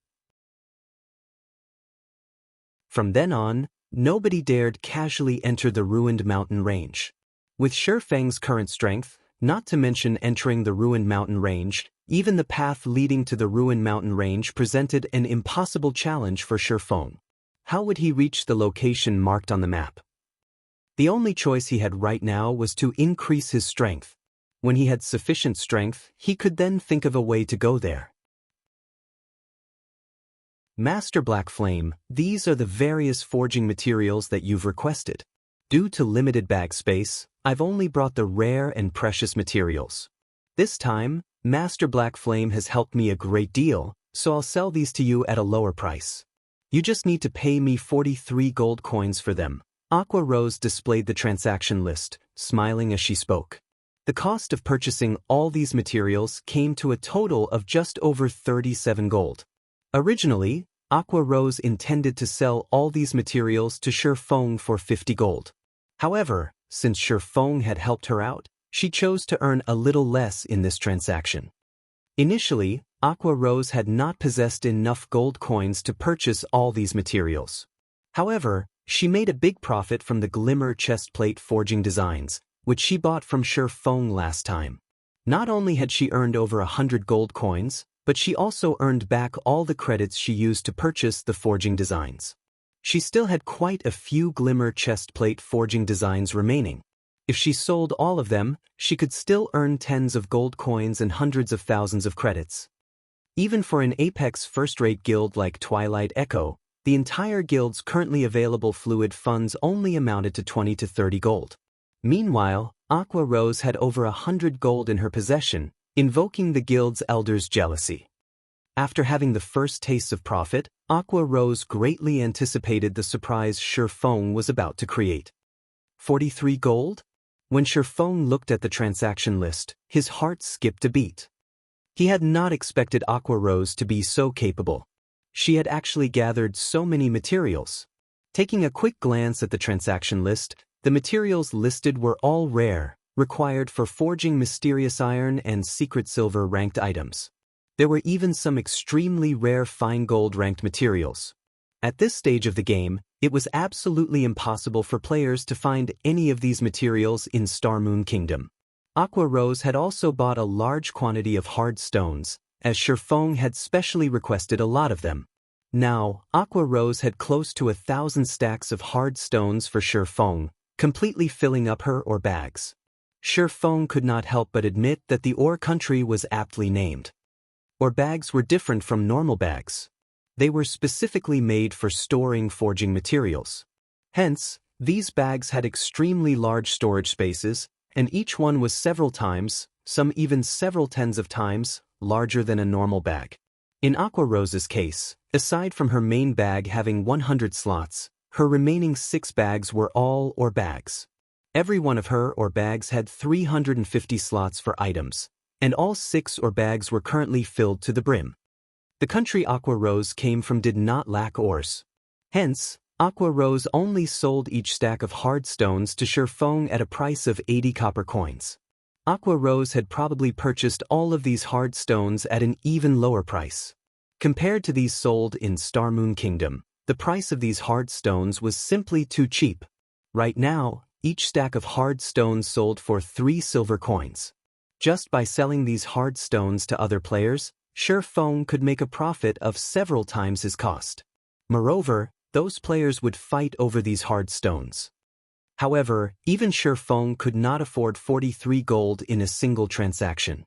From then on, nobody dared casually enter the Ruined Mountain Range. With Shifeng's current strength, not to mention entering the Ruined Mountain Range, even the path leading to the Ruined Mountain Range presented an impossible challenge for Shifeng. How would he reach the location marked on the map? The only choice he had right now was to increase his strength. When he had sufficient strength, he could then think of a way to go there. Master Black Flame, these are the various forging materials that you've requested. Due to limited bag space, I've only brought the rare and precious materials. This time, Master Black Flame has helped me a great deal, so I'll sell these to you at a lower price. You just need to pay me 43 gold coins for them. Aqua Rose displayed the transaction list, smiling as she spoke. The cost of purchasing all these materials came to a total of just over 37 gold. Originally, Aqua Rose intended to sell all these materials to Shifeng for 50 gold. However, since Shifeng had helped her out, she chose to earn a little less in this transaction. Initially, Aqua Rose had not possessed enough gold coins to purchase all these materials. However, she made a big profit from the glimmer chestplate forging designs, which she bought from Shifeng last time. Not only had she earned over 100 gold coins, but she also earned back all the credits she used to purchase the forging designs. She still had quite a few glimmer chestplate forging designs remaining. If she sold all of them, she could still earn tens of gold coins and hundreds of thousands of credits. Even for an Apex first-rate guild like Twilight Echo, the entire guild's currently available fluid funds only amounted to 20 to 30 gold. Meanwhile, Aqua Rose had over 100 gold in her possession, invoking the guild's elder's jealousy. After having the first tastes of profit, Aqua Rose greatly anticipated the surprise Shifeng was about to create. 43 gold? When Shifeng looked at the transaction list, his heart skipped a beat. He had not expected Aqua Rose to be so capable. She had actually gathered so many materials. Taking a quick glance at the transaction list, the materials listed were all rare, required for forging mysterious iron and secret silver ranked items. There were even some extremely rare fine gold ranked materials. At this stage of the game, it was absolutely impossible for players to find any of these materials in Star Moon Kingdom. Aqua Rose had also bought a large quantity of hard stones, as Shifeng had specially requested a lot of them. Now, Aqua Rose had close to 1,000 stacks of hard stones for Shifeng, completely filling up her ore bags. Shifeng could not help but admit that the ore country was aptly named. Ore bags were different from normal bags. They were specifically made for storing forging materials. Hence, these bags had extremely large storage spaces, and each one was several times, some even several tens of times, larger than a normal bag. In Aqua Rose's case, aside from her main bag having 100 slots, her remaining 6 bags were all ore bags. Every one of her ore bags had 350 slots for items, and all 6 ore bags were currently filled to the brim. The country Aqua Rose came from did not lack ores. Hence, Aqua Rose only sold each stack of hard stones to Shifeng at a price of 80 copper coins. Aqua Rose had probably purchased all of these hard stones at an even lower price. Compared to these sold in Star Moon Kingdom, the price of these hard stones was simply too cheap. Right now, each stack of hard stones sold for 3 silver coins. Just by selling these hard stones to other players, Shifeng could make a profit of several times his cost. Moreover, those players would fight over these hard stones. However, even Shifeng could not afford 43 gold in a single transaction.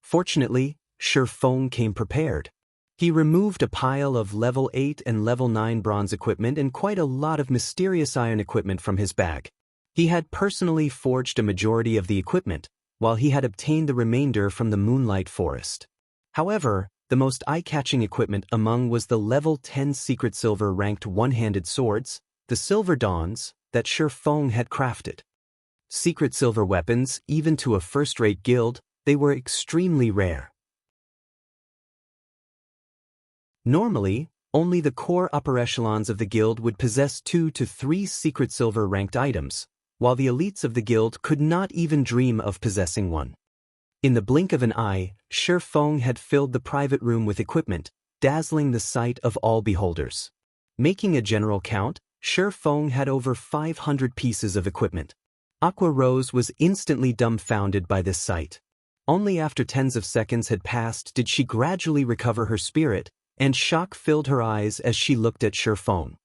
Fortunately, Shifeng came prepared. He removed a pile of level 8 and level 9 bronze equipment and quite a lot of mysterious iron equipment from his bag. He had personally forged a majority of the equipment, while he had obtained the remainder from the Moonlight Forest. However, the most eye-catching equipment among was the level 10 secret silver ranked one-handed swords, the Silver Dawns, that Shifeng had crafted. Secret silver weapons, even to a first-rate guild, they were extremely rare. Normally, only the core upper echelons of the guild would possess 2 to 3 secret silver ranked items, while the elites of the guild could not even dream of possessing one. In the blink of an eye, Shifeng had filled the private room with equipment, dazzling the sight of all beholders. Making a general count, Shifeng had over 500 pieces of equipment. Aqua Rose was instantly dumbfounded by this sight. Only after tens of seconds had passed did she gradually recover her spirit, and shock filled her eyes as she looked at Shifeng.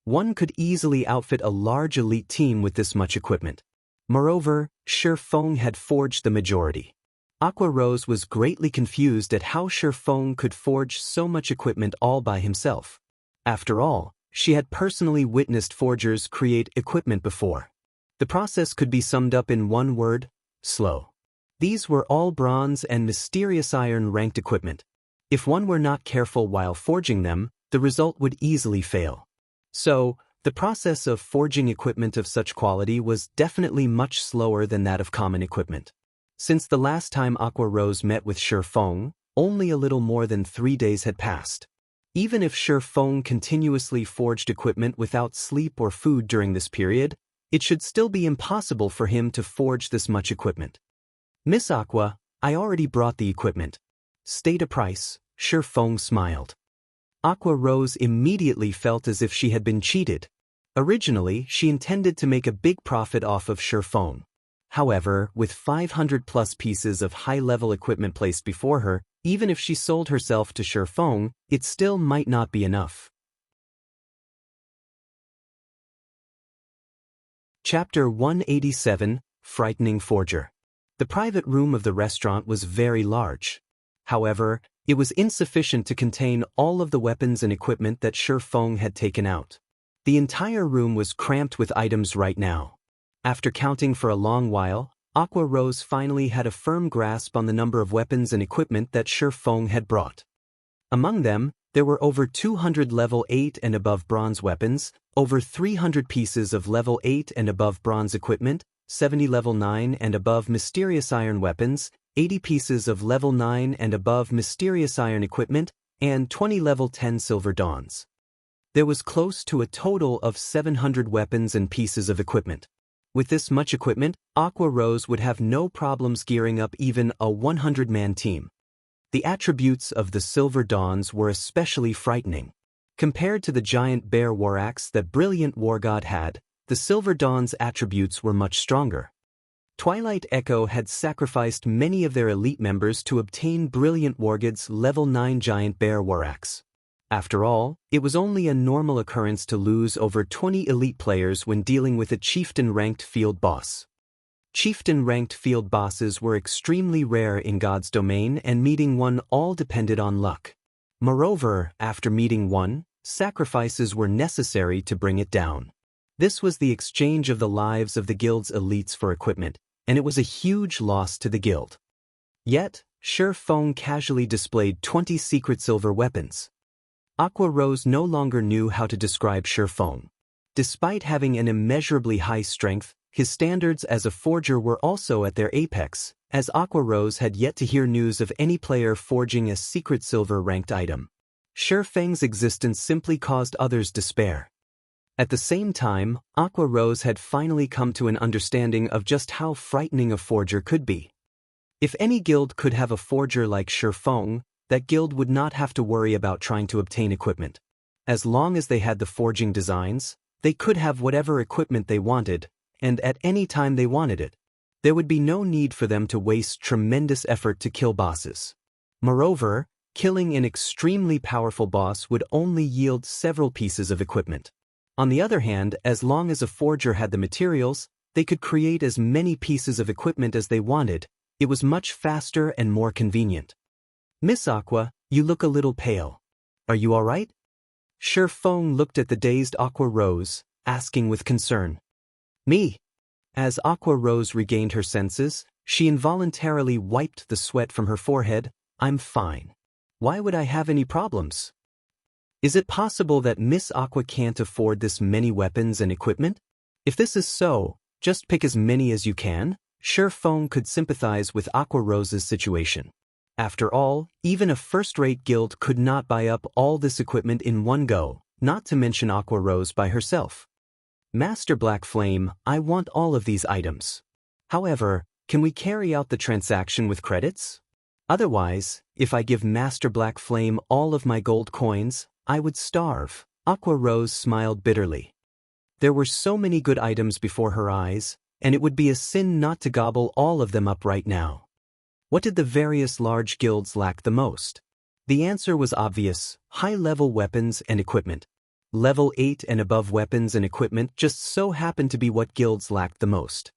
One could easily outfit a large elite team with this much equipment. Moreover, Shifeng had forged the majority. Aqua Rose was greatly confused at how Shifeng could forge so much equipment all by himself. After all, she had personally witnessed forgers create equipment before. The process could be summed up in one word: slow. These were all bronze and mysterious iron ranked equipment. If one were not careful while forging them, the result would easily fail. So, the process of forging equipment of such quality was definitely much slower than that of common equipment. Since the last time Aqua Rose met with Shifeng, only a little more than 3 days had passed. Even if Shifeng continuously forged equipment without sleep or food during this period, it should still be impossible for him to forge this much equipment. Miss Aqua, I already brought the equipment. State a price. Shifeng smiled. Aqua Rose immediately felt as if she had been cheated. Originally, she intended to make a big profit off of Shifeng. However, with 500+ pieces of high-level equipment placed before her, even if she sold herself to Shifeng, it still might not be enough. Chapter 187, Frightening Forger. The private room of the restaurant was very large. However, it was insufficient to contain all of the weapons and equipment that Shifeng had taken out. The entire room was cramped with items right now. After counting for a long while, Aqua Rose finally had a firm grasp on the number of weapons and equipment that Shifeng had brought. Among them, there were over 200 level 8 and above bronze weapons, over 300 pieces of level 8 and above bronze equipment, 70 level 9 and above mysterious iron weapons, 80 pieces of level 9 and above mysterious iron equipment, and 20 level 10 silver dawns. There was close to a total of 700 weapons and pieces of equipment. With this much equipment, Aqua Rose would have no problems gearing up even a 100-man team. The attributes of the silver dawns were especially frightening. Compared to the giant bear war axe that Brilliant War God had, the silver dawn's attributes were much stronger. Twilight Echo had sacrificed many of their elite members to obtain Brilliant War God's level 9 giant bear war axe. After all, it was only a normal occurrence to lose over 20 elite players when dealing with a chieftain-ranked field boss. Chieftain-ranked field bosses were extremely rare in God's domain, and meeting one all depended on luck. Moreover, after meeting one, sacrifices were necessary to bring it down. This was the exchange of the lives of the guild's elites for equipment, and it was a huge loss to the guild. Yet, Shifeng casually displayed 20 secret silver weapons. Aqua Rose no longer knew how to describe Shifeng. Despite having an immeasurably high strength, his standards as a forger were also at their apex, as Aqua Rose had yet to hear news of any player forging a secret silver-ranked item. Shifeng's existence simply caused others despair. At the same time, Aqua Rose had finally come to an understanding of just how frightening a forger could be. If any guild could have a forger like Shifeng, that guild would not have to worry about trying to obtain equipment. As long as they had the forging designs, they could have whatever equipment they wanted, and at any time they wanted it. There would be no need for them to waste tremendous effort to kill bosses. Moreover, killing an extremely powerful boss would only yield several pieces of equipment. On the other hand, as long as a forger had the materials, they could create as many pieces of equipment as they wanted. It was much faster and more convenient. Miss Aqua, you look a little pale. Are you all right? Shifeng looked at the dazed Aqua Rose, asking with concern. Me? As Aqua Rose regained her senses, she involuntarily wiped the sweat from her forehead. I'm fine. Why would I have any problems? Is it possible that Miss Aqua can't afford this many weapons and equipment? If this is so, just pick as many as you can. Shifeng could sympathize with Aqua Rose's situation. After all, even a first-rate guild could not buy up all this equipment in one go, not to mention Aqua Rose by herself. Master Black Flame, I want all of these items. However, can we carry out the transaction with credits? Otherwise, if I give Master Black Flame all of my gold coins, I would starve. Aqua Rose smiled bitterly. There were so many good items before her eyes, and it would be a sin not to gobble all of them up right now. What did the various large guilds lack the most? The answer was obvious: high-level weapons and equipment. Level 8 and above weapons and equipment just so happened to be what guilds lacked the most.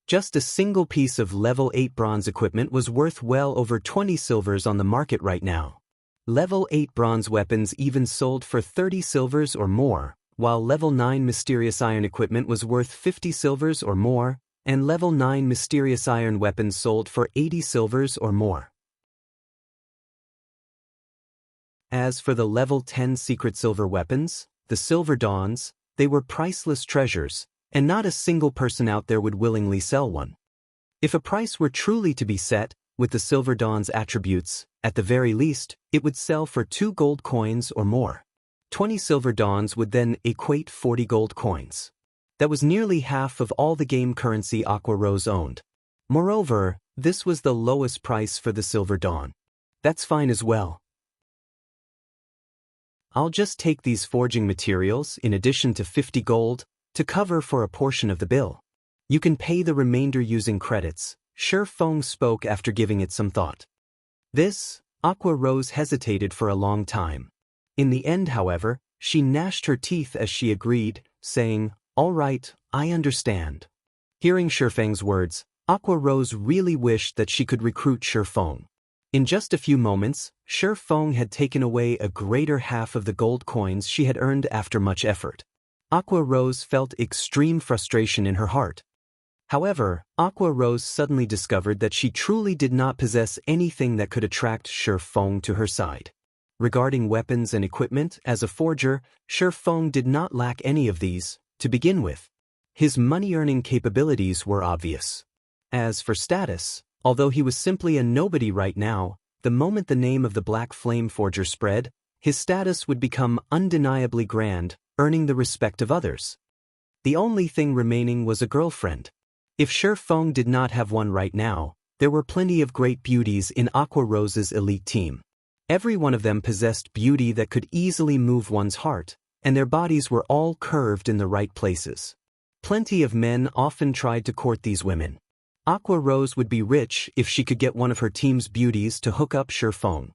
Just a single piece of level 8 bronze equipment was worth well over 20 silvers on the market right now. Level 8 bronze weapons even sold for 30 silvers or more, while level 9 mysterious iron equipment was worth 50 silvers or more, and level 9 mysterious iron weapons sold for 80 silvers or more. As for the level 10 secret silver weapons, the silver dawns, they were priceless treasures, and not a single person out there would willingly sell one. If a price were truly to be set, with the silver dawn's attributes, at the very least, it would sell for 2 gold coins or more. 20 silver dawns would then equate 40 gold coins. That was nearly half of all the game currency Aqua Rose owned. Moreover, this was the lowest price for the silver dawn. That's fine as well. I'll just take these forging materials, in addition to 50 gold, to cover for a portion of the bill. You can pay the remainder using credits, Shi Feng spoke after giving it some thought. Aqua Rose hesitated for a long time. In the end, however, she gnashed her teeth as she agreed, saying, "All right, I understand." Hearing Shi Feng's words, Aqua Rose really wished that she could recruit Shi Feng. In just a few moments, Shi Feng had taken away a greater half of the gold coins she had earned after much effort. Aqua Rose felt extreme frustration in her heart. However, Aqua Rose suddenly discovered that she truly did not possess anything that could attract Shi Feng to her side. Regarding weapons and equipment, as a forger, Shi Feng did not lack any of these, to begin with. His money-earning capabilities were obvious. As for status, although he was simply a nobody right now, the moment the name of the Black Flame Forger spread, his status would become undeniably grand, earning the respect of others. The only thing remaining was a girlfriend. If Shi Feng did not have one right now, there were plenty of great beauties in Aqua Rose's elite team. Every one of them possessed beauty that could easily move one's heart, and their bodies were all curved in the right places. Plenty of men often tried to court these women. Aqua Rose would be rich if she could get one of her team's beauties to hook up Shi Feng.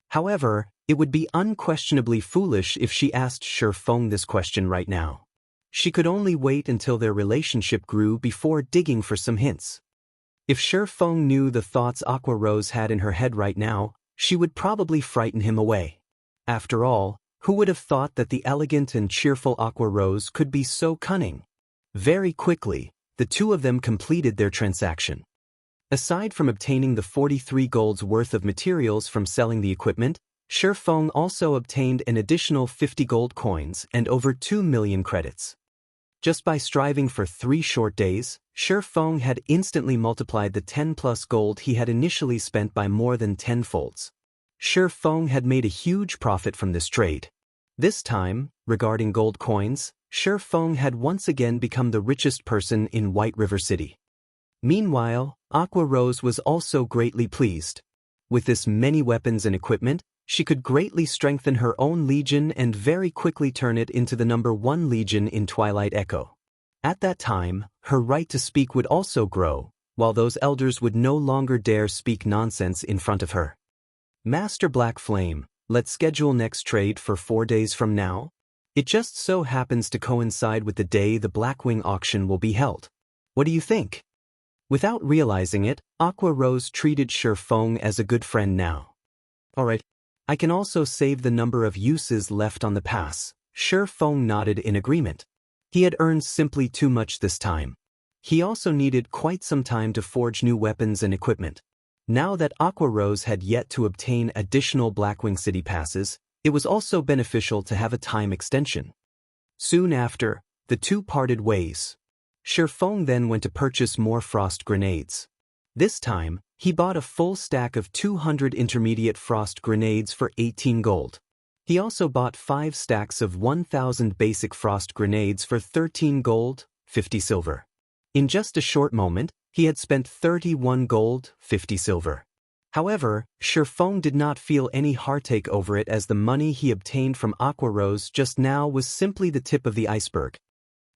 However, it would be unquestionably foolish if she asked Shi Feng this question right now. She could only wait until their relationship grew before digging for some hints. If Shi Feng knew the thoughts Aqua Rose had in her head right now, she would probably frighten him away. After all, who would have thought that the elegant and cheerful Aqua Rose could be so cunning? Very quickly, the two of them completed their transaction. Aside from obtaining the 43 gold's worth of materials from selling the equipment, Shi Feng also obtained an additional 50 gold coins and over 2 million credits. Just by striving for 3 short days, Shi Feng had instantly multiplied the 10+ gold he had initially spent by more than 10-folds. Shi Feng had made a huge profit from this trade. This time, regarding gold coins, Shi Feng had once again become the richest person in White River City. Meanwhile, Aqua Rose was also greatly pleased. With this many weapons and equipment, she could greatly strengthen her own legion and very quickly turn it into the #1 legion in Twilight Echo. At that time, her right to speak would also grow, while those elders would no longer dare speak nonsense in front of her. Master Black Flame, let's schedule next trade for 4 days from now. It just so happens to coincide with the day the Blackwing auction will be held. What do you think? Without realizing it, Aqua Rose treated Shi Feng as a good friend now. Alright. I can also save the number of uses left on the pass. Shi Feng nodded in agreement. He had earned simply too much this time. He also needed quite some time to forge new weapons and equipment. Now that Aqua Rose had yet to obtain additional Blackwing City passes, it was also beneficial to have a time extension. Soon after, the two parted ways. Shi Feng then went to purchase more frost grenades. This time, he bought a full stack of 200 intermediate frost grenades for 18 gold. He also bought 5 stacks of 1,000 basic frost grenades for 13 gold, 50 silver. In just a short moment, he had spent 31 gold, 50 silver. However, Shi Feng did not feel any heartache over it, as the money he obtained from Aqua Rose just now was simply the tip of the iceberg.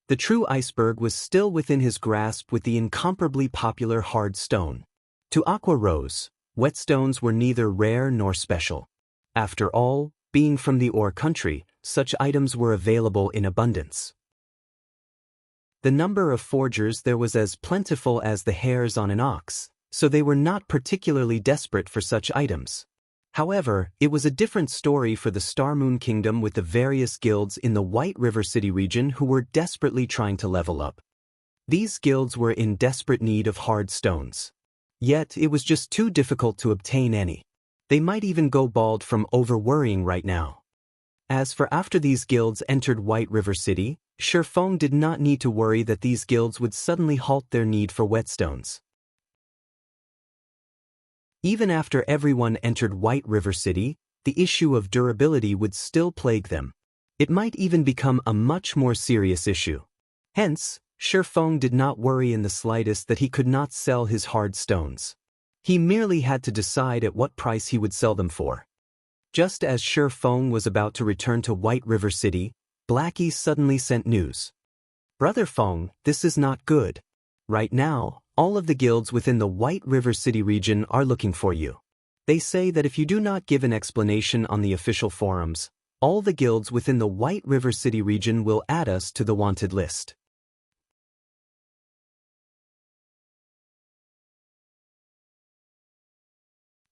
The true iceberg was still within his grasp with the incomparably popular hard stone. To Aqua Rose, whetstones were neither rare nor special. After all, being from the ore country, such items were available in abundance. The number of forgers there was as plentiful as the hairs on an ox, so they were not particularly desperate for such items. However, it was a different story for the Star Moon Kingdom, with the various guilds in the White River City region who were desperately trying to level up. These guilds were in desperate need of hard stones. Yet it was just too difficult to obtain any. They might even go bald from over-worrying right now. As for after these guilds entered White River City, Shi Feng did not need to worry that these guilds would suddenly halt their need for whetstones. Even after everyone entered White River City, the issue of durability would still plague them. It might even become a much more serious issue. Hence, Shi Feng did not worry in the slightest that he could not sell his hard stones. He merely had to decide at what price he would sell them for. Just as Shi Feng was about to return to White River City, Blackie suddenly sent news. "Brother Feng, this is not good. Right now, all of the guilds within the White River City region are looking for you. They say that if you do not give an explanation on the official forums, all the guilds within the White River City region will add us to the wanted list.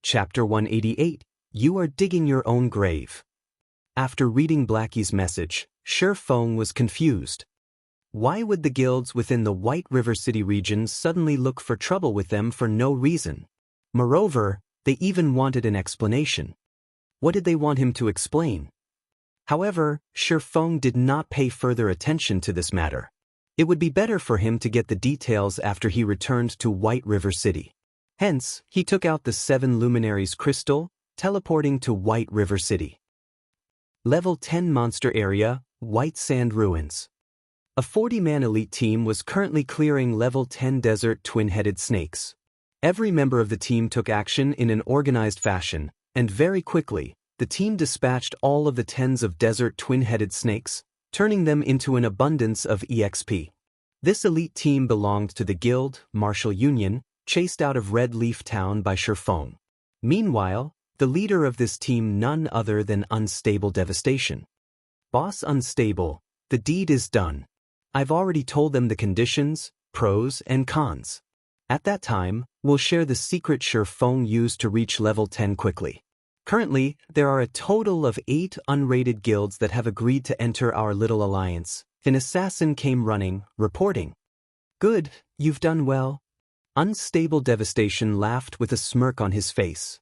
Chapter 188. You are digging your own grave. After reading Blackie's message, Feng was confused. Why would the guilds within the White River City region suddenly look for trouble with them for no reason? Moreover, they even wanted an explanation. What did they want him to explain? However, Feng did not pay further attention to this matter. It would be better for him to get the details after he returned to White River City. Hence, he took out the 7 Luminaries crystal, teleporting to White River City. Level 10 Monster Area, White Sand Ruins. A 40-man elite team was currently clearing Level 10 desert twin-headed snakes. Every member of the team took action in an organized fashion, and very quickly, the team dispatched all of the tens of desert twin-headed snakes, turning them into an abundance of EXP. This elite team belonged to the Guild Martial Union, chased out of Red Leaf Town by Feng. Meanwhile, the leader of this team none other than Unstable Devastation. Boss Unstable, the deed is done. I've already told them the conditions, pros and cons. At that time, we'll share the secret Feng used to reach level 10 quickly. Currently, there are a total of 8 unrated guilds that have agreed to enter our little alliance. An assassin came running, reporting. Good, you've done well. Unstable Devastation laughed with a smirk on his face.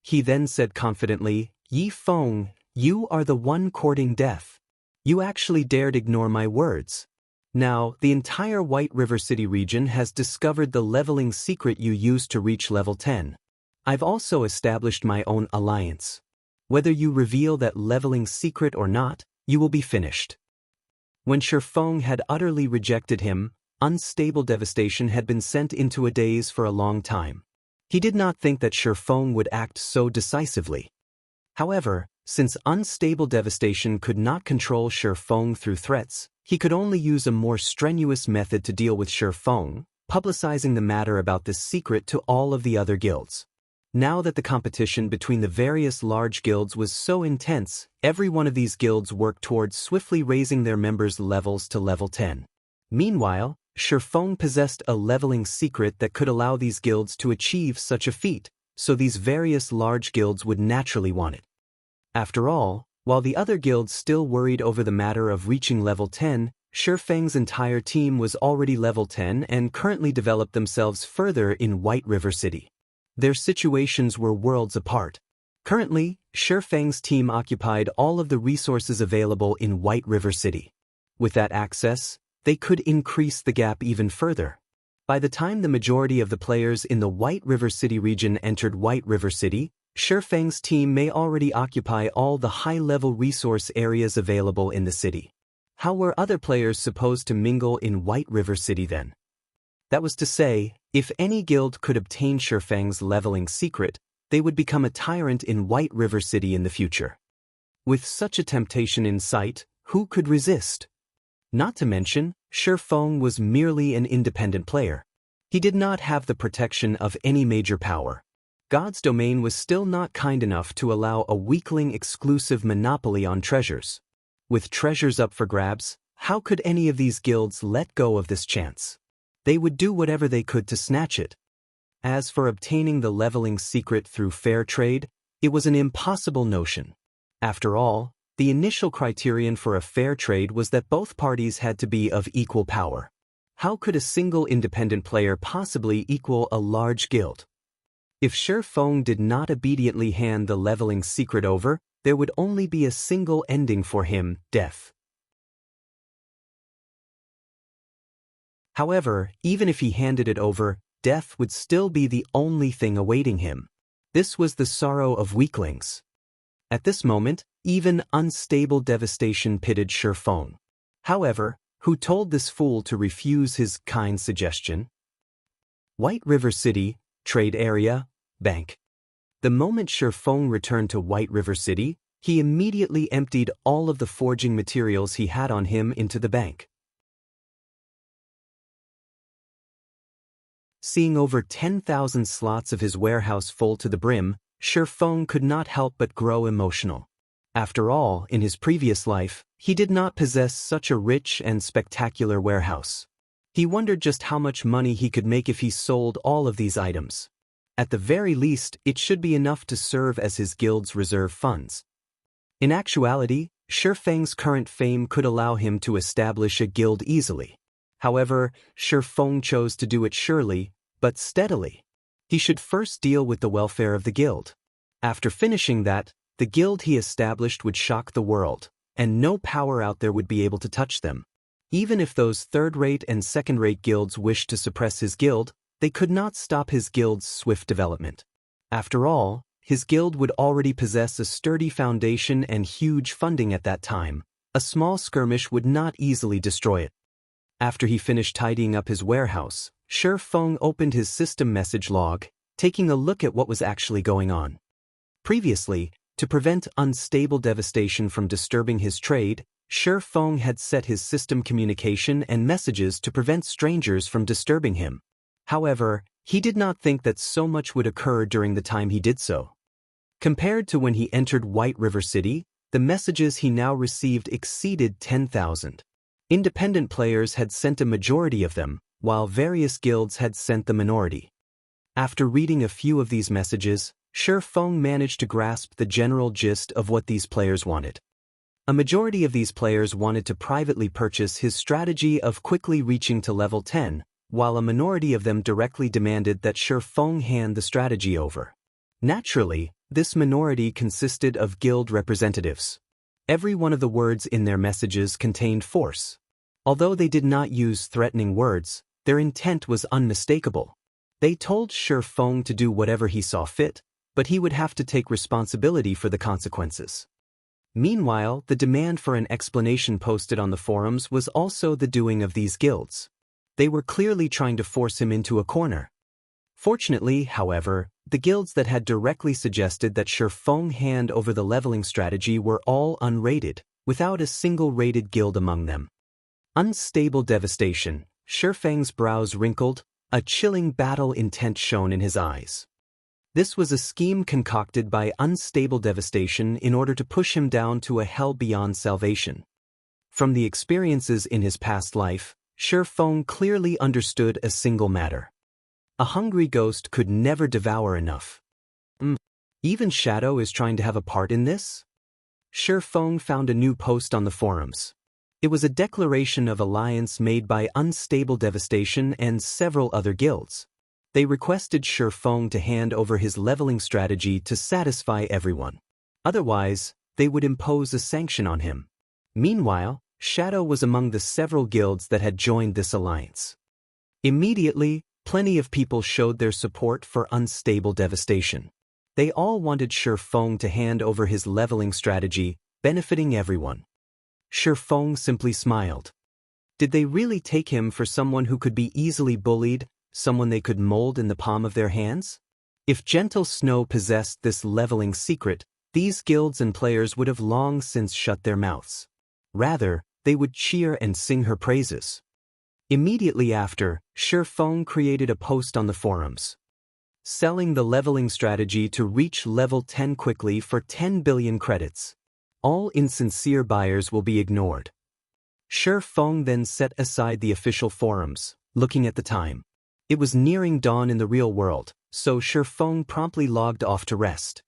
He then said confidently, Feng, you are the one courting death. You actually dared ignore my words. Now, the entire White River City region has discovered the leveling secret you used to reach level 10. I've also established my own alliance. Whether you reveal that leveling secret or not, you will be finished. When Feng had utterly rejected him, Unstable Devastation had been sent into a daze for a long time. He did not think that Feng would act so decisively. However, since Unstable Devastation could not control Feng through threats, he could only use a more strenuous method to deal with Feng, publicizing the matter about this secret to all of the other guilds. Now that the competition between the various large guilds was so intense, every one of these guilds worked towards swiftly raising their members' levels to level 10. Meanwhile, Feng possessed a leveling secret that could allow these guilds to achieve such a feat, so these various large guilds would naturally want it. After all, while the other guilds still worried over the matter of reaching level 10, Feng's entire team was already level 10 and currently developed themselves further in White River City. Their situations were worlds apart. Currently, Feng's team occupied all of the resources available in White River City. With that access, they could increase the gap even further. By the time the majority of the players in the White River City region entered White River City, Feng's team may already occupy all the high-level resource areas available in the city. How were other players supposed to mingle in White River City then? That was to say, if any guild could obtain Feng's leveling secret, they would become a tyrant in White River City in the future. With such a temptation in sight, who could resist? Not to mention, Feng was merely an independent player. He did not have the protection of any major power. God's domain was still not kind enough to allow a weakling exclusive monopoly on treasures. With treasures up for grabs, how could any of these guilds let go of this chance? They would do whatever they could to snatch it. As for obtaining the leveling secret through fair trade, it was an impossible notion. After all, the initial criterion for a fair trade was that both parties had to be of equal power. How could a single independent player possibly equal a large guild? If Feng did not obediently hand the leveling secret over, there would only be a single ending for him, death. However, even if he handed it over, death would still be the only thing awaiting him. This was the sorrow of weaklings. At this moment, even Unstable Devastation pitied Feng. However, who told this fool to refuse his kind suggestion? White River City, Trade Area, Bank. The moment Feng returned to White River City, he immediately emptied all of the forging materials he had on him into the bank. Seeing over 10,000 slots of his warehouse full to the brim, Feng could not help but grow emotional. After all, in his previous life, he did not possess such a rich and spectacular warehouse. He wondered just how much money he could make if he sold all of these items. At the very least, it should be enough to serve as his guild's reserve funds. In actuality, Feng's current fame could allow him to establish a guild easily. However, Feng chose to do it surely, but steadily. He should first deal with the welfare of the guild. After finishing that, the guild he established would shock the world, and no power out there would be able to touch them. Even if those third-rate and second-rate guilds wished to suppress his guild, they could not stop his guild's swift development. After all, his guild would already possess a sturdy foundation and huge funding at that time. A small skirmish would not easily destroy it. After he finished tidying up his warehouse, Feng opened his system message log, taking a look at what was actually going on. Previously, to prevent unstable devastation from disturbing his trade, Feng had set his system communication and messages to prevent strangers from disturbing him. However, he did not think that so much would occur during the time he did so. Compared to when he entered White River City, the messages he now received exceeded 10,000. Independent players had sent a majority of them, while various guilds had sent the minority. After reading a few of these messages, Feng managed to grasp the general gist of what these players wanted. A majority of these players wanted to privately purchase his strategy of quickly reaching to level 10, while a minority of them directly demanded that Feng hand the strategy over. Naturally, this minority consisted of guild representatives. Every one of the words in their messages contained force. Although they did not use threatening words, their intent was unmistakable. They told Feng to do whatever he saw fit, but he would have to take responsibility for the consequences. Meanwhile, the demand for an explanation posted on the forums was also the doing of these guilds. They were clearly trying to force him into a corner. Fortunately, however, the guilds that had directly suggested that Feng hand over the leveling strategy were all unrated, without a single rated guild among them. Unstable devastation. Feng's brows wrinkled, a chilling battle intent shone in his eyes. This was a scheme concocted by Unstable Devastation in order to push him down to a hell beyond salvation. From the experiences in his past life, Feng clearly understood a single matter. A hungry ghost could never devour enough. Even Shadow is trying to have a part in this? Feng found a new post on the forums. It was a declaration of alliance made by Unstable Devastation and several other guilds. They requested Feng to hand over his leveling strategy to satisfy everyone. Otherwise, they would impose a sanction on him. Meanwhile, Shadow was among the several guilds that had joined this alliance. Immediately, plenty of people showed their support for Unstable Devastation. They all wanted Feng to hand over his leveling strategy, benefiting everyone. Feng simply smiled. Did they really take him for someone who could be easily bullied, someone they could mold in the palm of their hands? If Gentle Snow possessed this leveling secret, these guilds and players would have long since shut their mouths. Rather, they would cheer and sing her praises. Immediately after, Feng created a post on the forums. Selling the leveling strategy to reach level 10 quickly for 10 billion credits. All insincere buyers will be ignored. Feng then set aside the official forums, looking at the time. It was nearing dawn in the real world, so Feng promptly logged off to rest.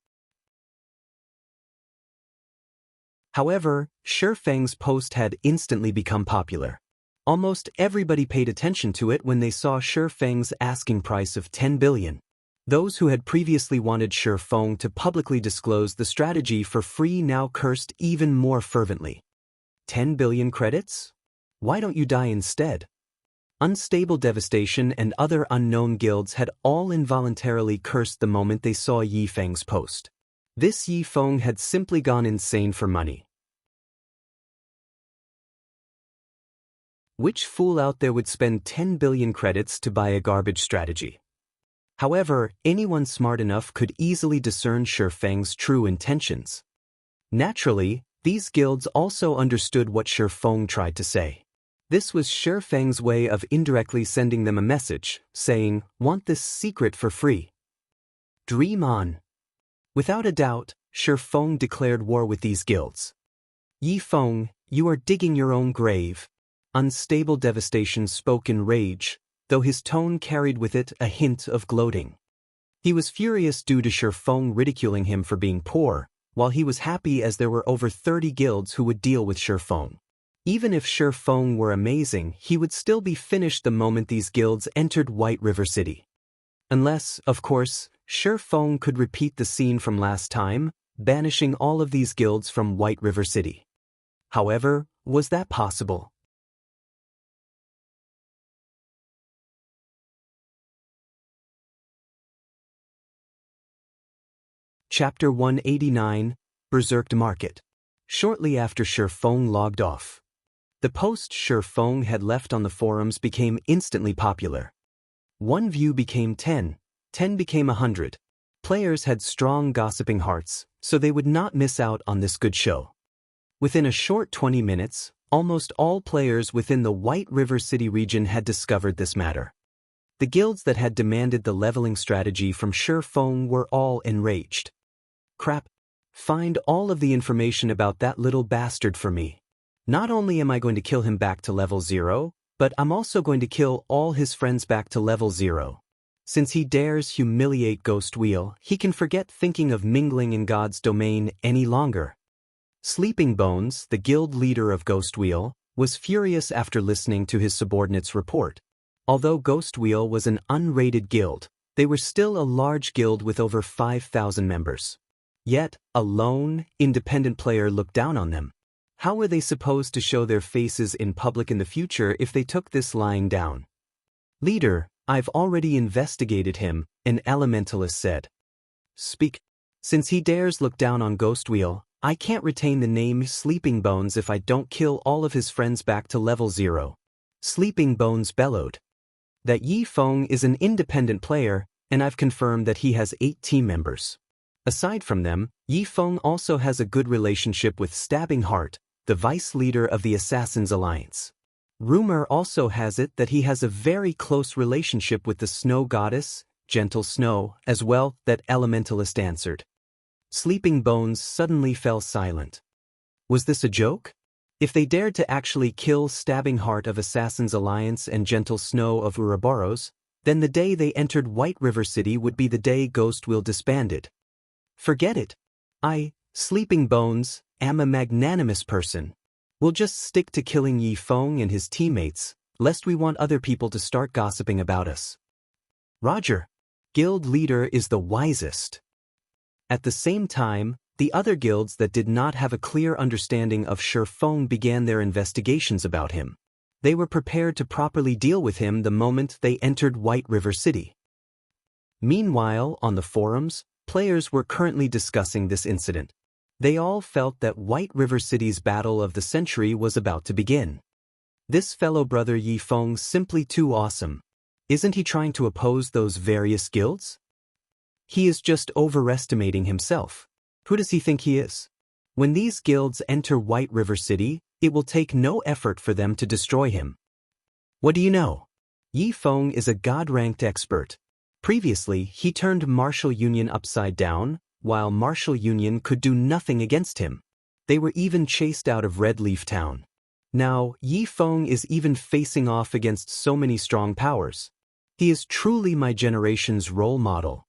However, Feng's post had instantly become popular. Almost everybody paid attention to it when they saw Feng's asking price of 10 billion. Those who had previously wanted Feng to publicly disclose the strategy for free now cursed even more fervently. 10 billion credits? Why don't you die instead? Unstable Devastation and other unknown guilds had all involuntarily cursed the moment they saw Feng's post. This Feng had simply gone insane for money. Which fool out there would spend 10 billion credits to buy a garbage strategy? However, anyone smart enough could easily discern Feng's true intentions. Naturally, these guilds also understood what Feng tried to say. This was Shi Feng's way of indirectly sending them a message, saying, "Want this secret for free? Dream on." Without a doubt, Shi Feng declared war with these guilds. "Yi Feng, you are digging your own grave." Unstable devastation spoke in rage, though his tone carried with it a hint of gloating. He was furious due to Shi Feng ridiculing him for being poor, while he was happy as there were over 30 guilds who would deal with Shi Feng. Even if Shi Feng were amazing, he would still be finished the moment these guilds entered White River City. Unless, of course, Shi Feng could repeat the scene from last time, banishing all of these guilds from White River City. However, was that possible? Chapter 189, Berserked Market. Shortly after Shi Feng logged off, the post Shi Feng had left on the forums became instantly popular. One view became 10, 10 became 100. Players had strong gossiping hearts, so they would not miss out on this good show. Within a short 20 minutes, almost all players within the White River City region had discovered this matter. The guilds that had demanded the leveling strategy from Shi Feng were all enraged. "Crap. Find all of the information about that little bastard for me. Not only am I going to kill him back to level 0, but I'm also going to kill all his friends back to level 0. Since he dares humiliate Ghost Wheel, he can forget thinking of mingling in God's domain any longer." Sleeping Bones, the guild leader of Ghost Wheel, was furious after listening to his subordinate's report. Although Ghost Wheel was an unrated guild, they were still a large guild with over 5,000 members. Yet, a lone, independent player looked down on them. How were they supposed to show their faces in public in the future if they took this lying down? "Leader, I've already investigated him," an elementalist said. "Speak. Since he dares look down on Ghost Wheel, I can't retain the name Sleeping Bones if I don't kill all of his friends back to level 0. Sleeping Bones bellowed. "That Yi Feng is an independent player, and I've confirmed that he has 8 team members. Aside from them, Yi Feng also has a good relationship with Stabbing Heart, the vice leader of the Assassin's Alliance. Rumor also has it that he has a very close relationship with the Snow Goddess, Gentle Snow, as well," that elementalist answered. Sleeping Bones suddenly fell silent. Was this a joke? If they dared to actually kill Stabbing Heart of Assassin's Alliance and Gentle Snow of Ouroboros, then the day they entered White River City would be the day Ghost Wheel disbanded. "Forget it. I, Sleeping Bones, am a magnanimous person. We'll just stick to killing Yi Feng and his teammates, lest we want other people to start gossiping about us." "Roger. Guild leader is the wisest." At the same time, the other guilds that did not have a clear understanding of Shi Feng began their investigations about him. They were prepared to properly deal with him the moment they entered White River City. Meanwhile, on the forums, players were currently discussing this incident. They all felt that White River City's battle of the century was about to begin. This fellow brother Yi Feng simply too awesome. Isn't he trying to oppose those various guilds? He is just overestimating himself. Who does he think he is? When these guilds enter White River City, it will take no effort for them to destroy him. What do you know? Yi Feng is a God-ranked expert. Previously, he turned Martial Union upside down, while Martial Union could do nothing against him. They were even chased out of Red Leaf Town. Now, Yi Feng is even facing off against so many strong powers. He is truly my generation's role model.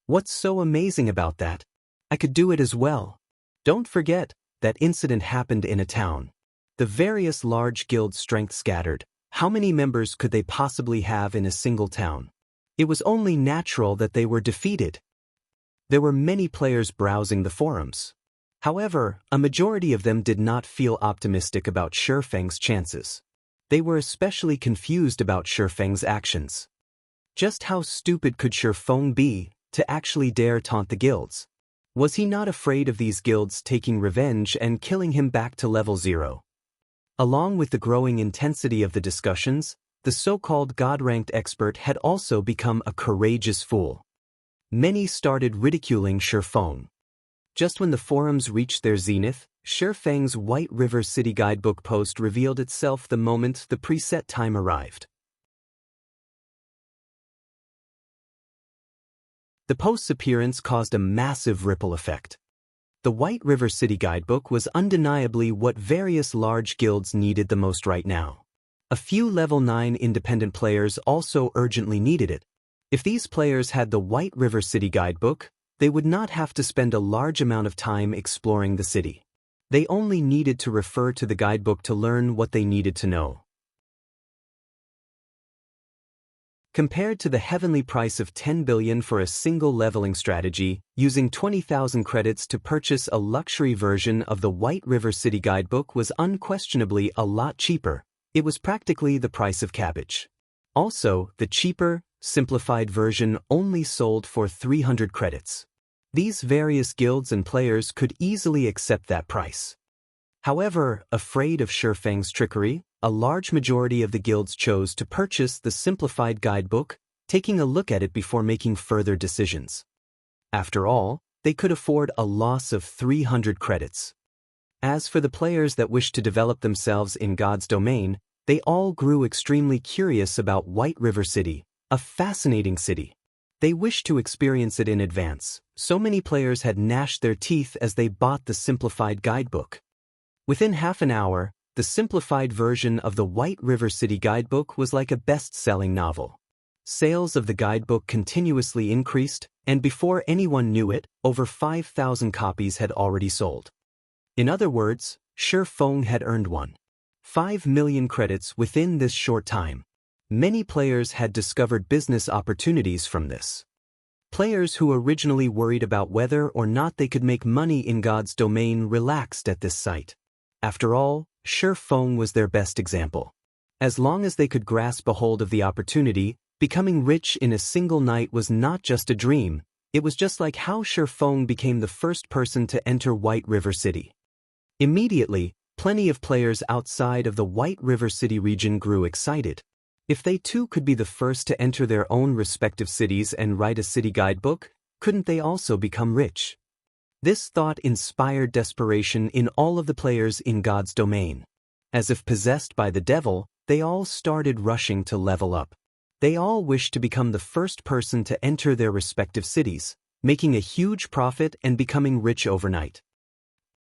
What's so amazing about that? I could do it as well. Don't forget, that incident happened in a town. The various large guild strength scattered. How many members could they possibly have in a single town? It was only natural that they were defeated. There were many players browsing the forums. However, a majority of them did not feel optimistic about Shi Feng's chances. They were especially confused about Shi Feng's actions. Just how stupid could Shi Feng be to actually dare taunt the guilds? Was he not afraid of these guilds taking revenge and killing him back to level 0? Along with the growing intensity of the discussions, the so-called God-ranked expert had also become a courageous fool. Many started ridiculing Shi Feng. Just when the forums reached their zenith, Shifeng's White River City Guidebook post revealed itself the moment the preset time arrived. The post's appearance caused a massive ripple effect. The White River City Guidebook was undeniably what various large guilds needed the most right now. A few level 9 independent players also urgently needed it. If these players had the White River City Guidebook, they would not have to spend a large amount of time exploring the city. They only needed to refer to the guidebook to learn what they needed to know. Compared to the heavenly price of 10 billion for a single leveling strategy, using 20,000 credits to purchase a luxury version of the White River City Guidebook was unquestionably a lot cheaper. It was practically the price of cabbage. Also, the cheaper, simplified version only sold for 300 credits. These various guilds and players could easily accept that price. However, afraid of Shifeng's trickery, a large majority of the guilds chose to purchase the simplified guidebook, taking a look at it before making further decisions. After all, they could afford a loss of 300 credits. As for the players that wished to develop themselves in God's domain, they all grew extremely curious about White River City, a fascinating city. They wished to experience it in advance. So many players had gnashed their teeth as they bought the simplified guidebook. Within half an hour, the simplified version of the White River City Guidebook was like a best-selling novel. Sales of the guidebook continuously increased, and before anyone knew it, over 5,000 copies had already sold. In other words, Shifeng had earned 1.5 million credits within this short time. Many players had discovered business opportunities from this. Players who originally worried about whether or not they could make money in God's domain relaxed at this sight. After all, Shifeng was their best example. As long as they could grasp a hold of the opportunity, becoming rich in a single night was not just a dream. It was just like how Shifeng became the first person to enter White River City. Immediately, plenty of players outside of the White River City region grew excited. If they too could be the first to enter their own respective cities and write a city guidebook, couldn't they also become rich? This thought inspired desperation in all of the players in God's domain. As if possessed by the devil, they all started rushing to level up. They all wished to become the first person to enter their respective cities, making a huge profit and becoming rich overnight.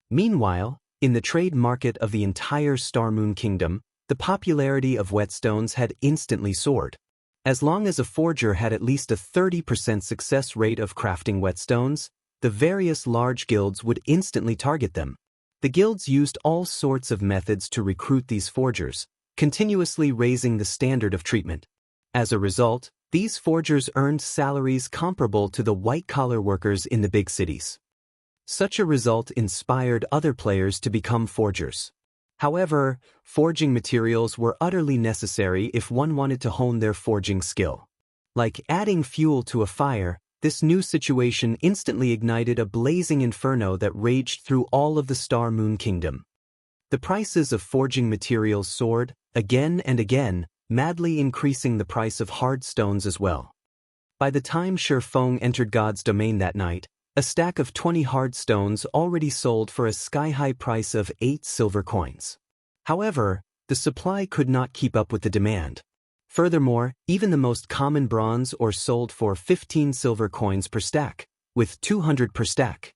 Meanwhile, in the trade market of the entire Star Moon Kingdom, the popularity of whetstones had instantly soared. As long as a forger had at least a 30% success rate of crafting whetstones, the various large guilds would instantly target them. The guilds used all sorts of methods to recruit these forgers, continuously raising the standard of treatment. As a result, these forgers earned salaries comparable to the white-collar workers in the big cities. Such a result inspired other players to become forgers. However, forging materials were utterly necessary if one wanted to hone their forging skill. Like adding fuel to a fire, this new situation instantly ignited a blazing inferno that raged through all of the Star Moon Kingdom. The prices of forging materials soared, again and again, madly increasing the price of hard stones as well. By the time Shifeng entered God's domain that night, a stack of 20 hard stones already sold for a sky-high price of 8 silver coins. However, the supply could not keep up with the demand. Furthermore, even the most common bronze ore sold for 15 silver coins per stack, with 200 per stack.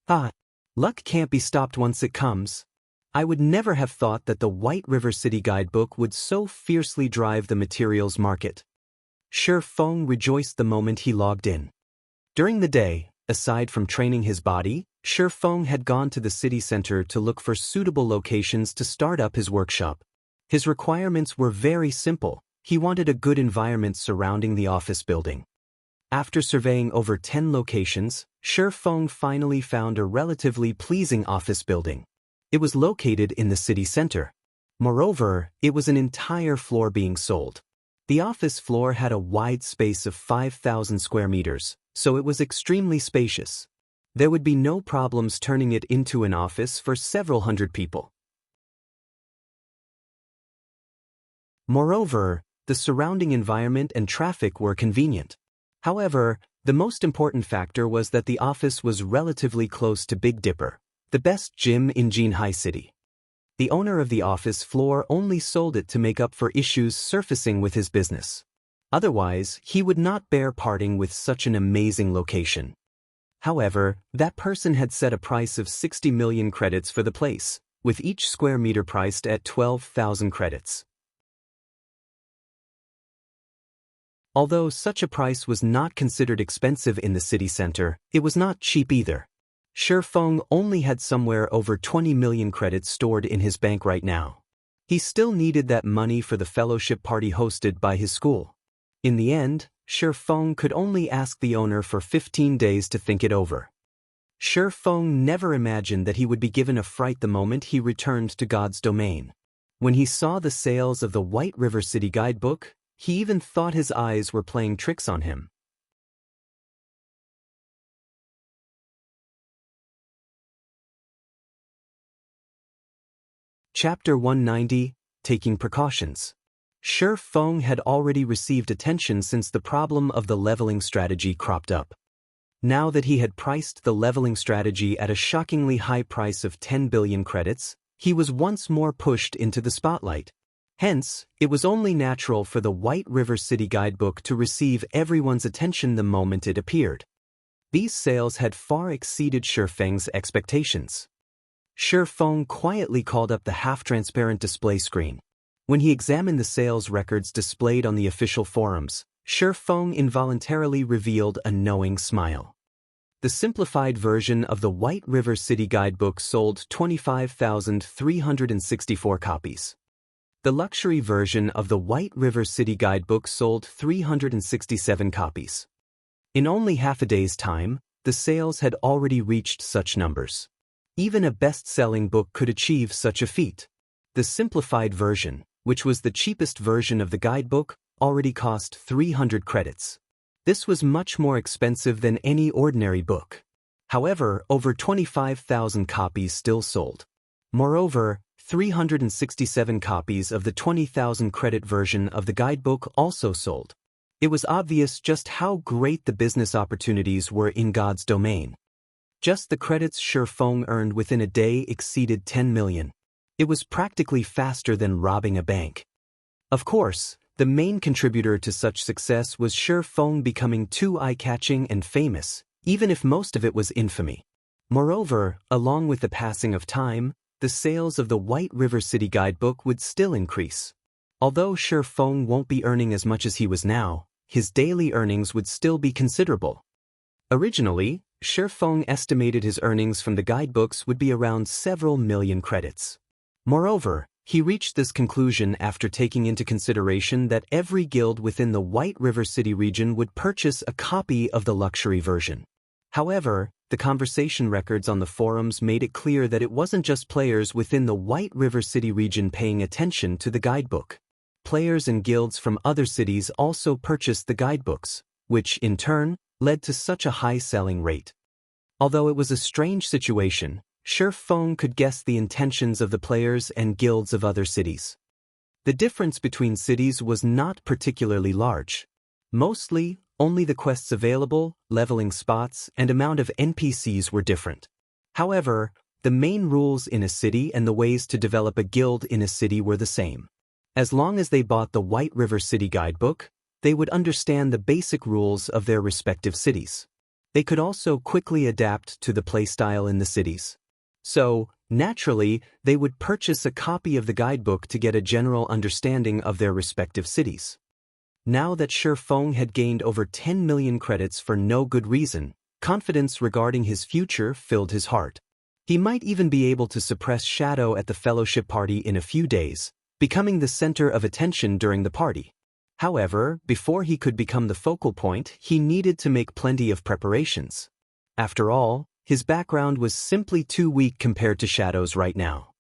Luck can't be stopped once it comes. I would never have thought that the White River City Guidebook would so fiercely drive the materials market. Shifeng rejoiced the moment he logged in. During the day, aside from training his body, Shifeng had gone to the city center to look for suitable locations to start up his workshop. His requirements were very simple. He wanted a good environment surrounding the office building. After surveying over 10 locations, Shifeng finally found a relatively pleasing office building. It was located in the city center. Moreover, it was an entire floor being sold. The office floor had a wide space of 5,000 square meters, so it was extremely spacious. There would be no problems turning it into an office for several hundred people. Moreover, the surrounding environment and traffic were convenient. However, the most important factor was that the office was relatively close to Big Dipper, The best gym in Jinhai City. The owner of the office floor only sold it to make up for issues surfacing with his business. Otherwise, he would not bear parting with such an amazing location. However, that person had set a price of 60 million credits for the place, with each square meter priced at 12,000 credits. Although such a price was not considered expensive in the city center, it was not cheap either. Shi Feng only had somewhere over 20 million credits stored in his bank right now. He still needed that money for the fellowship party hosted by his school. In the end, Shi Feng could only ask the owner for 15 days to think it over. Shi Feng never imagined that he would be given a fright the moment he returned to God's domain. When he saw the sales of the White River City guidebook, he even thought his eyes were playing tricks on him. Chapter 190, Taking Precautions. Shi Feng had already received attention since the problem of the leveling strategy cropped up. Now that he had priced the leveling strategy at a shockingly high price of 10 billion credits, he was once more pushed into the spotlight. Hence, it was only natural for the White River City guidebook to receive everyone's attention the moment it appeared. These sales had far exceeded Shi Feng's expectations. Shi Feng quietly called up the half-transparent display screen. When he examined the sales records displayed on the official forums, Shi Feng involuntarily revealed a knowing smile. The simplified version of the White River City guidebook sold 25,364 copies. The luxury version of the White River City guidebook sold 367 copies. In only half a day's time, the sales had already reached such numbers. Even a best-selling book could achieve such a feat. The simplified version, which was the cheapest version of the guidebook, already cost 300 credits. This was much more expensive than any ordinary book. However, over 25,000 copies still sold. Moreover, 367 copies of the 20,000 credit version of the guidebook also sold. It was obvious just how great the business opportunities were in God's domain. Just the credits Shi Feng earned within a day exceeded 10 million. It was practically faster than robbing a bank. Of course, the main contributor to such success was Shi Feng becoming too eye-catching and famous, even if most of it was infamy. Moreover, along with the passing of time, the sales of the White River City guidebook would still increase. Although Shi Feng won't be earning as much as he was now, his daily earnings would still be considerable. Originally, Shi Feng estimated his earnings from the guidebooks would be around several million credits. Moreover, he reached this conclusion after taking into consideration that every guild within the White River City region would purchase a copy of the luxury version. However, the conversation records on the forums made it clear that it wasn't just players within the White River City region paying attention to the guidebook. Players and guilds from other cities also purchased the guidebooks, which, in turn, led to such a high selling rate. Although it was a strange situation, Shi Feng could guess the intentions of the players and guilds of other cities. The difference between cities was not particularly large. Mostly, only the quests available, leveling spots, and amount of NPCs were different. However, the main rules in a city and the ways to develop a guild in a city were the same. As long as they bought the White River City guidebook, they would understand the basic rules of their respective cities. They could also quickly adapt to the playstyle in the cities. So, naturally, they would purchase a copy of the guidebook to get a general understanding of their respective cities. Now that Shi Feng had gained over 10 million credits for no good reason, confidence regarding his future filled his heart. He might even be able to suppress Shadow at the fellowship party in a few days, becoming the center of attention during the party. However, before he could become the focal point, he needed to make plenty of preparations. After all, his background was simply too weak compared to Shadow's right now.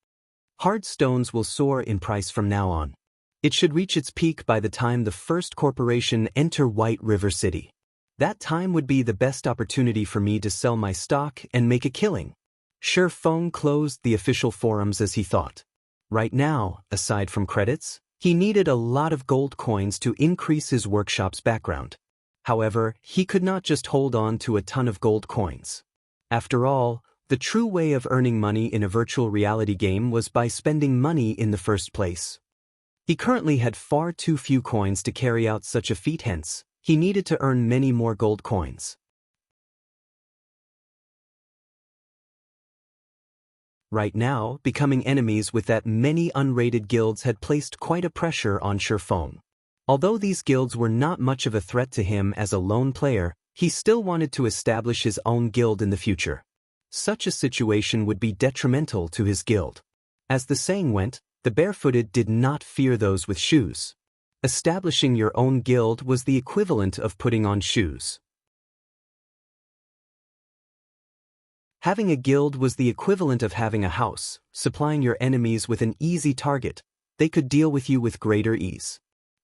Hard stones will soar in price from now on. It should reach its peak by the time the first corporation enter White River City. That time would be the best opportunity for me to sell my stock and make a killing. Shi Feng closed the official forums as he thought. Right now, aside from credits, he needed a lot of gold coins to increase his workshop's background. However, he could not just hold on to a ton of gold coins. After all, The true way of earning money in a virtual reality game was by spending money in the first place. He currently had far too few coins to carry out such a feat, hence, he needed to earn many more gold coins. Right now, becoming enemies with that many unrated guilds had placed quite a pressure on Shifeng. Although these guilds were not much of a threat to him as a lone player, he still wanted to establish his own guild in the future. Such a situation would be detrimental to his guild. As the saying went, the barefooted did not fear those with shoes. Establishing your own guild was the equivalent of putting on shoes. Having a guild was the equivalent of having a house, supplying your enemies with an easy target. They could deal with you with greater ease.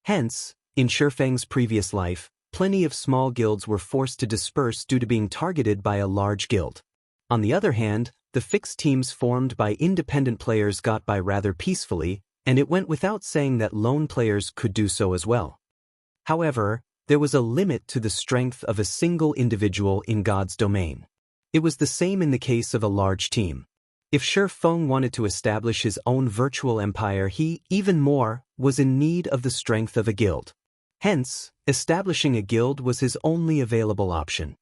Hence, in Shifeng's previous life, plenty of small guilds were forced to disperse due to being targeted by a large guild. On the other hand, the fixed teams formed by independent players got by rather peacefully, and it went without saying that lone players could do so as well. However, there was a limit to the strength of a single individual in God's domain. It was the same in the case of a large team. If Shifeng wanted to establish his own virtual empire, he, even more, was in need of the strength of a guild. Hence, establishing a guild was his only available option.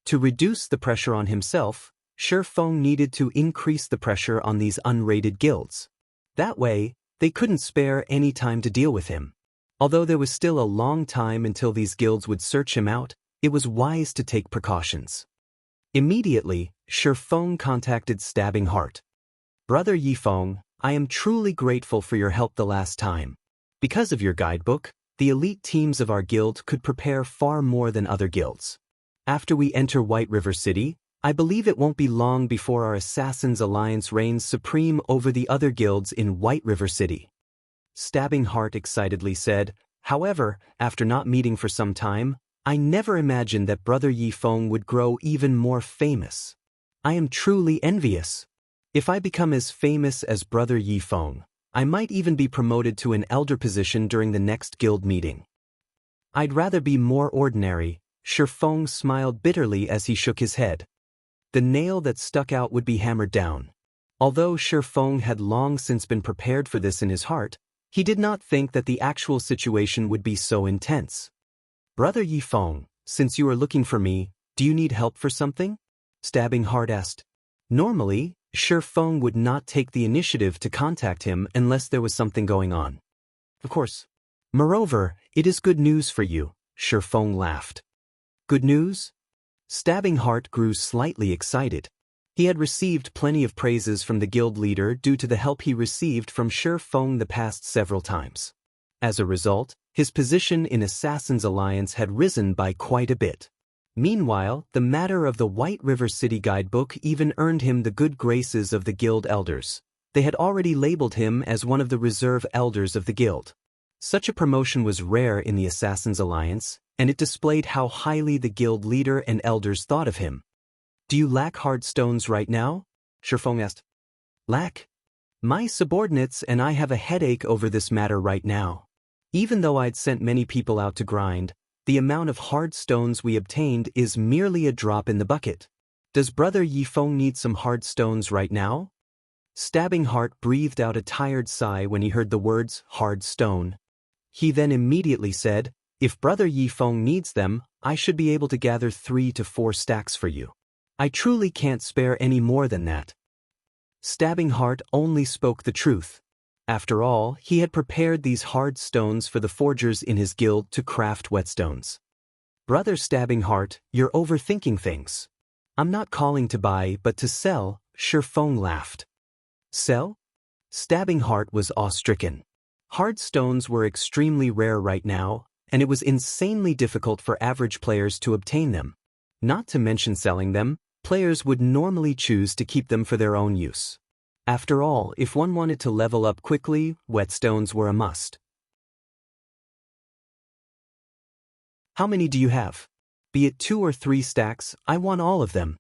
To reduce the pressure on himself, Shifeng needed to increase the pressure on these unrated guilds. That way, they couldn't spare any time to deal with him. Although there was still a long time until these guilds would search him out, it was wise to take precautions. Immediately, Shifeng contacted Stabbing Heart. Brother Yifeng, I am truly grateful for your help the last time. Because of your guidebook, the elite teams of our guild could prepare far more than other guilds. After we enter White River City, I believe it won't be long before our Assassins Alliance reigns supreme over the other guilds in White River City. Stabbing Heart excitedly said, however, after not meeting for some time, I never imagined that Brother Yifeng would grow even more famous. I am truly envious. If I become as famous as Brother Yifeng, I might even be promoted to an elder position during the next guild meeting. I'd rather be more ordinary. Shifeng smiled bitterly as he shook his head. The nail that stuck out would be hammered down. Although Shifeng had long since been prepared for this in his heart, he did not think that the actual situation would be so intense. Brother Yifeng, since you are looking for me, do you need help for something? Stabbing Heart asked. Normally, Shifeng would not take the initiative to contact him unless there was something going on. Of course. Moreover, it is good news for you, Shifeng laughed. Good news? Stabbing Heart grew slightly excited. He had received plenty of praises from the guild leader due to the help he received from Shifeng the past several times. As a result, his position in Assassin's Alliance had risen by quite a bit. Meanwhile, the matter of the White River City guidebook even earned him the good graces of the guild elders. They had already labeled him as one of the reserve elders of the guild. Such a promotion was rare in the Assassin's Alliance, and it displayed how highly the guild leader and elders thought of him. Do you lack hard stones right now? Shifeng asked. Lack? My subordinates and I have a headache over this matter right now. Even though I'd sent many people out to grind, the amount of hard stones we obtained is merely a drop in the bucket. Does Brother Yifeng need some hard stones right now? Stabbing Heart breathed out a tired sigh when he heard the words, hard stone. He then immediately said, if Brother Yifeng needs them, I should be able to gather 3 to 4 stacks for you. I truly can't spare any more than that. Stabbing Heart only spoke the truth. After all, he had prepared these hard stones for the forgers in his guild to craft whetstones. Brother Stabbing Heart, you're overthinking things. I'm not calling to buy but to sell, Shifeng laughed. Sell? Stabbing Heart was awe-stricken. Hard stones were extremely rare right now, and it was insanely difficult for average players to obtain them. Not to mention selling them, players would normally choose to keep them for their own use. After all, if one wanted to level up quickly, whetstones were a must. How many do you have? Be it 2 or 3 stacks, I want all of them.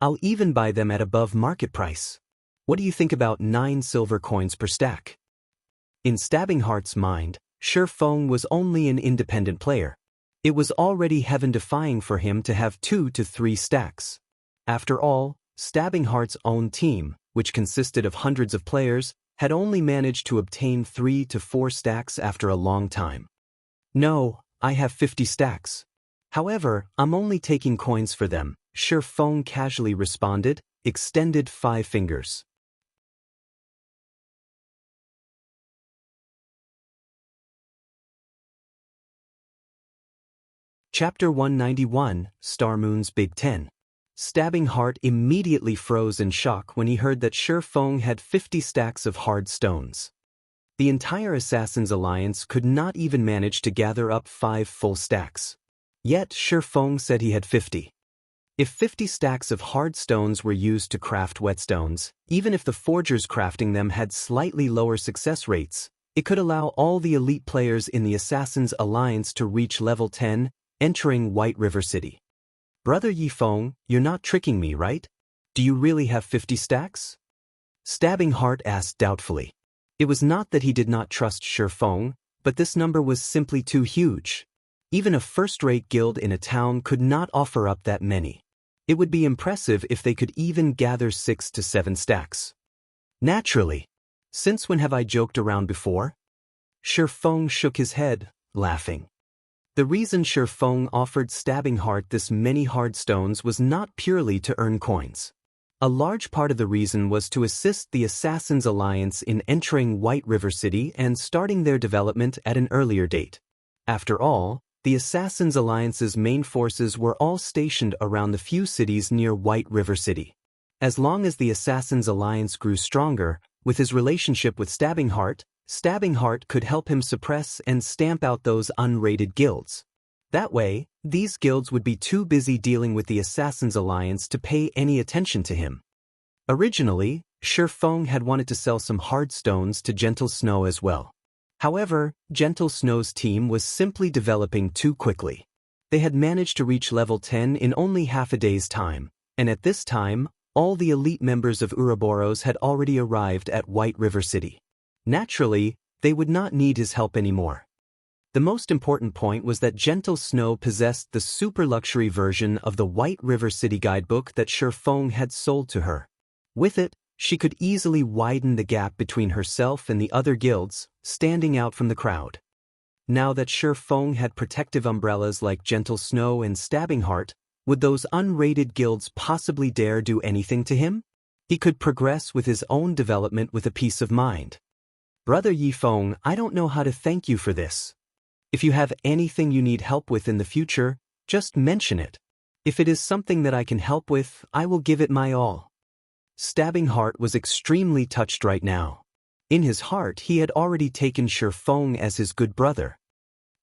I'll even buy them at above market price. What do you think about 9 silver coins per stack? In Stabbing Heart's mind, Shifeng was only an independent player. It was already heaven-defying for him to have 2 to 3 stacks. After all, Stabbing Heart's own team, which consisted of hundreds of players, had only managed to obtain 3 to 4 stacks after a long time. No, I have 50 stacks. However, I'm only taking coins for them, Shifeng casually responded, extended 5 fingers. Chapter 191, Star Moon's Big Ten. Stabbing Heart immediately froze in shock when he heard that Shifeng had 50 stacks of hard stones. The entire Assassin's Alliance could not even manage to gather up 5 full stacks. Yet Shifeng said he had 50. If 50 stacks of hard stones were used to craft whetstones, even if the forgers crafting them had slightly lower success rates, it could allow all the elite players in the Assassin's Alliance to reach level 10, entering White River City. Brother Yifeng, you're not tricking me, right? Do you really have 50 stacks? Stabbing Heart asked doubtfully. It was not that he did not trust Shifeng, but this number was simply too huge. Even a first-rate guild in a town could not offer up that many. It would be impressive if they could even gather 6 to 7 stacks. Naturally. Since when have I joked around before? Shifeng shook his head, laughing. The reason Shifeng offered Stabbing Heart this many hard stones was not purely to earn coins. A large part of the reason was to assist the Assassin's Alliance in entering White River City and starting their development at an earlier date. After all, the Assassin's Alliance's main forces were all stationed around the few cities near White River City. As long as the Assassin's Alliance grew stronger, with his relationship with Stabbing Heart could help him suppress and stamp out those unrated guilds. That way, these guilds would be too busy dealing with the Assassin's Alliance to pay any attention to him. Originally, Shifeng had wanted to sell some hard stones to Gentle Snow as well. However, Gentle Snow's team was simply developing too quickly. They had managed to reach level 10 in only half a day's time, and at this time, all the elite members of Ouroboros had already arrived at White River City. Naturally, they would not need his help anymore. The most important point was that Gentle Snow possessed the super luxury version of the White River City guidebook that Shifeng had sold to her. With it, she could easily widen the gap between herself and the other guilds, standing out from the crowd. Now that Shifeng had protective umbrellas like Gentle Snow and Stabbing Heart, would those unrated guilds possibly dare do anything to him? He could progress with his own development with a peace of mind. Brother Yifeng, I don't know how to thank you for this. If you have anything you need help with in the future, just mention it. If it is something that I can help with, I will give it my all. Stabbing Heart was extremely touched right now. In his heart, he had already taken Shifeng as his good brother.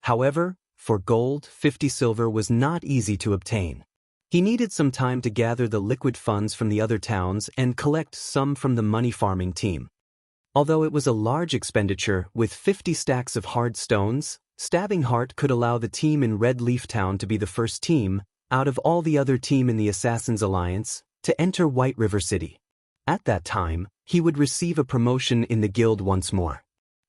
However, for gold, 50 silver was not easy to obtain. He needed some time to gather the liquid funds from the other towns and collect some from the money farming team. Although it was a large expenditure, with 50 stacks of hard stones, Stabbing Heart could allow the team in Red Leaf Town to be the first team, out of all the other team in the Assassin's Alliance, to enter White River City. At that time, he would receive a promotion in the guild once more.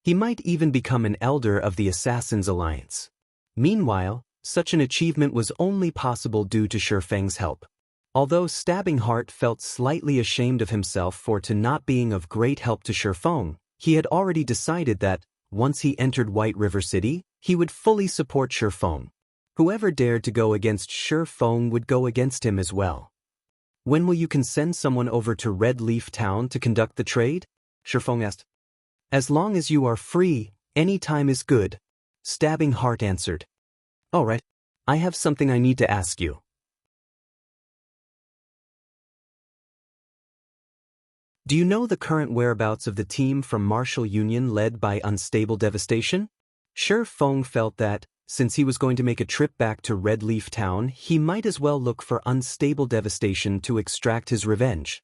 He might even become an elder of the Assassin's Alliance. Meanwhile, such an achievement was only possible due to Shifeng's help. Although Stabbing Heart felt slightly ashamed of himself for not being of great help to Shifeng, he had already decided that, once he entered White River City, he would fully support Shifeng. Whoever dared to go against Shifeng would go against him as well. When will you send someone over to Red Leaf Town to conduct the trade? Shifeng asked. As long as you are free, any time is good, Stabbing Heart answered. All right, I have something I need to ask you. Do you know the current whereabouts of the team from Martial Union led by Unstable Devastation? Shifeng felt that, since he was going to make a trip back to Red Leaf Town, he might as well look for Unstable Devastation to extract his revenge.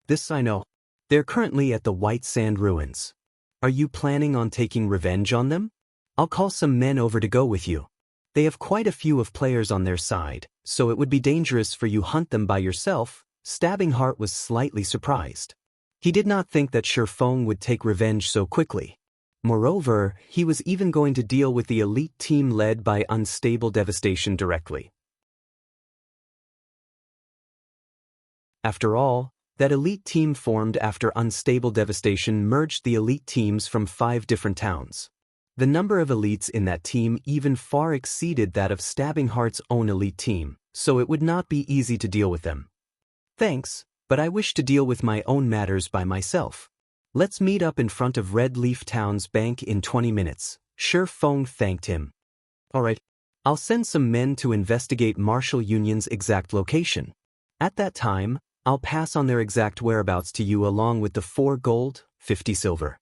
This I know. They're currently at the White Sand Ruins. Are you planning on taking revenge on them? I'll call some men over to go with you. They have quite a few of players on their side, so it would be dangerous for you hunt them by yourself. Stabbing Heart was slightly surprised. He did not think that Shifeng would take revenge so quickly. Moreover, he was even going to deal with the elite team led by Unstable Devastation directly. After all, that elite team formed after unstable devastation merged the elite teams from 5 different towns. The number of elites in that team even far exceeded that of Stabbing Heart's own elite team, so it would not be easy to deal with them. Thanks, but I wish to deal with my own matters by myself. Let's meet up in front of Red Leaf Town's bank in 20 minutes. Shi Feng thanked him. Alright, I'll send some men to investigate Martial Union's exact location. At that time, I'll pass on their exact whereabouts to you along with the 4 gold, 50 silver.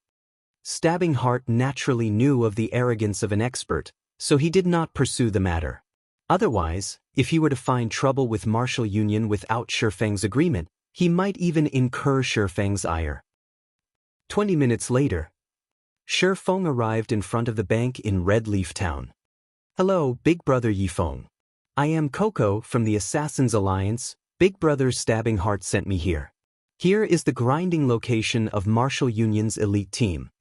Stabbing Heart naturally knew of the arrogance of an expert, so he did not pursue the matter. Otherwise, if he were to find trouble with Martial Union without Shi Feng's agreement, he might even incur Shi Feng's ire. 20 minutes later, Shi Feng arrived in front of the bank in Red Leaf Town. Hello, Big Brother Yifeng. I am Coco from the Assassin's Alliance. Big Brother Stabbing Heart sent me here. Here is the grinding location of Martial Union's elite team.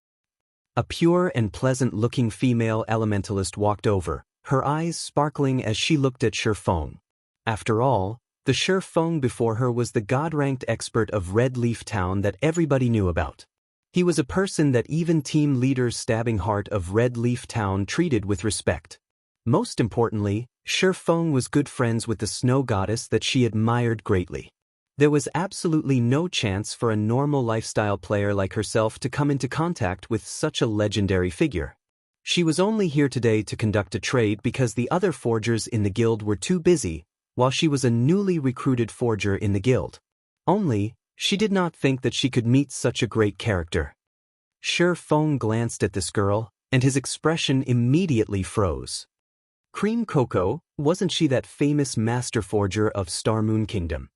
A pure and pleasant-looking female elementalist walked over, her eyes sparkling as she looked at Shi Feng. After all, the Shi Feng before her was the god-ranked expert of Red Leaf Town that everybody knew about. He was a person that even team leader Stabbing Heart of Red Leaf Town treated with respect. Most importantly, Shi Feng was good friends with the snow goddess that she admired greatly. There was absolutely no chance for a normal lifestyle player like herself to come into contact with such a legendary figure. She was only here today to conduct a trade because the other forgers in the guild were too busy, while she was a newly recruited forger in the guild. Only, she did not think that she could meet such a great character. Shi Feng glanced at this girl, and his expression immediately froze. Cream Coco, wasn't she that famous master forger of Star Moon Kingdom?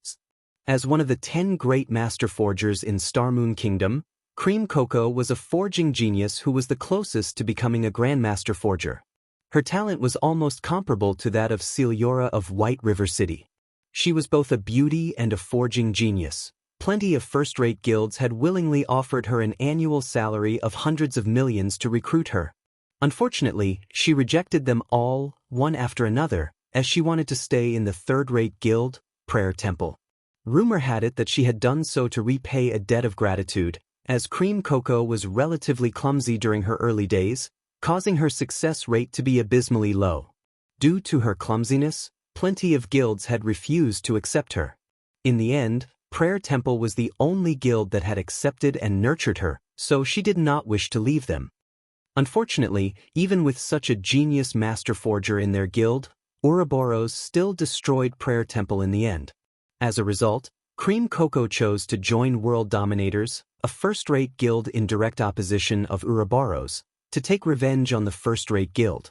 As one of the 10 great master forgers in Star Moon Kingdom, Cream Coco was a forging genius who was the closest to becoming a grandmaster forger. Her talent was almost comparable to that of Celiora of White River City. She was both a beauty and a forging genius. Plenty of first-rate guilds had willingly offered her an annual salary of hundreds of millions to recruit her. Unfortunately, she rejected them all, one after another, as she wanted to stay in the third-rate guild, Prayer Temple. Rumor had it that she had done so to repay a debt of gratitude, as Cream Coco was relatively clumsy during her early days, causing her success rate to be abysmally low. Due to her clumsiness, plenty of guilds had refused to accept her. In the end, Prayer Temple was the only guild that had accepted and nurtured her, so she did not wish to leave them. Unfortunately, even with such a genius master forger in their guild, Ouroboros still destroyed Prayer Temple in the end. As a result, Cream Coco chose to join World Dominators, a first-rate guild in direct opposition of Ouroboros, to take revenge on the first-rate guild.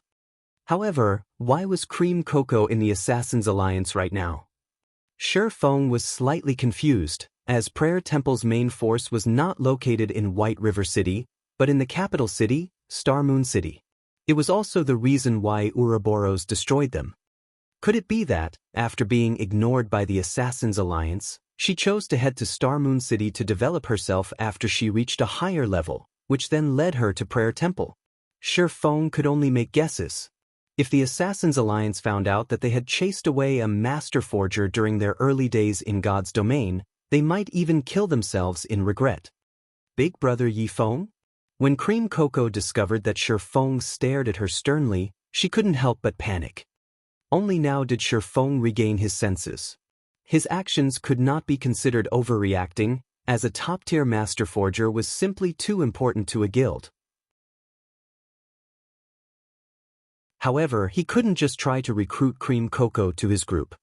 However, why was Cream Coco in the Assassin's Alliance right now? Shi Feng was slightly confused, as Prayer Temple's main force was not located in White River City, but in the capital city, Star Moon City. It was also the reason why Ouroboros destroyed them. Could it be that, after being ignored by the Assassin's Alliance, she chose to head to Star Moon City to develop herself after she reached a higher level, which then led her to Prayer Temple? Shi Feng could only make guesses. If the Assassin's Alliance found out that they had chased away a master forger during their early days in God's domain, they might even kill themselves in regret. Big Brother Yifeng? When Cream Coco discovered that Shi Feng stared at her sternly, she couldn't help but panic. Only now did Shi Feng regain his senses. His actions could not be considered overreacting, as a top-tier master forger was simply too important to a guild. However, he couldn't just try to recruit Cream Coco to his group.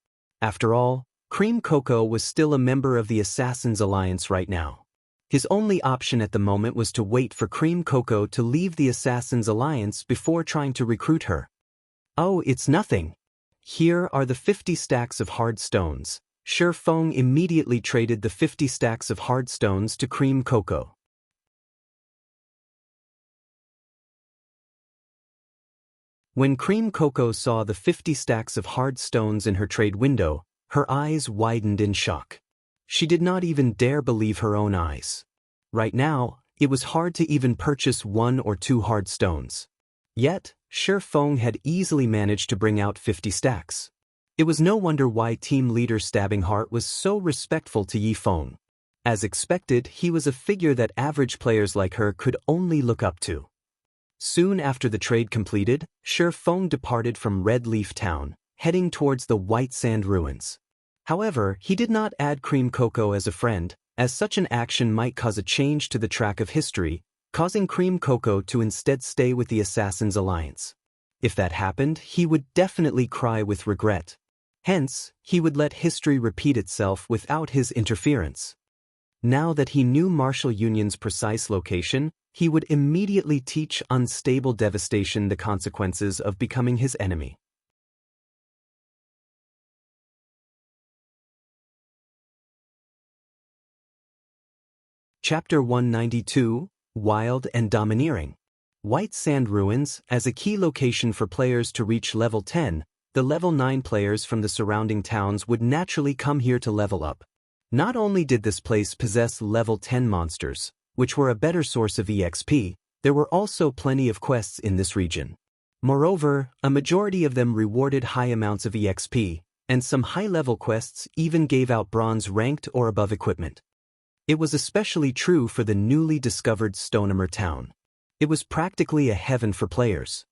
After all, Cream Coco was still a member of the Assassin's Alliance right now. His only option at the moment was to wait for Cream Coco to leave the Assassin's Alliance before trying to recruit her. Oh, it's nothing. Here are the 50 stacks of hard stones. Shi Feng immediately traded the 50 stacks of hard stones to Cream Coco. When Cream Coco saw the 50 stacks of hard stones in her trade window, her eyes widened in shock. She did not even dare believe her own eyes. Right now, it was hard to even purchase 1 or 2 hard stones. Yet, Shi Feng had easily managed to bring out 50 stacks. It was no wonder why team leader Stabbing Heart was so respectful to Yi Feng. As expected, he was a figure that average players like her could only look up to. Soon after the trade completed, Shi Feng departed from Red Leaf Town, heading towards the White Sand Ruins. However, he did not add Cream Cocoa as a friend, as such an action might cause a change to the track of history, causing Cream Cocoa to instead stay with the Assassin's Alliance. If that happened, he would definitely cry with regret. Hence, he would let history repeat itself without his interference. Now that he knew Martial Union's precise location, he would immediately teach Unstable Devastation the consequences of becoming his enemy. Chapter 192, Wild and Domineering. White Sand Ruins, as a key location for players to reach level 10, the level 9 players from the surrounding towns would naturally come here to level up. Not only did this place possess level 10 monsters, which were a better source of EXP, there were also plenty of quests in this region. Moreover, a majority of them rewarded high amounts of EXP, and some high-level quests even gave out bronze-ranked or above equipment. It was especially true for the newly discovered Stonemer town. It was practically a heaven for players.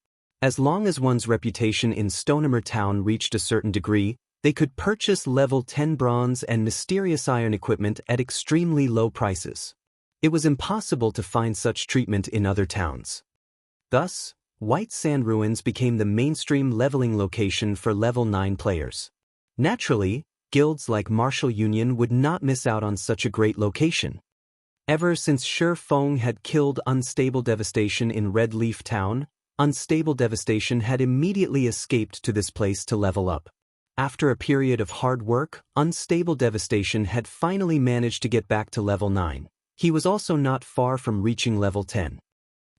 As long as one's reputation in Stonemer town reached a certain degree, they could purchase level 10 bronze and mysterious iron equipment at extremely low prices. It was impossible to find such treatment in other towns. Thus, White Sand Ruins became the mainstream leveling location for level 9 players. Naturally, guilds like Martial Union would not miss out on such a great location. Ever since Shi Feng had killed Unstable Devastation in Red Leaf Town, Unstable Devastation had immediately escaped to this place to level up. After a period of hard work, Unstable Devastation had finally managed to get back to level 9. He was also not far from reaching level 10.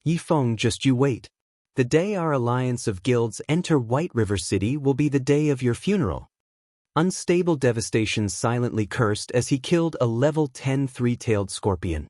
Yi Feng, just you wait. The day our alliance of guilds enter White River City will be the day of your funeral. Unstable Devastation silently cursed as he killed a level 10 three-tailed scorpion.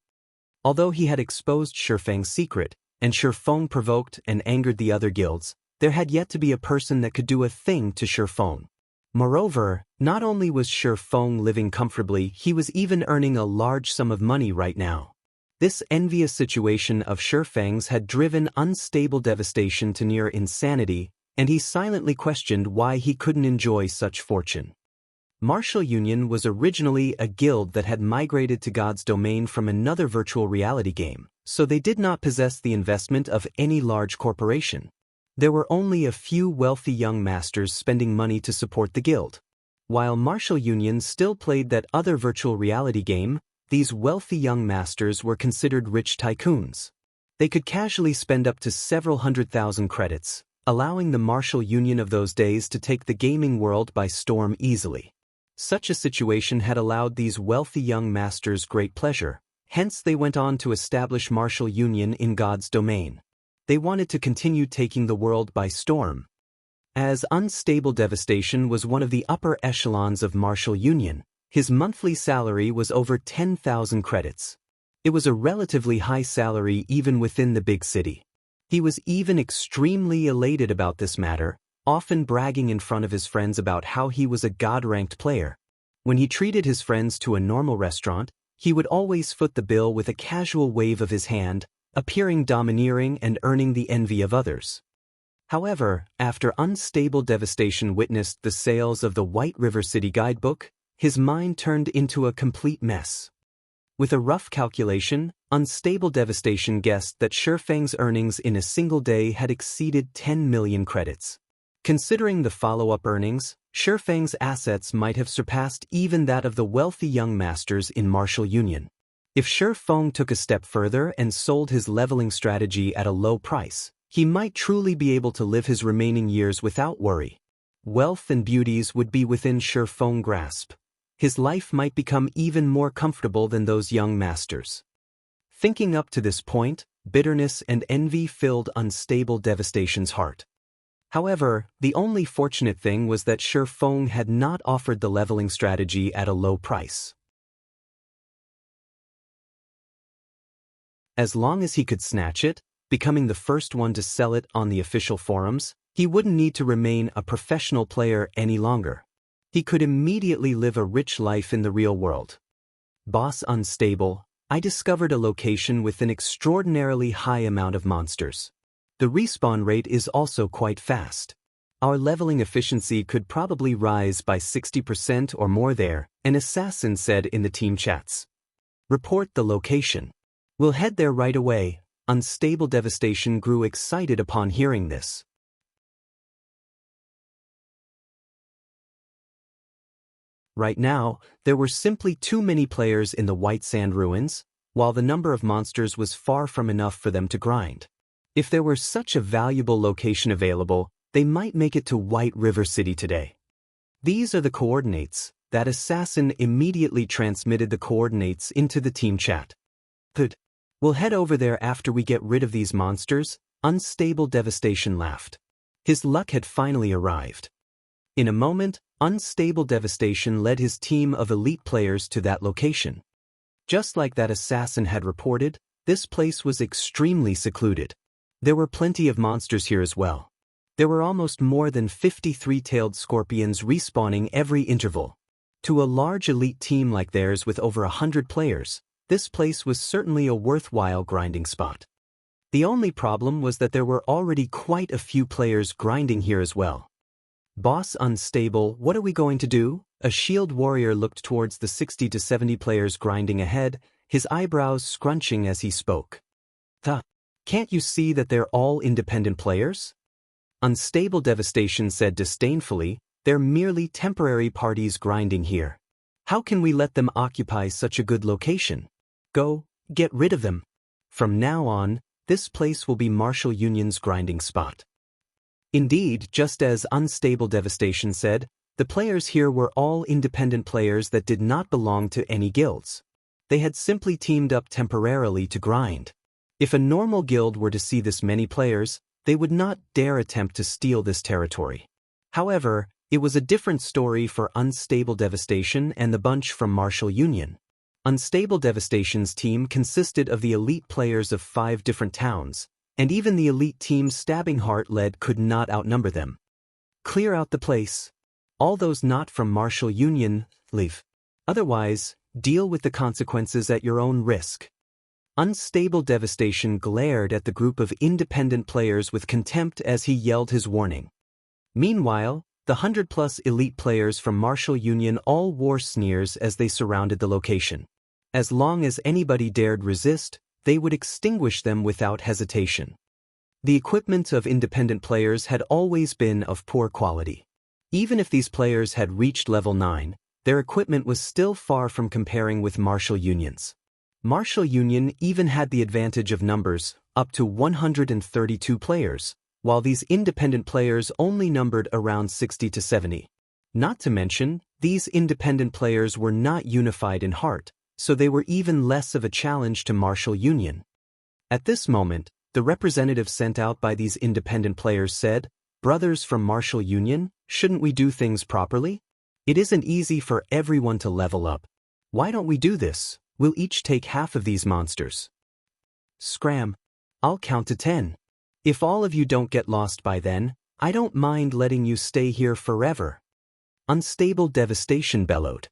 Although he had exposed Shi Feng's secret, and Shi Feng provoked and angered the other guilds, there had yet to be a person that could do a thing to Shi Feng. Moreover, not only was Shi Feng living comfortably, he was even earning a large sum of money right now. This envious situation of Shi Feng's had driven Unstable Devastation to near insanity, and he silently questioned why he couldn't enjoy such fortune. Martial Union was originally a guild that had migrated to God's domain from another virtual reality game, so they did not possess the investment of any large corporation. There were only a few wealthy young masters spending money to support the guild. While Martial Union still played that other virtual reality game, these wealthy young masters were considered rich tycoons. They could casually spend up to several 100,000 credits, allowing the Martial Union of those days to take the gaming world by storm easily. Such a situation had allowed these wealthy young masters great pleasure, hence they went on to establish Martial Union in God's domain. They wanted to continue taking the world by storm. As Unstable Devastation was one of the upper echelons of Martial Union, his monthly salary was over 10,000 credits. It was a relatively high salary even within the big city. He was even extremely elated about this matter, often bragging in front of his friends about how he was a God-ranked player. When he treated his friends to a normal restaurant, he would always foot the bill with a casual wave of his hand, appearing domineering and earning the envy of others. However, after Unstable Devastation witnessed the sales of the White River City guidebook, his mind turned into a complete mess. With a rough calculation, Unstable Devastation guessed that Shi Feng's earnings in a single day had exceeded 10 million credits. Considering the follow-up earnings, Shi Feng's assets might have surpassed even that of the wealthy young masters in Martial Union. If Shi Feng took a step further and sold his leveling strategy at a low price, he might truly be able to live his remaining years without worry. Wealth and beauties would be within Shi Feng's grasp. His life might become even more comfortable than those young masters. Thinking up to this point, bitterness and envy filled Unstable Devastation's heart. However, the only fortunate thing was that Shi Feng had not offered the leveling strategy at a low price. As long as he could snatch it, becoming the first one to sell it on the official forums, He wouldn't need to remain a professional player any longer. He could immediately live a rich life in the real world. Boss unstable, I discovered a location with an extraordinarily high amount of monsters. The respawn rate is also quite fast. Our leveling efficiency could probably rise by 60% or more there, an assassin said in the team chats. Report the location. We'll head there right away. Unstable Devastation grew excited upon hearing this. Right now, there were simply too many players in the White Sand Ruins, while the number of monsters was far from enough for them to grind. If there were such a valuable location available, they might make it to White River City today. These are the coordinates. That assassin immediately transmitted the coordinates into the team chat. Good. We'll head over there after we get rid of these monsters. Unstable Devastation laughed. His luck had finally arrived. In a moment, Unstable Devastation led his team of elite players to that location. Just like that assassin had reported, this place was extremely secluded. There were plenty of monsters here as well. There were almost more than 50 three-tailed scorpions respawning every interval. To a large elite team like theirs with over 100 players, this place was certainly a worthwhile grinding spot. The only problem was that there were already quite a few players grinding here as well. Boss unstable, what are we going to do? A shield warrior looked towards the 60 to 70 players grinding ahead, his eyebrows scrunching as he spoke. Can't you see that they're all independent players? Unstable Devastation said disdainfully, they're merely temporary parties grinding here. How can we let them occupy such a good location? Go, get rid of them. From now on, this place will be Martial Union's grinding spot. Indeed, just as Unstable Devastation said, the players here were all independent players that did not belong to any guilds. They had simply teamed up temporarily to grind. If a normal guild were to see this many players, they would not dare attempt to steal this territory. However, it was a different story for Unstable Devastation and the bunch from Martial Union. Unstable Devastation's team consisted of the elite players of 5 different towns, and even the elite team Stabbing Heart led could not outnumber them. Clear out the place. All those not from Martial Union, leave. Otherwise, deal with the consequences at your own risk. Unstable Devastation glared at the group of independent players with contempt as he yelled his warning. Meanwhile, the 100-plus elite players from Martial Union all wore sneers as they surrounded the location. As long as anybody dared resist, they would extinguish them without hesitation. The equipment of independent players had always been of poor quality. Even if these players had reached level 9, their equipment was still far from comparing with Martial Union's. Martial Union even had the advantage of numbers, up to 132 players, while these independent players only numbered around 60 to 70. Not to mention, these independent players were not unified in heart, so they were even less of a challenge to Martial Union. At this moment, the representative sent out by these independent players said, "Brothers from Martial Union, shouldn't we do things properly? It isn't easy for everyone to level up. Why don't we do this? We'll each take half of these monsters. Scram. I'll count to 10. If all of you don't get lost by then, I don't mind letting you stay here forever." Unstable Devastation bellowed.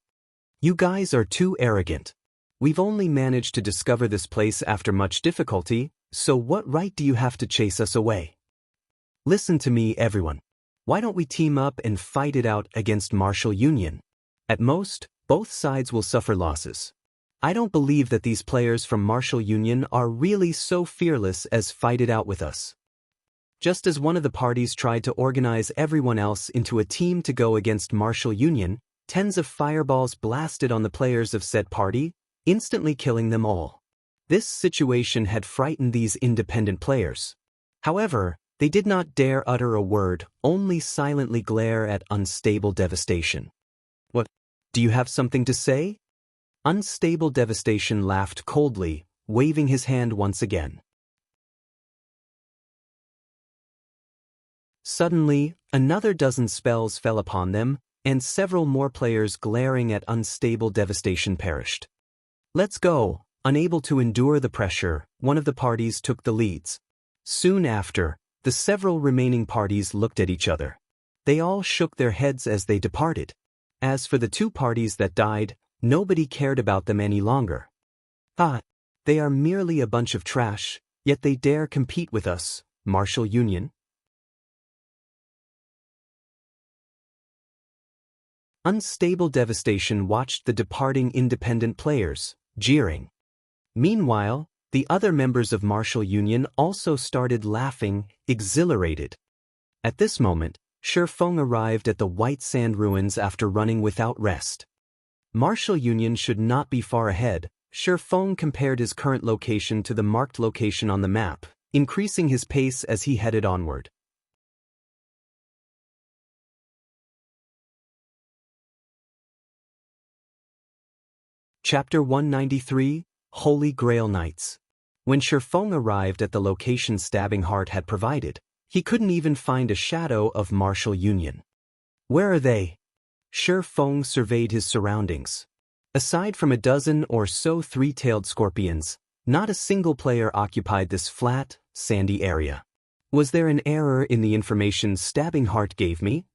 "You guys are too arrogant. We've only managed to discover this place after much difficulty, so what right do you have to chase us away? Listen to me, everyone. Why don't we team up and fight it out against Martial Union? At most, both sides will suffer losses. I don't believe that these players from Martial Union are really so fearless as fight it out with us." Just as one of the parties tried to organize everyone else into a team to go against Martial Union, tens of fireballs blasted on the players of said party, instantly killing them all. This situation had frightened these independent players. However, they did not dare utter a word, only silently glare at Unstable Devastation. "What? Do you have something to say?" Unstable Devastation laughed coldly, waving his hand once again. Suddenly, another dozen spells fell upon them, and several more players glaring at Unstable Devastation perished. "Let's go." Unable to endure the pressure, one of the parties took the leads. Soon after, The several remaining parties looked at each other. They all shook their heads as they departed. As for the two parties that died, nobody cared about them any longer. Ah, they are merely a bunch of trash, yet they dare compete with us, Martial Union. Unstable devastation watched the departing independent players, jeering. Meanwhile, the other members of Martial Union also started laughing, exhilarated. At this moment, Shifeng arrived at the White Sand Ruins after running without rest. Martial Union should not be far ahead. Shifeng compared his current location to the marked location on the map, increasing his pace as he headed onward. Chapter 193, Holy Grail Knights. When Shifeng arrived at the location Stabbing Heart had provided, he couldn't even find a shadow of Martial Union. Where are they? Shifeng surveyed his surroundings. Aside from a dozen or so three-tailed scorpions, not a single player occupied this flat, sandy area. Was there an error in the information Stabbing Heart gave me?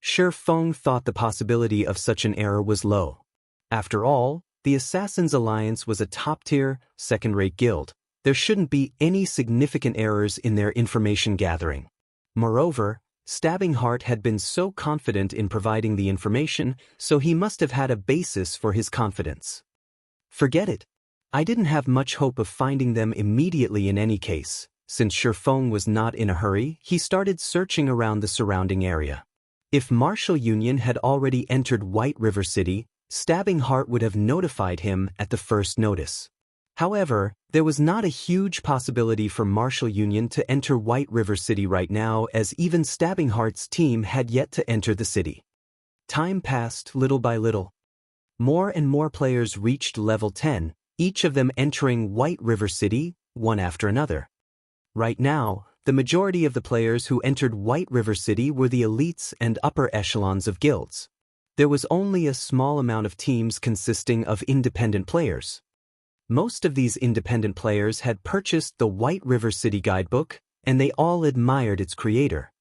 Shifeng thought the possibility of such an error was low. After all, the Assassins' Alliance was a top-tier, second-rate guild. There shouldn't be any significant errors in their information gathering. Moreover, Stabbing Heart had been so confident in providing the information, so he must have had a basis for his confidence. Forget it. I didn't have much hope of finding them immediately in any case. Since Shifeng was not in a hurry, he started searching around the surrounding area. If Martial Union had already entered White River City, Stabbing Heart would have notified him at the first notice. However, there was not a huge possibility for Martial Union to enter White River City right now, as even Stabbing Heart's team had yet to enter the city. Time passed little by little. More and more players reached level 10, each of them entering White River City, one after another. Right now, the majority of the players who entered White River City were the elites and upper echelons of guilds. There was only a small amount of teams consisting of independent players. Most of these independent players had purchased the White River City guidebook, and they all admired its creator.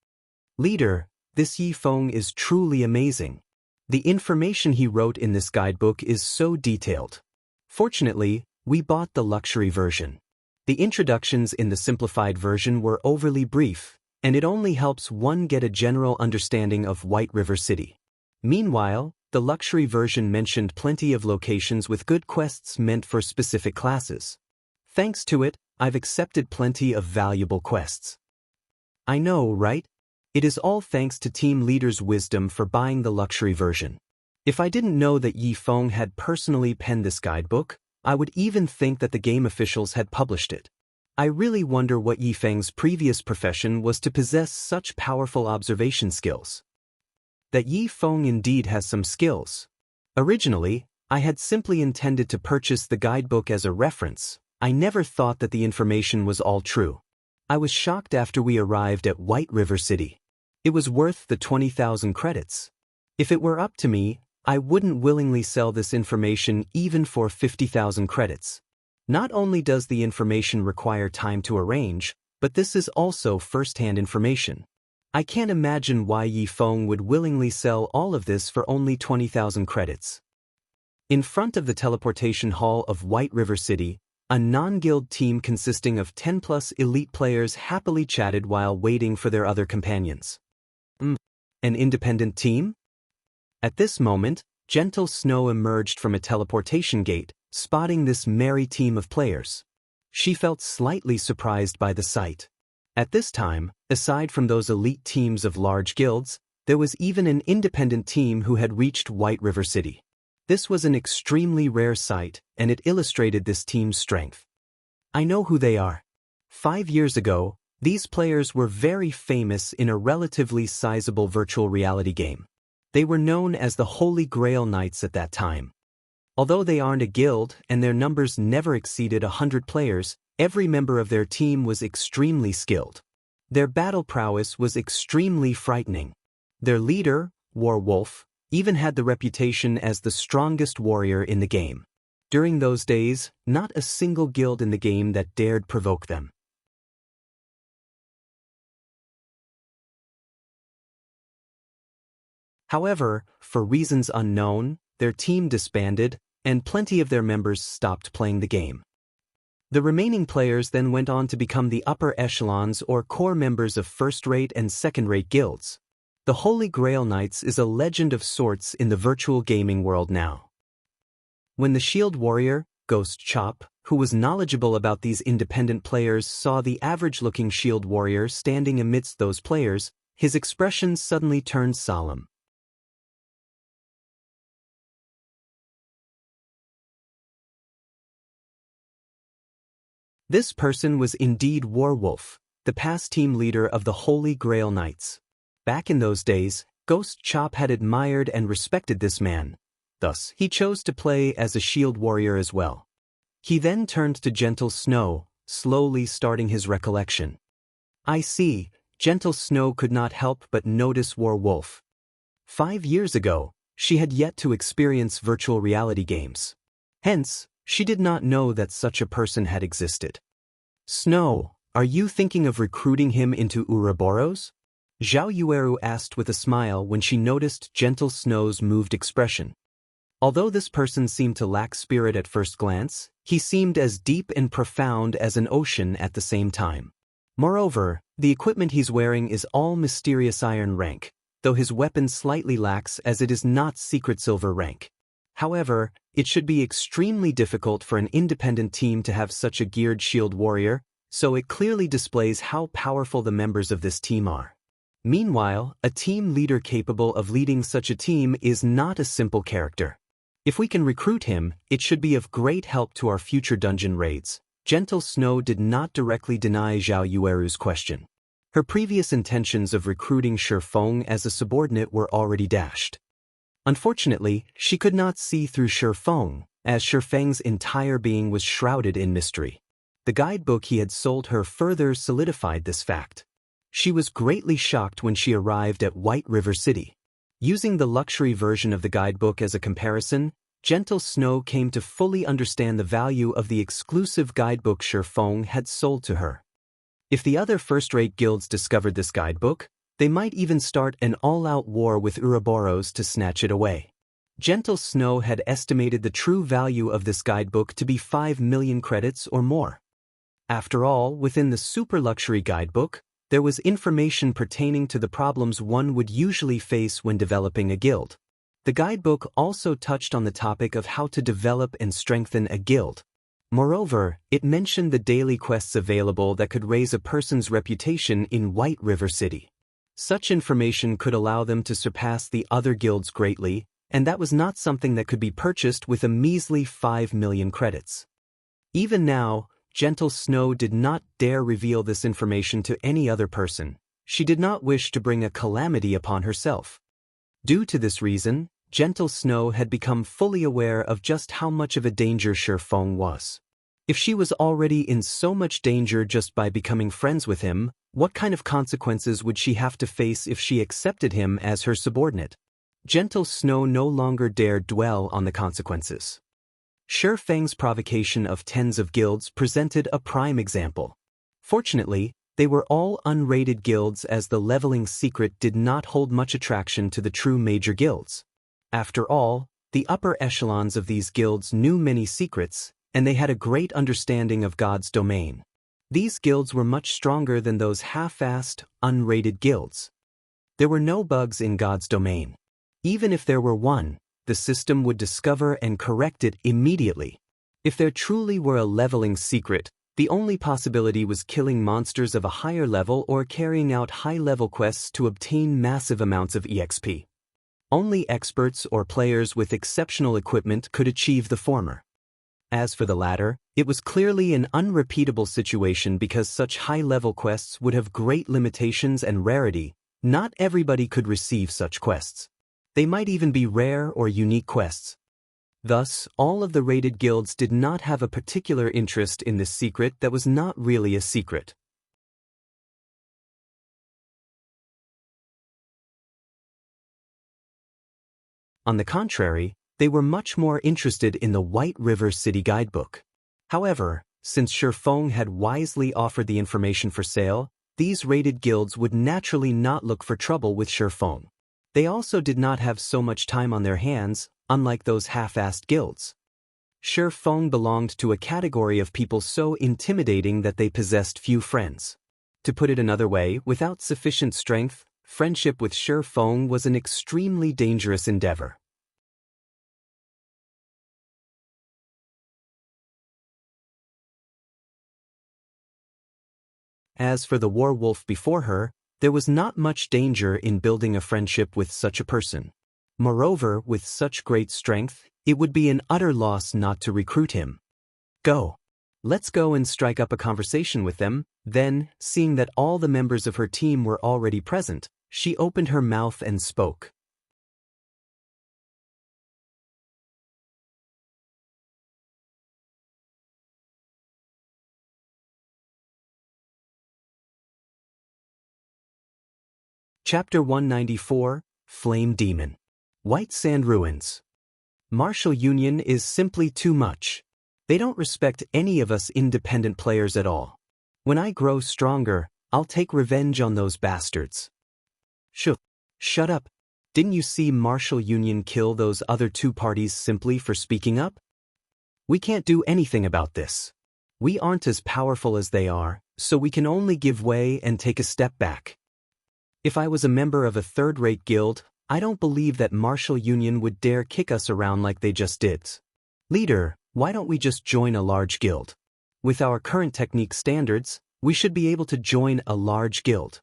Leader, this Yifeng is truly amazing. The information he wrote in this guidebook is so detailed. Fortunately, we bought the luxury version. The introductions in the simplified version were overly brief, and it only helps one get a general understanding of White River City. Meanwhile, the luxury version mentioned plenty of locations with good quests meant for specific classes. Thanks to it, I've accepted plenty of valuable quests. I know, right? It is all thanks to team leader's wisdom for buying the luxury version. If I didn't know that Yifeng had personally penned this guidebook, I would even think that the game officials had published it. I really wonder what Yifeng's previous profession was to possess such powerful observation skills. That Yifeng indeed has some skills. Originally, I had simply intended to purchase the guidebook as a reference. I never thought that the information was all true. I was shocked after we arrived at White River City. It was worth the 20,000 credits. If it were up to me, I wouldn't willingly sell this information even for 50,000 credits. Not only does the information require time to arrange, but this is also first-hand information. I can't imagine why Yifeng would willingly sell all of this for only 20,000 credits. In front of the teleportation hall of White River City, a non-guild team consisting of 10+ elite players happily chatted while waiting for their other companions. An independent team? At this moment, Gentle Snow emerged from a teleportation gate, spotting this merry team of players. She felt slightly surprised by the sight. At this time, aside from those elite teams of large guilds, there was even an independent team who had reached White River City. This was an extremely rare sight, and it illustrated this team's strength. I know who they are. 5 years ago, these players were very famous in a relatively sizable virtual reality game. They were known as the Holy Grail Knights at that time. Although they aren't a guild and their numbers never exceeded 100 players, every member of their team was extremely skilled. Their battle prowess was extremely frightening. Their leader, Warwolf, even had the reputation as the strongest warrior in the game. During those days, not a single guild in the game that dared provoke them. However, for reasons unknown, their team disbanded, and plenty of their members stopped playing the game. The remaining players then went on to become the upper echelons or core members of first-rate and second-rate guilds. The Holy Grail Knights is a legend of sorts in the virtual gaming world now. When the Shield Warrior, Ghost Chop, who was knowledgeable about these independent players, saw the average-looking Shield Warrior standing amidst those players, his expression suddenly turned solemn. This person was indeed Warwolf, the past team leader of the Holy Grail Knights. Back in those days, Ghost Chop had admired and respected this man. Thus, he chose to play as a shield warrior as well. He then turned to Gentle Snow, slowly starting his recollection. I see, Gentle Snow could not help but notice Warwolf. 5 years ago, she had yet to experience virtual reality games. Hence, she did not know that such a person had existed. Snow, are you thinking of recruiting him into Ouroboros? Zhao Yueru asked with a smile when she noticed Gentle Snow's moved expression. Although this person seemed to lack spirit at first glance, he seemed as deep and profound as an ocean at the same time. Moreover, the equipment he's wearing is all mysterious iron rank, though his weapon slightly lacks as it is not secret silver rank. However, it should be extremely difficult for an independent team to have such a geared shield warrior, so it clearly displays how powerful the members of this team are. Meanwhile, a team leader capable of leading such a team is not a simple character. If we can recruit him, it should be of great help to our future dungeon raids. Gentle Snow did not directly deny Zhao Yueru's question. Her previous intentions of recruiting Shifeng as a subordinate were already dashed. Unfortunately, she could not see through Shifeng, as Shifeng's entire being was shrouded in mystery. The guidebook he had sold her further solidified this fact. She was greatly shocked when she arrived at White River City. Using the luxury version of the guidebook as a comparison, Gentle Snow came to fully understand the value of the exclusive guidebook Shifeng had sold to her. If the other first-rate guilds discovered this guidebook, they might even start an all-out war with Ouroboros to snatch it away. Gentle Snow had estimated the true value of this guidebook to be 5 million credits or more. After all, within the super luxury guidebook, there was information pertaining to the problems one would usually face when developing a guild. The guidebook also touched on the topic of how to develop and strengthen a guild. Moreover, it mentioned the daily quests available that could raise a person's reputation in White River City. Such information could allow them to surpass the other guilds greatly, and that was not something that could be purchased with a measly 5 million credits. Even now, Gentle Snow did not dare reveal this information to any other person. She did not wish to bring a calamity upon herself. Due to this reason, Gentle Snow had become fully aware of just how much of a danger Shifeng was. If she was already in so much danger just by becoming friends with him, what kind of consequences would she have to face if she accepted him as her subordinate? Gentle Snow no longer dared dwell on the consequences. Shifeng's provocation of tens of guilds presented a prime example. Fortunately, they were all unrated guilds as the leveling secret did not hold much attraction to the true major guilds. After all, the upper echelons of these guilds knew many secrets, and they had a great understanding of God's domain. These guilds were much stronger than those half-assed, unrated guilds. There were no bugs in God's domain. Even if there were one, the system would discover and correct it immediately. If there truly were a leveling secret, the only possibility was killing monsters of a higher level or carrying out high-level quests to obtain massive amounts of EXP. Only experts or players with exceptional equipment could achieve the former. As for the latter, it was clearly an unrepeatable situation because such high-level quests would have great limitations and rarity. Not everybody could receive such quests. They might even be rare or unique quests. Thus, all of the rated guilds did not have a particular interest in this secret that was not really a secret. On the contrary, they were much more interested in the White River City guidebook. However, since Shifeng had wisely offered the information for sale, these rated guilds would naturally not look for trouble with Shifeng. They also did not have so much time on their hands, unlike those half-assed guilds. Shi Feng belonged to a category of people so intimidating that they possessed few friends. To put it another way, without sufficient strength, friendship with Shi Feng was an extremely dangerous endeavor. As for the werewolf before her, there was not much danger in building a friendship with such a person. Moreover, with such great strength, it would be an utter loss not to recruit him. Go. Let's go and strike up a conversation with them. Then, seeing that all the members of her team were already present, she opened her mouth and spoke. Chapter 194, Flame Demon. White Sand Ruins. Martial Union is simply too much. They don't respect any of us independent players at all. When I grow stronger, I'll take revenge on those bastards. Shut up. Didn't you see Martial Union kill those other two parties simply for speaking up? We can't do anything about this. We aren't as powerful as they are, so we can only give way and take a step back. If I was a member of a third-rate guild, I don't believe that Martial Union would dare kick us around like they just did. Leader, why don't we just join a large guild? With our current technique standards, we should be able to join a large guild.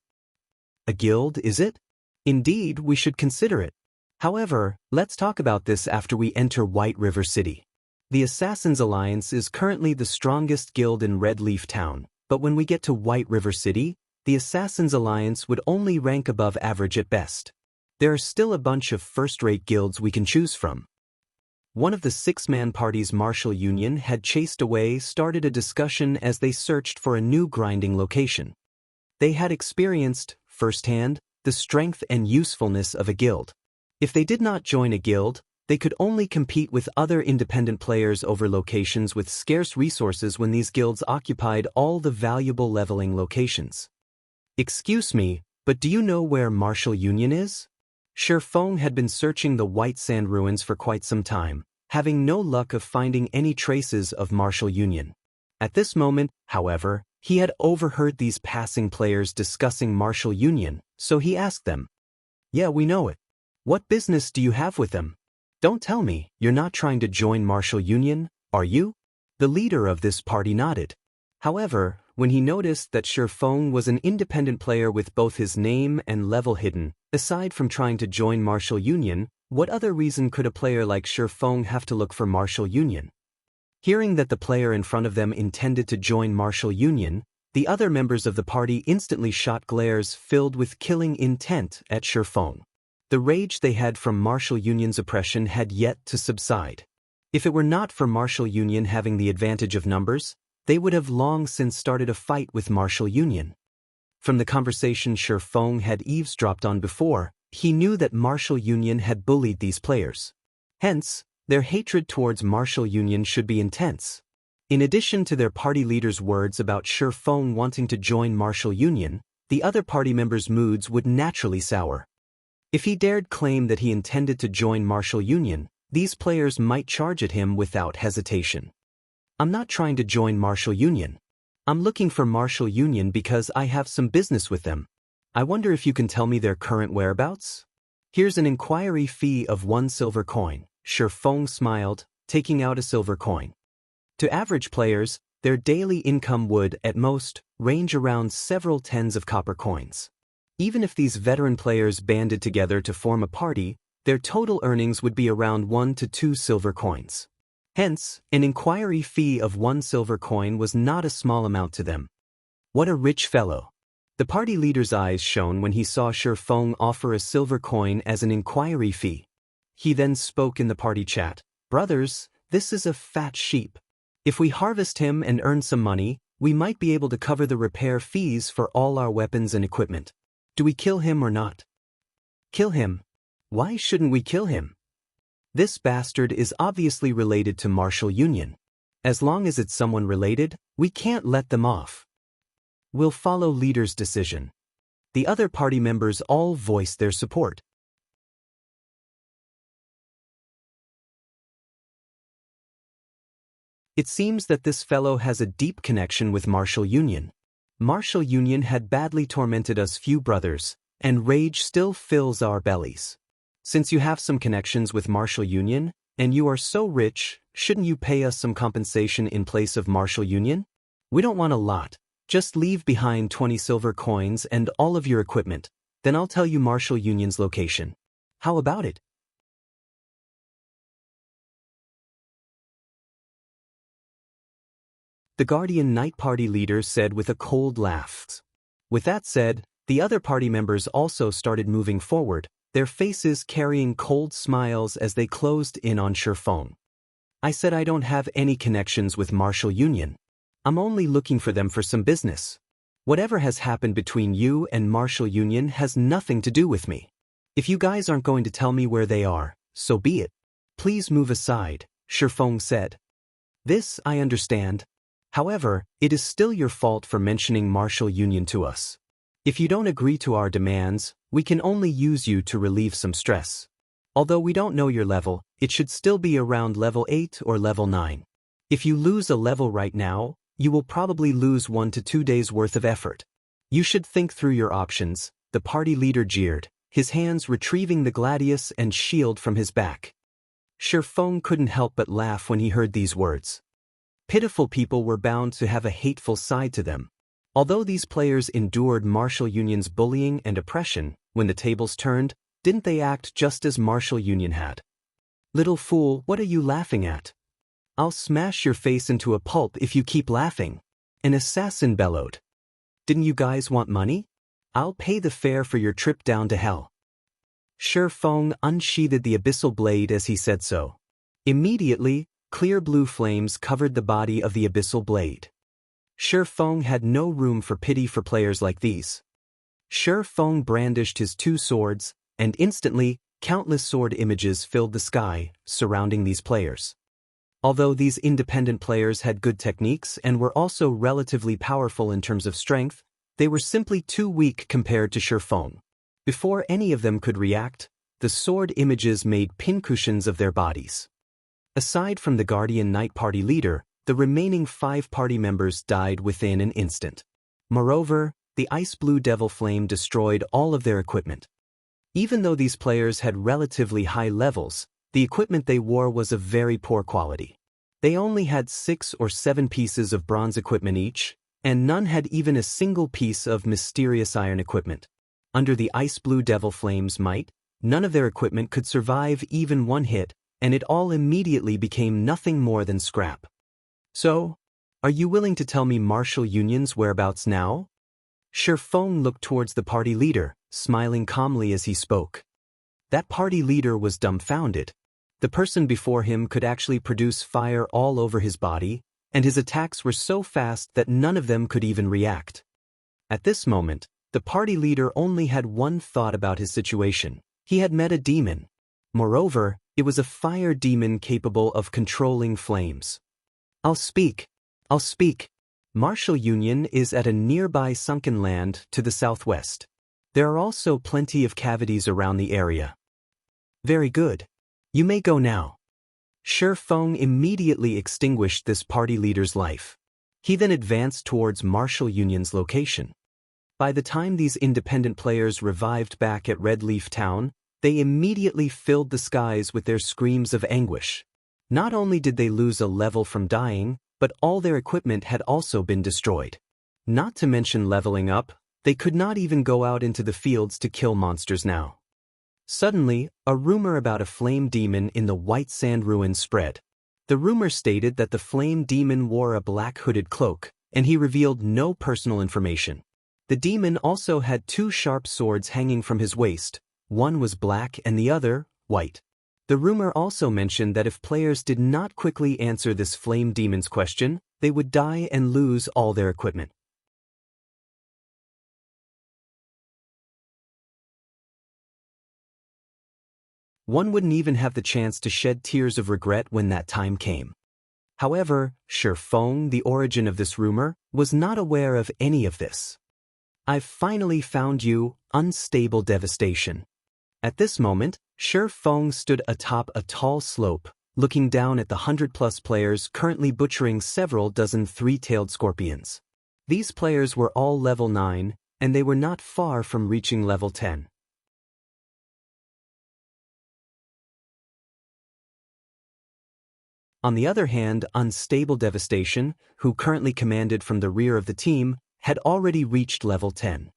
A guild, is it? Indeed, we should consider it. However, let's talk about this after we enter White River City. The Assassins Alliance is currently the strongest guild in Red Leaf Town, but when we get to White River City, the Assassins Alliance would only rank above average at best. There are still a bunch of first-rate guilds we can choose from. One of the six-man party's Martial Union had chased away started a discussion as they searched for a new grinding location. They had experienced, firsthand, the strength and usefulness of a guild. If they did not join a guild, they could only compete with other independent players over locations with scarce resources when these guilds occupied all the valuable leveling locations. Excuse me, but do you know where Martial Union is? Shi Feng had been searching the White Sand Ruins for quite some time, having no luck of finding any traces of Martial Union. At this moment, however, he had overheard these passing players discussing Martial Union, so he asked them. Yeah, we know it. What business do you have with them? Don't tell me, you're not trying to join Martial Union, are you? The leader of this party nodded. However, when he noticed that Shi Feng was an independent player with both his name and level hidden, aside from trying to join Martial Union, what other reason could a player like Shi Feng have to look for Martial Union? Hearing that the player in front of them intended to join Martial Union, the other members of the party instantly shot glares filled with killing intent at Shi Feng. The rage they had from Martial Union's oppression had yet to subside. If it were not for Martial Union having the advantage of numbers, they would have long since started a fight with Martial Union. From the conversation Shi Feng had eavesdropped on before, he knew that Martial Union had bullied these players. Hence, their hatred towards Martial Union should be intense. In addition to their party leader's words about Shi Feng wanting to join Martial Union, the other party members' moods would naturally sour. If he dared claim that he intended to join Martial Union, these players might charge at him without hesitation. I'm not trying to join Martial Union. I'm looking for Martial Union because I have some business with them. I wonder if you can tell me their current whereabouts? Here's an inquiry fee of 1 silver coin. Shi Feng smiled, taking out a silver coin. To average players, their daily income would, at most, range around several tens of copper coins. Even if these veteran players banded together to form a party, their total earnings would be around 1 to 2 silver coins. Hence, an inquiry fee of 1 silver coin was not a small amount to them. What a rich fellow. The party leader's eyes shone when he saw Shi Feng offer a silver coin as an inquiry fee. He then spoke in the party chat. Brothers, this is a fat sheep. If we harvest him and earn some money, we might be able to cover the repair fees for all our weapons and equipment. Do we kill him or not? Kill him? Why shouldn't we kill him? This bastard is obviously related to Martial Union. As long as it's someone related, we can't let them off. We'll follow leader's decision. The other party members all voiced their support. It seems that this fellow has a deep connection with Martial Union. Martial Union had badly tormented us few brothers, and rage still fills our bellies. Since you have some connections with Martial Union, and you are so rich, shouldn't you pay us some compensation in place of Martial Union? We don't want a lot. Just leave behind 20 silver coins and all of your equipment, then I'll tell you Martial Union's location. How about it? The Guardian Night Party leader said with a cold laugh. With that said, the other party members also started moving forward, their faces carrying cold smiles as they closed in on Shifeng. I said I don't have any connections with Martial Union. I'm only looking for them for some business. Whatever has happened between you and Martial Union has nothing to do with me. If you guys aren't going to tell me where they are, so be it. Please move aside, Shifeng said. This I understand. However, it is still your fault for mentioning Martial Union to us. If you don't agree to our demands, we can only use you to relieve some stress. Although we don't know your level, it should still be around level 8 or level 9. If you lose a level right now, you will probably lose 1 to 2 days worth of effort. You should think through your options, the party leader jeered, his hands retrieving the gladius and shield from his back. Shifeng couldn't help but laugh when he heard these words. Pitiful people were bound to have a hateful side to them. Although these players endured Martial Union's bullying and oppression, when the tables turned, didn't they act just as Martial Union had? Little fool, what are you laughing at? I'll smash your face into a pulp if you keep laughing. An assassin bellowed. Didn't you guys want money? I'll pay the fare for your trip down to hell. Shifeng unsheathed the abyssal blade as he said so. Immediately, clear blue flames covered the body of the abyssal blade. Shifeng had no room for pity for players like these. Shifeng brandished his 2 swords, and instantly, countless sword images filled the sky, surrounding these players. Although these independent players had good techniques and were also relatively powerful in terms of strength, they were simply too weak compared to Shifeng. Before any of them could react, the sword images made pincushions of their bodies. Aside from the Guardian Night Party leader, the remaining 5 party members died within an instant. Moreover, the ice blue devil flame destroyed all of their equipment. Even though these players had relatively high levels, the equipment they wore was of very poor quality. They only had 6 or 7 pieces of bronze equipment each, and none had even a single piece of mysterious iron equipment. Under the ice blue devil flame's might, none of their equipment could survive even 1 hit, and it all immediately became nothing more than scrap. So, are you willing to tell me Martial Union's whereabouts now? Shifeng looked towards the party leader, smiling calmly as he spoke. That party leader was dumbfounded. The person before him could actually produce fire all over his body, and his attacks were so fast that none of them could even react. At this moment, the party leader only had one thought about his situation. He had met a demon. Moreover, it was a fire demon capable of controlling flames. I'll speak. Martial Union is at a nearby sunken land to the southwest. There are also plenty of cavities around the area. Very good. You may go now. Shifeng immediately extinguished this party leader's life. He then advanced towards Martial Union's location. By the time these independent players revived back at Red Leaf Town, they immediately filled the skies with their screams of anguish. Not only did they lose a level from dying, but all their equipment had also been destroyed. Not to mention leveling up, they could not even go out into the fields to kill monsters now. Suddenly, a rumor about a flame demon in the White Sand Ruins spread. The rumor stated that the flame demon wore a black hooded cloak, and he revealed no personal information. The demon also had 2 sharp swords hanging from his waist, one was black and the other, white. The rumor also mentioned that if players did not quickly answer this flame demon's question, they would die and lose all their equipment. One wouldn't even have the chance to shed tears of regret when that time came. However, Shifeng, the origin of this rumor, was not aware of any of this. I've finally found you, unstable devastation. At this moment, Shifeng stood atop a tall slope, looking down at the 100-plus players currently butchering several dozen three-tailed scorpions. These players were all level 9, and they were not far from reaching level 10. On the other hand, Unstable Devastation, who currently commanded from the rear of the team, had already reached level 10.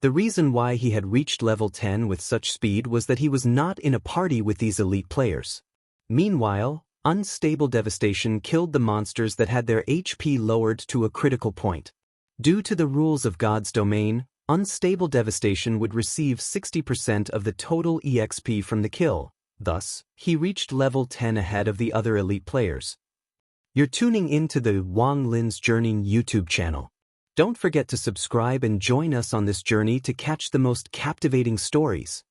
The reason why he had reached level 10 with such speed was that he was not in a party with these elite players. Meanwhile, Unstable Devastation killed the monsters that had their HP lowered to a critical point. Due to the rules of God's domain, Unstable Devastation would receive 60% of the total EXP from the kill. Thus, he reached level 10 ahead of the other elite players. You're tuning into the Wang Lin's Journey YouTube channel. Don't forget to subscribe and join us on this journey to catch the most captivating stories.